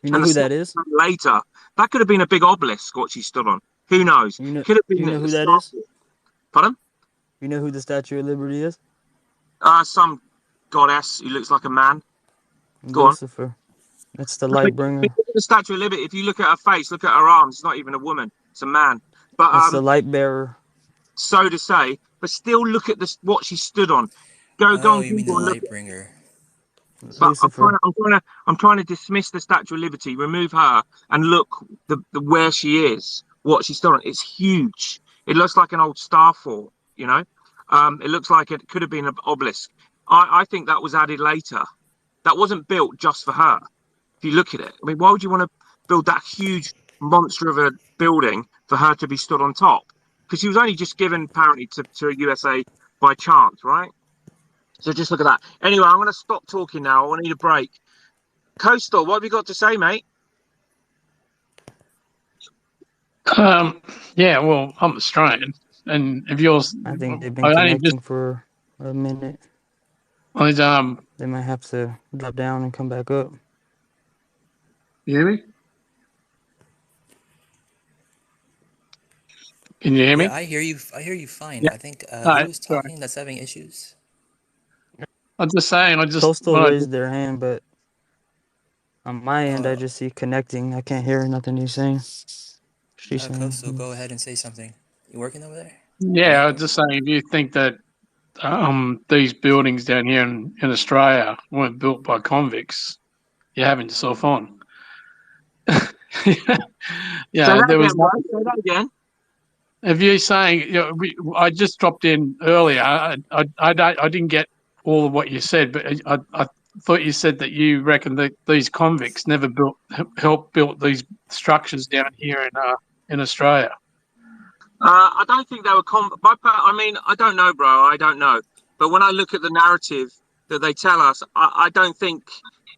You know who that is? Later, that could have been a big obelisk. What she stood on, who knows? Could have been. You know who that is? Pardon? You know who the Statue of Liberty is? Some goddess who looks like a man. Go Lucifer. on. It's the light bringer. The Statue of Liberty. If you look at her face, look at her arms. It's not even a woman. It's a man. But it's the light bearer. So to say, but still look at this. What she stood on. Go You on. mean the light bringer? But Lucifer. I'm trying to dismiss the Statue of Liberty, remove her, and look the where she is, what she's done. It's huge. It looks like an old star fort, you know. It looks like it could have been an obelisk. I think that was added later. That wasn't built just for her. If you look at it, I mean, why would you want to build that huge monster of a building for her to be stood on top? Because she was only just given apparently to USA by chance, right? So just look at that. Anyway, I'm going to stop talking now. I want to need a break. Coastal, what have you got to say, mate? Yeah, well, I'm Australian, and if yours, I think they've been I only just, connecting for a minute. I They might have to drop down and come back up. you hear me? Can you hear Yeah, me? I hear you. I hear you fine. Yeah. I think All who right, was sorry. talking that's having issues? I'm just saying. Coastal When I raised their hand, but on my end, I Uh, just see connecting. I can't hear nothing he's saying. She's Coastal, saying. go ahead and say something. You working over there? Your yeah, I was network? just saying, if you think that these buildings down here in Australia weren't built by convicts, you're having yourself on. Say Yeah, that there was again, bro. nothing. Say that again. If you're saying, I just dropped in earlier. I didn't get all of what you said, but I thought you said that you reckon that these convicts never helped build these structures down here in Australia. I don't think they were. I mean, I don't know, bro. I don't know. But when I look at the narrative that they tell us, I don't think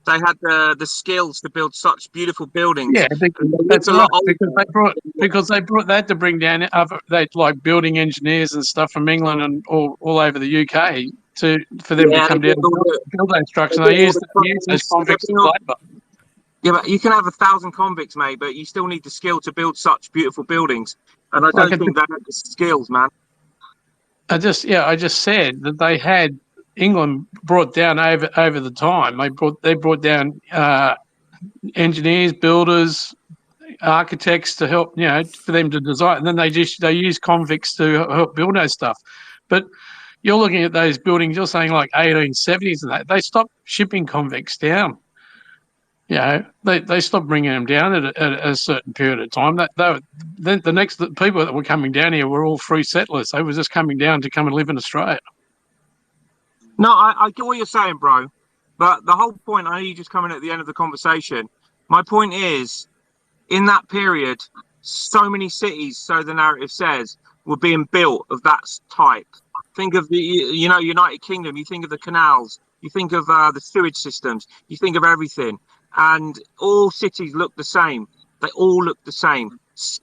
they had the skills to build such beautiful buildings. Yeah, And they lived that's a right. lot older. Because they had to bring down other they like building engineers and stuff from England and all over the UK for them to Yeah, they come down built and all build those they structures. And built they all used the those trains. convicts as labour. Yeah, but you can have 1,000 convicts, mate, but you still need the skill to build such beautiful buildings. And I Like don't think they had the skills, man. I just said that they had England brought down over the time. They brought down engineers, builders, architects to help, for them to design. And then they use convicts to help build those stuff. But you're looking at those buildings. You're saying like 1870s and that they stopped shipping convicts down. They stopped bringing them down at a certain period of time. Then the people that were coming down here were all free settlers. They were just coming down to come and live in Australia. No, I get what you're saying, bro. But the whole point, I know you just coming at the end of the conversation. My point is, in that period, so many cities, so the narrative says, were being built of that type. Think of the, United Kingdom. You think of the canals. You think of the sewage systems. You think of everything, and all cities look the same. They all look the same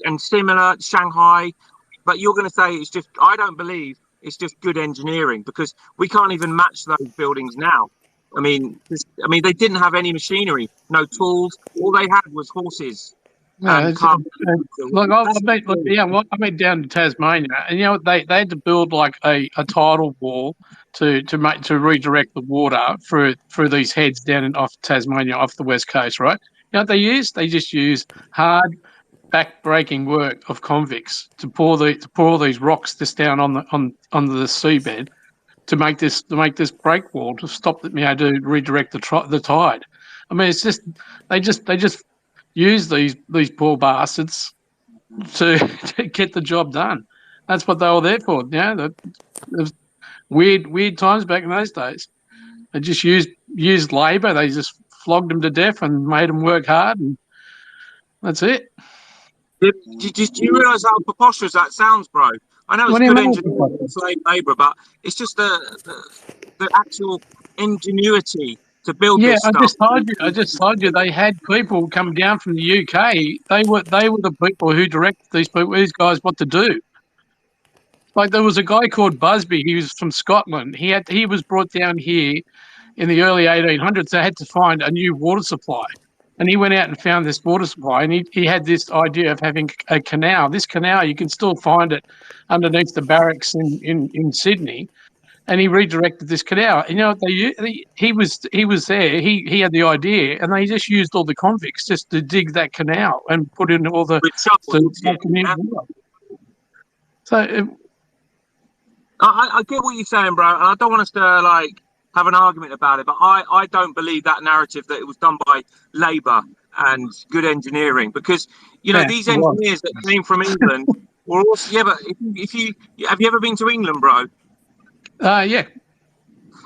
and similar. Shanghai, but you're going to say it's just. I don't believe it's just good engineering because we can't even match those buildings now. I mean, they didn't have any machinery, no tools. All they had was horses Yeah, and cars. look, I went down to Tasmania, and they had to build like a tidal wall to redirect the water through these heads off Tasmania, off the west coast, right? You know what they use? They just use hard back-breaking work of convicts to pour these rocks just down on the seabed to make this break wall to stop to redirect the tide. I mean, it's just they just use these poor bastards to get the job done. That's what they were there for. It was weird times back in those days. They just used labour. They just flogged them to death and made them work hard, and that's it. Do you realise how preposterous that sounds, bro? I know it's What do you good mean? engineering and slave labour, but it's just the actual ingenuity to build Yeah, this stuff. I just told you they had people come down from the UK. They were the people who directed these guys what to do. Like there was a guy called Busby. He was from Scotland. He was brought down here in the early 1800s. They had to find a new water supply, and he went out and found this water supply. And he had this idea of having a canal. This canal you can still find it underneath the barracks in Sydney. And he redirected this canal. And, he was there. He had the idea, and they just used all the convicts just to dig that canal and put in all the With shovels and shit. Yeah. So I get what you're saying, bro, and I don't want us to have an argument about it, but I don't believe that narrative that it was done by Labour and good engineering, because Yeah, these it was. engineers that came from England were also, yeah, but if you have you ever been to England, bro? Yeah.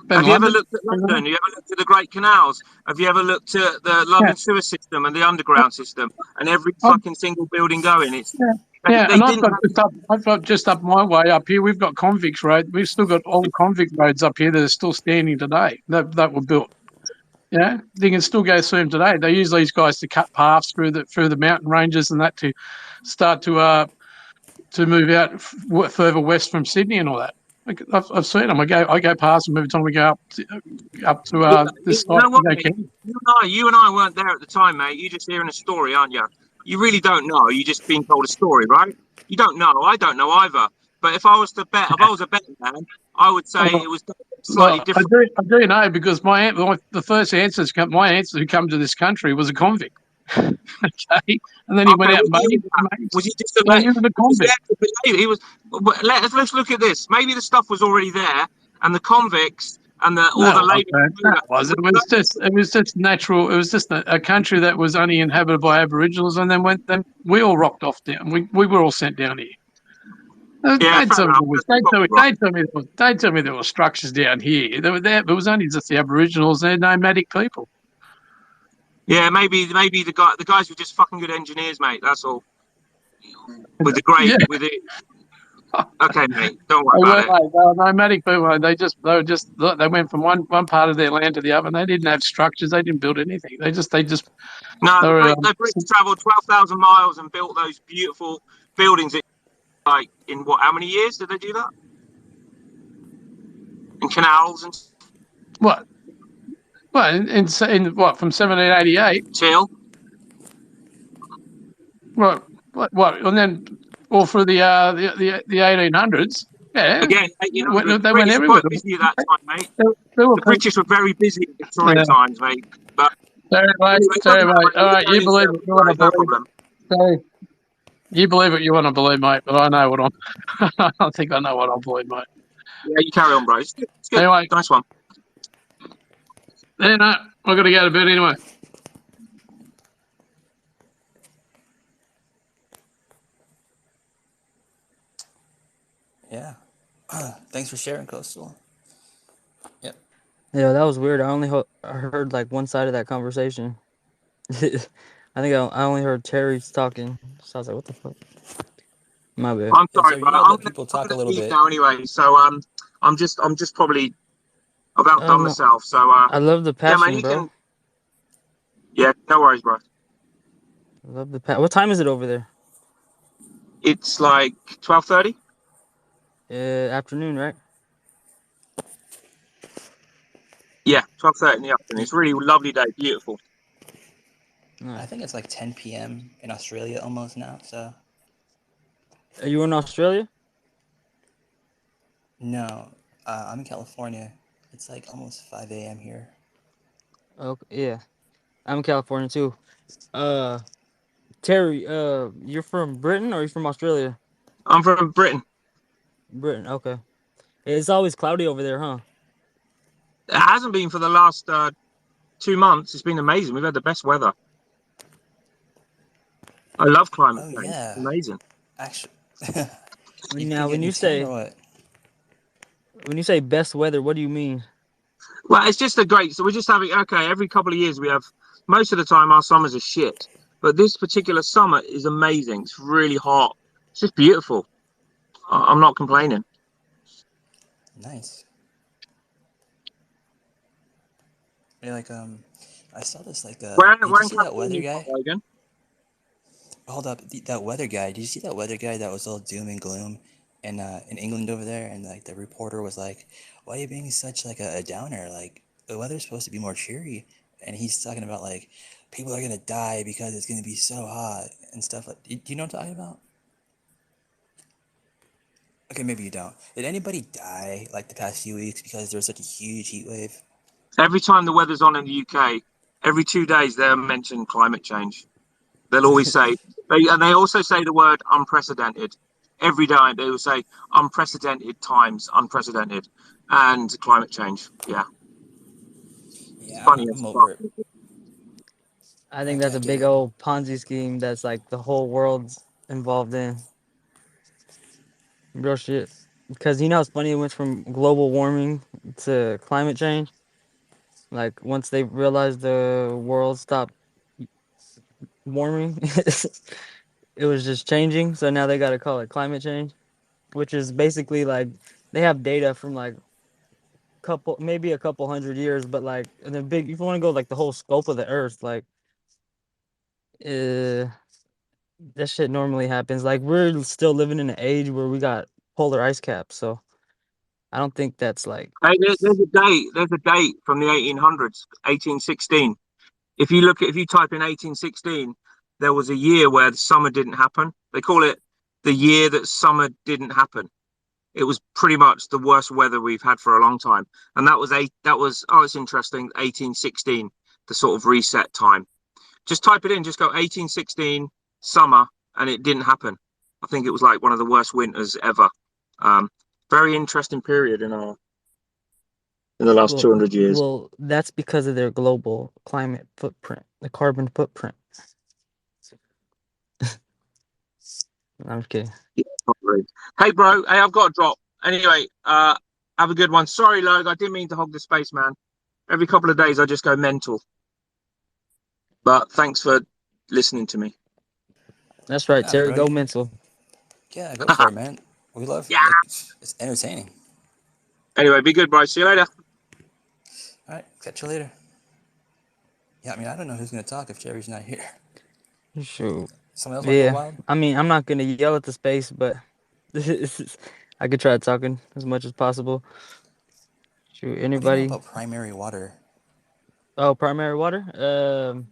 Been Have you ever London? looked at London? Have you ever looked at the Great Canals? Have you ever looked at the Yeah. London sewer system and the underground system and every I've, fucking single building going? It's yeah. they, Yeah, they and didn't have. I've got just up my way up here. We've got convicts road. We've still got old convict roads up here that are still standing today. That were built. Yeah, you can still go through them today. They use these guys to cut paths through the mountain ranges and that to start to move out further west from Sydney and all that. I've seen them. I go past them every time we go up Yeah, to this you side. know what, We go mate? camping. You and I weren't there at the time, mate. You're just hearing a story, aren't you? You really don't know. You're just being told a story, right? You don't know. I don't know either. But if I was to bet, if I was a betting man, I would say it was slightly Well, different. I do know because the first my answer who come to this country was a convict. Okay, and then he went Okay, out was and he, made. was he just a Yeah, he was a was he convict. there to behave? He was. But let's look at this. Maybe the stuff was already there, and the convicts and all the No, Labour. it was. It was just natural. It was just a country that was only inhabited by Aboriginals, and then we all rocked off down. We were all sent down here. Yeah, Don't fair tell me enough. That's probably right. don't tell me there were structures down here. They were there. It was only just the Aboriginals. They're nomadic people. Yeah, maybe the guys were just fucking good engineers, mate. That's all. With the Yeah, okay, mate. Don't worry they about were. it. They were nomadic people. They went from one part of their land to the other. And they didn't have structures. They didn't build anything. No, They were. The Brits travelled 12,000 miles and built those beautiful buildings. Like in what? How many years did they do that? In canals and What? Well, in what, from 1788? till. What? And then all through the 1800s. Yeah, Again, 1800s. The they went British were everywhere. quite busy at that time, mate. There were The people. British were very busy in Victorian Yeah. times, mate. But Sorry, mate. anyway, it Sorry, doesn't matter, mate. mate. All We'll right, go you into believe it, it. You want to guys, no believe. problem. Sorry, you believe it. You want to believe, mate. But I know what I think I know what I believe, mate. Yeah, you carry on, bro. It's good. It's good. Anyway, Nice one. then I got to go to bed anyway. Yeah. Thanks for sharing, Coastal. Yep. Yeah, that was weird. I heard like one side of that conversation. I think I only heard Terry's talking. So I was like, what the fuck? My bad. I'm And sorry, so you brother. know I'm that gonna, people I'm talk a gonna little leave bit. now anyway. So I'm just probably about done Um, myself. So I love the yeah, man, passion, you bro. can. Yeah, no worries, bro. I love the What time is it over there? It's like 12:30. Afternoon, right? Yeah, 12:30 in the afternoon. It's a really lovely day, beautiful. I Nice. think it's like 10 p.m. in Australia almost now. So Are you in Australia? no, I'm in California. It's like almost 5 a.m. here. Okay, yeah. I'm in California too. Terry, you're from Britain or are you from Australia? I'm from Britain. Britain, okay. It's always cloudy over there, huh? It hasn't been for the last 2 months. It's been amazing. We've had the best weather. I love climate Oh change. yeah, It's amazing. actually, you Now, think when any you tan or say what? best weather, what do you mean? Well, it's just a great. So we're just having every couple of years we have. Most of the time our summers are shit, but this particular summer is amazing. It's really hot. It's just beautiful. I'm not complaining. Nice. Yeah, like I saw this like Where did you in see that California weather you from, guy? Logan? Hold up, that weather guy. Did you see that weather guy that was all doom and gloom in England over there? And like the reporter was like, "Why are you being such like a downer? Like the weather's supposed to be more cheery." And he's talking about like people are gonna die because it's gonna be so hot and stuff. Like, do you know what I'm talking about? Okay, maybe you don't. Did anybody die like the past few weeks because there was such a huge heat wave? Every time the weather's on in the UK, every 2 days they'll mention climate change. They'll always say, and they also say the word unprecedented. Every day they will say unprecedented times, unprecedented, and climate change. Yeah. Yeah, Funny as I'm fuck. over it. I I think that's a can't get big it. old Ponzi scheme that's like the whole world's involved in. Real shit. Because you know it's funny, it went from global warming to climate change. Like once they realized the world stopped warming, it was just changing. So now they got to call it climate change, which is basically like they have data from like maybe a couple hundred years, but like the big, if you want to go like the whole scope of the earth, like uh that shit normally happens. Like we're still living in an age where we got polar ice caps, so I don't think that's like Hey, there's a date. There's a date from the 1800s, 1816. If you type in 1816, there was a year where the summer didn't happen. They call it the year that summer didn't happen. It was pretty much the worst weather we've had for a long time, and it's interesting. 1816, the sort of reset time. Just type it in. Just go 1816 summer, and it didn't happen. I think it was like one of the worst winters ever. Um, Very interesting period in the last well 200 years. well that's because of their global climate footprint, the carbon footprint. I'm kidding. Yeah, probably. Hey, bro. Hey, I've got to drop. Anyway, have a good one. Sorry, Log. I didn't mean to hog the space, man. Every couple of days, I just go mental. But thanks for listening to me. That's right, Nah, Terry. bro. Go mental. Yeah, go for it, man. We love Yeah. like it's entertaining. Anyway, be good, bro. See you later. All right, catch you later. Yeah, I mean, I don't know who's gonna talk if Jerry's not here. Shoot. Someone else want to go Yeah. wild? I mean, I'm not gonna yell at the space, but I could try talking as much as possible. Shoot, What do you know anybody? about primary water? Oh, primary water.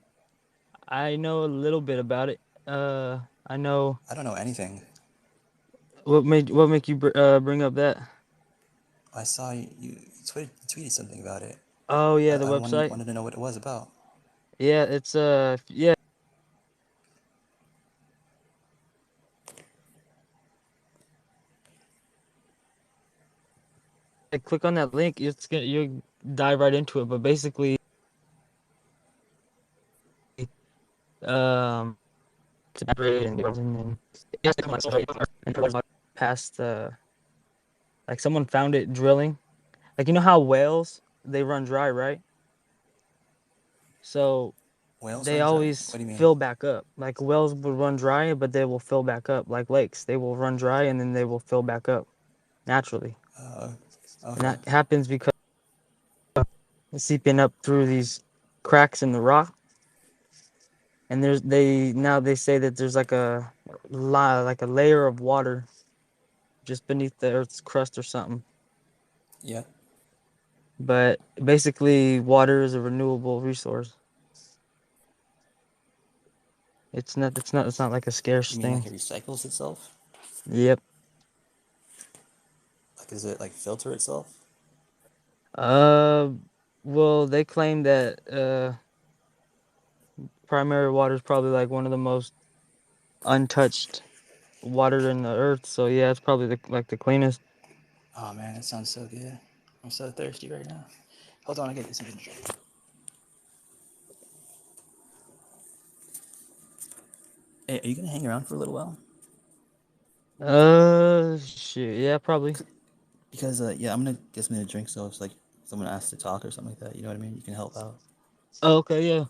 I know a little bit about it. I know. I don't know anything. What make you bring up that? I saw you tweeted something about it. Oh yeah, the I website. wanted to know what it was about. Yeah, it's yeah. Click on that link. You dive right into it. But basically, um, it's evaporated and it has to come like past like someone found it drilling. Like you know how whales they run dry, right? So Whales they run dry? What always do you mean? fill back up. Like wells will run dry, but they will fill back up. Like lakes, they will run dry and then they will fill back up naturally. And Okay. that happens because it's seeping up through these cracks in the rock. And they say that there's like like a layer of water just beneath the Earth's crust or something. Yeah. But basically, water is a renewable resource. It's not like a scarce You mean like thing. it recycles itself? Yep. Like does it like filter itself? Uh, well, they claim that primary water is probably like one of the most untouched water in the earth. So yeah, it's probably like the cleanest. Oh man, that sounds so good. I'm so thirsty right now. Hold on, I get something to drink. Hey, are you gonna hang around for a little while? Shit, yeah, probably. Because yeah, I'm gonna get something to drink. So if like someone asks to talk or something like that, you know what I mean? You can help out. Oh, okay, yeah.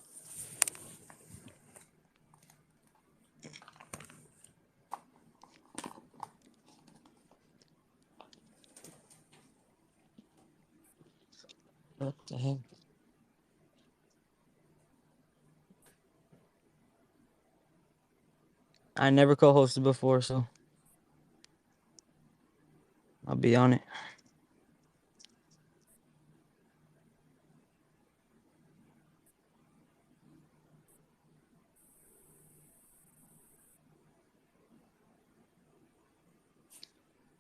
What the heck? I never co-hosted before, so I'll be on it.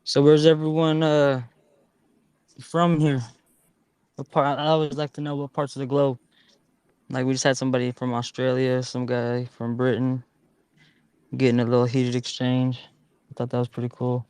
So where's everyone from here? What part? I always like to know what parts of the globe. Like we just had somebody from Australia, some guy from Britain, getting a little heated exchange. I thought that was pretty cool.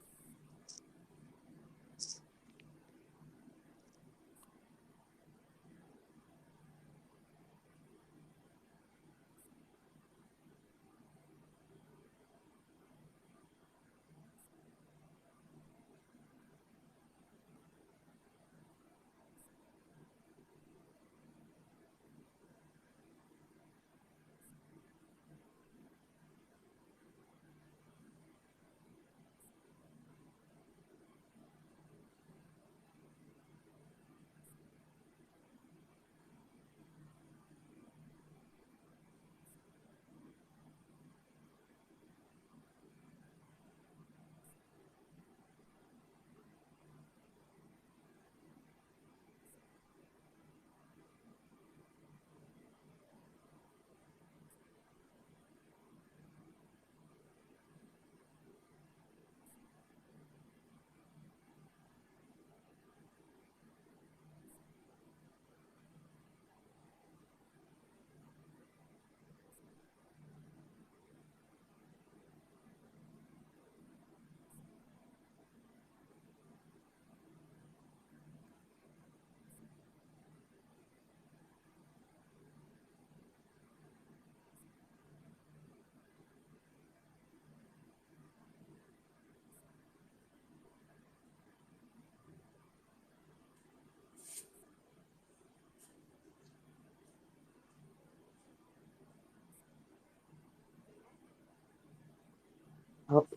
Oh,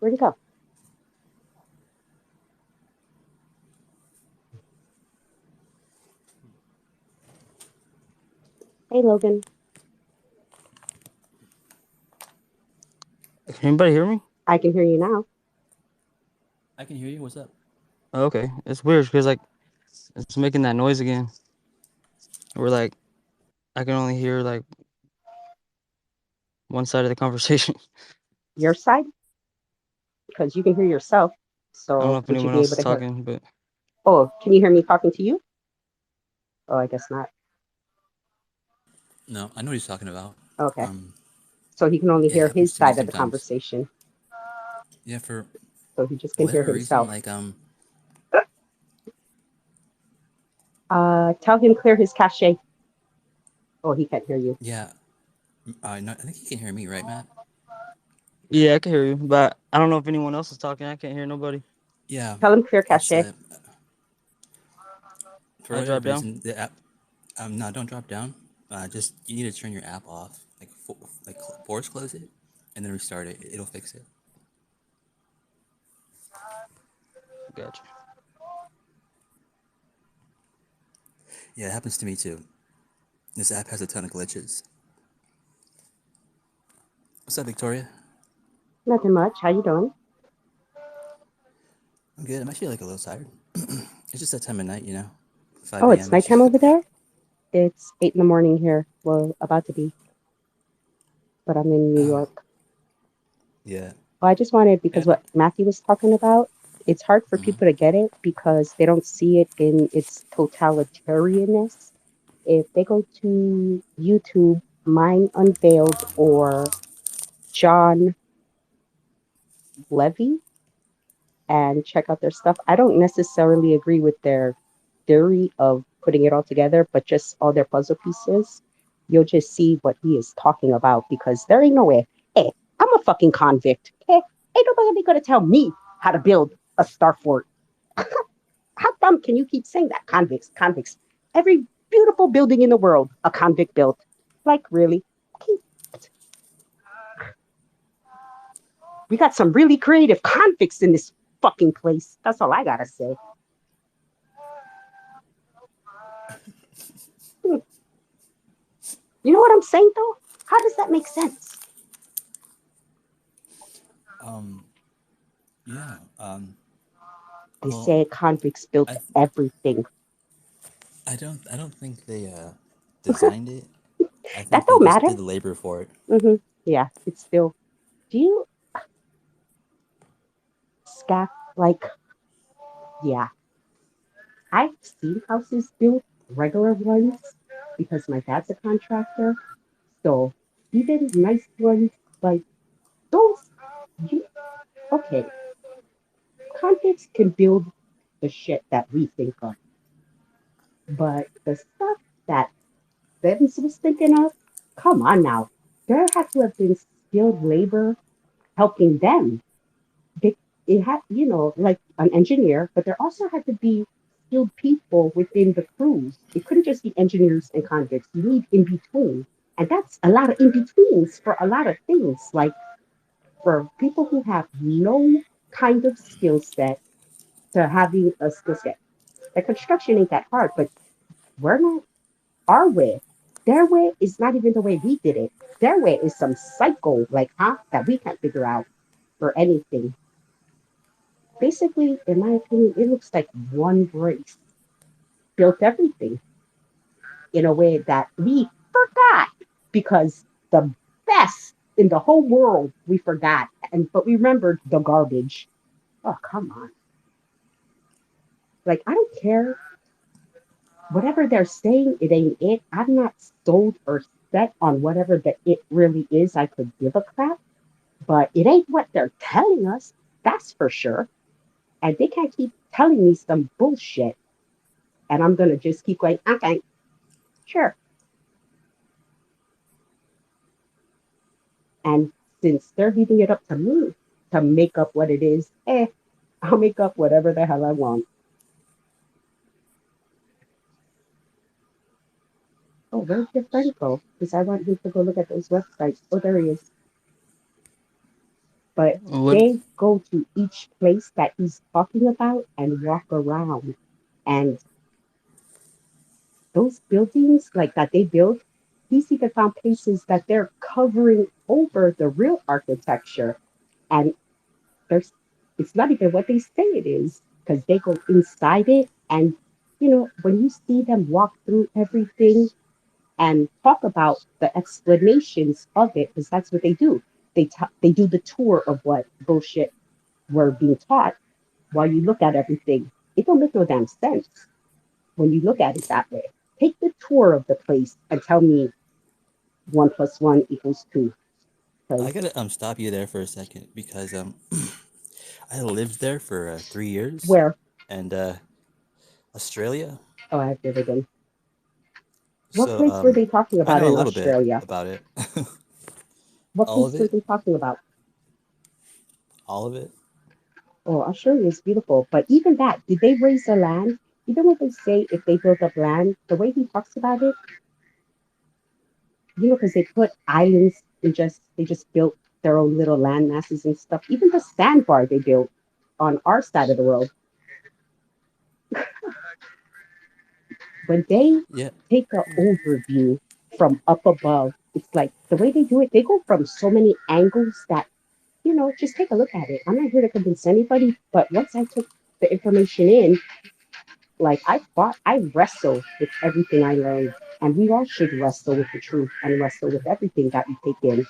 where'd he go? Hey, Logan. Can anybody hear me? I can hear you now. I can hear you. What's up? Oh, okay, it's weird because like it's making that noise again. We're like, I can only hear like one side of the conversation. Your side? Because you can hear yourself. I don't know So if would you anyone be else able is to hear? talking, but Oh, can you hear me talking to you? Oh, I guess not. No, I know what he's talking about. Okay. So he can only Yeah, it hear happens his to me side of the sometimes. conversation. Yeah, for So he just can hear whatever reason, himself. like Tell him clear his cache. Oh, he can't hear you. yeah, no, I think he can hear me, right, Matt? yeah, I can hear you. But I don't know if anyone else is talking. I can't hear nobody. Yeah, Tell him clear it's cache. for I whatever drop down. reason the app. No, don't drop down. Just you need to turn your app off, force close it, and then restart it. It'll fix it. Gotcha. Yeah, it happens to me too. This app has a ton of glitches. What's up, Victoria? Nothing much. How you doing? I'm good. I'm actually like a little tired. It's just that time of night, 5 Oh, it's a.m. ish. nighttime over there? It's 8 in the morning here. Well, about to be. But I'm in New Oh, York. yeah. Well, I just wanted, Yeah. because what Matthew was talking about, it's hard for Mm-hmm. people to get it because they don't see it in its totalitarianness. If they go to YouTube, Mind Unveiled or John Levy and check out their stuff, I don't necessarily agree with their theory of putting it all together, but just all their puzzle pieces, you'll just see what he is talking about because there ain't no way. Hey, I'm a fucking convict. Okay? Ain't nobody gonna tell me how to build a star fort. How dumb can you keep saying that? Convicts, convicts. Every beautiful building in the world, a convict built. Like, really? We got some really creative convicts in this fucking place. That's all I gotta say. You know what I'm saying, though? How does that make sense? Yeah. They Well, say convicts built I everything. I don't think they designed it. I That think they don't just matter. did the labor for it. Yeah, it's still. Do you scaff like? Yeah, I've seen houses built, regular ones, because my dad's a contractor. So even nice ones like those. You, okay, convicts can build the shit that we think of, but the stuff that Ben's was thinking of, come on now, there had to have been skilled labor helping them. They, it had, like an engineer, but there also had to be skilled people within the crews. It couldn't just be engineers and convicts. You need in between. And that's a lot of in betweens for a lot of things. Like for people who have no kind of skill set to having a skill set. Like construction ain't that hard, but we're not our way. Their way is not even the way we did it. Their way is some psycho, like, that we can't figure out for anything. Basically, in my opinion, it looks like one race built everything in a way that we forgot because the best in the whole world we forgot, but we remembered the garbage. Oh, come on. Like, I don't care. Whatever they're saying, it ain't it. I'm not sold or set on whatever the it really is. I could give a crap, but it ain't what they're telling us. That's for sure. And they can't keep telling me some bullshit. And I'm going to just keep going, okay, sure. And since they're leaving it up to me to make up what it is, I'll make up whatever the hell I want. Oh, where's your friend go? Because I want him to go look at those websites. Oh, there he is. but What? they go to each place that he's talking about and walk around. And those buildings like that they build, he's even found places that they're covering over the real architecture. And there's it's not even what they say it is because they go inside it. And when you see them walk through everything and talk about the explanations of it, because that's what they do. They do the tour of what bullshit we're being taught while you look at everything. It don't make no damn sense when you look at it that way. Take the tour of the place and tell me 1 + 1 = 2. I Because gotta stop you there for a second because I lived there for 3 years, where? and Australia. Oh, I've never been. What So place were they talking I about know a in little bit Australia? about it. What All of place were it, they talking about? all of it. Oh, Australia is beautiful. But even that, did they raise the land? Even when they say if they build up land, the way he talks about it, because they put islands and they just built their own little land masses and stuff. Even the sandbar they built on our side of the world, when they Yeah, take an overview from up above, it's like the way they do it, they go from so many angles that, just take a look at it. I'm not here to convince anybody, but once I took the information in, like I wrestle with everything I learned. And we all should wrestle with the truth and wrestle with everything that we take in.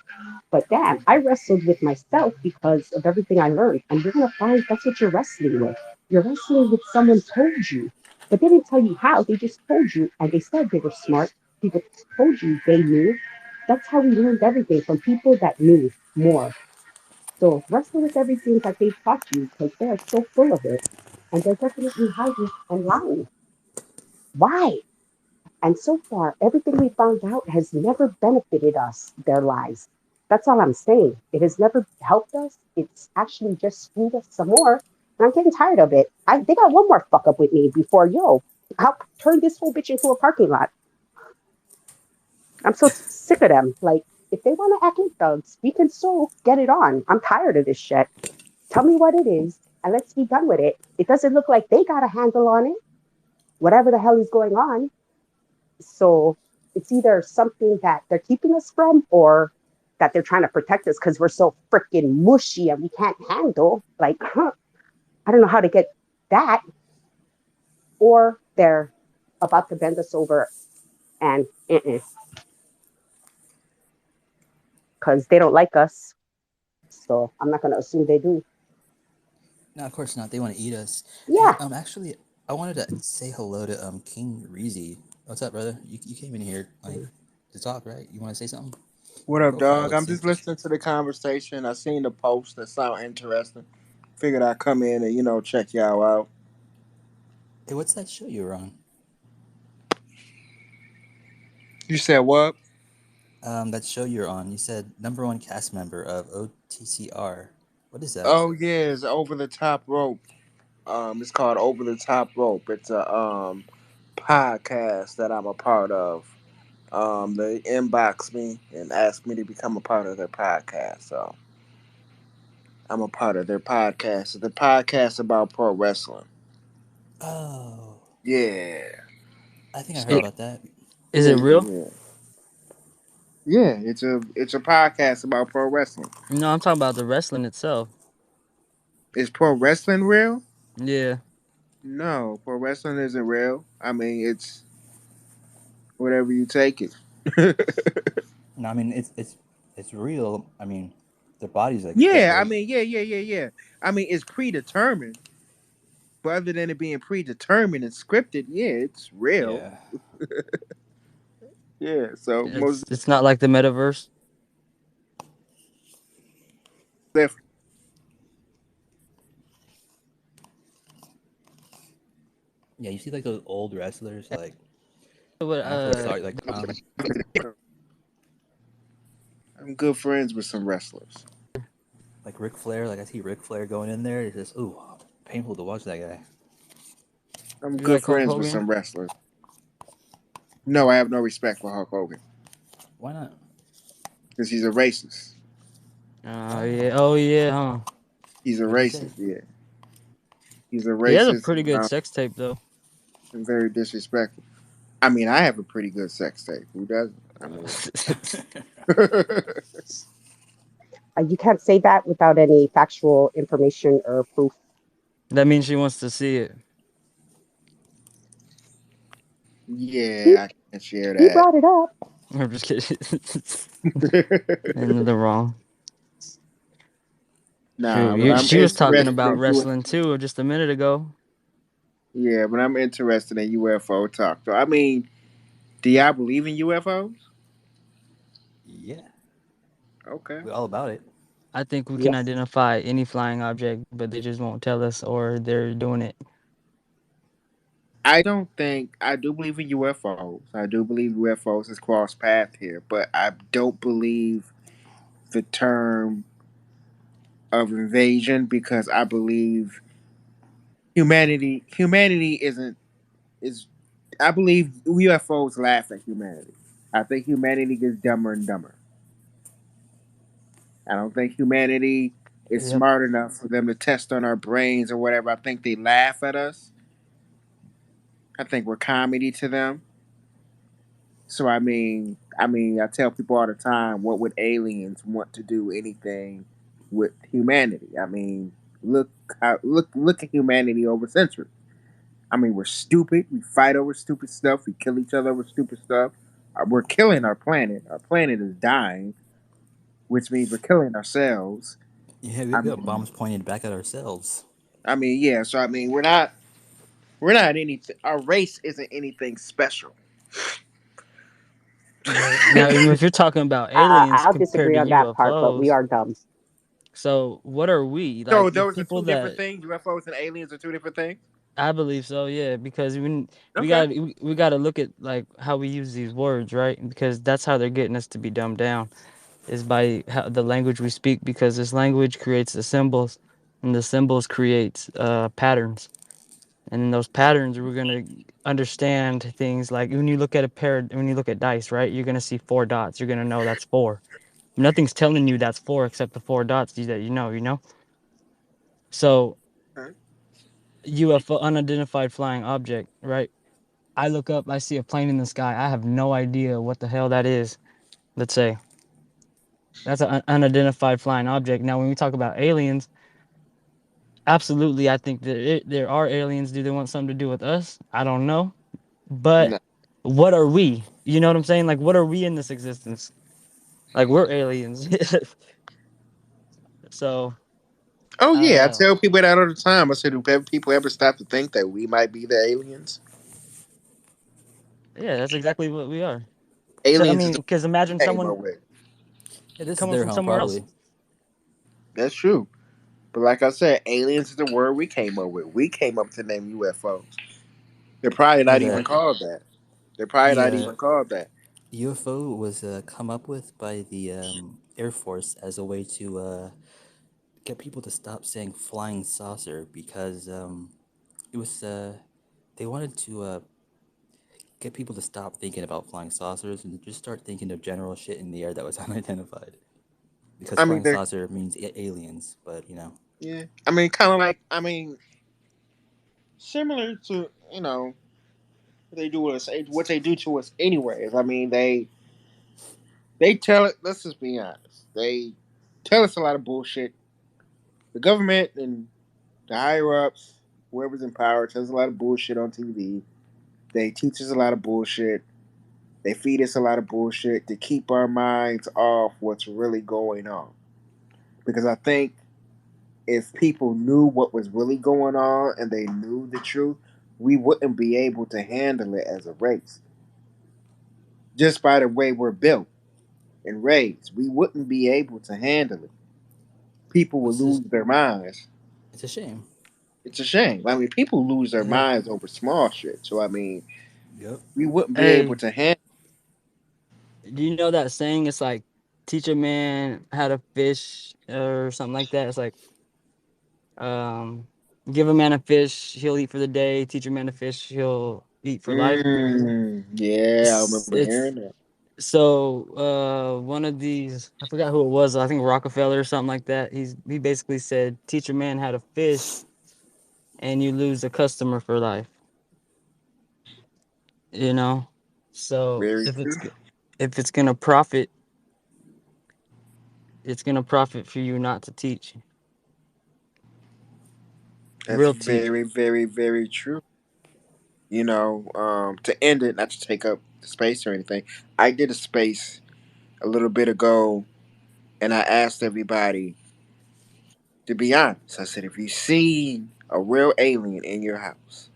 But damn, I wrestled with myself because of everything I learned. And you're gonna find that's what you're wrestling with. You're wrestling with someone told you, but they didn't tell you how. They just told you, and they said they were smart. People told you they knew. That's how we learned everything from people that knew more. So wrestle with everything that they've taught you because they are so full of it, and they're definitely hiding and lying. Why? And so far, everything we found out has never benefited us, their lives. That's all I'm saying. It has never helped us. It's actually just screwed us some more. And I'm getting tired of it. They got one more fuck up with me before, I'll turn this whole bitch into a parking lot. I'm so sick of them. Like, if they want to act like thugs, we can so get it on. I'm tired of this shit. Tell me what it is, and let's be done with it. It doesn't look like they got a handle on it, whatever the hell is going on. So it's either something that they're keeping us from or that they're trying to protect us because we're so freaking mushy and we can't handle. Like, I don't know how to get that. Or they're about to bend us over and because they don't like us. So I'm not going to assume they do. no, of course not. They want to eat us. Hey, Yeah. actually, I wanted to say hello to King Reezy. What's up, brother? You came in here like to talk, right? You want to say something? What Your up, profile dog? looks I'm just interesting. listening to the conversation. I seen the post that sound interesting. Figured I'd come in and check y'all out. Hey, what's that show you were on? You said what? That show you're on. You said #1 cast member of OTCR. What is that? Oh yeah, it's Over the Top Rope. It's called Over the Top Rope. It's a podcast that I'm a part of. They inbox me and ask me to become a part of their podcast. So I'm a part of their podcast. It's the podcast about pro wrestling. Oh, Yeah. I think I heard So It, about that. is yeah, it yeah, real? yeah. Yeah, it's a podcast about pro wrestling. No, I'm talking about the wrestling itself. Is pro wrestling real? Yeah. No, pro wrestling isn't real. I mean, it's whatever you take it. No, I mean it's real. I mean, their bodies like fit, Yeah, I right? mean, yeah. I mean, it's predetermined, but other than it being predetermined and scripted, yeah, it's real. Yeah. Yeah, so most It's not like the metaverse. definitely. Yeah, you see like those old wrestlers like What when I first started like I'm good friends with some wrestlers. like Ric Flair, like I see Ric Flair going in there, it's just ooh, painful to watch that guy. I'm you good like Hulk friends with Hogan? some wrestlers. No, I have no respect for Hulk Hogan Why not? because he's a racist. Yeah. Oh yeah, huh? He's a What'd he say? racist. Yeah, he's a He has a racist pretty good sex tape though. and very disrespectful. I mean, I have a pretty good sex tape. Who doesn't? I mean, You can't say that without any factual information or proof. That means she wants to see it. He yeah, I can't share he that. brought it up. I'm just kidding. And they're wrong. Nah, Shoot, but I'm she was talking interested about in you. wrestling too just a minute ago. Yeah, but I'm interested in UFO talk. So, I mean, do y'all believe in UFOs? Yeah, Okay. we all about it. I think we can Yes. identify any flying object, but they just won't tell us, or they're doing it. I don't think I do believe in UFOs. I do believe UFOs has crossed paths here, but I don't believe the term of invasion because I believe humanity isn't is I believe UFOs laugh at humanity. I think humanity gets dumber and dumber. I don't think humanity is Yep. smart enough for them to test on our brains or whatever. I think they laugh at us. I think we're comedy to them. So I tell people all the time, what would aliens want to do anything with humanity? I mean, look at humanity over centuries. I mean, we're stupid. We fight over stupid stuff. We kill each other over stupid stuff. We're killing our planet. Our planet is dying, which means we're killing ourselves. Yeah, I we've got mean, bombs pointed back at ourselves. yeah. So I mean, we're not anything. Our race isn't anything special. But now, if you're talking about aliens I'll compared disagree to on that part, but we UFOs, are dumb. so what are we? So Like the those are people two different that things. UFOs and aliens are two different things. I believe so, yeah, because we Okay. got we got to look at like how we use these words, right? Because that's how they're getting us to be dumbed down is by how the language we speak because this language creates the symbols and the symbols creates patterns. And in those patterns we're going to understand things like when you look at dice, right? You're going to see four dots. You're going to know that's four. Nothing's telling you that's four except the four dots that you know. So Okay. UFO, unidentified flying object, right? I look up, I see a plane in the sky. I have no idea what the hell that is. Let's say that's an unidentified flying object. Now, when we talk about aliens, absolutely, I think that there are aliens. Do they want something to do with us? I don't know. But No. what are we? You know what I'm saying? Like, what are we in this existence? Like, we're aliens. So, Oh yeah, I uh, tell people that all the time. I said, do people ever stop to think that we might be the aliens? yeah, that's exactly what we are. So, I Aliens is mean, the because imagine word we came someone up with. Yeah, this is coming their from home, somewhere else. probably. That's true. But like I said, aliens is the word we came up with. We came up to name UFOs. They're probably Yeah, not even called that. They're probably the not even called that. UFO was come up with by the Air Force as a way to get people to stop saying flying saucer because it was they wanted to get people to stop thinking about flying saucers and just start thinking of general shit in the air that was unidentified. Because I mean, flying they're saucer means aliens, but you know. yeah. I mean, kind of like similar to what they do with us, what they do to us, anyways. I mean, they tell it. Let's just be honest. They tell us a lot of bullshit. The government and the higher ups, whoever's in power, tells us a lot of bullshit on TV. They teach us a lot of bullshit. They feed us a lot of bullshit to keep our minds off what's really going on. Because I think if people knew what was really going on and they knew the truth, we wouldn't be able to handle it as a race. Just by the way we're built and raised, we wouldn't be able to handle it. People would It's just lose their minds. it's a shame. It's a shame. I mean, people lose their Hey, minds over small shit. So I mean, Yep. we wouldn't be able hey, to handle. do you know that saying? It's like teach a man how to fish or something like that. It's like um, give a man a fish, he'll eat for the day. Teach a man to fish, he'll eat for life. Yeah, I remember It's hearing that. So one of these, I forgot who it was. I think Rockefeller or something like that. He basically said, teach a man how to fish, and you lose a customer for life. You know, so Very if true. it's gonna profit, it's gonna profit for you not to teach. That's Real teach. very, very, very true. To end it, not to take up the space or anything, I did a space a little bit ago, and I asked everybody to be honest. I said, if you seen a real alien in your house,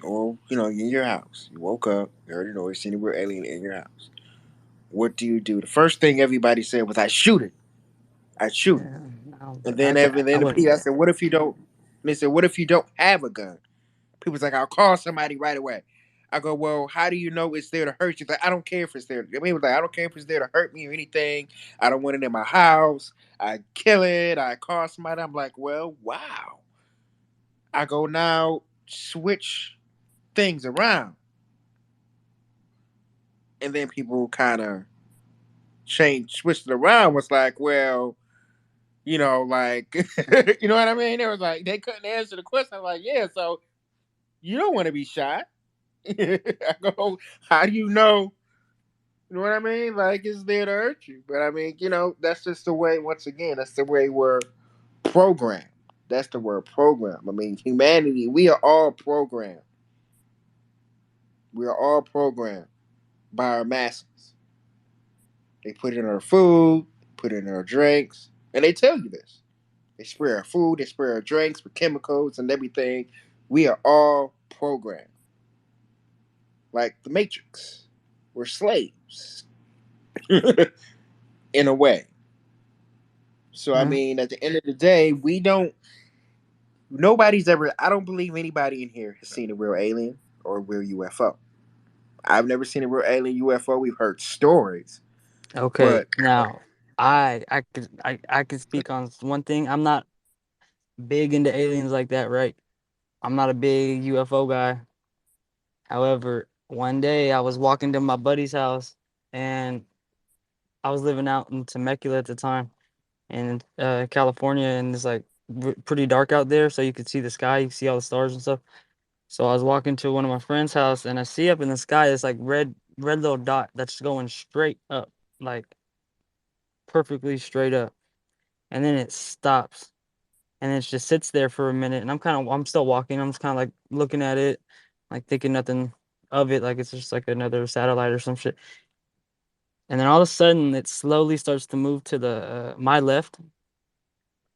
or in your house, you woke up, you heard a noise, seen a real alien in your house, what do you do? The first thing everybody said was, "I shoot it. I shoot it." Yeah, no, And but then, I the people, I wouldn't. said, "What if you don't?" And they said, "What if you don't have a gun?" People's like, "I'll call somebody right away." I go, "Well, how do you know it's there to hurt you?" Like, I don't care if it's there. People like, I don't care if it's there to hurt me or anything. I don't want it in my house. I kill it. I call somebody. I'm like, well, wow. I go, now switch things around, and then people kind of switched it around. Was like, well, like, you know what I mean? It was like they couldn't answer the question. I'm like, yeah, so you don't want to be shot. I go, how do you know? You know what I mean? Like it's there to hurt you. But I mean, that's just the way. Once again, that's the way we're programmed. That's the word program. I mean, humanity. We are all programmed. We are all programmed by our masses. They put it in our food, put it in our drinks, and they tell you this. They spray our food, they spray our drinks with chemicals and everything. We are all programmed. Like the Matrix. We're slaves. In a way. So I Yeah. mean, at the end of the day, we don't nobody's ever I don't believe anybody in here has seen a real alien or a real UFO. I've never seen a real alien UFO. We've heard stories. Okay, But now I could speak on one thing. I'm not big into aliens like that, right? I'm not a big UFO guy. However, one day I was walking to my buddy's house, and I was living out in Temecula at the time in California, and it's like pretty dark out there, so you could see the sky, you can see all the stars and stuff. So I was walking to one of my friend's house, and I see up in the sky this like red little dot that's going straight up, like perfectly straight up, and then it stops, and it just sits there for a minute, and I'm still walking, I'm just kind of like looking at it, like thinking nothing of it, like it's just like another satellite or some shit. And then all of a sudden, it slowly starts to move to the my left,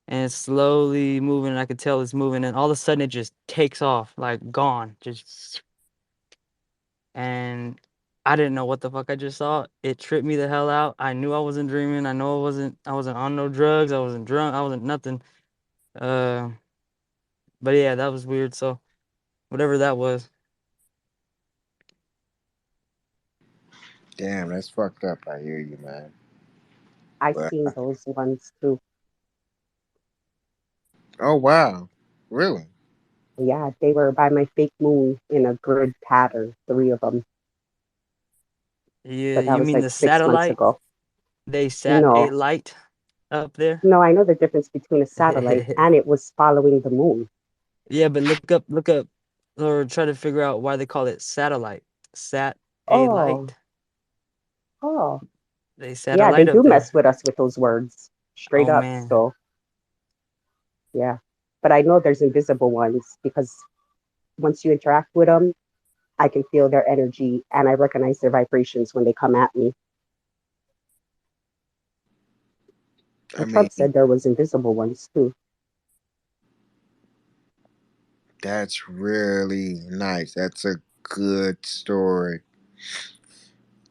and it's slowly moving. And I could tell it's moving, and all of a sudden, it just takes off, like gone, just. And I didn't know what the fuck I just saw. It tripped me the hell out. I knew I wasn't dreaming. I know I wasn't. I wasn't on no drugs. I wasn't drunk. I wasn't nothing. Uh, but yeah, that was weird. So whatever that was. damn, that's fucked up. I hear you, man. I've But seen those ones too. oh wow, really? Yeah, they were by my fake moon in a grid pattern, three of them. Yeah, But that you was mean like the 6 months satellite? ago. They sat a No, light up there. no, I know the difference between a satellite and it was following the moon. Yeah, but look up, or try to figure out why they call it satellite. Sat a Oh, light. oh. They sat a Yeah, they light do up mess there. with us with those words. Straight Oh up. man. So, yeah. But I know there's invisible ones because once you interact with them, I can feel their energy and I recognize their vibrations when they come at me. I And mean, Trump said there was invisible ones too. that's really nice. That's a good story.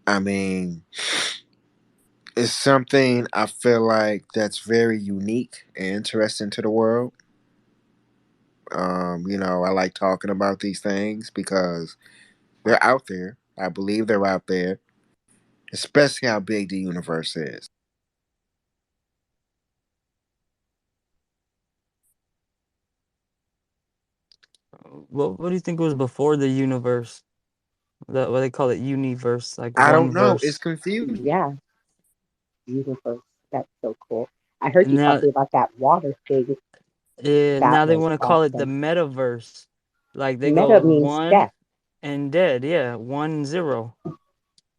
I mean, it's something I feel like that's very unique and interesting to the world. I like talking about these things because they're out there. I believe they're out there, especially how big the universe is. What do you think was before the universe? What they call it, universe, like I one don't know. It's verse. confusing. Yeah, universe. That's so cool. I heard And you now, talking about that water thing. now That they was want to call it the awesome. metaverse. Like they Meta go means one death. and dead. Yeah, 1-0.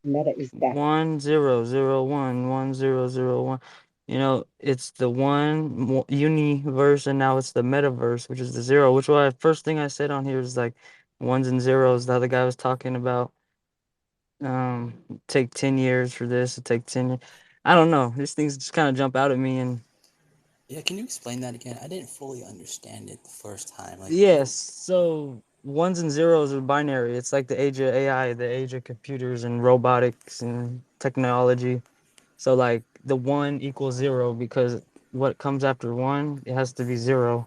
Meta is death. 1-0-0-1 1-0-0-1. It's the one universe, and now it's the metaverse, which is the zero. Which why first thing I said on here is like ones and zeros. The other guy was talking about take 10 years for this, it take 10 years. I don't know. These things just kind of jump out at me, and Yeah, can you explain that again? I didn't fully understand it the first time. Like, yes, so ones and zeros are binary. It's like the age of AI, the age of computers and robotics and technology. So like the 1 equals 0 because what comes after 1, it has to be 0.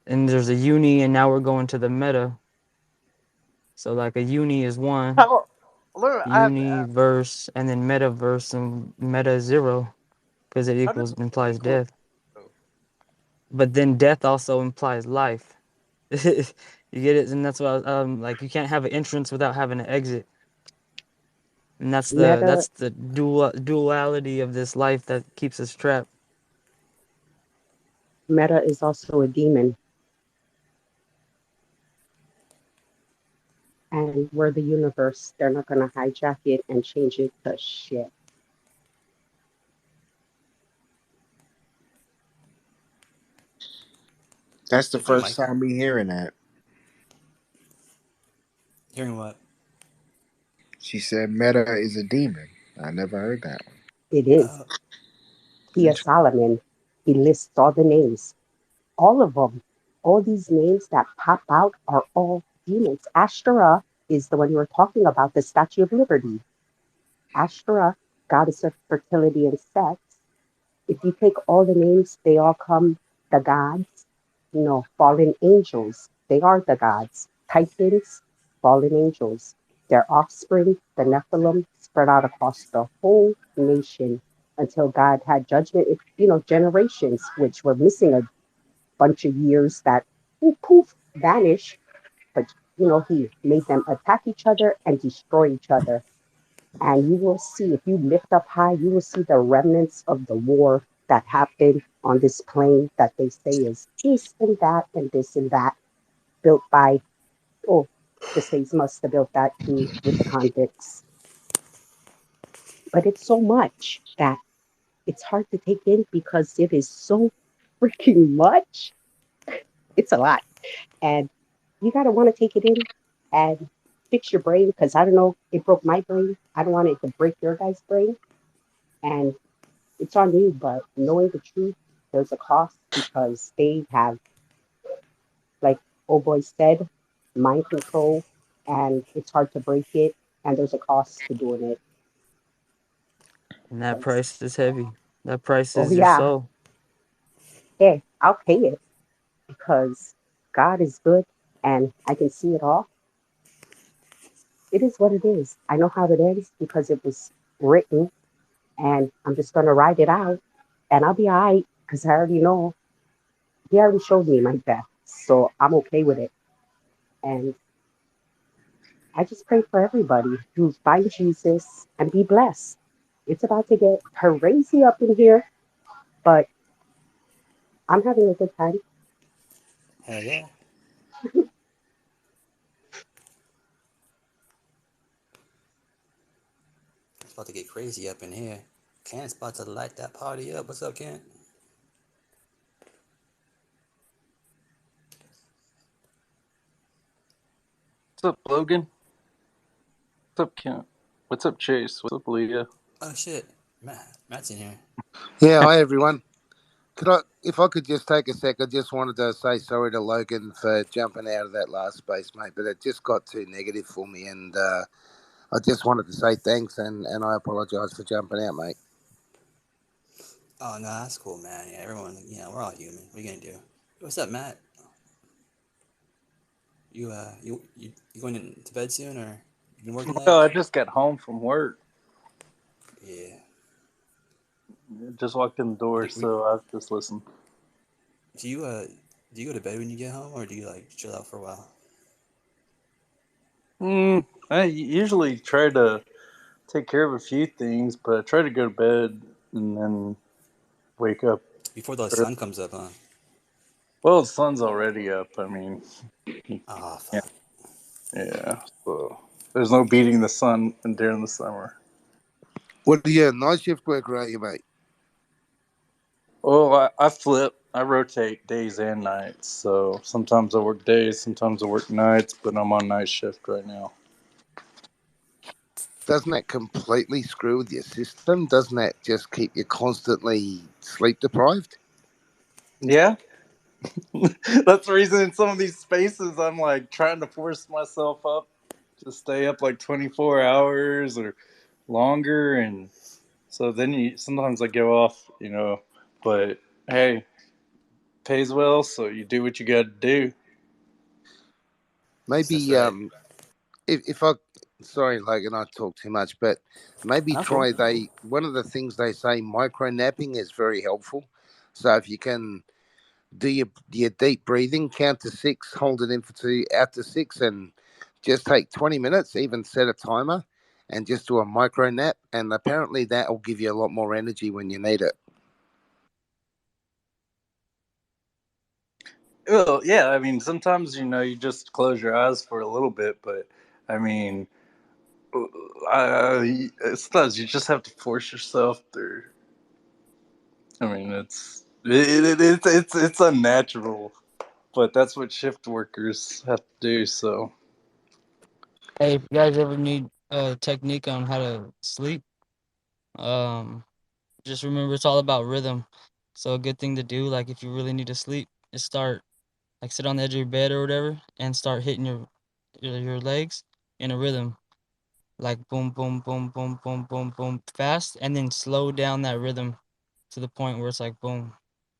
And there's a uni, and now we're going to the meta. So like a uni is 1, How, look, universe, and then metaverse, and meta is 0 because it how does equals one implies equal? death. But then death also implies life. You get it? And that's why like you can't have an entrance without having an exit. And that's the Meta that's the duality of this life that keeps us trapped. Meta is also a demon, and we're the universe. They're not gonna hijack it and change it to shit. That's the hey, first Mike, time me hearing that. hearing what? She said Meta is a demon. I never heard that one. It is. Uh, Key of Solomon. He lists all the names, all of them. All these names that pop out are all demons. Ashtoreth is the one you were talking about, the Statue of Liberty. Ashtoreth, goddess of fertility and sex. If you take all the names, they all come the gods, fallen angels. They are the gods. Titans, fallen angels. Their offspring, the Nephilim, spread out across the whole nation until God had judgment. Generations which were missing a bunch of years that poof vanished. But he made them attack each other and destroy each other. And you will see, if you lift up high, you will see the remnants of the war that happened on this plane that they say is this and that and this and that, built by, oh, the states must have built that too with the convicts. But it's so much that it's hard to take in because it is so freaking much. It's a lot. And you got to want to take it in and fix your brain because I don't know, it broke my brain. I don't want it to break your guys' brain. And it's on you, but knowing the truth, there's a cost because they have, like old boy said, mind control, and it's hard to break it, and there's a cost to doing it. And that 'Cause, price is heavy. That price oh is your yeah, soul. hey, I'll pay it because God is good, and I can see it all. It is what it is. I know how it ends because it was written, and I'm just gonna ride it out, and I'll be alright because I already know He already showed me my death, so I'm okay with it. And I just pray for everybody to find Jesus and be blessed. It's about to get crazy up in here, but I'm having a good time. hell yeah. It's about to get crazy up in here. Kent's about to light that party up. What's up, Kent? What's up, Logan? What's up, Kent? What's up, Chase? What's up, Leah? Oh shit, Matt's in here. Yeah, hi everyone. If I could just take a sec, I just wanted to say sorry to Logan for jumping out of that last space, mate. But it just got too negative for me, and I just wanted to say thanks, and I apologise for jumping out, mate. Oh no, that's cool, man. Yeah, everyone, we're all human. What are you gonna do? What's up, Matt? You going to bed soon, or you been working Oh, late? I just got home from work. Yeah. Just walked in the door, so I just listened. Do you do you go to bed when you get home, or do you like chill out for a while? I usually try to take care of a few things, but I try to go to bed and then wake up. Before the early. sun comes up, huh? Well, the sun's already up. I mean, Oh, yeah, fuck. yeah. So there's no beating the sun during the summer. What do you night shift worker are you, mate? Well, I flip. I rotate days and nights. So sometimes I work days, sometimes I work nights, but I'm on night shift right now. Doesn't that completely screw with your system? Doesn't that just keep you constantly sleep deprived? Yeah. That's the reason in some of these spaces I'm like trying to force myself up to stay up like 24 hours or longer. And so then sometimes I go off, but hey, pays well, so you do what you got to do. That's Maybe right. if I sorry, Logan, I talk too much, but maybe Not cool. try one of the things they say micro napping is very helpful. So if you can do your deep breathing, count to 6, hold it in for 2, out to 6, and just take 20 minutes, even set a timer and just do a micro nap. And apparently that will give you a lot more energy when you need it. Well, yeah, I mean, sometimes, you just close your eyes for a little bit, but I mean, sometimes you just have to force yourself through. I mean, it's unnatural, but that's what shift workers have to do. So, Hey, if you guys ever need a technique on how to sleep, um, just remember it's all about rhythm. So a good thing to do, like if you really need to sleep, is sit on the edge of your bed or whatever, and start hitting your legs in a rhythm, like boom, boom, boom, boom, boom, boom, boom, fast, and then slow down that rhythm to the point where it's like boom,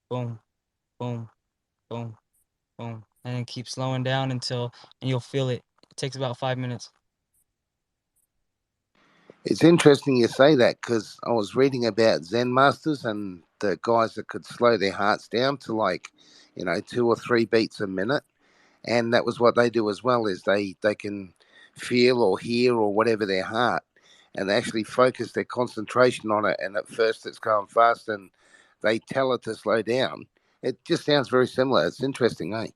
boom, boom, boom, boom, and then keep slowing down and you'll feel it. It takes about 5 minutes. It's interesting you say that because I was reading about Zen masters and the guys that could slow their hearts down to 2 or 3 beats a minute, and that was what they do as well. Is they can feel or hear or whatever their heart, and they actually focus their concentration on it. And at first it's going fast, and they tell it to slow down. It just sounds very similar. It's interesting, eh?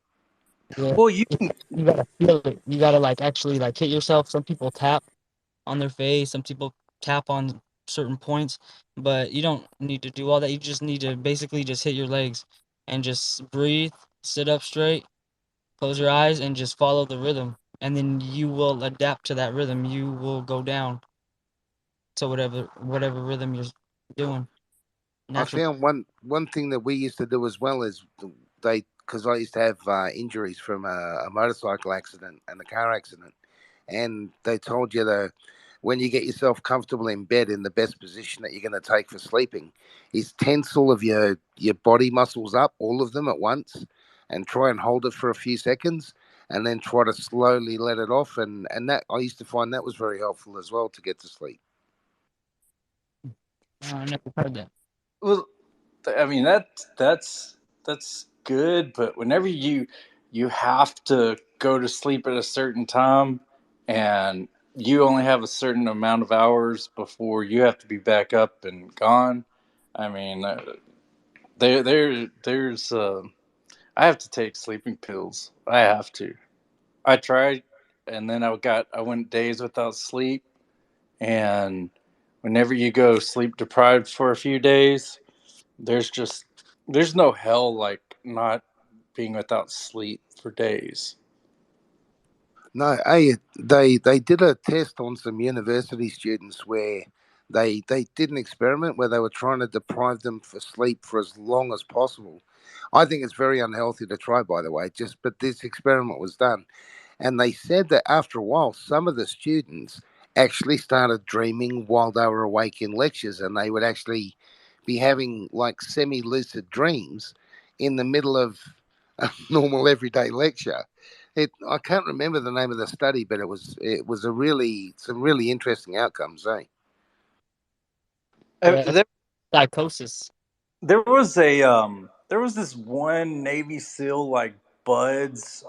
Yeah, well, you gotta feel it. You gotta actually hit yourself. Some people tap on their face. Some people tap on certain points, but you don't need to do all that. You just need to basically just hit your legs and just breathe, sit up straight, close your eyes, and just follow the rhythm. And then you will adapt to that rhythm. You will go down to whatever rhythm you're doing I naturally. found one thing that we used to do as well is because I used to have injuries from a motorcycle accident and a car accident, and they told you that when you get yourself comfortable in bed in the best position that you're going to take for sleeping is tense all of your body muscles up, all of them at once, and try and hold it for a few seconds, and then try to slowly let it off, and that I used to find that was very helpful as well to get to sleep. I never heard that. well, I mean that's good, but whenever you have to go to sleep at a certain time, and you only have a certain amount of hours before you have to be back up and gone. I mean, there's I have to take sleeping pills. I have to. I tried, and then I went days without sleep, and whenever you go sleep deprived for a few days, there's just there's no hell like not being without sleep for days. No, they did a test on some university students where they did an experiment where they were trying to deprive them for sleep for as long as possible. I think it's very unhealthy to try, by the way. Just but this experiment was done, and they said that after a while, some of the students actually started dreaming while they were awake in lectures, and they would actually be having like semi-lucid dreams in the middle of a normal everyday lecture. I can't remember the name of the study, but it was some really interesting outcomes, eh? Yeah, There, psychosis. there was this one Navy SEAL like Buds.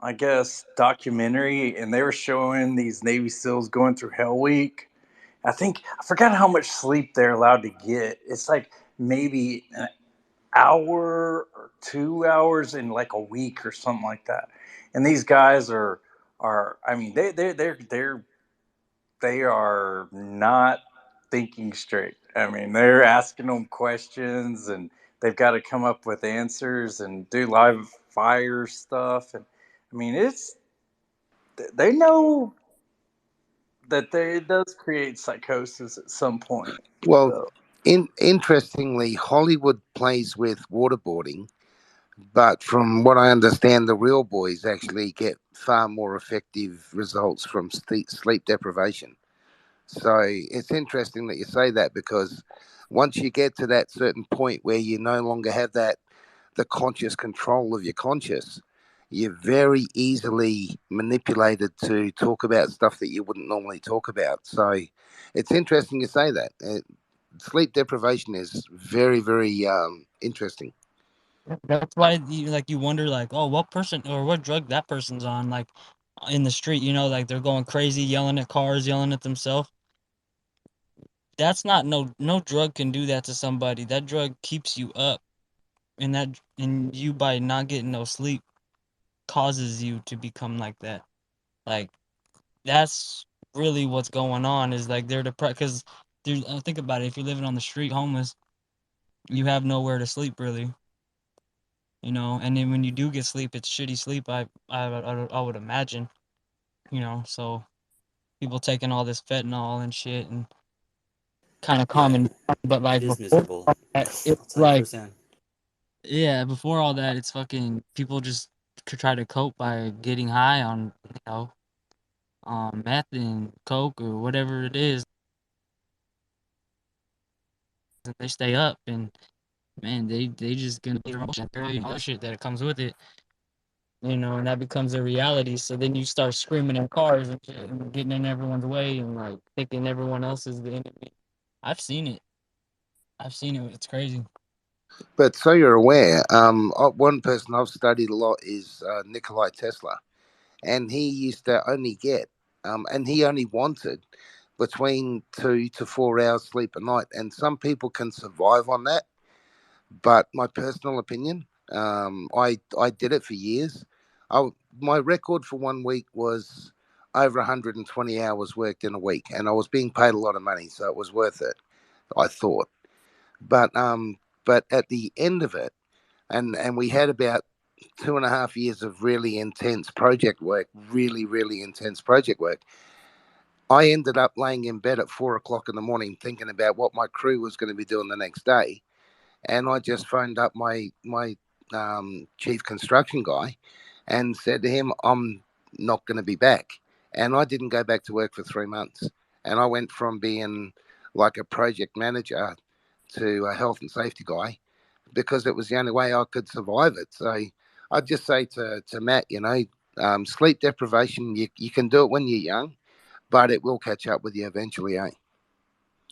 I guess, documentary, and they were showing these Navy SEALs going through Hell Week. I forgot how much sleep they're allowed to get. It's like maybe an hour or 2 hours in like a week or something like that. And these guys are I mean they are not thinking straight. I mean, they're asking them questions and they've got to come up with answers and do live fire stuff. And I mean, they know that it does create psychosis at some point. Well, So, interestingly, Hollywood plays with waterboarding, but from what I understand, the real boys actually get far more effective results from sleep deprivation. So it's interesting that you say that, because once you get to that certain point where you no longer have the conscious control of your conscious, you're very easily manipulated to talk about stuff that you wouldn't normally talk about. So it's interesting you say that. Sleep deprivation is very, very interesting. That's why you wonder like, oh, what person or what drug that person's on, like in the street, like they're going crazy, yelling at cars, yelling at themselves. That's not no drug can do that to somebody. That drug keeps you up, and you by not getting no sleep causes you to become like that. Like that's really what's going on, is like they're depressed because think about it. If you're living on the street homeless, you have nowhere to sleep really. And then when you do get sleep, it's shitty sleep. I would imagine. So people taking all this fentanyl and shit and kind of Yeah, common, but it like is before miserable. all that, it's I'll tell you like firsthand. yeah, before all that, it's fucking people just could try to cope by getting high on meth and coke or whatever it is, and they stay up and man, they just gonna be emotion and all that shit that comes with it. And that becomes a reality. So then you start screaming in cars and shit and getting in everyone's way and like thinking everyone else is the enemy. I've seen it. It's crazy. But so you're aware, one person I've studied a lot is Nikolai Tesla, and he used to only get, and he only wanted between 2 to 4 hours sleep a night, and some people can survive on that. But my personal opinion, I did it for years. My record for 1 week was over 120 hours worked in a week, and I was being paid a lot of money, so it was worth it, I thought. But at the end of it, and we had about 2.5 years of really intense project work, really, really intense project work. I ended up laying in bed at 4 o'clock in the morning thinking about what my crew was going to be doing the next day. And I just phoned up my chief construction guy and said to him, I'm not going to be back. And I didn't go back to work for 3 months. And I went from being like a project manager to a health and safety guy, because it was the only way I could survive it. So I'd just say to Matt, sleep deprivation, you can do it when you're young, but it will catch up with you eventually, eh?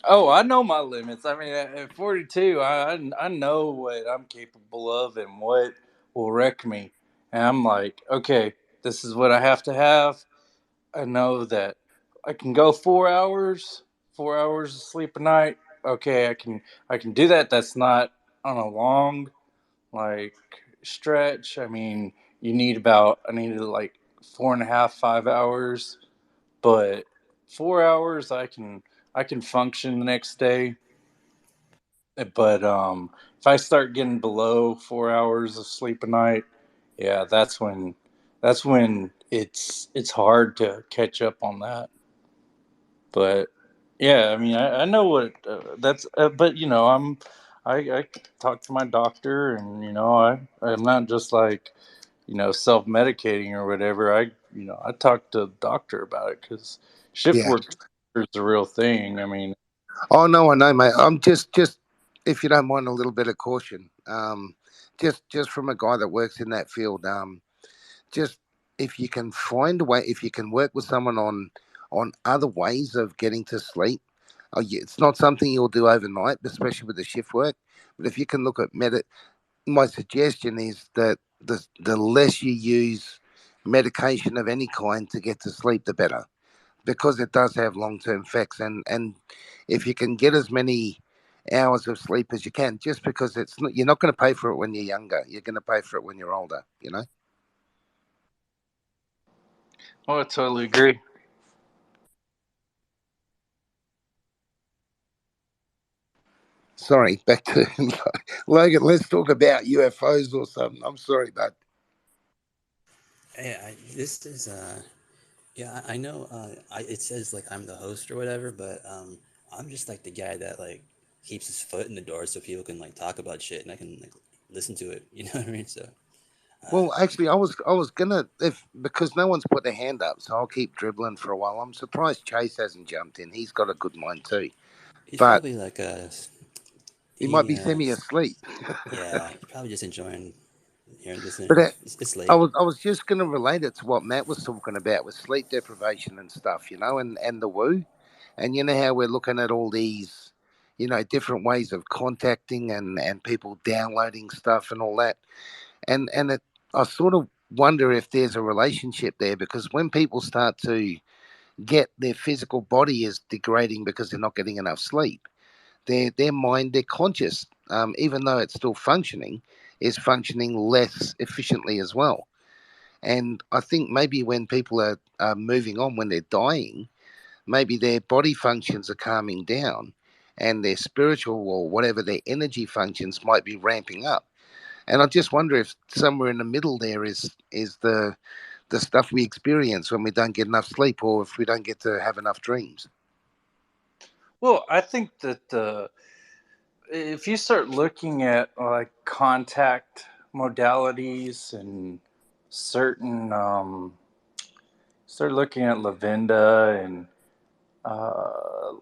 oh, I know my limits. I mean, at 42, I know what I'm capable of and what will wreck me. And I'm like, okay, this is what I have to have. I know that I can go 4 hours, 4 hours of sleep a night. Okay, I can do that. That's not on a long like stretch. I mean, I needed like 4.5, 5 hours, but 4 hours I can function the next day. But if I start getting below 4 hours of sleep a night, yeah, that's when it's hard to catch up on that. But yeah, I mean, I know what that's. But I talk to my doctor, and I'm not just like self medicating or whatever. I talk to the doctor about it because shift Yeah. work is a real thing. I mean, Oh no, I know, mate. I'm just if you don't mind a little bit of caution, just from a guy that works in that field, just if you can find a way, if you can work with someone on other ways of getting to sleep. It's not something you'll do overnight, especially with the shift work. But if you can look at my suggestion is that the less you use medication of any kind to get to sleep, the better, because it does have long-term effects. And if you can get as many hours of sleep as you can, just because it's not, you're not going to pay for it when you're younger, you're going to pay for it when you're older, you know. Oh, I totally agree. Sorry, back to Logan. Let's talk about UFOs or something. I'm sorry, bud. Hey, this is yeah, I know. It says like I'm the host or whatever, but I'm just like the guy that like keeps his foot in the door so people can like talk about shit and I can like listen to it. You know what I mean? So Well, actually, I was gonna, if because no one's put their hand up, so I'll keep dribbling for a while. I'm surprised Chase hasn't jumped in. He's got a good mind too, he's but probably like he might be uh, semi asleep. yeah, he's probably just enjoying hearing this. But It's I late. was just going to relate it to what Matt was talking about with sleep deprivation and stuff, you know, and the woo, and you know how we're looking at all these, you know, different ways of contacting and people downloading stuff and all that, and I sort of wonder if there's a relationship there, because when people start to get their physical body is degrading because they're not getting enough sleep, their mind, their conscious, even though it's still functioning, is functioning less efficiently as well. And I think maybe when people are moving on, when they're dying, maybe their body functions are calming down and their spiritual or whatever their energy functions might be ramping up. And I just wonder if somewhere in the middle there is the stuff we experience when we don't get enough sleep or if we don't get to have enough dreams. Well, I think that if you start looking at like contact modalities and certain, start looking at lavenda and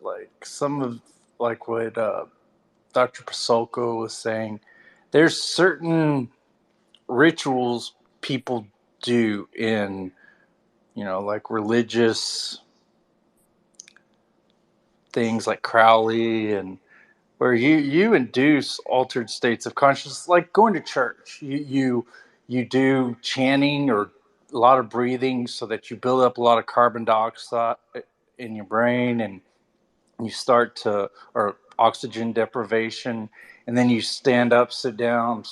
like some of like what Dr. Pasolko was saying, there's certain rituals people do in, you know, like religious things like Crowley, and where you induce altered states of consciousness, like going to church. You do chanting or a lot of breathing so that you build up a lot of carbon dioxide in your brain, and you start to, or oxygen deprivation, and then you stand up, sit down,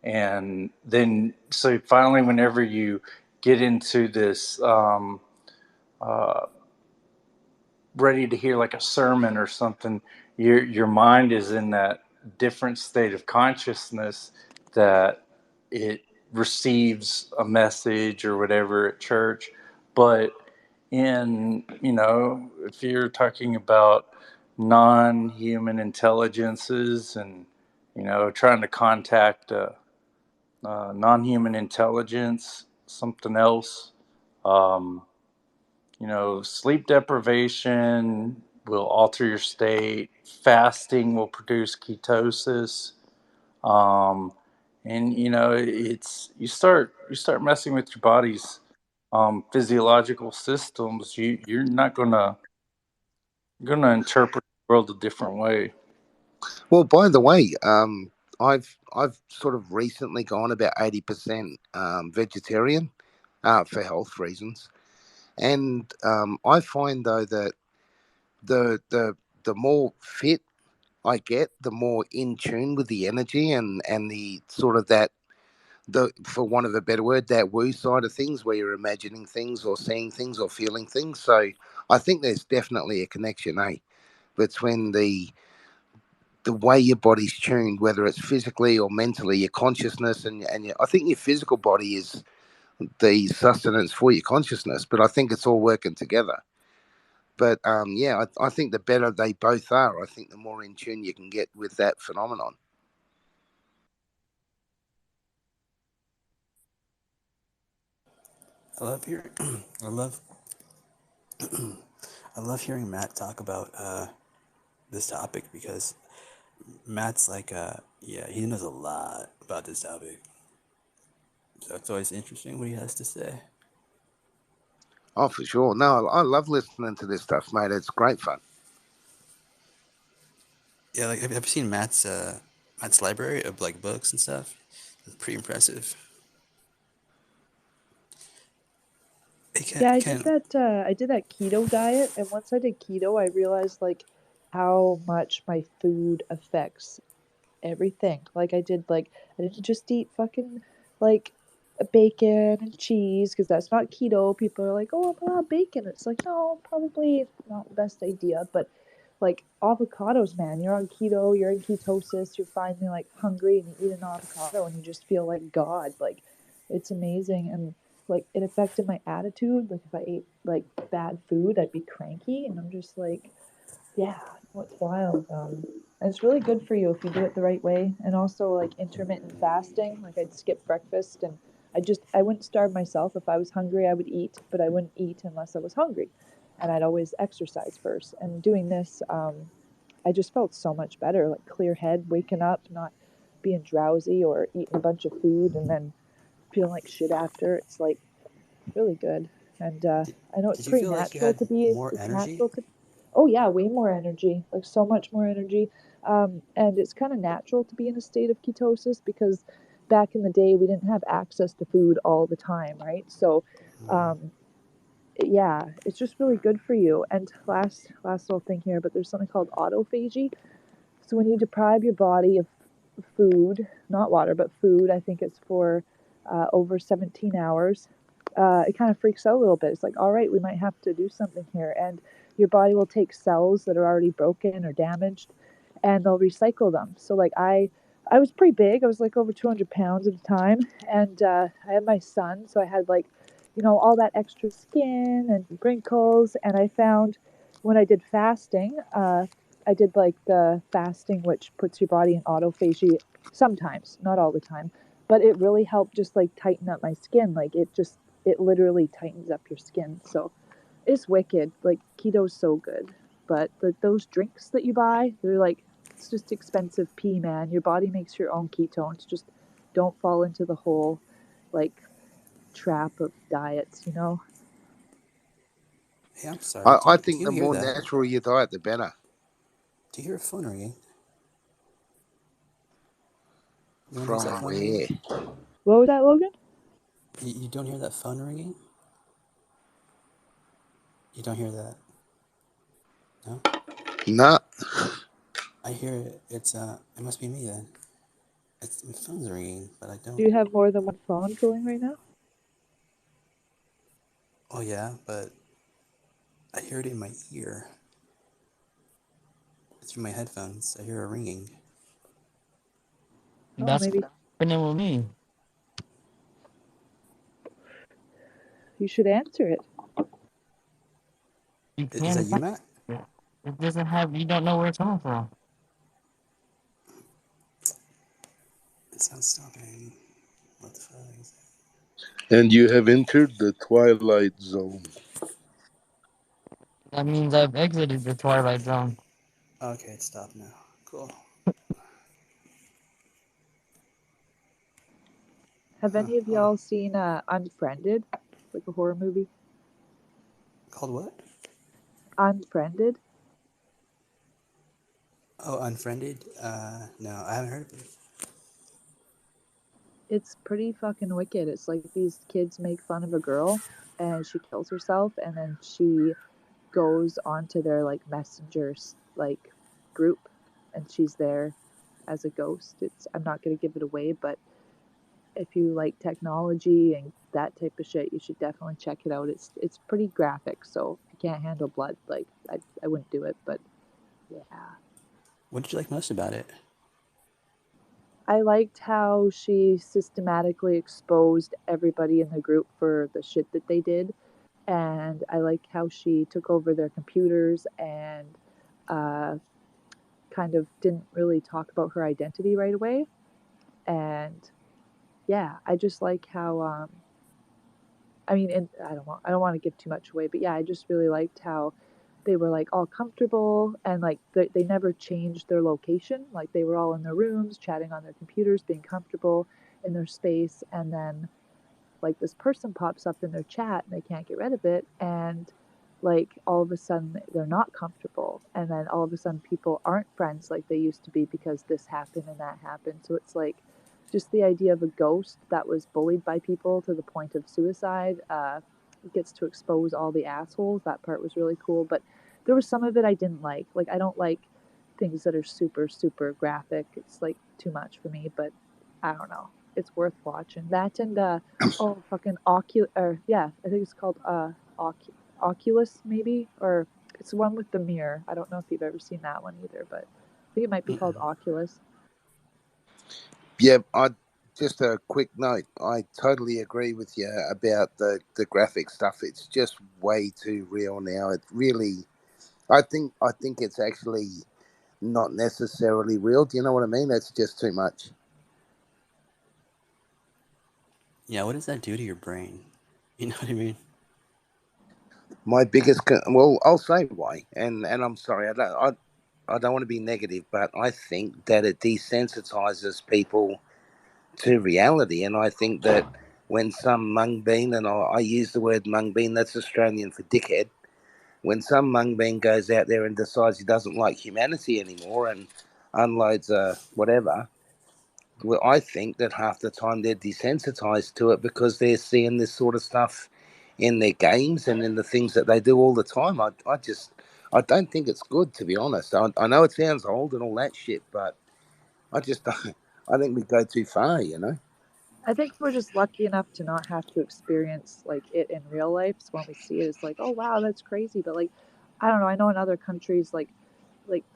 and then so finally, whenever you get into this uh, ready to hear like a sermon or something, your mind is in that different state of consciousness that it receives a message or whatever at church. But in, you know, if you're talking about non-human intelligences and, you know, trying to contact non-human intelligence, something else, um, you know, sleep deprivation will alter your state. Fasting will produce ketosis. Um, and you know, it's you start messing with your body's physiological systems. You're not gonna interpret the world a different way. Well, by the way, I've sort of recently gone about 80% vegetarian for health reasons, and I find though that the the the more fit I get, the more in tune with the energy and the sort of that, the, for want of a better word, that woo side of things where you're imagining things or seeing things or feeling things. So I think there's definitely a connection, between the way your body's tuned, whether it's physically or mentally, your consciousness, and I think your physical body is the sustenance for your consciousness, but I think it's all working together. But yeah, I think the better they both are, I think the more in tune you can get with that phenomenon. I love hearing. I love. I love hearing Matt talk about this topic because Matt's like, yeah, he knows a lot about this topic. So it's always interesting what he has to say. Oh, for sure. No, I love listening to this stuff, mate. It's great fun. Yeah, like have you seen Matt's library of like books and stuff? It's pretty impressive. Yeah, I did that keto diet, and once I did keto, I realized like how much my food affects everything. Like I didn't just eat fucking like bacon and cheese because that's not keto. People are like, "Oh, I'm allowed bacon." It's like, no, probably not the best idea, but like avocados, man, you're on keto, you're in ketosis, you're finally like hungry and you eat an avocado and you just feel like God. Like it's amazing, and like it affected my attitude. Like if I ate like bad food, I'd be cranky, and I'm just like, yeah, no, it's wild. And it's really good for you if you do it the right way. And also like intermittent fasting, like I'd skip breakfast and I wouldn't starve myself. If I was hungry, I would eat, but I wouldn't eat unless I was hungry. And I'd always exercise first. And doing this, I just felt so much better, like clear head, waking up, not being drowsy or eating a bunch of food and then feeling like shit after. It's like really good. And I know it's Did you pretty feel like you natural had to be, more it's energy? natural to, oh yeah, way more energy, like so much more energy. And it's kind of natural to be in a state of ketosis because back in the day we didn't have access to food all the time, right? So, um, yeah, it's just really good for you. And last little thing here, but there's something called autophagy. So when you deprive your body of food, not water, but food, I think it's for over 17 hours, it kind of freaks out a little bit. It's like, all right, we might have to do something here. And your body will take cells that are already broken or damaged and they'll recycle them. So like I was pretty big. I was like over 200 pounds at the time. And I had my son. So I had like, all that extra skin and wrinkles. And I found when I did fasting, I did like the fasting, which puts your body in autophagy sometimes, not all the time, but it really helped just like tighten up my skin. Like it literally tightens up your skin. So it's wicked. Like keto's so good, but those drinks that you buy, they're like it's just expensive pee, man. Your body makes your own ketones. Just don't fall into the whole like trap of diets. Hey, I'm sorry. I Do think you the hear more that? natural you diet, the better. Do you hear a phone ringing? Anyone hears that From phone ringing? where? What was that, Logan? You don't hear that phone ringing? You don't hear that? No? No. I hear it. It must be me then. My phone's ringing, but I Do don't. you have more than one phone going right now? Oh yeah, but I hear it in my ear. Through my headphones. I hear a ringing. Oh, That's maybe happening with me. you should answer it. You Is that can't you, find Matt? it. It doesn't have. You don't know where it's coming from. It's not stopping. What the fuck is And you have entered the twilight zone. That means I've exited the twilight zone. that? Okay, it stopped now. Cool. Have any of y'all seen Unfriended, like a horror movie? Called what? Unfriended. Oh, Unfriended? No, I haven't heard of it. It's pretty fucking wicked. It's like these kids make fun of a girl and she kills herself and then she goes onto their like messengers like group and she's there as a ghost. I'm not gonna give it away, but if you like technology and that type of shit, you should definitely check it out. It's pretty graphic, so if you can't handle blood, like I wouldn't do it, but yeah. What did you like most about it? I liked how she systematically exposed everybody in the group for the shit that they did. And I liked how she took over their computers and uh, kind of didn't really talk about her identity right away. And yeah, I just like how, I mean, and I don't want to give too much away, but yeah, I just really liked how they were like all comfortable and like they never changed their location. Like they were all in their rooms, chatting on their computers, being comfortable in their space. And then like this person pops up in their chat and they can't get rid of it. And like all of a sudden they're not comfortable. And then all of a sudden people aren't friends like they used to be because this happened and that happened. So it's like just the idea of a ghost that was bullied by people to the point of suicide. gets to expose all the assholes. That part was really cool, but there was some of it I didn't like. Like I don't like things that are super super graphic. It's like too much for me, but I don't know. It's worth watching. That and oh fucking or yeah, I think it's called Oculus maybe, or it's the one with the mirror. I don't know if you've ever seen that one either, but I think it might be called Oculus. Yeah, just a quick note. I totally agree with you about the graphic stuff. It's just way too real now. It really, I think it's actually not necessarily real. Do you know what I mean? It's just too much. Yeah, what does that do to your brain? You know what I mean? My biggest, well, I'll say why, and I'm sorry, I don't want to be negative, but I think that it desensitizes people to reality, and I think that when some mung bean, and I use the word mung bean, that's Australian for dickhead. When some mung bean goes out there and decides he doesn't like humanity anymore and unloads whatever, well, I think that half the time they're desensitized to it because they're seeing this sort of stuff in their games and in the things that they do all the time. I don't think it's good, to be honest. I know it sounds old and all that shit, but I just don't. I think we go too far, you know. I think we're just lucky enough to not have to experience like it in real life. So when we see it, it's like, oh wow, that's crazy. But like, I don't know. I know in other countries, like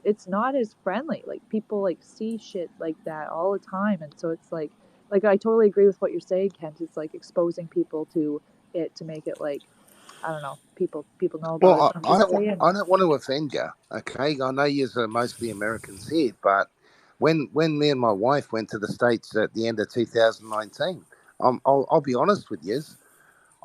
it's not as friendly. Like people like see shit like that all the time, and so it's like I totally agree with what you're saying, Kent. It's like exposing people to it to make it like I don't know. People know about it. Well, But I'm just saying. I don't want to offend you, okay? I know you're mostly Americans here, but when me and my wife went to the States at the end of 2019, I'll be honest with you.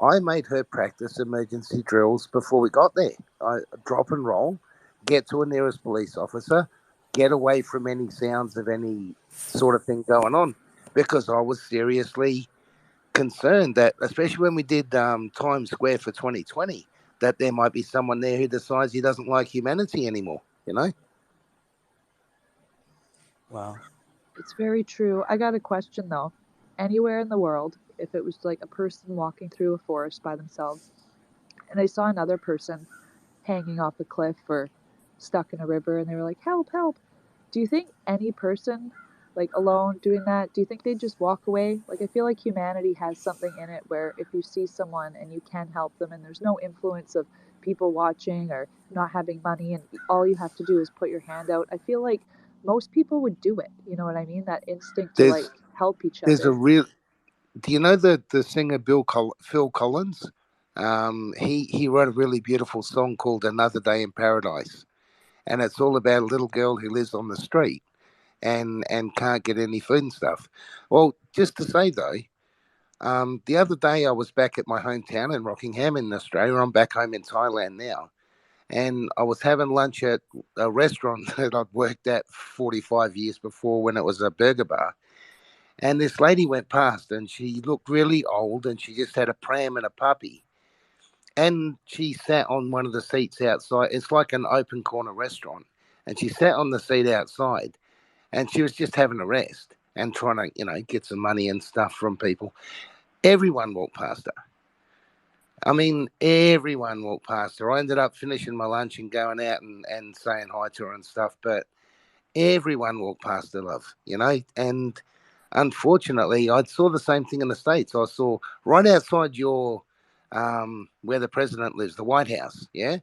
I made her practice emergency drills before we got there. I drop and roll, get to a nearest police officer, get away from any sounds of any sort of thing going on, because I was seriously concerned that, especially when we did Times Square for 2020, that there might be someone there who decides he doesn't like humanity anymore. You know? Wow. It's very true. I got a question though. Anywhere in the world, if it was like a person walking through a forest by themselves and they saw another person hanging off a cliff or stuck in a river and they were like, help, help. Do you think any person, like alone doing that, do you think they'd just walk away? Like, I feel like humanity has something in it where if you see someone and you can help them and there's no influence of people watching or not having money and all you have to do is put your hand out, I feel like most people would do it. You know what I mean? That instinct to like There's help each there's a other. real. Do you know the singer Phil Collins? He wrote a really beautiful song called "Another Day in Paradise," and it's all about a little girl who lives on the street and can't get any food and stuff. Well, just to say though, the other day I was back at my hometown in Rockingham in Australia. I'm back home in Thailand now, and I was having lunch at a restaurant that I'd worked at 45 years before when it was a burger bar. And this lady went past and she looked really old and she just had a pram and a puppy. And she sat on one of the seats outside. It's like an open corner restaurant. And she sat on the seat outside and she was just having a rest and trying to, get some money and stuff from people. Everyone walked past her. I mean, everyone walked past her. I ended up finishing my lunch and going out and saying hi to her and stuff. But everyone walked past her, love. And unfortunately, I saw the same thing in the States. I saw right outside where the president lives, the White House, yeah?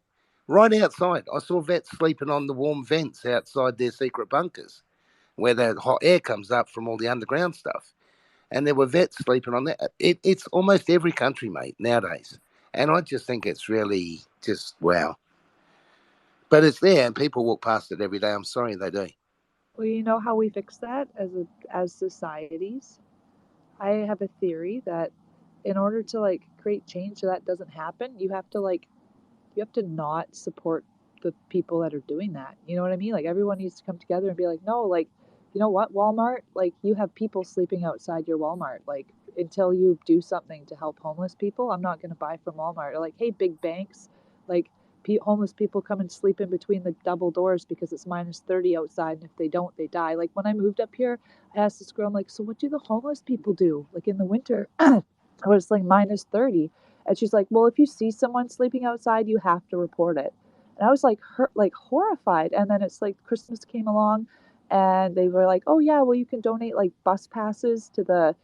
Right outside, I saw vets sleeping on the warm vents outside their secret bunkers where the hot air comes up from all the underground stuff. And there were vets sleeping on that. It's almost every country, mate, nowadays. And I just think it's really just wow. But it's there, and people walk past it every day. I'm sorry they do. Well, you know how we fix that as societies? I have a theory that in order to like create change so that doesn't happen, you have to not support the people that are doing that. You know what I mean? Like everyone needs to come together and be like, no, like, you know what, Walmart, like you have people sleeping outside your Walmart. Like until you do something to help homeless people, I'm not going to buy from Walmart. Or like, hey, big banks, like homeless people come and sleep in between the double doors because it's minus 30 outside. And if they don't, they die. Like when I moved up here, I asked this girl, I'm like, so what do the homeless people do? Like in the winter, where it's like minus 30. And she's like, well, if you see someone sleeping outside, you have to report it. And I was like, horrified. And then it's like Christmas came along, and they were like, oh yeah, well, you can donate like bus passes to the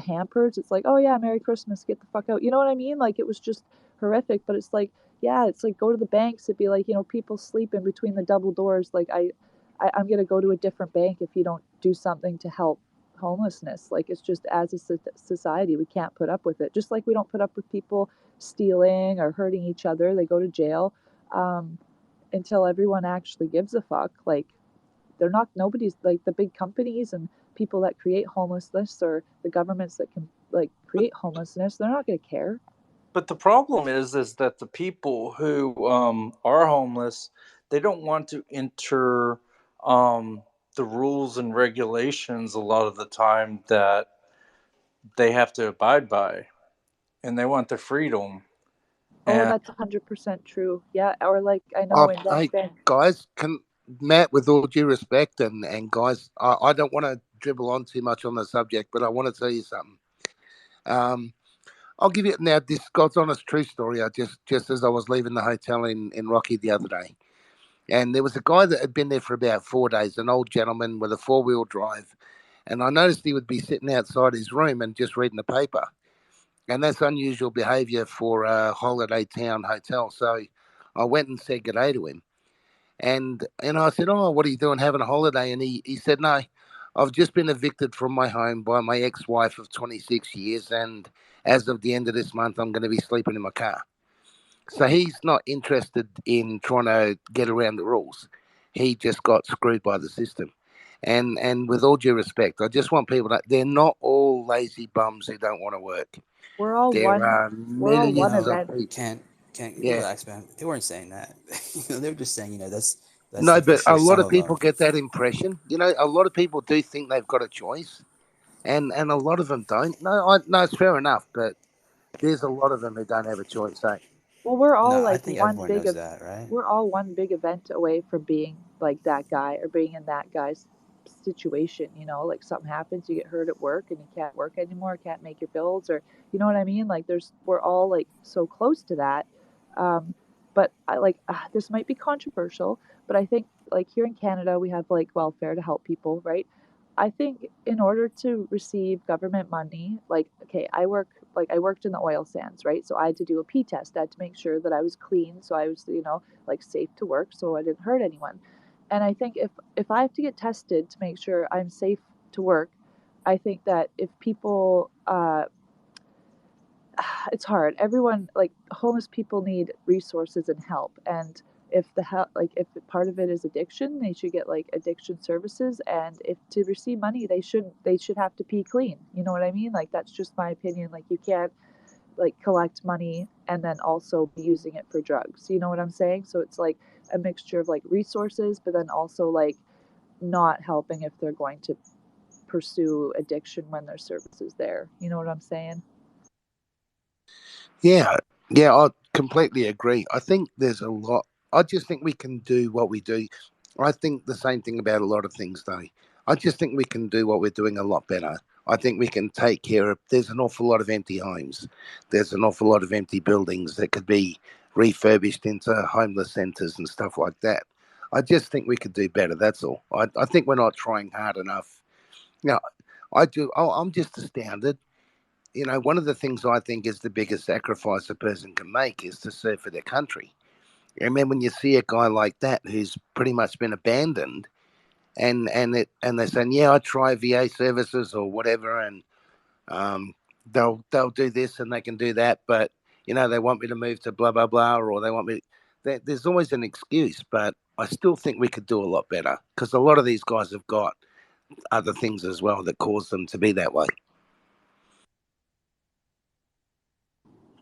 hampers. It's like, oh yeah, Merry Christmas, get the fuck out. You know what I mean? Like, it was just horrific. But it's like, yeah, it's like, go to the banks. It'd be like, people sleep in between the double doors. Like, I'm gonna go to a different bank if you don't do something to help homelessness. Like, it's just, as a society, we can't put up with it. Just like we don't put up with people stealing or hurting each other. They go to jail, until everyone actually gives a fuck. Like, nobody's like, the big companies and people that create homelessness, or the governments that can like create homelessness, they're not going to care. But the problem is that the people who are homeless, they don't want to enter the rules and regulations a lot of the time that they have to abide by, and they want their freedom. Oh, And that's 100% true. Yeah, or like, I know in Hey, Van. guys, can Matt, with all due respect, and guys, I don't want to dribble on too much on the subject, but I want to tell you something. I'll give you now this God's honest true story. I just as I was leaving the hotel in Rocky the other day, and there was a guy that had been there for about 4 days, an old gentleman with a 4-wheel drive, and I noticed he would be sitting outside his room and just reading the paper, and that's unusual behaviour for a holiday town hotel. So I went and said good day to him. And I said, oh, what are you doing, having a holiday? And he said, no, I've just been evicted from my home by my ex-wife of 26 years. And as of the end of this month, I'm going to be sleeping in my car. So he's not interested in trying to get around the rules. He just got screwed by the system. And with all due respect, I just want people to, they're not all lazy bums who don't want to work. We're all There one. are We're all one millions of event. people. Can't Yeah. relax, man. They weren't saying that. They were just saying, that's No, like for but sure a lot some of of people them. get that impression. A lot of people do think they've got a choice, and a lot of them don't. No, it's fair enough, but there's a lot of them who don't have a choice. Eh? Well, we're No, all I like think one everyone big knows that, right? we're all one big event away from being like that guy, or being in that guy's situation. Like, something happens, you get hurt at work and you can't work anymore, can't make your bills, or you know what I mean? Like, we're all like so close to that. um but I like, this might be controversial, but I think, like, here in Canada we have like welfare to help people, right? I think in order to receive government money, like, okay, I worked in the oil sands, right? So I had to do a pee test. I had to make sure that I was clean, so I was, like, safe to work, so I didn't hurt anyone. And I think if I have to get tested to make sure I'm safe to work, I think that if people, it's hard. Everyone, like, homeless people need resources and help, and if the help, like, if part of it is addiction, they should get like addiction services, and if to receive money, they should have to pee clean. You know what I mean? Like, that's just my opinion. Like, you can't like collect money and then also be using it for drugs. You know what I'm saying? So it's like a mixture of like resources, but then also like not helping if they're going to pursue addiction when their service is there. You know what I'm saying? Yeah, I completely agree. I think there's a lot. I just think we can do what we do. I think the same thing about a lot of things, though. I just think we can do what we're doing a lot better. I think we can take care of. There's an awful lot of empty homes. There's an awful lot of empty buildings that could be refurbished into homeless centres and stuff like that. I just think we could do better. That's all. I think we're not trying hard enough. Now, I do. I'm just astounded. One of the things I think is the biggest sacrifice a person can make is to serve for their country. And then when you see a guy like that who's pretty much been abandoned, and they're saying, yeah, I try VA services or whatever, and they'll do this and they can do that, but they want me to move to blah blah blah, or they want me. There's always an excuse, but I still think we could do a lot better because a lot of these guys have got other things as well that cause them to be that way.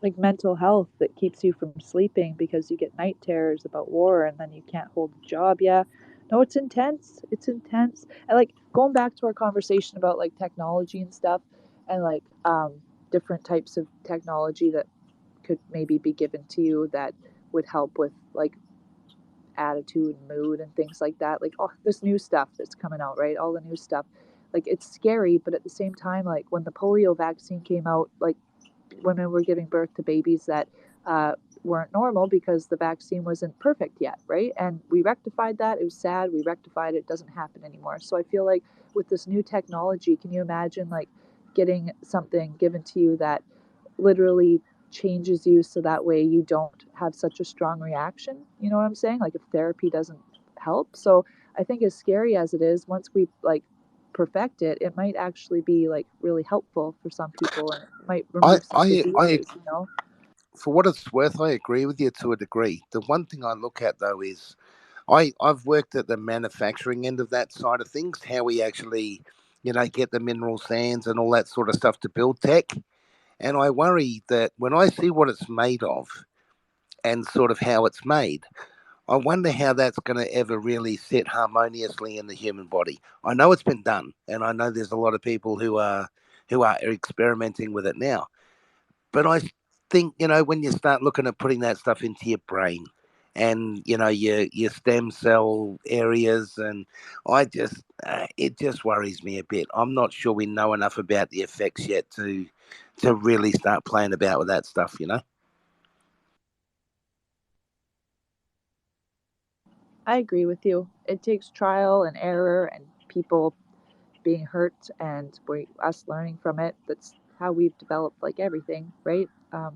Like mental health that keeps you from sleeping because you get night terrors about war, and then you can't hold a job. Yeah. No, it's intense. It's intense. And like, going back to our conversation about like technology and stuff, and like different types of technology that could maybe be given to you that would help with like attitude and mood and things like that. Like, oh, this new stuff that's coming out, right? All the new stuff. Like, it's scary, but at the same time, like when the polio vaccine came out, like women were giving birth to babies that weren't normal because the vaccine wasn't perfect yet, right? And we rectified that. It was sad. We rectified it. It doesn't happen anymore. So I feel like with this new technology, can you imagine like getting something given to you that literally changes you so that way you don't have such a strong reaction? You know what I'm saying? Like if therapy doesn't help. So I think as scary as it is, once we like perfect it, it might actually be like really helpful for some people and it might I, remove some I, I, diseases, you know? for what it's worth, I agree with you to a degree. The one thing I look at though is I've worked at the manufacturing end of that side of things, how we actually, get the mineral sands and all that sort of stuff to build tech. And I worry that when I see what it's made of and sort of how it's made, I wonder how that's going to ever really sit harmoniously in the human body. I know it's been done, and I know there's a lot of people who are experimenting with it now. But I think, when you start looking at putting that stuff into your brain and, your stem cell areas, and it just worries me a bit. I'm not sure we know enough about the effects yet to really start playing about with that stuff. I agree with you. It takes trial and error and people being hurt and us learning from it. That's how we've developed like everything, right? But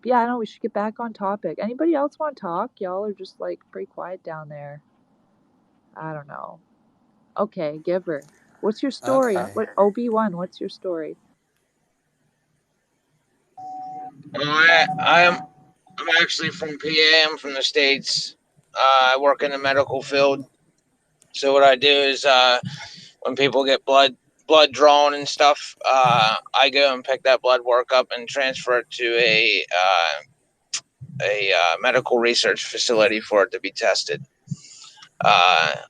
yeah, I know we should get back on topic. Anybody else want to talk? Y'all are just like pretty quiet down there. I don't know. Okay, Giver. What's your story? Okay. What OB1? What's your story? I'm actually from PA. I'm from the States. I work in the medical field. So what I do is when people get blood drawn and stuff, I go and pick that blood work up and transfer it to a medical research facility for it to be tested.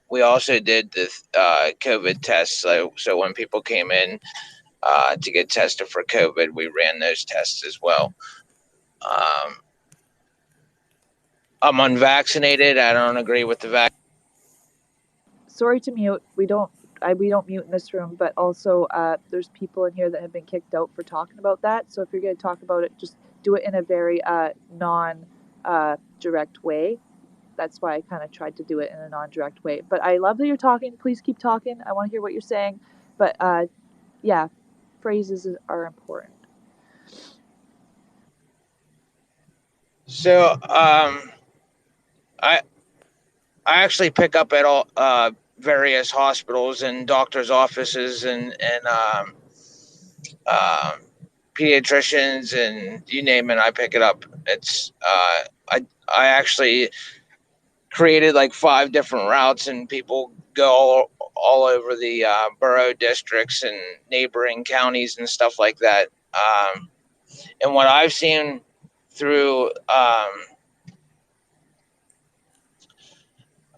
We also did the COVID tests. So when people came in to get tested for COVID, we ran those tests as well. I'm unvaccinated. I don't agree with the vaccine. Sorry to mute. We don't mute in this room, but also there's people in here that have been kicked out for talking about that. So if you're going to talk about it, just do it in a very non direct way. That's why I kind of tried to do it in a non-direct way. But I love that you're talking. Please keep talking. I want to hear what you're saying. But yeah, phrases are important. So I actually pick up at all various hospitals and doctors' offices and um, pediatricians and you name it. I pick it up. It's I actually created like 5 different routes, and people go all over the borough districts and neighboring counties and stuff like that. And what I've seen through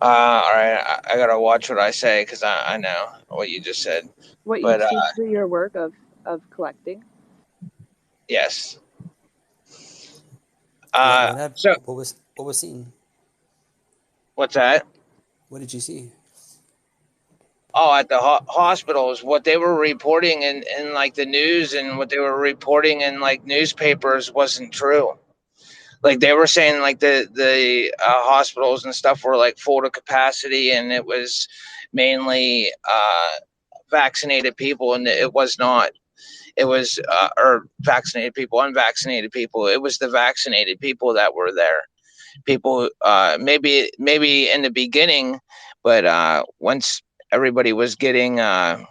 all right, I gotta watch what I say because I know what you just said. What you've But seen through your work of collecting. yes. So What was seen? what's that? What did you see? Oh, at the hospitals, what they were reporting in like the news and what they were reporting in like newspapers wasn't true. Like they were saying like the hospitals and stuff were like full to capacity, and it was mainly vaccinated people, and it was not. It was or vaccinated people, unvaccinated people. It was the vaccinated people that were there. People maybe in the beginning, but once everybody was getting I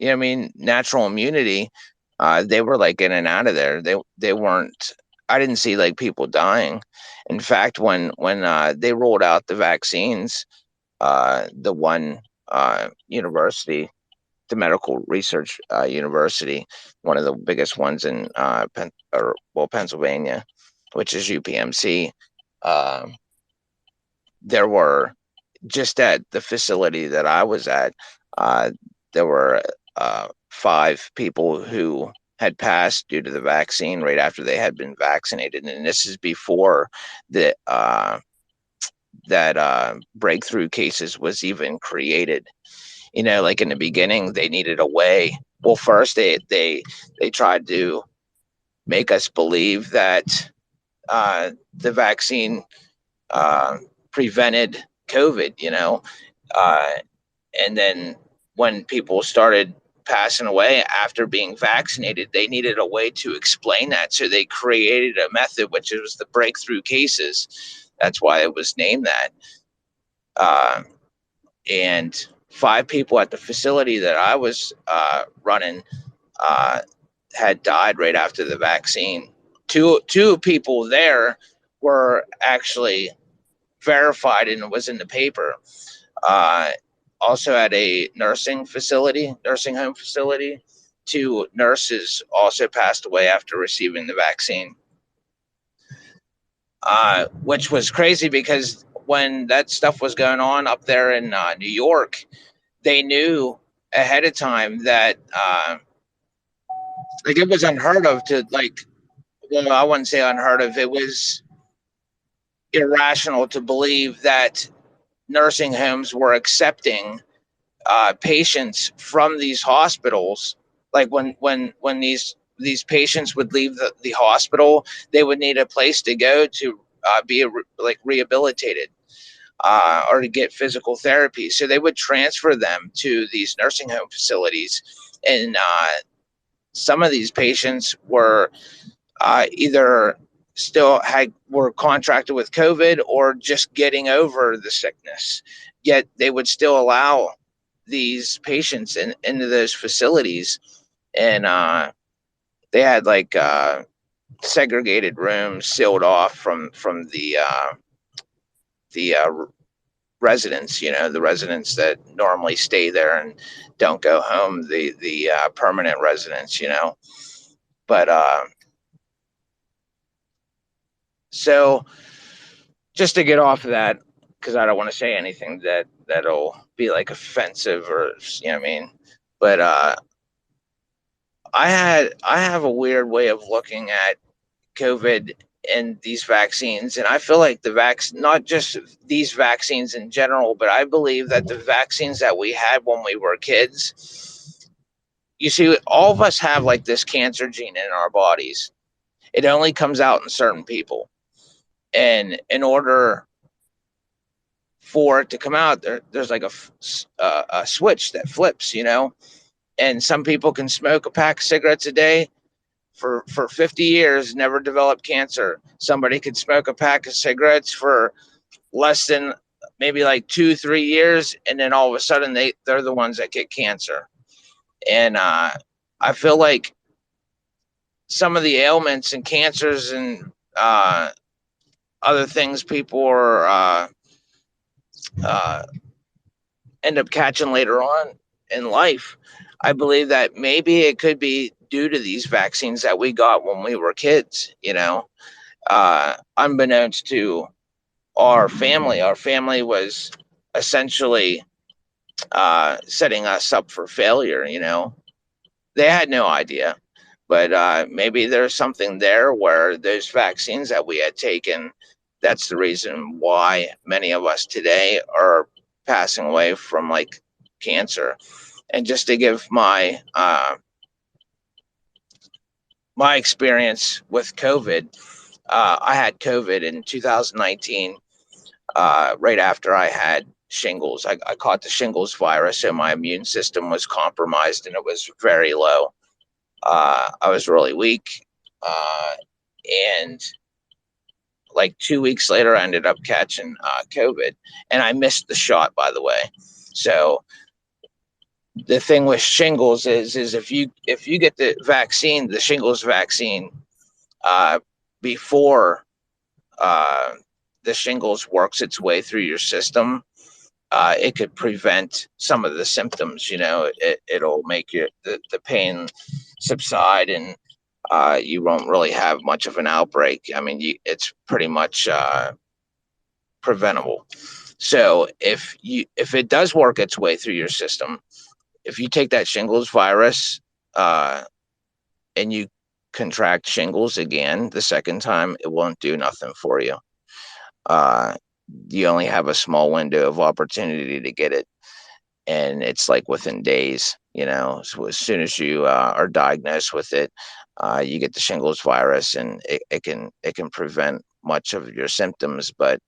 mean, natural immunity, they were like in and out of there. They weren't. I didn't see like people dying. In fact, when they rolled out the vaccines, the one university, the medical research university, one of the biggest ones in Pennsylvania, which is UPMC. There were just at the facility that I was at, there were 5 people who had passed due to the vaccine right after they had been vaccinated, and this is before the that breakthrough cases was even created. Like in the beginning, they needed a way. Well, first they tried to make us believe that the vaccine prevented COVID, and then when people started passing away after being vaccinated, they needed a way to explain that. So they created a method, which was the breakthrough cases. That's why it was named that. And 5 people at the facility that I was running had died right after the vaccine. Two people there were actually verified and it was in the paper. Also at a nursing home facility, 2 nurses also passed away after receiving the vaccine. Which was crazy because when that stuff was going on up there in New York, they knew ahead of time that it was unheard of to well, I wouldn't say unheard of. It was irrational to believe that nursing homes were accepting patients from these hospitals. Like when these patients would leave the hospital, they would need a place to go to be rehabilitated or to get physical therapy. So they would transfer them to these nursing home facilities, and some of these patients were either were contracted with COVID or just getting over the sickness. Yet they would still allow these patients into those facilities, and they had segregated rooms sealed off from the residents. The residents that normally stay there and don't go home. The permanent residents. But so just to get off of that, because I don't want to say anything that'll be offensive or what I mean. But I have a weird way of looking at COVID and these vaccines, and I feel like not just these vaccines in general, but I believe that the vaccines that we had when we were kids, you see, all of us have this cancer gene in our bodies. It only comes out in certain people, and in order for it to come out, there's a switch that flips, and some people can smoke a pack of cigarettes a day for 50 years, never develop cancer. Somebody could smoke a pack of cigarettes for less than maybe 2-3 years, and then all of a sudden they're the ones that get cancer. And I feel like some of the ailments and cancers and other things people are end up catching later on in life, I believe that maybe it could be due to these vaccines that we got when we were kids, unbeknownst to our family was essentially setting us up for failure. They had no idea, but maybe there's something there where those vaccines that we had taken, that's the reason why many of us today are passing away from cancer. And just to give my experience with COVID, I had COVID in 2019, right after I had shingles. I caught the shingles virus, so my immune system was compromised and it was very low. I was really weak, and 2 weeks later, I ended up catching COVID, and I missed the shot, by the way. So the thing with shingles is if you get the vaccine, the shingles vaccine, before the shingles works its way through your system, it could prevent some of the symptoms. It'll make the pain subside, and you won't really have much of an outbreak. I mean, it's pretty much preventable. So if it does work its way through your system, if you take that shingles virus and you contract shingles again the second time, it won't do nothing for you. You only have a small window of opportunity to get it, and it's within days. So as soon as you are diagnosed with it, you get the shingles virus, and it can prevent much of your symptoms. But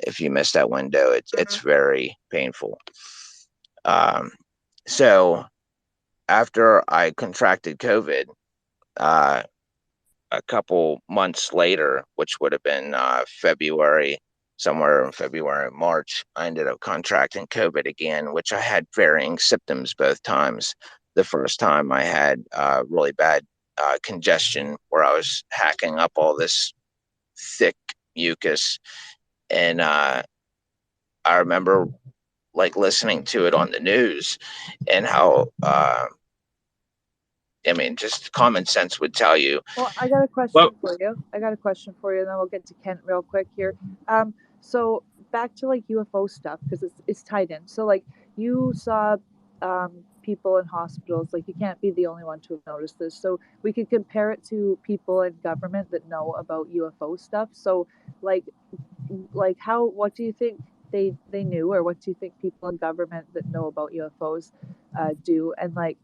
if you miss that window, it's very painful. Um, so after I contracted COVID, uh, a couple months later, which would have been February, somewhere in February, March, I ended up contracting COVID again, which I had varying symptoms both times. The first time I had really bad congestion where I was hacking up all this thick mucus. And I remember like listening to it on the news and how, just common sense would tell you. Well, I got a Well, question for you. And then we'll get to Kent real quick here. So back to like UFO stuff because it's tied in. So like you saw people in hospitals. Like you can't be the only one to have noticed this. So we could compare it to people in government that know about UFO stuff. So like what do you think they knew, or what do you think people in government that know about UFOs do? And like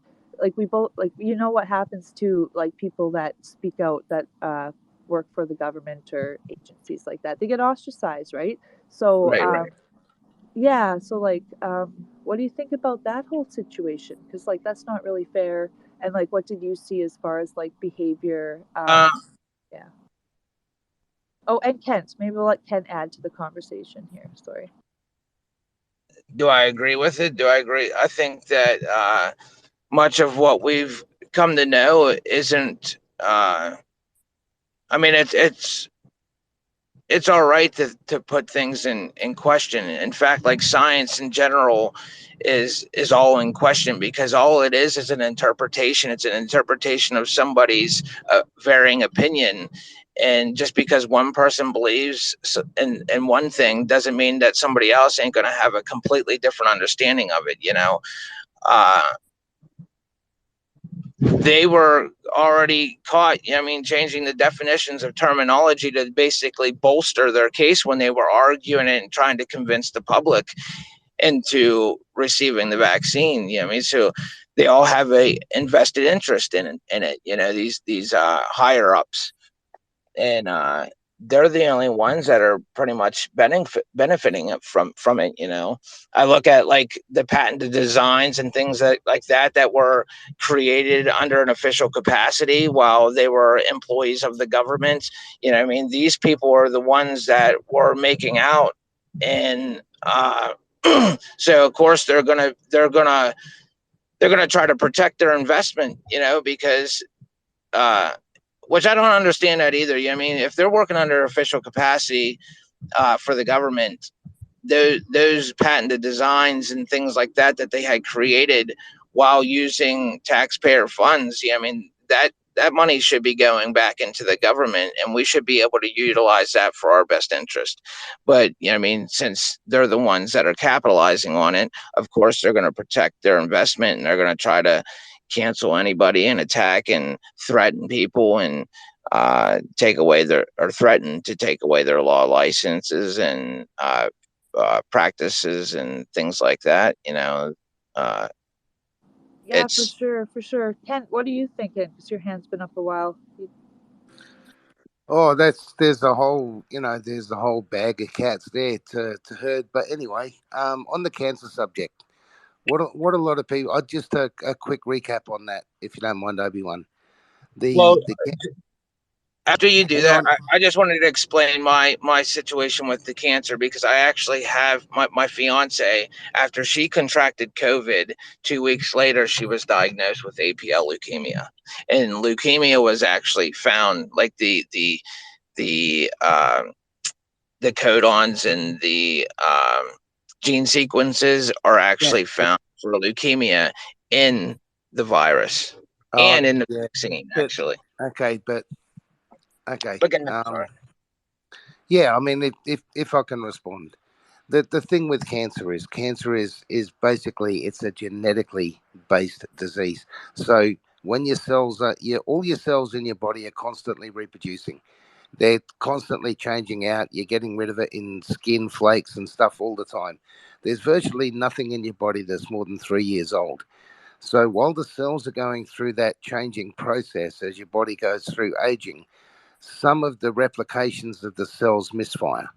we both like what happens to like people that speak out that work for the government or agencies like that, they get ostracized, right? So right, right. yeah, so like what do you think about that whole situation? Because like that's not really fair. And like what did you see as far as like behavior? Uh, Yeah. Oh, and Kent, maybe we'll let Kent add to the conversation here. Sorry. do I agree with it? Do I agree? I think that much of what we've come to know isn't. It's all right to put things in question. In fact, like science in general is all in question because all it is an interpretation. It's an interpretation of somebody's varying opinion. And just because one person believes in one thing doesn't mean that somebody else ain't going to have a completely different understanding of it. Uh, they were already caught, changing the definitions of terminology to basically bolster their case when they were arguing it and trying to convince the public into receiving the vaccine. So they all have a invested interest in it. These higher ups, and they're the only ones that are pretty much benefiting from it. I look at like the patented designs and things like that were created under an official capacity while they were employees of the government. These people are the ones that were making out, and so of course they're gonna try to protect their investment. Because which I don't understand that either. If they're working under official capacity for the government, those patented designs and things like that they had created while using taxpayer funds, that money should be going back into the government, and we should be able to utilize that for our best interest. But since they're the ones that are capitalizing on it, of course they're going to protect their investment, and they're going to try to cancel anybody and attack and threaten people and take away or threaten to take away their law licenses and practices and things like that. Uh, Yeah, for it's sure, for sure. Kent, what are you thinking? Because your hand's been up a while. Oh, there's a whole there's a whole bag of cats there to herd. But anyway, on the cancer subject, what a lot of people. I'll just a quick recap on that, if you don't mind, Obi-Wan. well, The after you do hang that, on. I just wanted to explain my situation with the cancer because I actually have my fiance, after she contracted COVID, 2 weeks later, she was diagnosed with APL leukemia. And leukemia was actually found, like the codons and the gene sequences are Yeah. actually found for leukemia in the virus Oh, and in the yeah. vaccine, But actually. okay, but okay. But sorry. Yeah. I mean, if I can respond, the thing with cancer is basically it's a genetically based disease. So when your cells are all your cells in your body are constantly reproducing. They're constantly changing out. You're getting rid of it in skin flakes and stuff all the time. There's virtually nothing in your body that's more than 3 years old. So while the cells are going through that changing process as your body goes through aging, some of the replications of the cells misfire.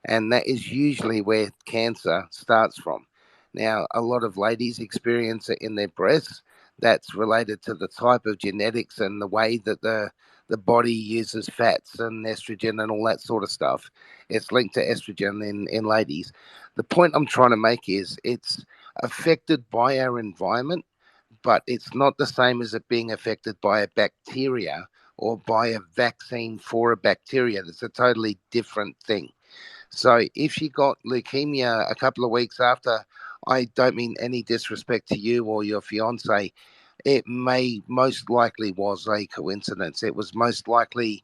And that is usually where cancer starts from. Now, a lot of ladies experience it in their breasts. That's related to the type of genetics and the way that the body uses fats and estrogen and all that sort of stuff. It's linked to estrogen in ladies. The point I'm trying to make is it's affected by our environment, but it's not the same as it being affected by a bacteria or by a vaccine for a bacteria. That's a totally different thing. So if she got leukemia a couple of weeks after, I don't mean any disrespect to you or your fiance, it may most likely was a coincidence. It was most likely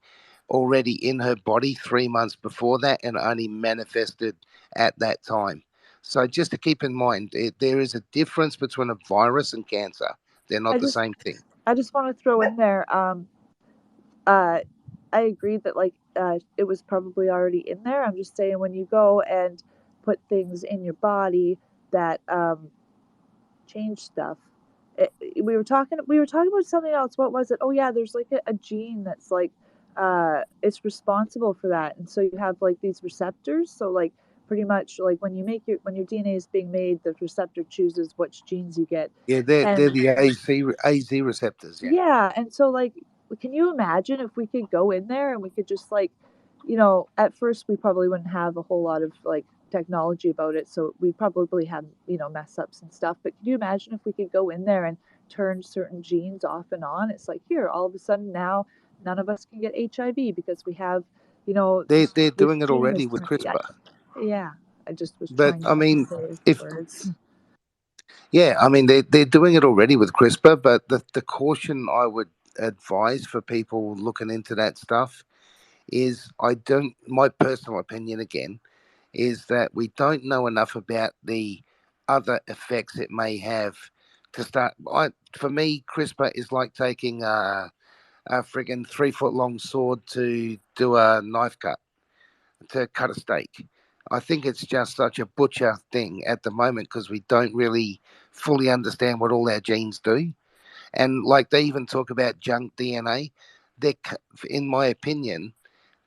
already in her body 3 months before that and only manifested at that time. So just to keep in mind, there is a difference between a virus and cancer. They're I not the just same thing. I just want to throw in there. Uh, I agree that like it was probably already in there. I'm just saying when you go and put things in your body that change stuff. We were talking about something else. What was it? Oh yeah, there's like a gene that's like it's responsible for that, and so you have like these receptors. So like pretty much like when your DNA is being made, the receptor chooses which genes you get, Yeah, they're and the AZ receptors. Yeah. yeah, and so like, can you imagine if we could go in there and we could just like, at first we probably wouldn't have a whole lot of like technology about it, so we probably have mess ups and stuff. But can you imagine if we could go in there and turn certain genes off and on? It's like here, all of a sudden now, none of us can get HIV because we have, They're this doing it gene is already with turned. Yeah, CRISPR. yeah. I just was But trying I not to mean, say if words. yeah, I mean they're doing it already with CRISPR, but the caution I would advise for people looking into that stuff is I don't my personal opinion again is that we don't know enough about the other effects it may have to start. For me, CRISPR is like taking a friggin' 3 foot long sword to do a knife cut, to cut a steak. I think it's just such a butcher thing at the moment because we don't really fully understand what all our genes do. And like they even talk about junk DNA. There, in my opinion,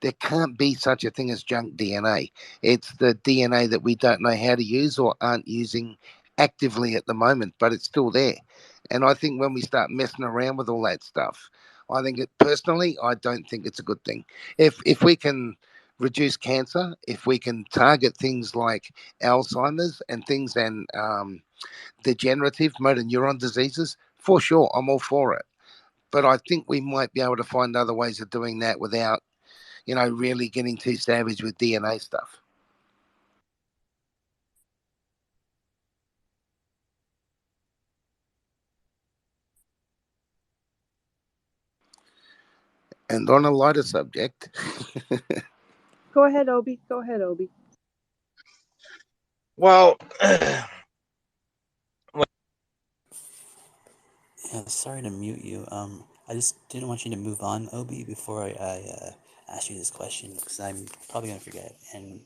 there can't be such a thing as junk DNA. It's the DNA that we don't know how to use or aren't using actively at the moment, but it's still there. And I think when we start messing around with all that stuff, I think it personally, I don't think it's a good thing. If we can reduce cancer, if we can target things like Alzheimer's and things and degenerative motor neuron diseases, for sure, I'm all for it. But I think we might be able to find other ways of doing that without really getting too savage with DNA stuff. And on a lighter subject, Go ahead, Obi. Go ahead, Obi. Well, Yeah, sorry to mute you. I just didn't want you to move on, Obi, before I ask you this question because I'm probably gonna forget. And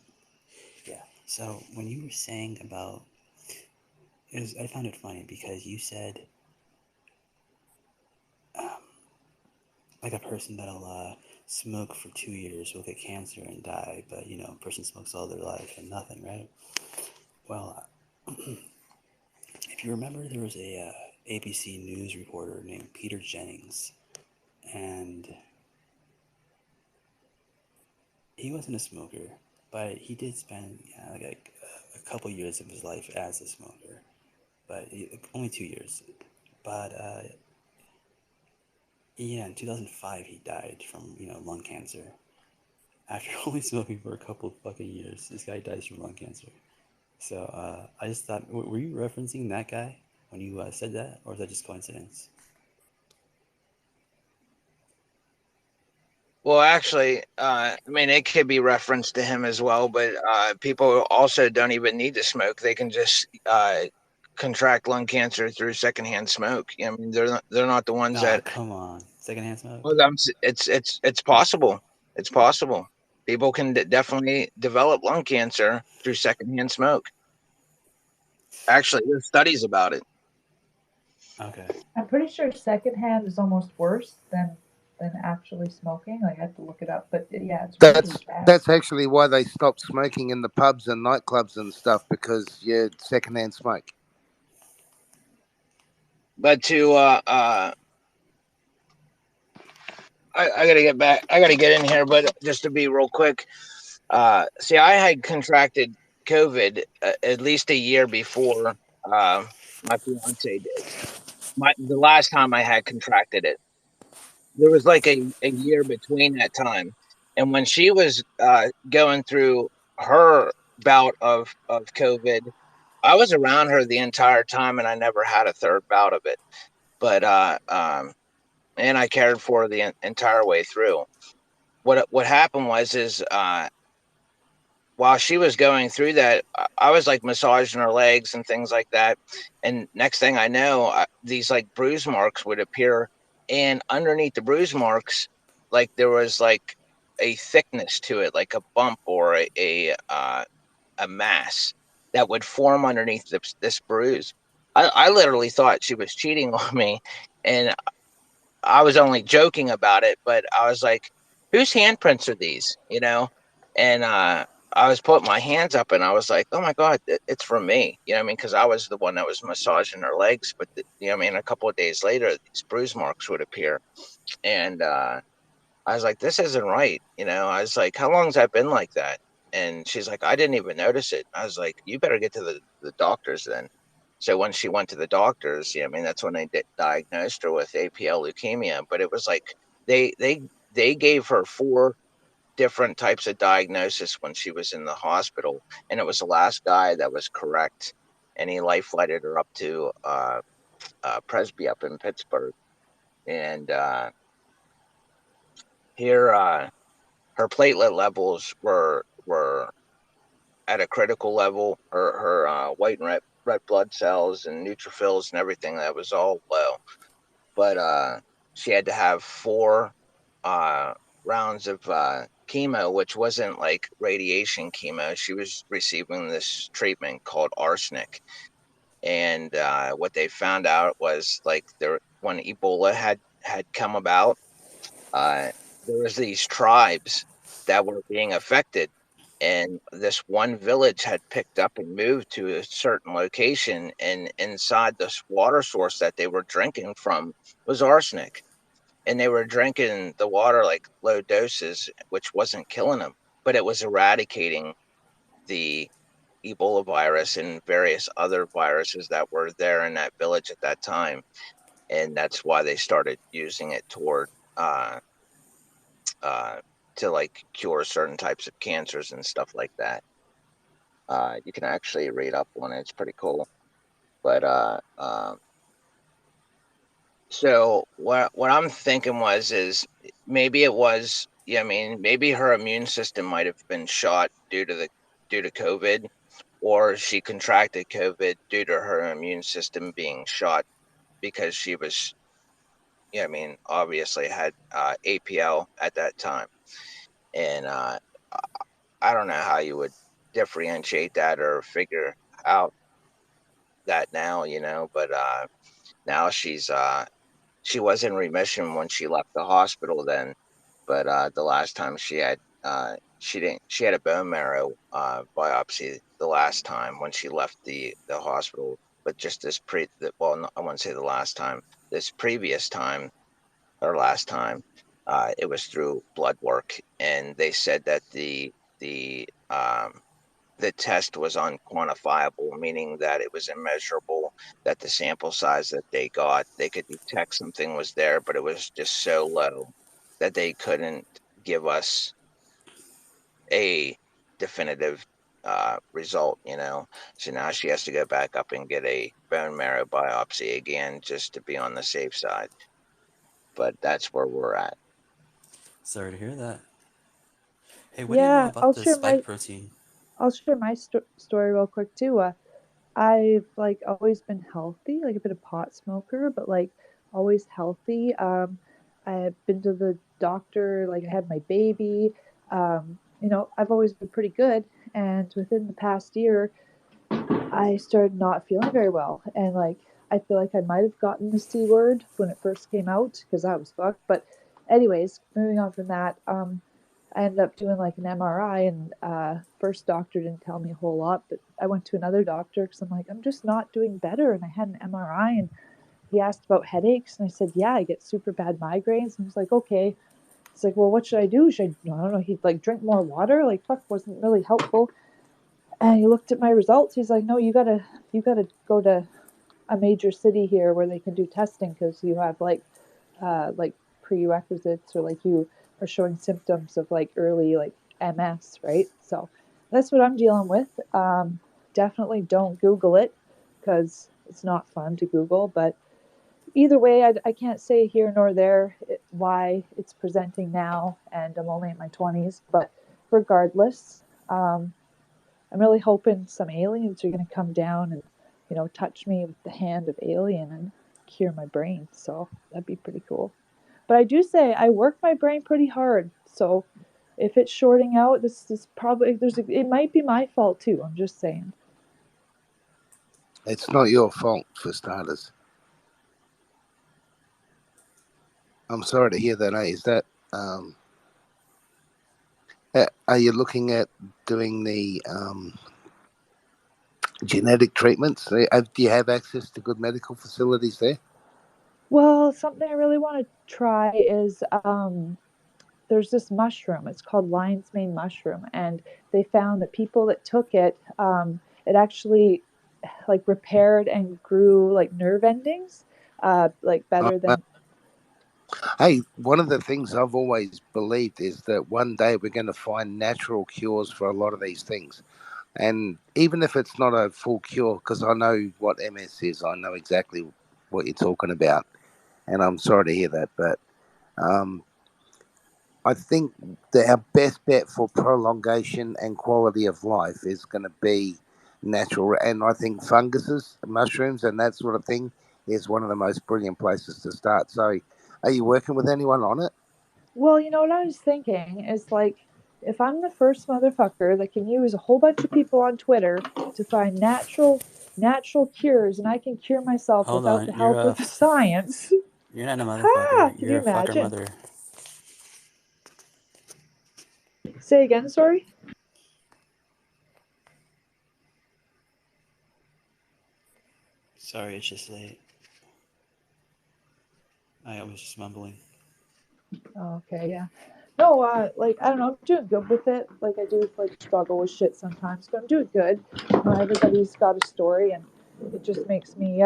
yeah, so when you were saying about I found it funny because you said um, like a person that'll smoke for 2 years will get cancer and die, but a person smokes all their life and nothing, right? Well, if you remember, there was a ABC News reporter named Peter Jennings, and he wasn't a smoker, but he did spend like a couple years of his life as a smoker, but only 2 years. But yeah, in 2005 he died from lung cancer. After only smoking for a couple of fucking years, this guy dies from lung cancer. So I just thought, were you referencing that guy when you said that, or is that just coincidence? well, actually, I mean, it could be referenced to him as well, but people also don't even need to smoke. They can just contract lung cancer through secondhand smoke. I mean, they're not the ones Ah, that. come on, secondhand smoke. Well, it's possible. It's possible. People can definitely develop lung cancer through secondhand smoke. Actually, there's studies about it. Okay. I'm pretty sure secondhand is almost worse than actually smoking. Like I have to look it up, but yeah, it's really bad. That's actually why they stopped smoking in the pubs and nightclubs and stuff, because secondhand smoke. But to I gotta get back. I gotta get in here, but just to be real quick, see, I had contracted COVID at least a year before my fiance did. The last time I had contracted it, there was like a year between that time, and when she was going through her bout of COVID, I was around her the entire time, and I never had a third bout of it. But and I cared for her the entire way through. What happened was is while she was going through that, I was like massaging her legs and things like that. And next thing I know, these like bruise marks would appear, and underneath the bruise marks, like there was like a thickness to it, like a bump or a mass that would form underneath this bruise. I literally thought she was cheating on me, and I was only joking about it, but I was like, whose handprints are these? And I was putting my hands up and I was like, oh my God, it's from me. You know what I mean? Because I was the one that was massaging her legs. But, a couple of days later, these bruise marks would appear. And I was like, this isn't right. I was like, how long has that been like that? And she's like, I didn't even notice it. I was like, you better get to the doctors then. So when she went to the doctors, that's when they diagnosed her with APL leukemia. But it was like they gave her 4 different types of diagnosis when she was in the hospital, and it was the last guy that was correct, and he life flighted her up to Presby up in Pittsburgh, and here her platelet levels were at a critical level. Her white and red blood cells and neutrophils and everything, that was all low. But she had to have 4 rounds of chemo, which wasn't like radiation chemo. She was receiving this treatment called arsenic. And what they found out was like when Ebola had come about, there was these tribes that were being affected, and this one village had picked up and moved to a certain location, and inside this water source that they were drinking from was arsenic, and they were drinking the water like low doses, which wasn't killing them, but it was eradicating the Ebola virus and various other viruses that were there in that village at that time. And that's why they started using it toward to like cure certain types of cancers and stuff like that. You can actually read up on it; it's pretty cool. But so what I'm thinking is maybe it was, maybe her immune system might have been shot due to COVID, or she contracted COVID due to her immune system being shot because she was, obviously had APL at that time. And I don't know how you would differentiate that or figure out that now, but now she was in remission when she left the hospital then, but the last time she had a bone marrow biopsy the last time when she left the hospital, but just well, no, I wouldn't say the last time, this previous time, or last time, it was through blood work, and they said that the the test was unquantifiable, meaning that it was immeasurable, that the sample size that they got, they could detect something was there, but it was just so low that they couldn't give us a definitive result. So now she has to go back up and get a bone marrow biopsy again just to be on the safe side. But that's where we're at. Sorry to hear that. Hey, what do you know Yeah, about the spike protein? I'll share my story real quick too. I've like always been healthy, like a bit of pot smoker, but like always healthy. I've been to the doctor, like I had my baby. I've always been pretty good. And within the past year, I started not feeling very well. And like I feel like I might have gotten the C word when it first came out because I was fucked. But anyways, moving on from that, I ended up doing like an MRI, and first doctor didn't tell me a whole lot, but I went to another doctor because I'm like, I'm just not doing better. And I had an MRI, and he asked about headaches, and I said, yeah, I get super bad migraines. And he's like, okay. He's like, well, what should I do? Should I don't know. He'd like drink more water. Like fuck, wasn't really helpful. And he looked at my results. He's like, no, you gotta go to a major city here where they can do testing because you have like prerequisites, or like you are showing symptoms of like early like MS, right? So that's what I'm dealing with. Definitely don't Google it because it's not fun to Google. But either way, I can't say here nor there why it's presenting now, and I'm only in my 20s. But regardless, I'm really hoping some aliens are going to come down and, touch me with the hand of alien and cure my brain. So that'd be pretty cool. But I do say I work my brain pretty hard. So if it's shorting out, this is probably it might be my fault too. I'm just saying. It's not your fault for starters. I'm sorry to hear that. Is that are you looking at doing the genetic treatments? Do you have access to good medical facilities there? Well, something I really want to try is there's this mushroom. It's called lion's mane mushroom, and they found that people that took it, it actually like repaired and grew like nerve endings, like better than. Hey, one of the things I've always believed is that one day we're going to find natural cures for a lot of these things. And even if it's not a full cure, because I know what MS is, I know exactly what you're talking about. And I'm sorry to hear that, but I think that our best bet for prolongation and quality of life is going to be natural. And I think funguses, mushrooms, and that sort of thing is one of the most brilliant places to start. So, are you working with anyone on it? Well, what I was thinking is like, if I'm the first motherfucker that can use a whole bunch of people on Twitter to find natural cures, and I can cure myself Hold without the on, you're help a of science. you're not a Ha! motherfucker. Can You're you a fucker imagine? mother. Say again, sorry. Sorry, it's just late. I was just mumbling. Oh, okay, yeah. No, like I don't know, I'm doing good with it. Like I do like struggle with shit sometimes, but I'm doing good. Everybody's got a story, and it just makes me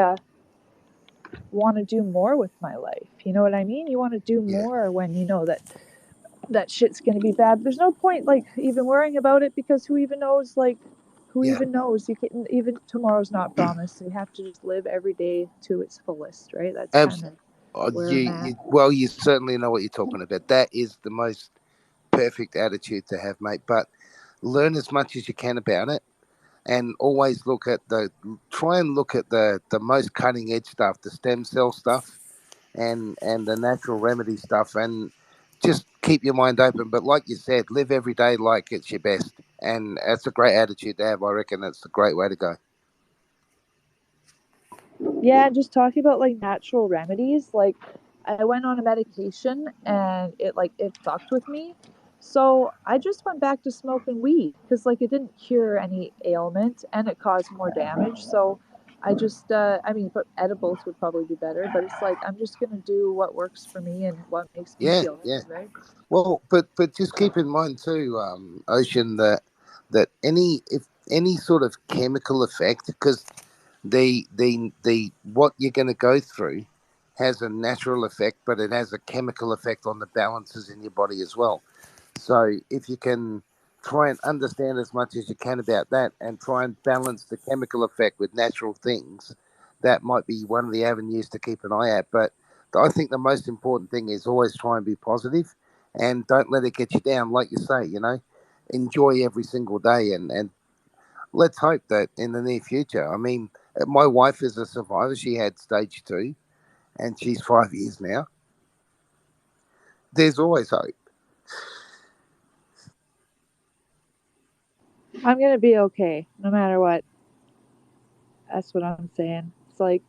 want to do more with my life. You know what I mean? You want to do more when you know that shit's gonna be bad. There's no point like even worrying about it because who even knows? Like who even knows? You can even tomorrow's not promised. So you have to just live every day to its fullest, right? That's kind of where I'm at. Well, you certainly know what you're talking about. That is the most perfect attitude to have, mate. But learn as much as you can about it, and always try and look at the most cutting edge stuff, the stem cell stuff, and the natural remedy stuff, and just keep your mind open. But like you said, live every day like it's your best, and that's a great attitude to have. I reckon that's a great way to go. Yeah, just talking about like natural remedies. Like I went on a medication and it fucked with me. So I just went back to smoking weed because like it didn't cure any ailment and it caused more damage. So I just I mean, but edibles would probably be better, but it's like I'm just gonna do what works for me and what makes me feel Yeah. good, right? Well, but just keep in mind too, Ocean, that any sort of chemical effect, because the what you're going to go through has a natural effect, but it has a chemical effect on the balances in your body as well. So if you can try and understand as much as you can about that and try and balance the chemical effect with natural things, that might be one of the avenues to keep an eye at. But I think the most important thing is always try and be positive and don't let it get you down. Like you say, enjoy every single day, and let's hope that in the near future. I mean, my wife is a survivor. She had stage 2 and she's 5 years now. There's always hope. I'm gonna be okay no matter what. That's what I'm saying. It's like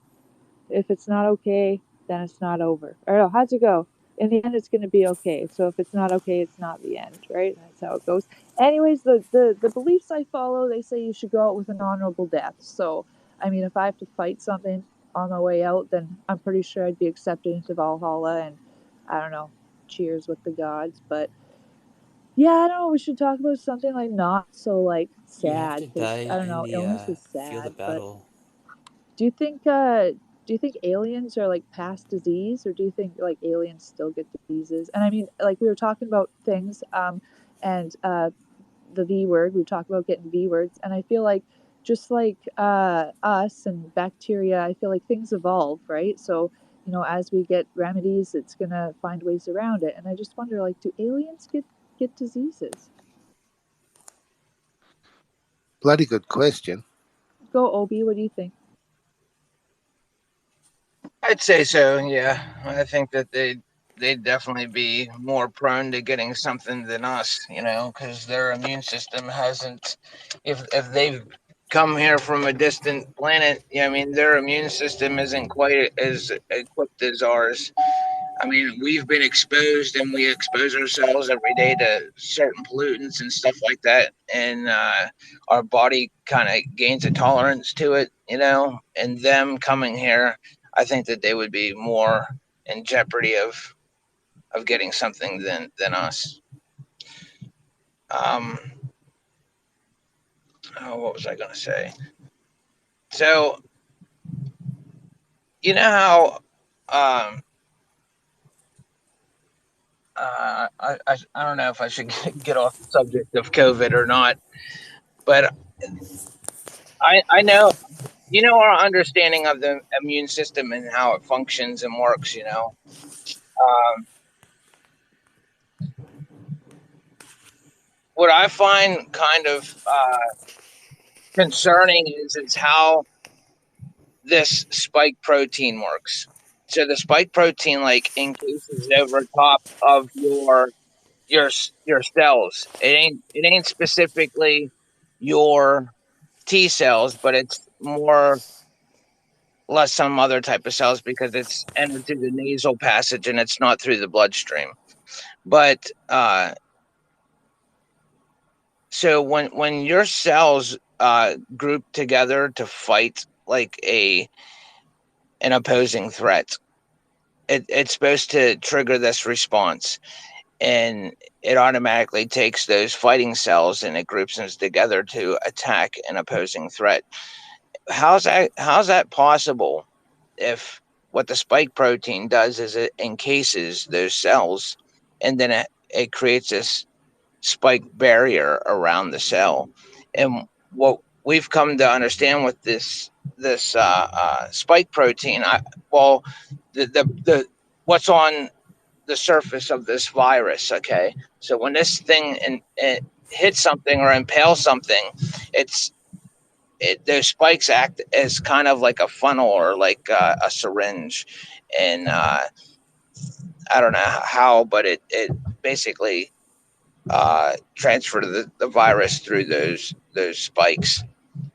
If it's not okay, then it's not over. Or no, how's it go? In the end, it's going to be okay. So if it's not okay, it's not the end, right? That's how it goes. Anyways, the beliefs I follow, they say you should go out with an honorable death. So, I mean, if I have to fight something on my way out, then I'm pretty sure I'd be accepted into Valhalla and, I don't know, cheers with the gods. But yeah, I don't know. We should talk about something like not so like You have sad to because die I don't in know, the illness is field sad. of But battle. do you think aliens are like past disease, or do you think like aliens still get diseases? And I mean, like we were talking about things, and the V word. We talked about getting V words, and I feel like just like us and bacteria, I feel like things evolve, right? So you know, as we get remedies, it's gonna find ways around it. And I just wonder, like, do aliens get diseases? Bloody good question. Go, Obi. What do you think? I'd say so. Yeah, I think that they'd definitely be more prone to getting something than us. You know, because their immune system hasn't. If they've come here from a distant planet, I mean, their immune system isn't quite as equipped as ours. I mean, we've been exposed and we expose ourselves every day to certain pollutants and stuff like that. And our body kind of gains a tolerance to it, and them coming here, I think that they would be more in jeopardy of getting something than us. Um, what was I going to say? So, you know how I don't know if I should get off the subject of COVID or not, but I know our understanding of the immune system and how it functions and works. Um, what I find kind of concerning is how this spike protein works. So the spike protein like encases over top of your cells. It ain't specifically your T cells, but it's more less some other type of cells because it's entered through the nasal passage and it's not through the bloodstream. But so when your cells group together to fight like an opposing threat, it's supposed to trigger this response, and it automatically takes those fighting cells and it groups them together to attack an opposing threat. How's that possible if what the spike protein does is it encases those cells and then it creates this spike barrier around the cell? And what we've come to understand with this spike protein, well, the what's on the surface of this virus, okay? So when this thing it hits something or impales something, it's those spikes act as kind of like a funnel or like a syringe, and I don't know how, but it basically transfer the virus through those spikes.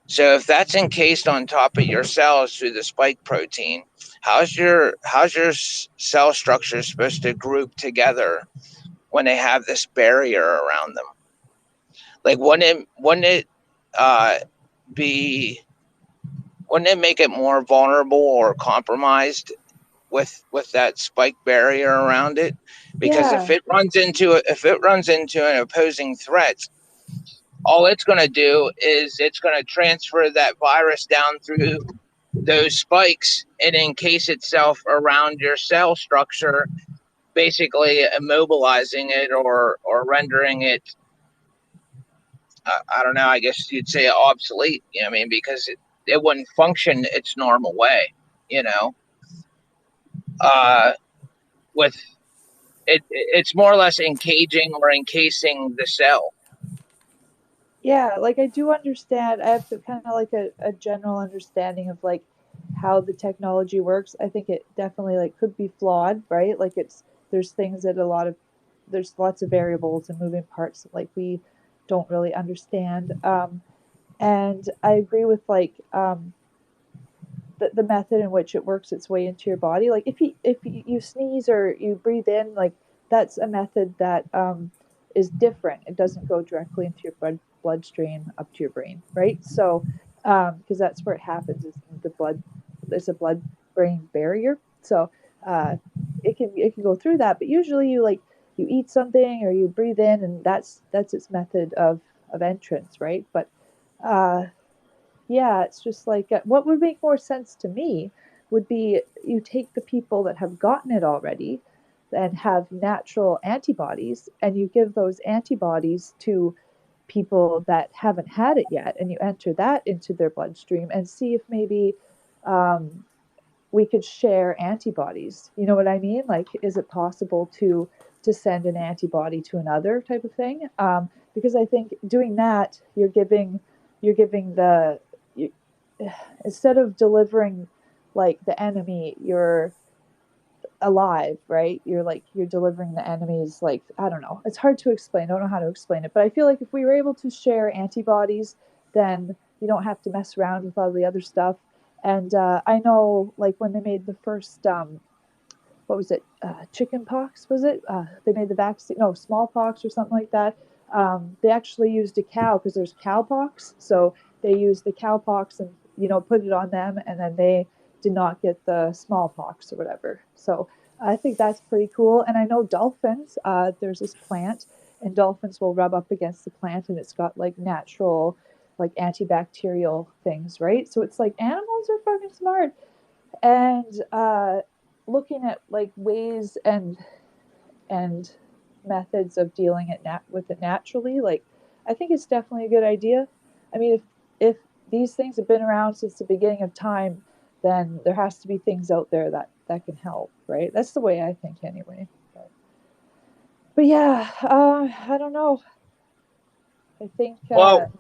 So if that's encased on top of your cells through the spike protein, how's your cell structure supposed to group together when they have this barrier around them? Like wouldn't it uh, be wouldn't it make it more vulnerable or compromised with that spike barrier around it? Because if Yeah. it runs into an opposing threat, all it's going to do is it's going to transfer that virus down through those spikes and encase itself around your cell structure, basically immobilizing it or rendering it, I don't know, I guess you'd say obsolete. I mean, because it wouldn't function its normal way. You know, uh, with it's more or less encaging or encasing the cell. Yeah, like I do understand. I have kind of like a general understanding of like how the technology works. I think it definitely like could be flawed, right? Like there's things that there's lots of variables and moving parts that like we don't really understand. And I agree with like the method in which it works its way into your body. Like if you sneeze or you breathe in, like that's a method that is different. It doesn't go directly into your bloodstream up to your brain, right? So because that's where it happens is the blood. There's a blood brain barrier, so it can go through that. But usually you eat something or you breathe in, and that's its method of entrance, right? But uh, yeah, it's just like what would make more sense to me would be you take the people that have gotten it already and have natural antibodies, and you give those antibodies to people that haven't had it yet, and you enter that into their bloodstream and see if maybe um, we could share antibodies. You know what I mean? Like, is it possible to send an antibody to another type of thing? Because I think doing that, you're giving you, instead of delivering like the enemy, you're alive, right? You're delivering the enemy's, like, I don't know. It's hard to explain. I don't know how to explain it, but I feel like if we were able to share antibodies, then you don't have to mess around with all the other stuff. And I know, like, when they made the first what was it? Chicken pox, was it? They made the vaccine, no, smallpox or something like that. They actually used a cow because there's cowpox. So they used the cowpox and, put it on them, and then they did not get the smallpox or whatever. So I think that's pretty cool. And I know dolphins, there's this plant, and dolphins will rub up against the plant, and it's got like natural, like antibacterial things, right? So it's like animals are fucking smart. And looking at like ways and methods of dealing with it naturally, like I think it's definitely a good idea. I mean, if these things have been around since the beginning of time, then there has to be things out there that can help, right? That's the way I think anyway. But yeah, I don't know. I think Well,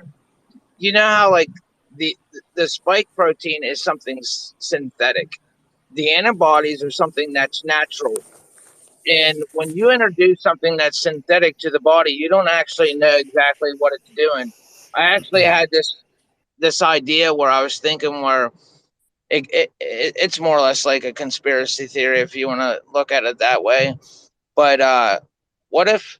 you know how like the the spike protein is something synthetic. The antibodies are something that's natural. And when you introduce something that's synthetic to the body, you don't actually know exactly what it's doing. I actually had this idea where I was thinking where it's more or less like a conspiracy theory if you want to look at it that way. But what if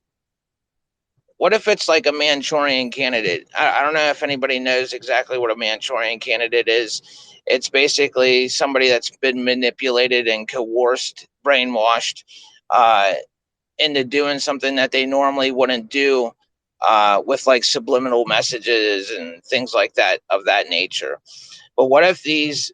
what if it's like a Manchurian candidate? I don't know if anybody knows exactly what a Manchurian candidate is. It's basically somebody that's been manipulated and coerced, brainwashed, uh, into doing something that they normally wouldn't do, with like subliminal messages and things like that of that nature. But what if these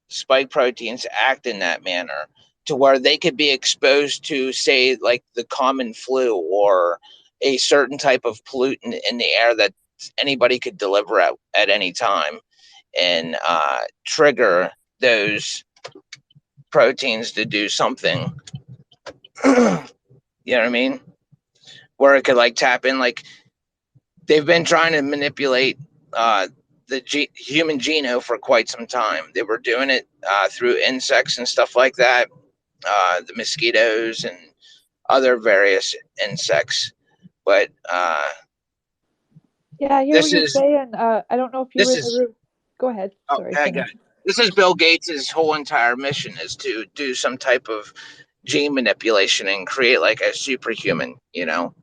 spike proteins act in that manner to where they could be exposed to, say, like the common flu or a certain type of pollutant in the air that anybody could deliver at any time and trigger those proteins to do something. You know what I mean? Where it could like tap in, like they've been trying to manipulate the human genome for quite some time. They were doing it through insects and stuff like that, the mosquitoes and other various insects. But yeah, I hear what this you're is saying. I don't know if you were this in the is room. Go ahead. oh, Sorry, I got finish. it. This is Bill Gates's whole entire mission is to do some type of gene manipulation and create like a superhuman. You know.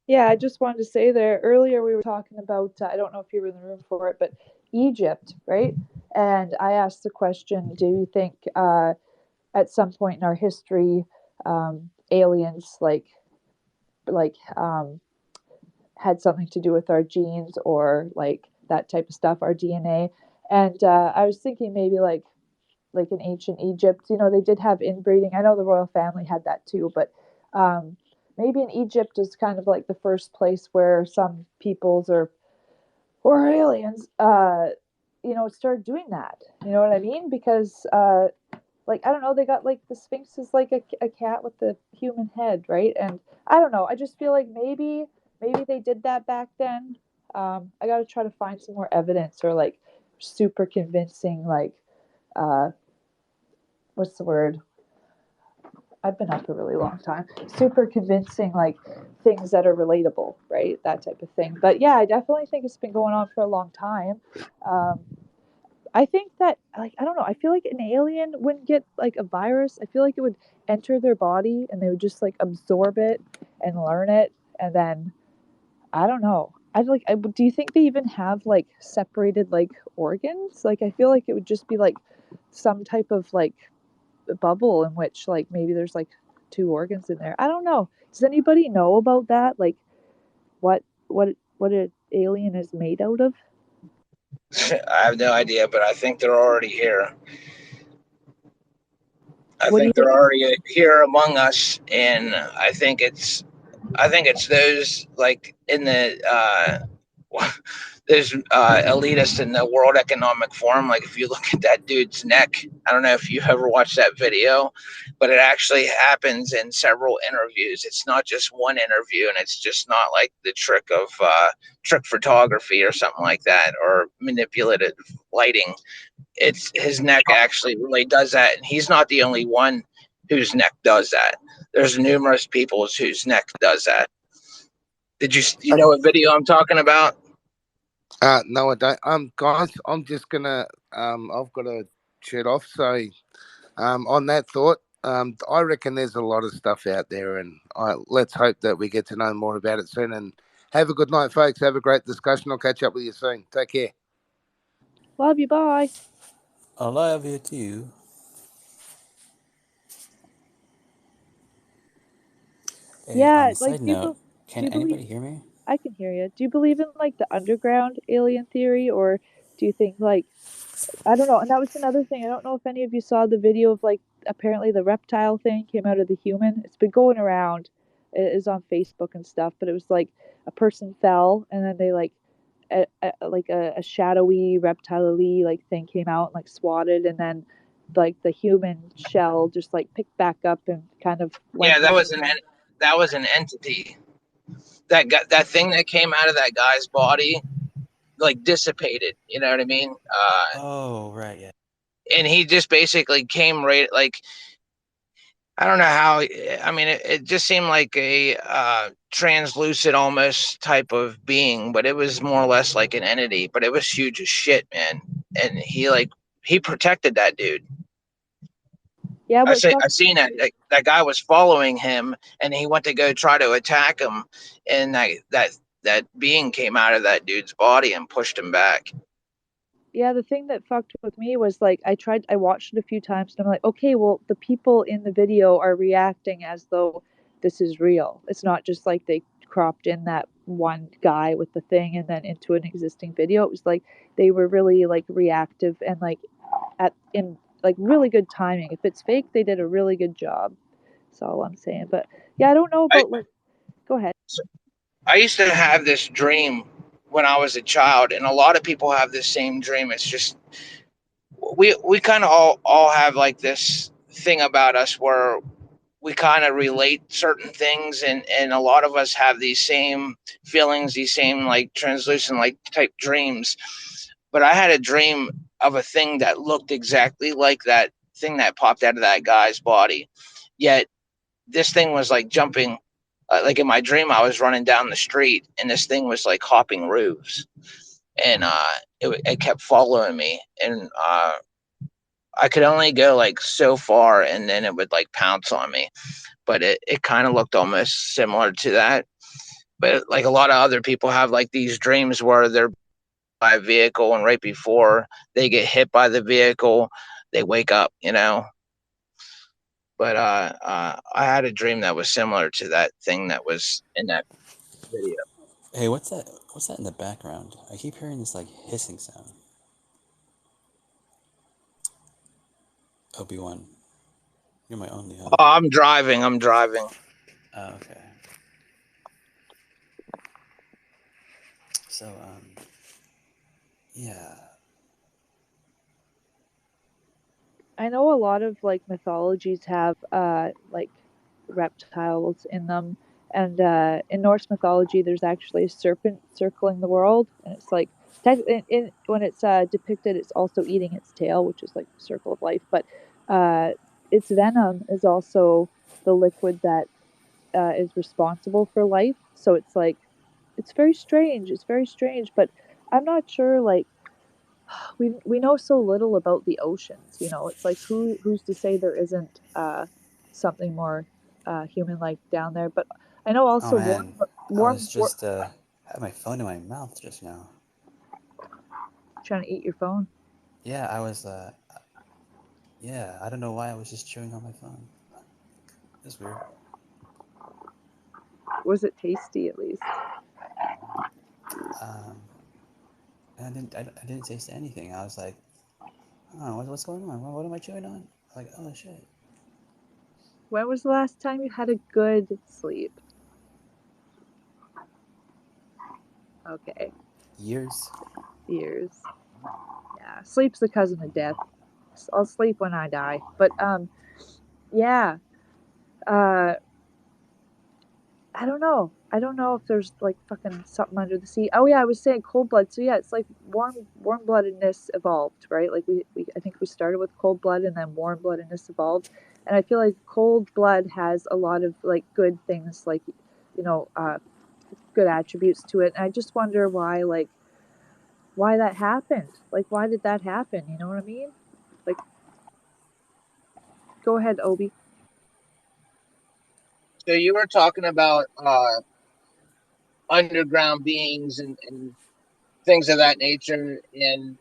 Yeah, I just wanted to say there earlier we were talking about, I don't know if you were in the room for it, but Egypt, right? And I asked the question, do you think at some point in our history, aliens like had something to do with our genes or like that type of stuff, our DNA? And I was thinking maybe like in ancient Egypt, they did have inbreeding. I know the royal family had that too, but um, maybe in Egypt is kind of like the first place where some peoples or aliens, started doing that. You know what I mean? Because like I don't know, they got like the Sphinx is like a cat with the human head, right? And I don't know. I just feel like maybe they did that back then. I got to try to find some more evidence or like super convincing like uh, what's the word? I've been up a really long time. Super convincing, like things that are relatable, right? That type of thing. But yeah, I definitely think it's been going on for a long time. Um, I think that, like, I don't know, I feel like an alien wouldn't get like a virus. I feel like it would enter their body and they would just like absorb it and learn it, and then I don't know. Do you think they even have like separated like organs? Like I feel like it would just be like some type of like bubble in which like maybe there's like two organs in there. I don't know. Does anybody know about that? Like what an alien is made out of? I have no idea, but I think they're already here. I What do you think they're think? already here among us, and I think it's those like in the there's elitists in the World Economic Forum. Like if you look at that dude's neck, I don't know if you ever watched that video, but it actually happens in several interviews. It's not just one interview, and it's just not like the trick of trick photography or something like that, or manipulative lighting. It's his neck actually really does that, and he's not the only one whose neck does that. There's numerous people whose neck does that. You know what video I'm talking about? No, I don't. Guys, I'm just gonna. I've got to shoot off. So, on that thought, I reckon there's a lot of stuff out there, and let's hope that we get to know more about it soon. And have a good night, folks. Have a great discussion. I'll catch up with you soon. Take care. Love you. Bye. I love you too. Hey, on Yeah, a like side note, do can you believe anybody hear me? I can hear you. Do you believe in like the underground alien theory, or do you think like I don't know? And that was another thing. I don't know if any of you saw the video of like apparently the reptile thing came out of the human. It's been going around. It is on Facebook and stuff, but it was like a person fell and then they like a shadowy reptile-y like thing came out and like swatted, and then like the human shell just like picked back up and kind of Yeah, went back. that was an entity. That thing that came out of that guy's body like dissipated. You know what I mean? Oh, right, yeah. And he just basically came right like I don't know how. I mean, it just seemed like a translucent almost type of being, but it was more or less like an entity. But it was huge as shit, man. And he protected that dude. Yeah, what I fucked seen that guy was following him, and he went to go try to attack him, and that being came out of that dude's body and pushed him back. Yeah, the thing that fucked with me was like I watched it a few times and I'm like, okay, well, the people in the video are reacting as though this is real. It's not just like they cropped in that one guy with the thing and then into an existing video. It was like they were really like reactive and like at in like really good timing. If it's fake, they did a really good job. That's all I'm saying. But yeah, I don't know I about like go ahead. I used to have this dream when I was a child, and a lot of people have this same dream. It's just we kind of all have like this thing about us where we kind of relate certain things, and a lot of us have these same feelings, these same like translucent like type dreams. But I had a dream of a thing that looked exactly like that thing that popped out of that guy's body, yet this thing was like jumping, like in my dream I was running down the street and this thing was like hopping roofs, and it kept following me, and I could only go like so far and then it would like pounce on me. But it kind of looked almost similar to that. But like a lot of other people have like these dreams where they're by a vehicle and right before they get hit by the vehicle, they wake up, you know. But I had a dream that was similar to that thing that was in that video. Hey, what's that? What's that in the background? I keep hearing this like hissing sound. Obi-Wan, you're my only Oh, hope. I'm driving. I'm driving. Oh, okay. So, yeah. I know a lot of like mythologies have like reptiles in them, and in Norse mythology there's actually a serpent circling the world, and it's like when it's depicted it's also eating its tail, which is like the circle of life, but uh, its venom is also the liquid that is responsible for life. So it's like it's very strange, but I'm not sure like we know so little about the oceans. You know, it's like who's to say there isn't something more human like down there? But I know Oh also man, I was just had my phone in my mouth just now. Trying to eat your phone. Yeah, I was yeah, I don't know why I was just chewing on my phone. That's weird. Was it tasty at least? I didn't taste anything. I was like, oh, what's going on? What am I chewing on? Like, oh shit. When was the last time you had a good sleep? Okay. Years. Years. Yeah, sleep's the cousin of death. I'll sleep when I die. But yeah. I don't know. I don't know if there's like fucking something under the sea. Oh yeah, I was saying cold blood. So yeah, it's like warm bloodedness evolved, right? Like we I think we started with cold blood and then warm bloodedness evolved. And I feel like cold blood has a lot of like good things, like you know, good attributes to it. And I just wonder why that happened. Like why did that happen? You know what I mean? Like go ahead, Obi. So you were talking about underground beings and things of that nature, and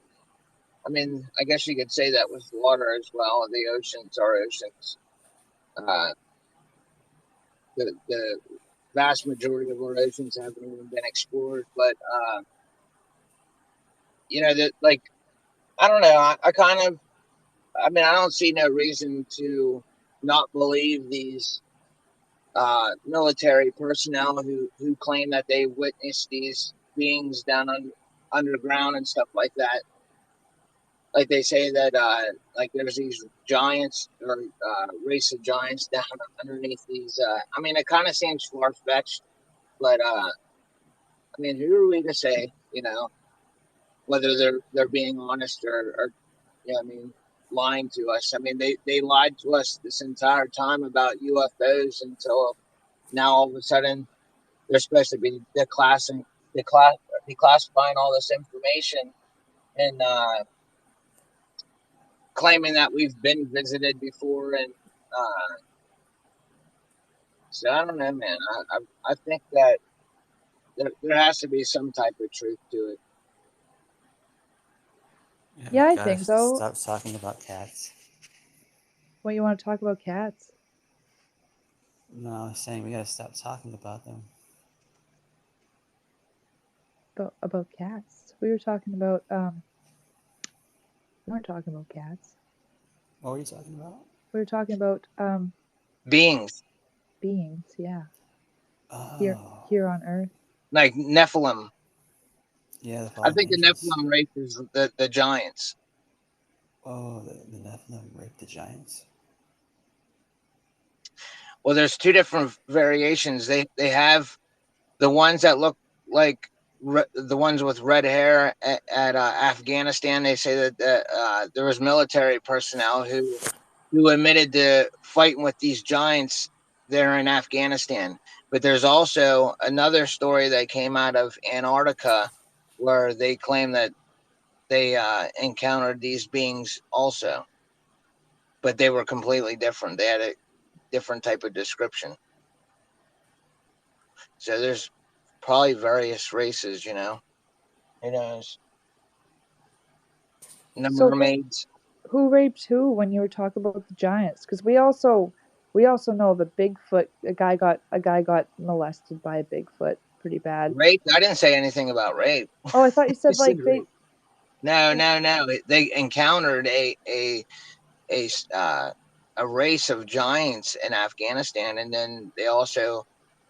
I mean, I guess you could say that with water as well. The oceans are oceans. Uh, the vast majority of our oceans haven't even been explored, but you know that like I don't know. I kind of I mean I don't see no reason to not believe these military personnel who claim that they witnessed these beings down underground and stuff like that. Like they say that like there's these giants or race of giants down underneath these. I mean, it kind of seems far fetched, but I mean, who are we to say? You know, whether they're being honest or you know, I mean, lying to us. I mean, they lied to us this entire time about UFOs until now all of a sudden they're supposed to be declassifying all this information and claiming that we've been visited before. And so I don't know, man. I think that there has to be some type of truth to it. Yeah, I Gotta think so. stop talking about cats. What, you want to talk about cats? No, I was saying we gotta stop talking about them. About cats. We were talking about we weren't talking about cats. What were you talking about? We were talking about Beings beings, yeah. Oh. Here on Earth. like Nephilim. Yeah, the I fallen think the angels. Nephilim race is the giants. Oh, the Nephilim raped the giants. Well, there's two different variations. They have the ones that look like the ones with red hair at Afghanistan. They say that there was military personnel who admitted to fighting with these giants there in Afghanistan. But there's also another story that came out of Antarctica where they claim that they encountered these beings also, but they were completely different. They had a different type of description. So there's probably various races, you know. Who knows? And the So mermaids. who raped who when you were talking about the giants? Because we also know of a Bigfoot. A guy got molested by a Bigfoot pretty bad. Rape? I didn't say anything about rape. Oh, I thought you I said said like they. rape. No, no, no. They encountered a a race of giants in Afghanistan, and then they also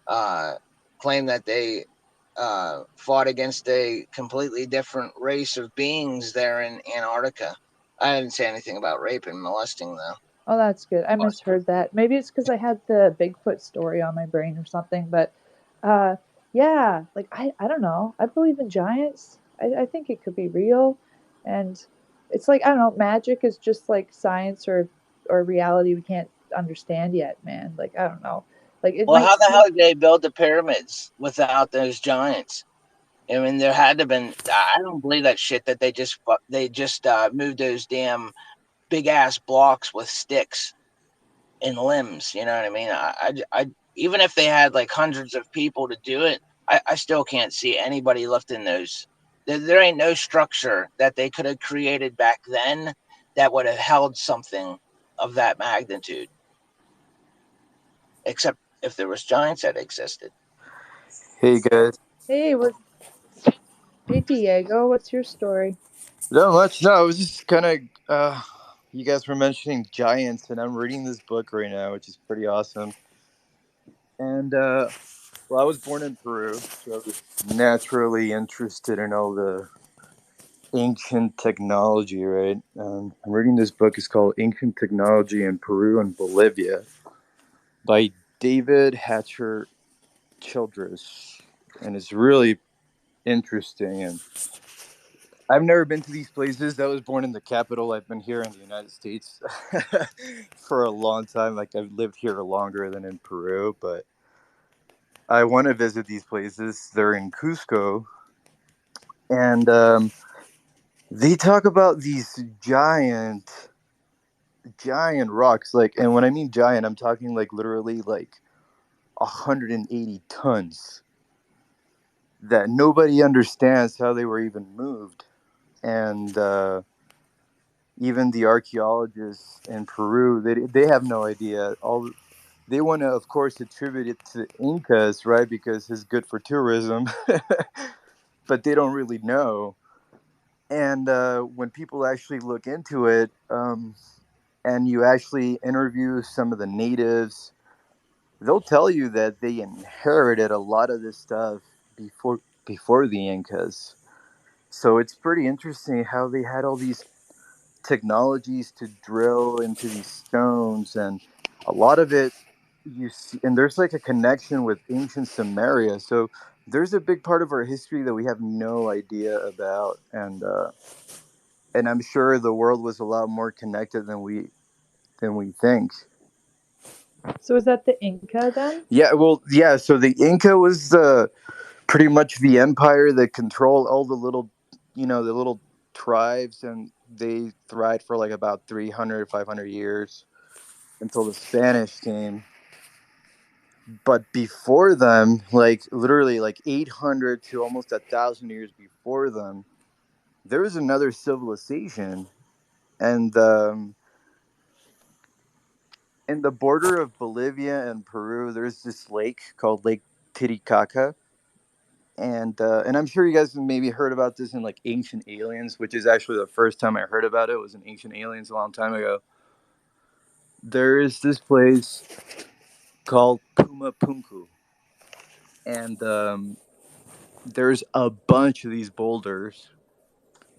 uh, claim that they fought against a completely different race of beings there in Antarctica. I didn't say anything about rape and molesting, though. Oh, that's good. I misheard that. Maybe it's because I had the Bigfoot story on my brain or something. But uh, yeah, like I don't know. I believe in giants. I think it could be real, and it's like I don't know. Magic is just like science or reality we can't understand yet, man. Like I don't know. Like it Well, might how the seem hell did they build the pyramids without those giants? I mean, there had to been. I don't believe that shit that they just moved those damn big ass blocks with sticks and limbs. You know what I mean? Even if they had like hundreds of people to do it, I still can't see anybody lifting those. There ain't no structure that they could have created back then that would have held something of that magnitude, except if there was giants that existed. Hey guys. Hey, hey Diego, what's your story? Not much. No, I was just kind of. You guys were mentioning giants, and I'm reading this book right now, which is pretty awesome. And well, I was born in Peru, so I was naturally interested in all the ancient technology, right? I'm reading this book. It's called Ancient Technology in Peru and Bolivia by David Hatcher Childress, and it's really interesting. And I've never been to these places. I was born in the capital. I've been here in the United States for a long time. Like, I've lived here longer than in Peru, but I want to visit these places. They're in Cusco, and they talk about these giant rocks. Like, and when I mean giant, I'm talking like literally like 180 tons that nobody understands how they were even moved. And even the archaeologists in Peru, they have no idea. All they want to, of course, attribute it to the Incas, right? Because it's good for tourism, but they don't really know. And when people actually look into it, and you actually interview some of the natives, they'll tell you that they inherited a lot of this stuff before the Incas. So it's pretty interesting how they had all these technologies to drill into these stones, and a lot of it you see, and there's like a connection with ancient Samaria. So there's a big part of our history that we have no idea about, and I'm sure the world was a lot more connected than we think. So is that the Inca then? Yeah, well, yeah. So the Inca was pretty much the empire that controlled all the little, the little tribes, and they thrived for like about 300, 500 years until the Spanish came. But before them, like literally like 800 to almost 1,000 years before them, there was another civilization, and in the border of Bolivia and Peru, there's this lake called Lake Titicaca, and I'm sure you guys maybe heard about this in like Ancient Aliens, which is actually the first time I heard about it. It was in Ancient Aliens a long time ago. There is this place called Puma Punku, and there's a bunch of these boulders.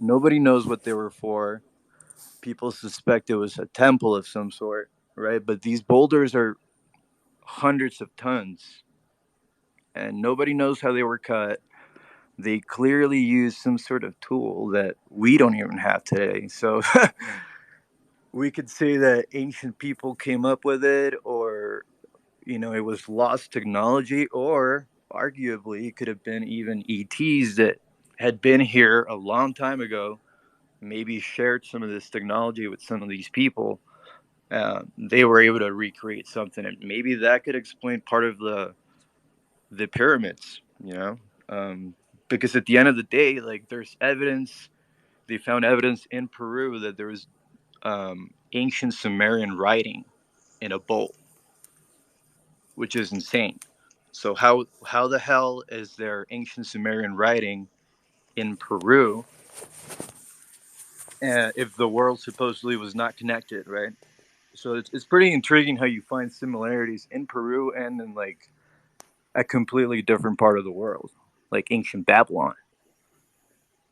Nobody knows what they were for. People suspect it was a temple of some sort, right? But these boulders are hundreds of tons, and nobody knows how they were cut. They clearly used some sort of tool that we don't even have today. So we could say that ancient people came up with it, or it was lost technology, or arguably it could have been even ETs that had been here a long time ago, maybe shared some of this technology with some of these people. They were able to recreate something, and maybe that could explain part of the pyramids. Because at the end of the day, like, there's evidence. They found evidence in Peru that there was ancient Sumerian writing in a bowl, which is insane. So how the hell is there ancient Sumerian writing in Peru if the world supposedly was not connected, right? So it's pretty intriguing how you find similarities in Peru and in like a completely different part of the world, like ancient Babylon.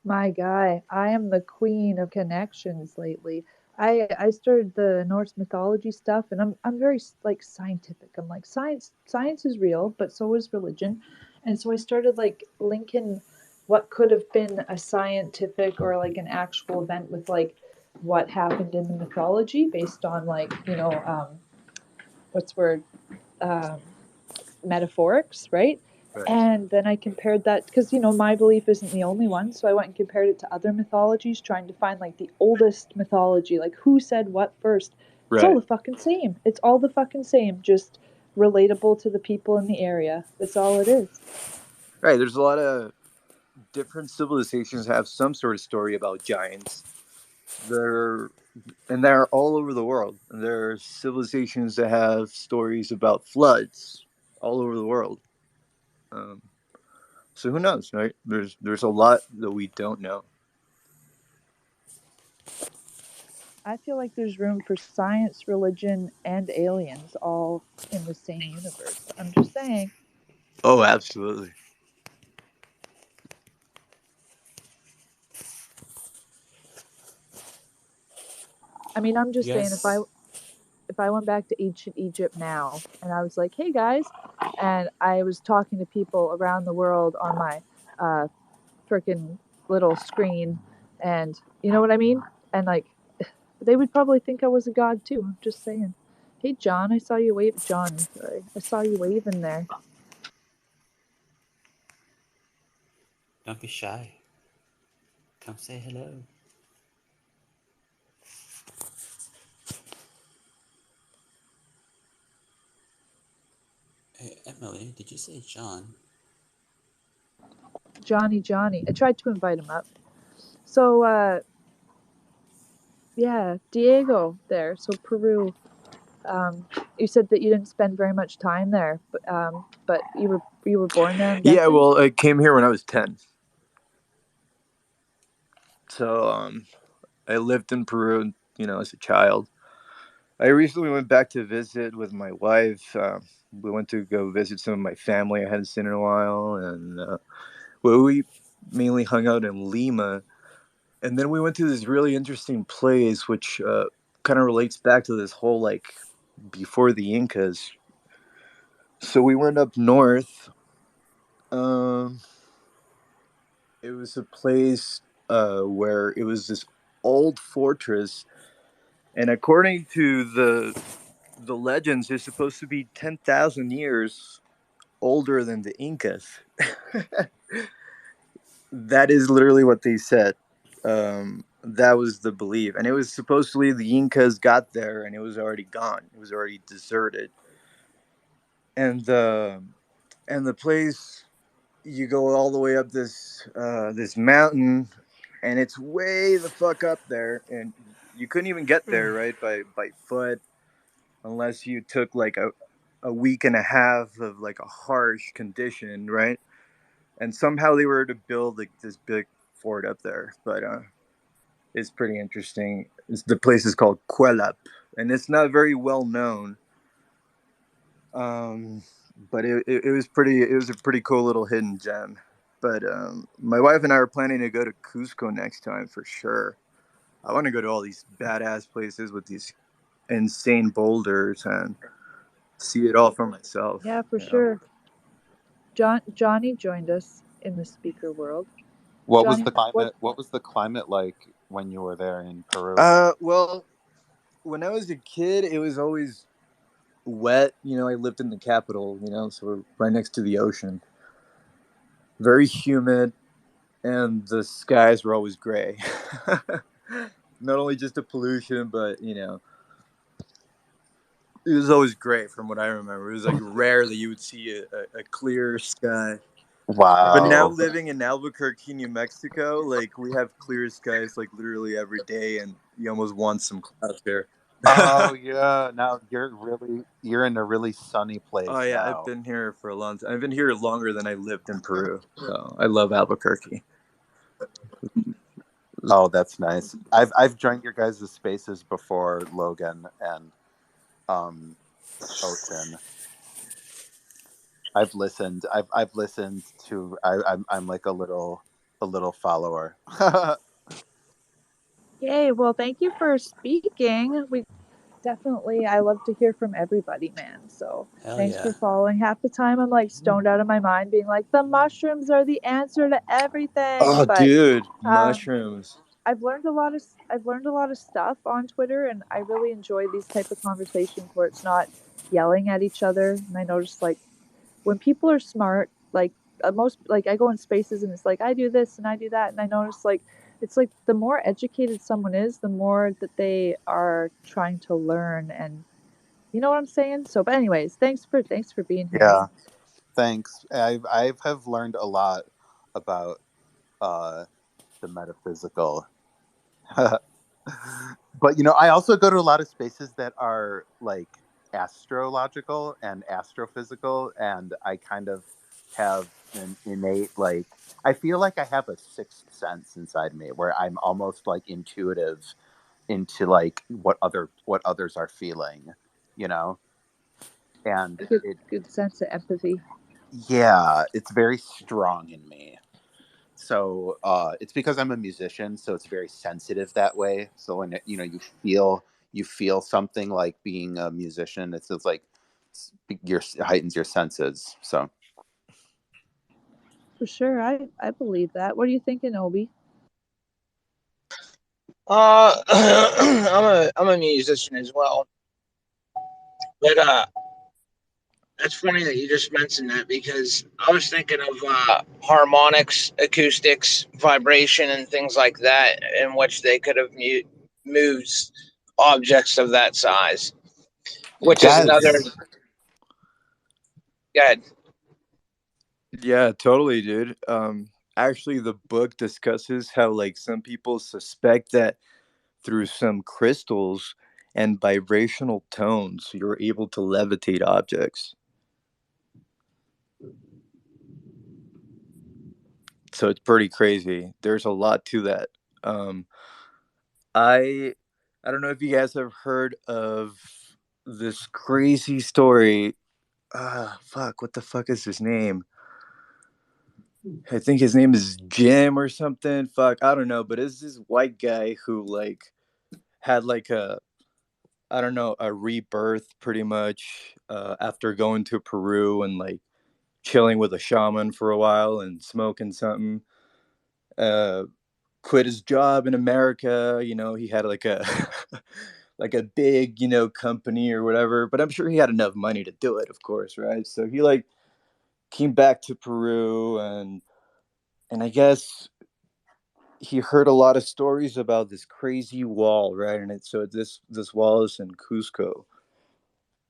My guy, I am the queen of connections lately. I started the Norse mythology stuff, and I'm very like scientific. I'm like science is real, but so is religion, and so I started like linking what could have been a scientific or like an actual event with like what happened in the mythology based on like what's word um, metaphorics, right? Right. And then I compared that because, my belief isn't the only one. So I went and compared it to other mythologies, trying to find like the oldest mythology, like who said what first. It's all Right. the fucking same. It's all the fucking same, just relatable to the people in the area. That's all it is. Right. There's a lot of different civilizations have some sort of story about giants. They're all over the world. And there are civilizations that have stories about floods all over the world. Um, so who knows, right? There's a lot that we don't know. I feel like there's room for science, religion, and aliens all in the same universe. I'm just saying. Oh, absolutely. I mean, I'm just saying Yes. if I went back to ancient Egypt now and I was like, "Hey guys," and I was talking to people around the world on my freaking little screen, and you know what I mean? And like, they would probably think I was a god too. I'm just saying. Hey John, I saw you wave. Johnny, sorry, I saw you waving there. Don't be shy. Come say hello. Hey, Emily, did you say John? Johnny. I tried to invite him up. So, yeah, Diego there. So Peru. You said that you didn't spend very much time there, but you were born there, I'm Yeah, guessing. well, I came here when I was 10. So I lived in Peru, as a child. I recently went back to visit with my wife. We went to go visit some of my family I hadn't seen in a while, and we mainly hung out in Lima. And then we went to this really interesting place, which kind of relates back to this whole like before the Incas. So we went up north. Um, it was a place where it was this old fortress, and according to the legends, it's supposed to be 10,000 years older than the Incas. That is literally what they said. That was the belief, and it was supposedly the Incas got there and it was already gone. It was already deserted, and the place, you go all the way up this mountain, and it's way the fuck up there, and you couldn't even get there right by foot unless you took like a week and a half of like a harsh condition, right? And somehow they were to build like this big fort up there, but it's pretty interesting. The place is called Quelap, and it's not very well known. Um, but it was pretty. It was a pretty cool little hidden gem. But my wife and I are planning to go to Cusco next time for sure. I want to go to all these badass places with these insane boulders and see it all for myself. Yeah, for sure. Johnny joined us in the speaker world. What was Johnny, the what? climate? What was the climate like when you were there in Peru? Well, when I was a kid, it was always wet. I lived in the capital. So we're right next to the ocean. Very humid, and the skies were always gray. Not only just the pollution, but it was always gray from what I remember. It was like rare that you would see a clear sky. But now Wow. living in Albuquerque, New Mexico, like we have clear skies like literally every day, and you almost want some clouds here. Oh yeah. Now you're in a really sunny Oh place yeah, I've now. been here for a long time. I've been here longer than I lived in Peru, so I love Albuquerque. Oh, that's nice. I've joined your guys' spaces before, Logan and um Ocean. I've listened to I'm like a little follower. Yay! Well, thank you for speaking. We definitely. I love to hear from everybody, man. So Hell thanks yeah. for following. Half the time, I'm like stoned out of my mind, being like, the mushrooms are the answer to everything. Oh, But dude, um, mushrooms. I've learned a lot of stuff on Twitter, and I really enjoy these type of conversations where it's not yelling at each other. And I notice like when people are smart like most, like I go in spaces and it's like I do this and I do that, and I notice like it's like the more educated someone is, the more that they are trying to learn, and you know what I'm saying. So, but anyways, thanks for being here, Yeah, Nate. thanks. I have learned a lot about uh, the metaphysical. But I also go to a lot of spaces that are like astrological and astrophysical, and I kind of have an innate, like, I feel like I have a sixth sense inside me where I'm almost like intuitive into like what others are feeling, you know? And Good sense of empathy. yeah, it's very strong in me. So it's because I'm a musician, so it's very sensitive that way. So when you feel something like being a musician, it's just like heightens your senses. So For sure, I believe that. What are you thinking, Obi? I'm a musician as well, but it's funny that you just mentioned that because I was thinking of harmonics, acoustics, vibration, and things like that, in which they could have moved objects of that size, which is another. yes, Go ahead. Yeah, totally, dude. Actually, the book discusses how like some people suspect that through some crystals and vibrational tones, you're able to levitate objects. So it's pretty crazy. There's a lot to that. Um, I I don't know if you guys have heard of this crazy story. Fuck, what the fuck is his name? I think his name is Jim or something. Fuck, I don't know, but it's this white guy who like had like a, I don't know, a rebirth pretty much after going to Peru and like chilling with a shaman for a while and smoking something. Uh, Quit his job in America. He had like a like a big company or whatever, but I'm sure he had enough money to do it, of course, right? So he like came back to Peru and I guess he heard a lot of stories about this crazy wall, right? And this wall is in Cusco.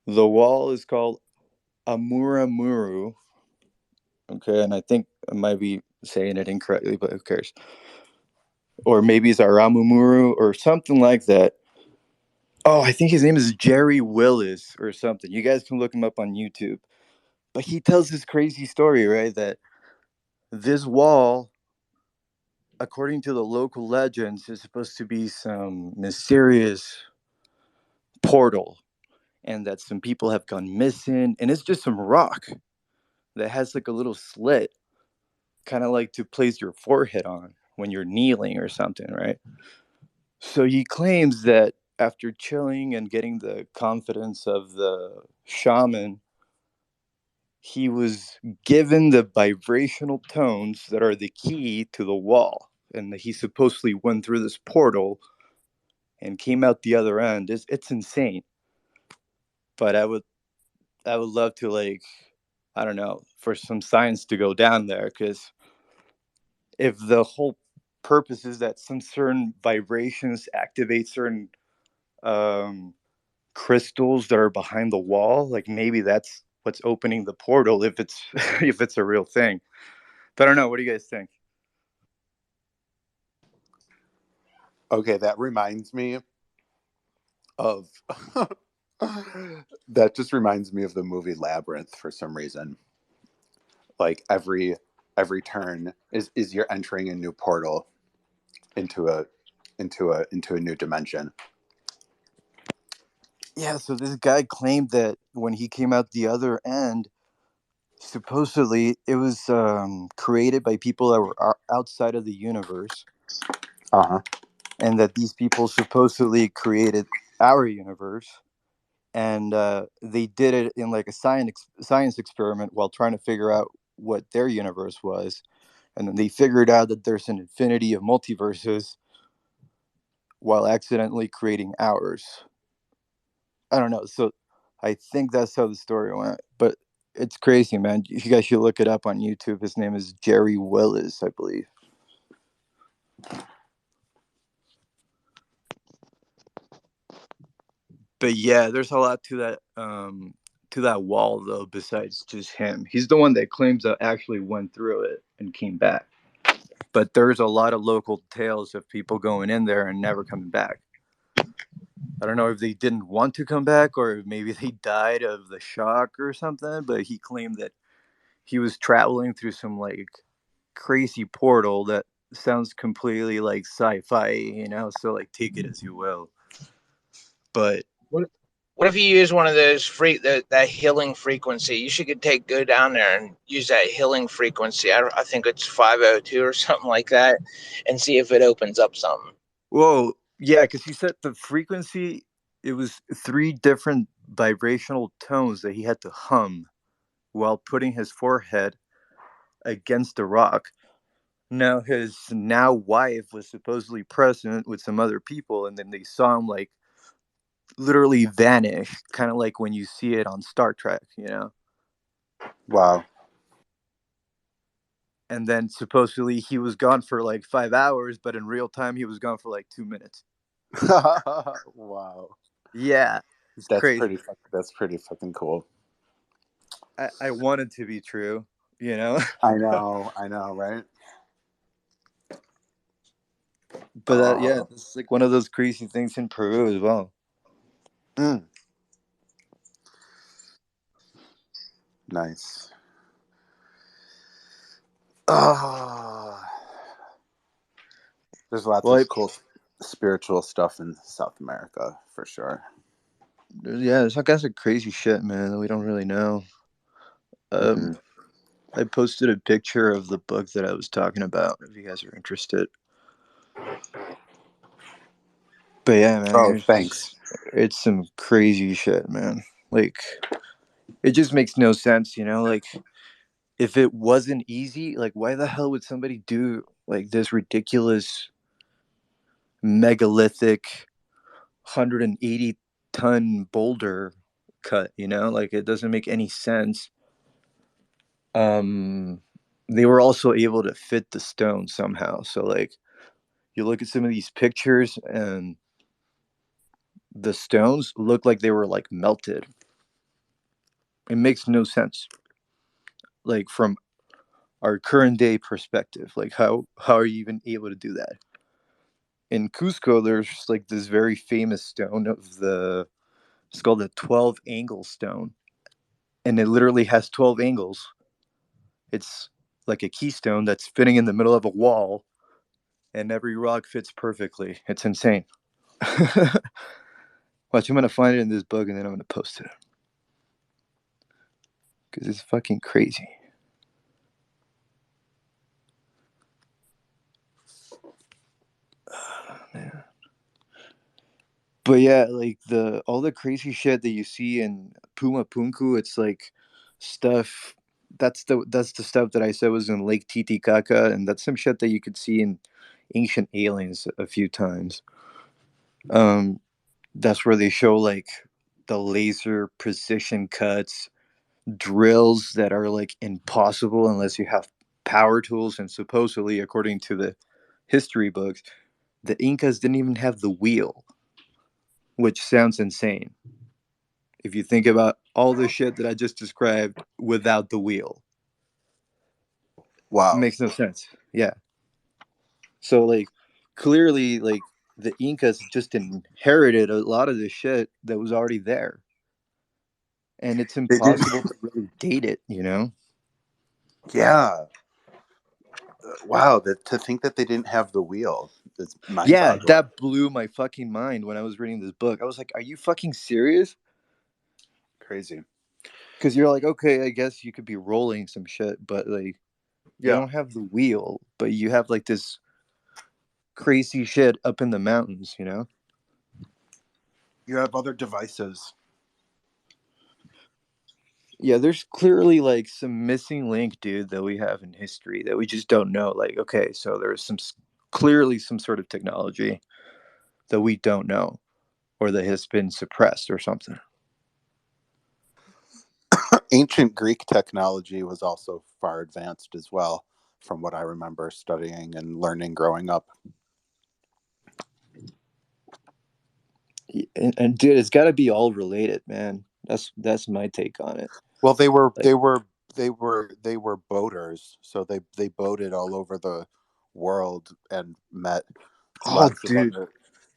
The wall is called Amuramuru. Okay, and I think I might be saying it incorrectly, but who cares? Or maybe it's Aramumuru or something like that. Oh, I think his name is Jerry Willis or something. You guys can look him up on YouTube. But he tells this crazy story, right? That this wall, according to the local legends, is supposed to be some mysterious portal, and that some people have gone missing. And it's just some rock that has like a little slit, kind of like to place your forehead on when you're kneeling or something, right? So he claims that after chilling and getting the confidence of the shaman, he was given the vibrational tones that are the key to the wall. And that he supposedly went through this portal and came out the other end. It's insane. But I would love to, like, I don't know, for some science to go down there, because if the whole purpose is that some certain vibrations activate certain um, crystals that are behind the wall, like maybe that's what's opening the portal if it's if it's a real thing. But I don't know. What do you guys think? okay, that reminds me of that just reminds me of the movie Labyrinth for some reason. Like every turn is you're entering a new portal into a new dimension. Yeah. So this guy claimed that when he came out the other end, supposedly it was created by people that were outside of the universe, Uh-huh. and that these people supposedly created our universe, and they did it in like a science experiment while trying to figure out what their universe was, and then they figured out that there's an infinity of multiverses while accidentally creating ours. I don't know. So I think that's how the story went. But It's crazy, man. You guys should look it up on YouTube. His name is Jerry Willis, I believe. But yeah, there's a lot to that wall though. Besides just him, he's the one that claims that actually went through it and came back. But there's a lot of local tales of people going in there and never coming back. I don't know if they didn't want to come back or maybe they died of the shock or something. But he claimed that he was traveling through some like crazy portal that sounds completely like sci-fi, you know. So like, take it as you will. But What if you use one of those that healing frequency? You should go down there and use that healing frequency. I think it's 502 or something like that, and see if it opens up something. whoa, yeah, because he said the frequency, it was 3 different vibrational tones that he had to hum while putting his forehead against the rock. Now his now wife was supposedly present with some other people, and then they saw him like literally vanish, kind of like when you see it on Star Trek, you know. Wow. And then supposedly he was gone for like 5 hours, but in real time he was gone for like 2 minutes. Wow. Yeah, it's crazy. That's pretty fucking cool. I want it to be true, you know. I know, right? But yeah, it's like one of those crazy things in Peru as well. Nice. There's lots of cool spiritual stuff in South America for sure. Yeah, there's all kinds of crazy shit, man, that we don't really know. I posted a picture of the book that I was talking about if you guys are interested. But yeah, man, thanks. It's some crazy shit, man. Like, it just makes no sense, you know? Like, if it wasn't easy, like, why the hell would somebody do like this ridiculous megalithic 180-ton boulder cut, you know? Like, it doesn't make any sense. They were also able to fit the stone somehow. So like, you look at some of these pictures and the stones look like they were like melted. It makes no sense. Like, from our current day perspective, like how are you even able to do that? In Cusco, there's like this very famous stone it's called the 12 angle stone, and it literally has 12 angles. It's like a keystone that's fitting in the middle of a wall, and every rock fits perfectly. It's insane. Watch, I'm gonna find it in this book and then I'm gonna post it because it's fucking crazy. Man. But yeah, like all the crazy shit that you see in Puma Punku, it's like stuff. That's the stuff that I said was in Lake Titicaca, and that's some shit that you could see in Ancient Aliens a few times. That's where they show like the laser precision cuts, drills that are like impossible unless you have power tools, and supposedly, according to the history books, the Incas didn't even have the wheel, which sounds insane if you think about all the shit that I just described without the wheel. Wow. It makes no sense. Yeah. So like, clearly, like, the Incas just inherited a lot of the shit that was already there, and it's They did. impossible to really date it, you know. Yeah. Wow. To think that they didn't have the wheel is Yeah, mind-boggling. that blew my fucking mind when I was reading this book. I was like, are you fucking serious? Crazy. Because you're like, okay, I guess you could be rolling some shit, but like, you don't have the wheel, but you have like this crazy shit up in the mountains, you know? You have other devices. Yeah, there's clearly like some missing link, dude, that we have in history that we just don't know. Like, okay, so there's clearly some sort of technology that we don't know, or that has been suppressed or something. Ancient Greek technology was also far advanced as well, from what I remember studying and learning growing up. And dude, it's got to be all related, man. That's my take on it. Well, they were Like, they were boaters, so they boated all over the world and met oh, lots of dude. other,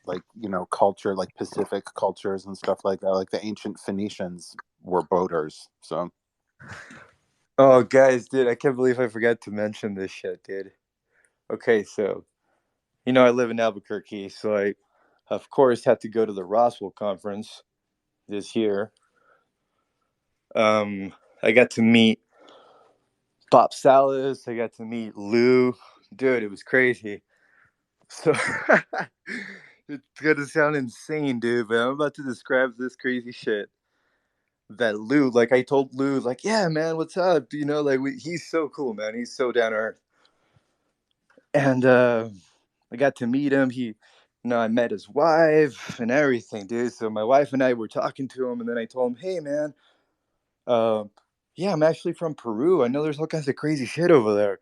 like, culture, like Pacific cultures and stuff like that. Like the ancient Phoenicians were boaters. So Oh, guys, dude, I can't believe I forgot to mention this shit, dude. Okay, so I live in Albuquerque, so I, of course, had to go to the Roswell conference this year. I got to meet Bob Salas. I got to meet Lou. Dude, it was crazy. So it's gonna sound insane, dude, but I'm about to describe this crazy shit that Lou, like, I told Lou, like, yeah, man, what's up? Like, he's so cool, man. He's so down to earth. And I got to meet him. I met his wife and everything, dude. So my wife and I were talking to him, and then I told him, hey, man, yeah, I'm actually from Peru. I know there's all kinds of crazy shit over there.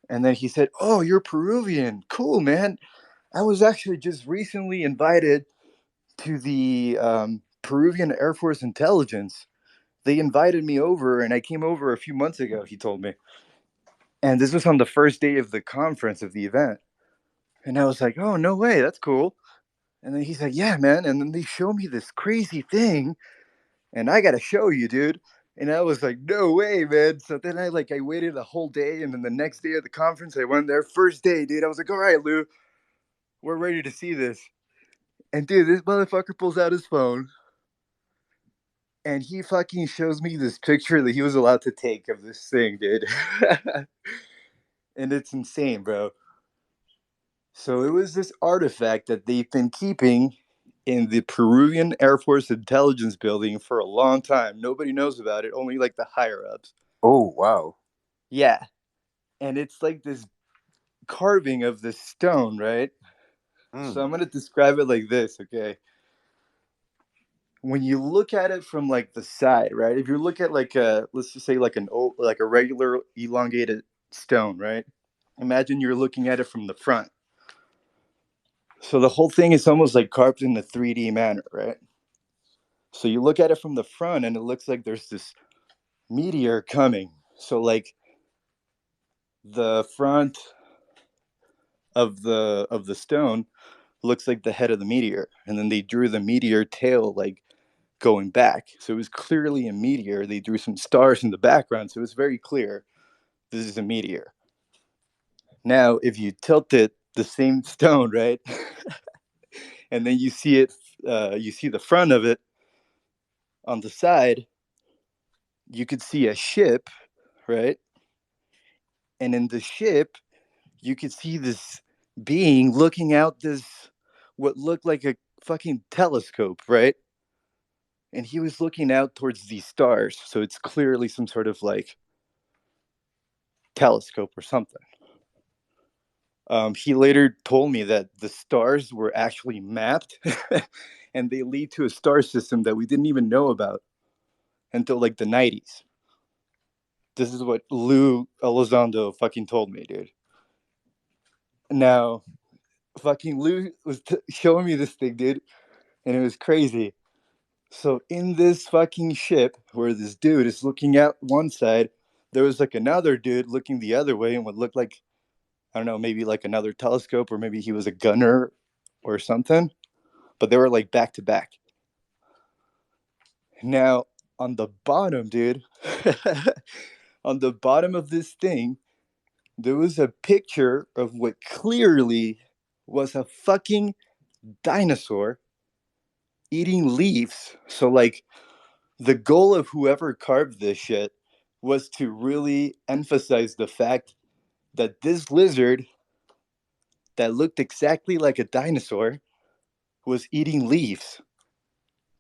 And then he said, oh, you're Peruvian. Cool, man. I was actually just recently invited to the Peruvian Air Force Intelligence. They invited me over, and I came over a few months ago, he told me. And this was on the first day of the conference, of the event. And I was like, oh, no way, that's cool. And then he's like, yeah, man. And then they show me this crazy thing, and I got to show you, dude. And I was like, no way, man. So then I waited a whole day, and then the next day of the conference, I went there. First day, dude. I was like, all right, Lou, we're ready to see this. And dude, this motherfucker pulls out his phone, and he fucking shows me this picture that he was allowed to take of this thing, dude. And it's insane, bro. So it was this artifact that they've been keeping in the Peruvian Air Force Intelligence Building for a long time. Nobody knows about it, only like the higher ups. oh wow. Yeah. And it's like this carving of this stone, right? So I'm going to describe it like this, okay? When you look at it from like the side, right? If you look at like let's just say like like a regular elongated stone, right? Imagine you're looking at it from the front. So the whole thing is almost like carved in a 3D manner, right? So you look at it from the front, and it looks like there's this meteor coming. So like the front of the stone looks like the head of the meteor, and then they drew the meteor tail like going back. So it was clearly a meteor. They drew some stars in the background, so it was very clear this is a meteor. Now, if you tilt it the same stone, right, and then you see it, you see the front of it on the side, you could see a ship, right? And in the ship, you could see this being looking out this what looked like a fucking telescope, right? And he was looking out towards these stars, so it's clearly some sort of like telescope or something. He later told me that the stars were actually mapped and they lead to a star system that we didn't even know about until like the 90s. This is what Lou Elizondo fucking told me, dude. Now, fucking Lou was showing me this thing, dude, and it was crazy. So in this fucking ship where this dude is looking out one side, there was like another dude looking the other way and what looked like, I don't know, maybe like another telescope, or maybe he was a gunner or something. But they were like back to back. Now, on the bottom, dude, on the bottom of this thing, there was a picture of what clearly was a fucking dinosaur eating leaves. So, like, the goal of whoever carved this shit was to really emphasize the fact that this lizard that looked exactly like a dinosaur was eating leaves.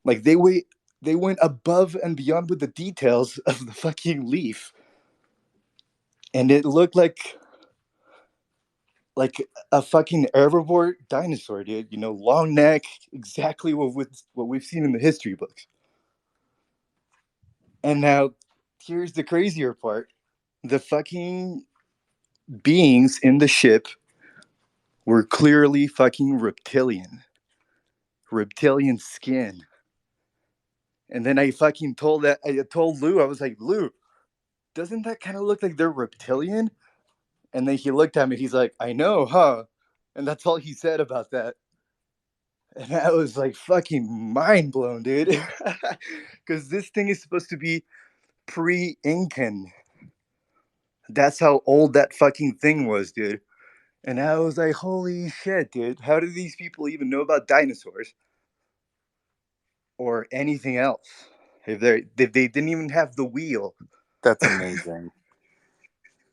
Like they went above and beyond with the details of the fucking leaf. And it looked like a fucking herbivore dinosaur, dude. Long neck, exactly what we've seen in the history books. And now here's the crazier part. The fucking beings in the ship were clearly fucking reptilian skin. And then I told Lou, I was like, Lou, doesn't that kind of look like they're reptilian? And then he looked at me, he's like, I know, huh? And that's all he said about that. And I was like fucking mind blown, dude. Because this thing is supposed to be pre-Incan. That's how old that fucking thing was, dude. And I was like, holy shit, dude. How do these people even know about dinosaurs? Or anything else? If they didn't even have the wheel. That's amazing.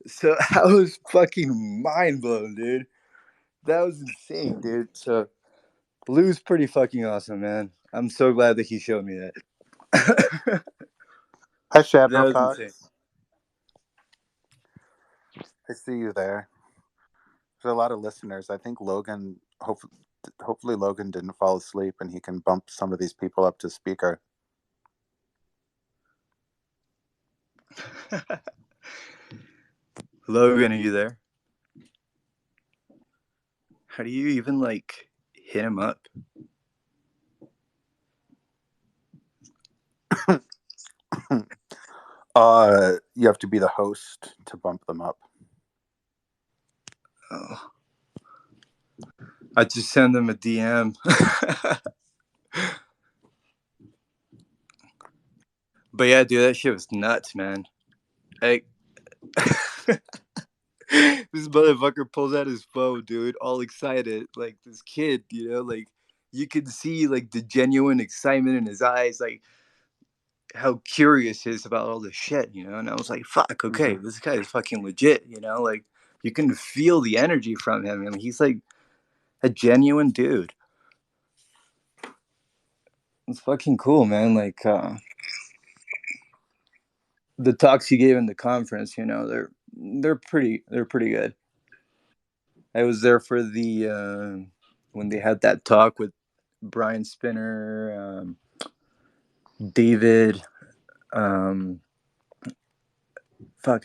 So I was fucking mind blown, dude. That was insane, dude. So Lou's pretty fucking awesome, man. I'm so glad that he showed me that. Hi, That Shadow was insane. Thoughts. I see you there. There's a lot of listeners. I think Logan, hopefully Logan didn't fall asleep and he can bump some of these people up to speaker. Logan, are you there? How do you even like hit him up? You have to be the host to bump them up. Oh. I just send them a DM. But yeah, dude, that shit was nuts, man. Like, this motherfucker pulls out his phone, dude, all excited, like this kid, you know, like you could see like the genuine excitement in his eyes, like how curious he is about all this shit, you know. And I was like, fuck, okay, this guy is fucking legit, you know, like you can feel the energy from him. I mean, he's like a genuine dude. It's fucking cool, man. Like the talks he gave in the conference, you know, they're pretty good. I was there for the when they had that talk with Brian Spinner, David. Fuck,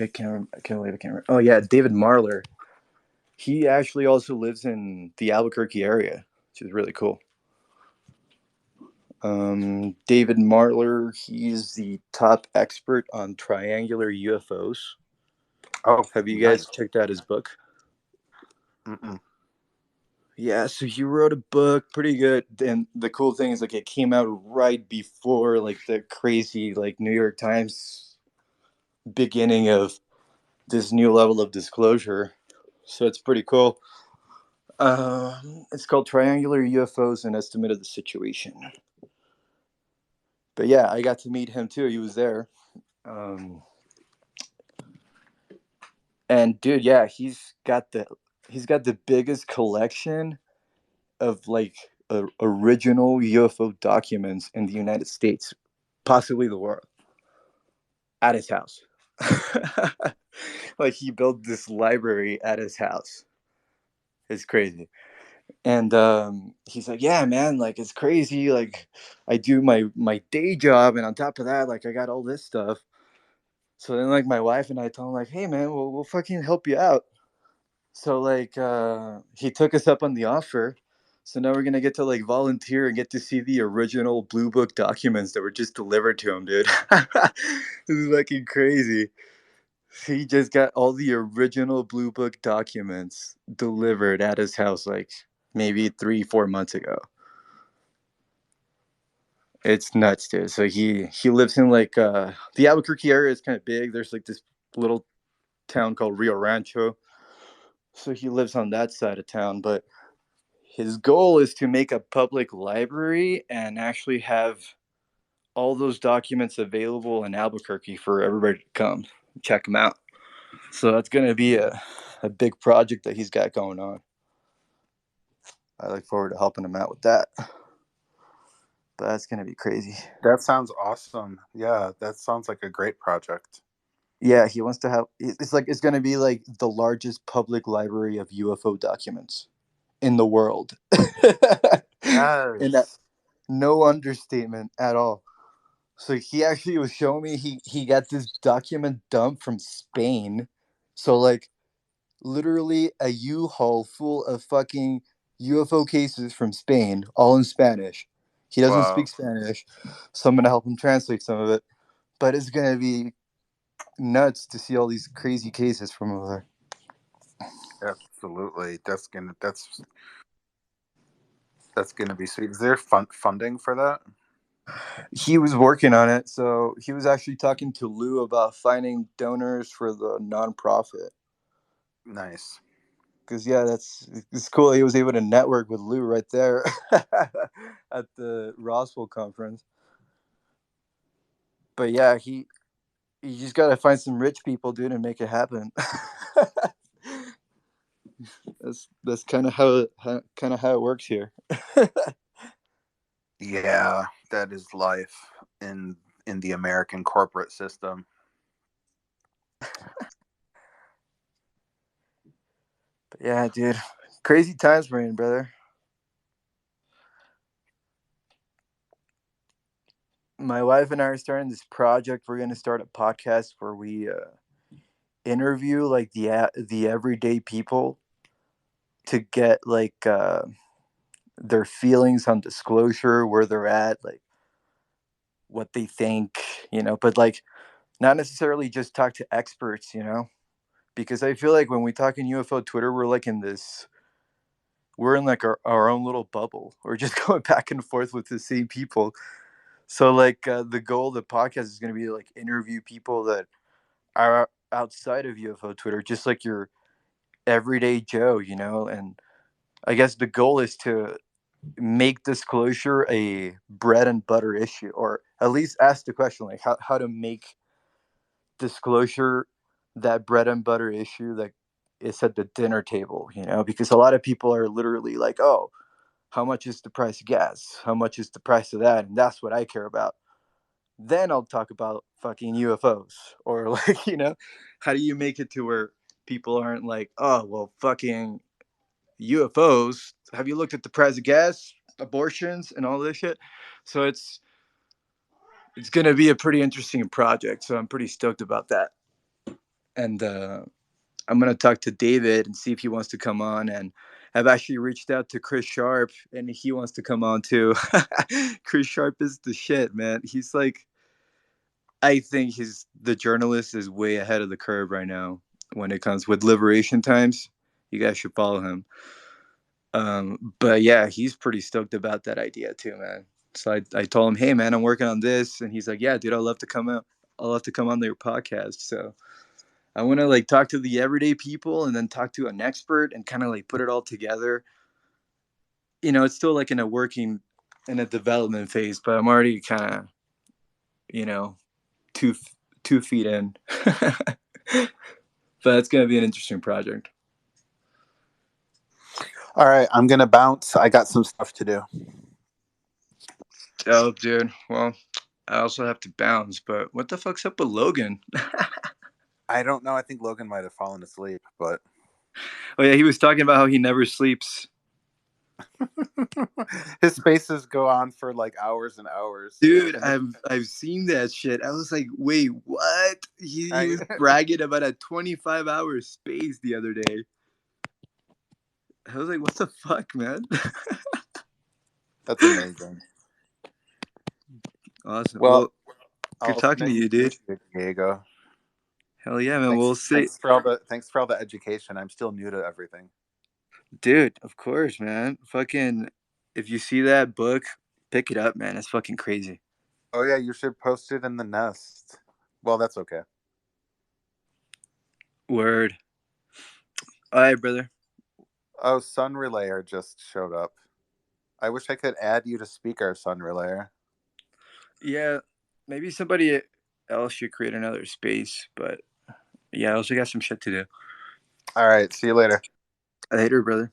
I can't remember. Oh yeah, David Marler. He actually also lives in the Albuquerque area, which is really cool. David Marler, he's the top expert on triangular UFOs. Oh, have you guys checked out his book? Mm-mm. Yeah, so he wrote a book, pretty good. And the cool thing is, like, it came out right before, like, the crazy, like, New York Times beginning of this new level of disclosure. So it's pretty cool. It's called Triangular UFOs: An Estimate of the Situation. But yeah, I got to meet him too. He was there. And dude, yeah, he's got the biggest collection of like original UFO documents in the United States, possibly the world, at his house. Like he built this library at his house. It's crazy. And he's like, yeah, man, like it's crazy. Like I do my day job, and on top of that, like I got all this stuff. So then, like my wife and I told him, like, hey, man, we'll fucking help you out. So like he took us up on the offer. So now we're gonna get to like volunteer and get to see the original Blue Book documents that were just delivered to him, dude. This is fucking crazy. He just got all the original Blue Book documents delivered at his house like maybe 3-4 months ago. It's nuts, dude. So he lives in like the Albuquerque area is kind of big. There's like this little town called Rio Rancho. So he lives on that side of town, but his goal is to make a public library and actually have all those documents available in Albuquerque for everybody to come check them out. So that's going to be a big project that he's got going on. I look forward to helping him out with that. But that's going to be crazy. That sounds awesome. Yeah, that sounds like a great project. Yeah, he wants to have. It's going to be like the largest public library of UFO documents in the world. Yes. And that, no understatement at all. So he actually was showing me he got this document dumped from Spain. So like literally a U-Haul full of fucking UFO cases from Spain, all in Spanish. He doesn't Wow. speak Spanish, so I'm gonna help him translate some of it. But it's gonna be nuts to see all these crazy cases from over there. Absolutely. That's gonna be sweet. Is there funding for that? He was working on it, so he was actually talking to Lou about finding donors for the nonprofit. Nice. Because yeah, it's cool. He was able to network with Lou right there at the Roswell conference. But yeah, you just gotta find some rich people, dude, and make it happen. that's kind of how it works here. Yeah, that is life in the American corporate system. But yeah, dude, crazy times we're in, brother. My wife and I are starting this project. We're gonna start a podcast where we interview like the everyday people to get like their feelings on disclosure, where they're at, like what they think, but like not necessarily just talk to experts, because I feel like when we talk in UFO Twitter, we're in like our own little bubble. We're just going back and forth with the same people. So like the goal of the podcast is going to be to like interview people that are outside of UFO Twitter, just like your everyday Joe, and I guess the goal is to make disclosure a bread and butter issue, or at least ask the question like how to make disclosure that bread and butter issue that is at the dinner table, because a lot of people are literally like, oh, how much is the price of gas, how much is the price of that, and that's what I care about. Then I'll talk about fucking UFOs, or like, how do you make it to where people aren't like, oh well, fucking UFOs, have you looked at the price of gas, abortions, and all this shit? So it's gonna be a pretty interesting project, so I'm pretty stoked about that. And I'm gonna talk to David and see if he wants to come on. And I've actually reached out to Chris Sharp, and he wants to come on too. Chris Sharp is the shit, man. He's like, I think the journalist is way ahead of the curve right now when it comes with Liberation Times. You guys should follow him. But yeah, he's pretty stoked about that idea too, man. So I told him, hey man, I'm working on this, and he's like, yeah, dude, I'd love to come out. I'll love to come on your podcast. So I want to like talk to the everyday people and then talk to an expert and kind of like put it all together. It's still like in a development phase, but I'm already kind of, you know, two 2 feet in. But it's gonna be an interesting project. All right, I'm gonna bounce. I got some stuff to do. Oh, dude. Well, I also have to bounce, but what the fuck's up with Logan? I don't know. I think Logan might have fallen asleep, but oh yeah, he was talking about how he never sleeps. his spaces go on for like hours and hours. Dude, I've seen that shit. I was like, wait, what? He was bragging about a 25-hour space the other day. I was like, what the fuck, man? That's amazing. Awesome. Well, good talking to you, dude. Diego. Hell yeah, man. We'll see. Thanks for all the education. I'm still new to everything. Dude, of course, man. Fucking, if you see that book, pick it up, man. It's fucking crazy. Oh yeah, you should post it in the nest. Well, that's okay. Word. All right, brother. Oh, Sun Relayer just showed up. I wish I could add you to speaker, Sun Relayer. Yeah, maybe somebody else should create another space, but yeah, I also got some shit to do. All right, see you later. Later, brother.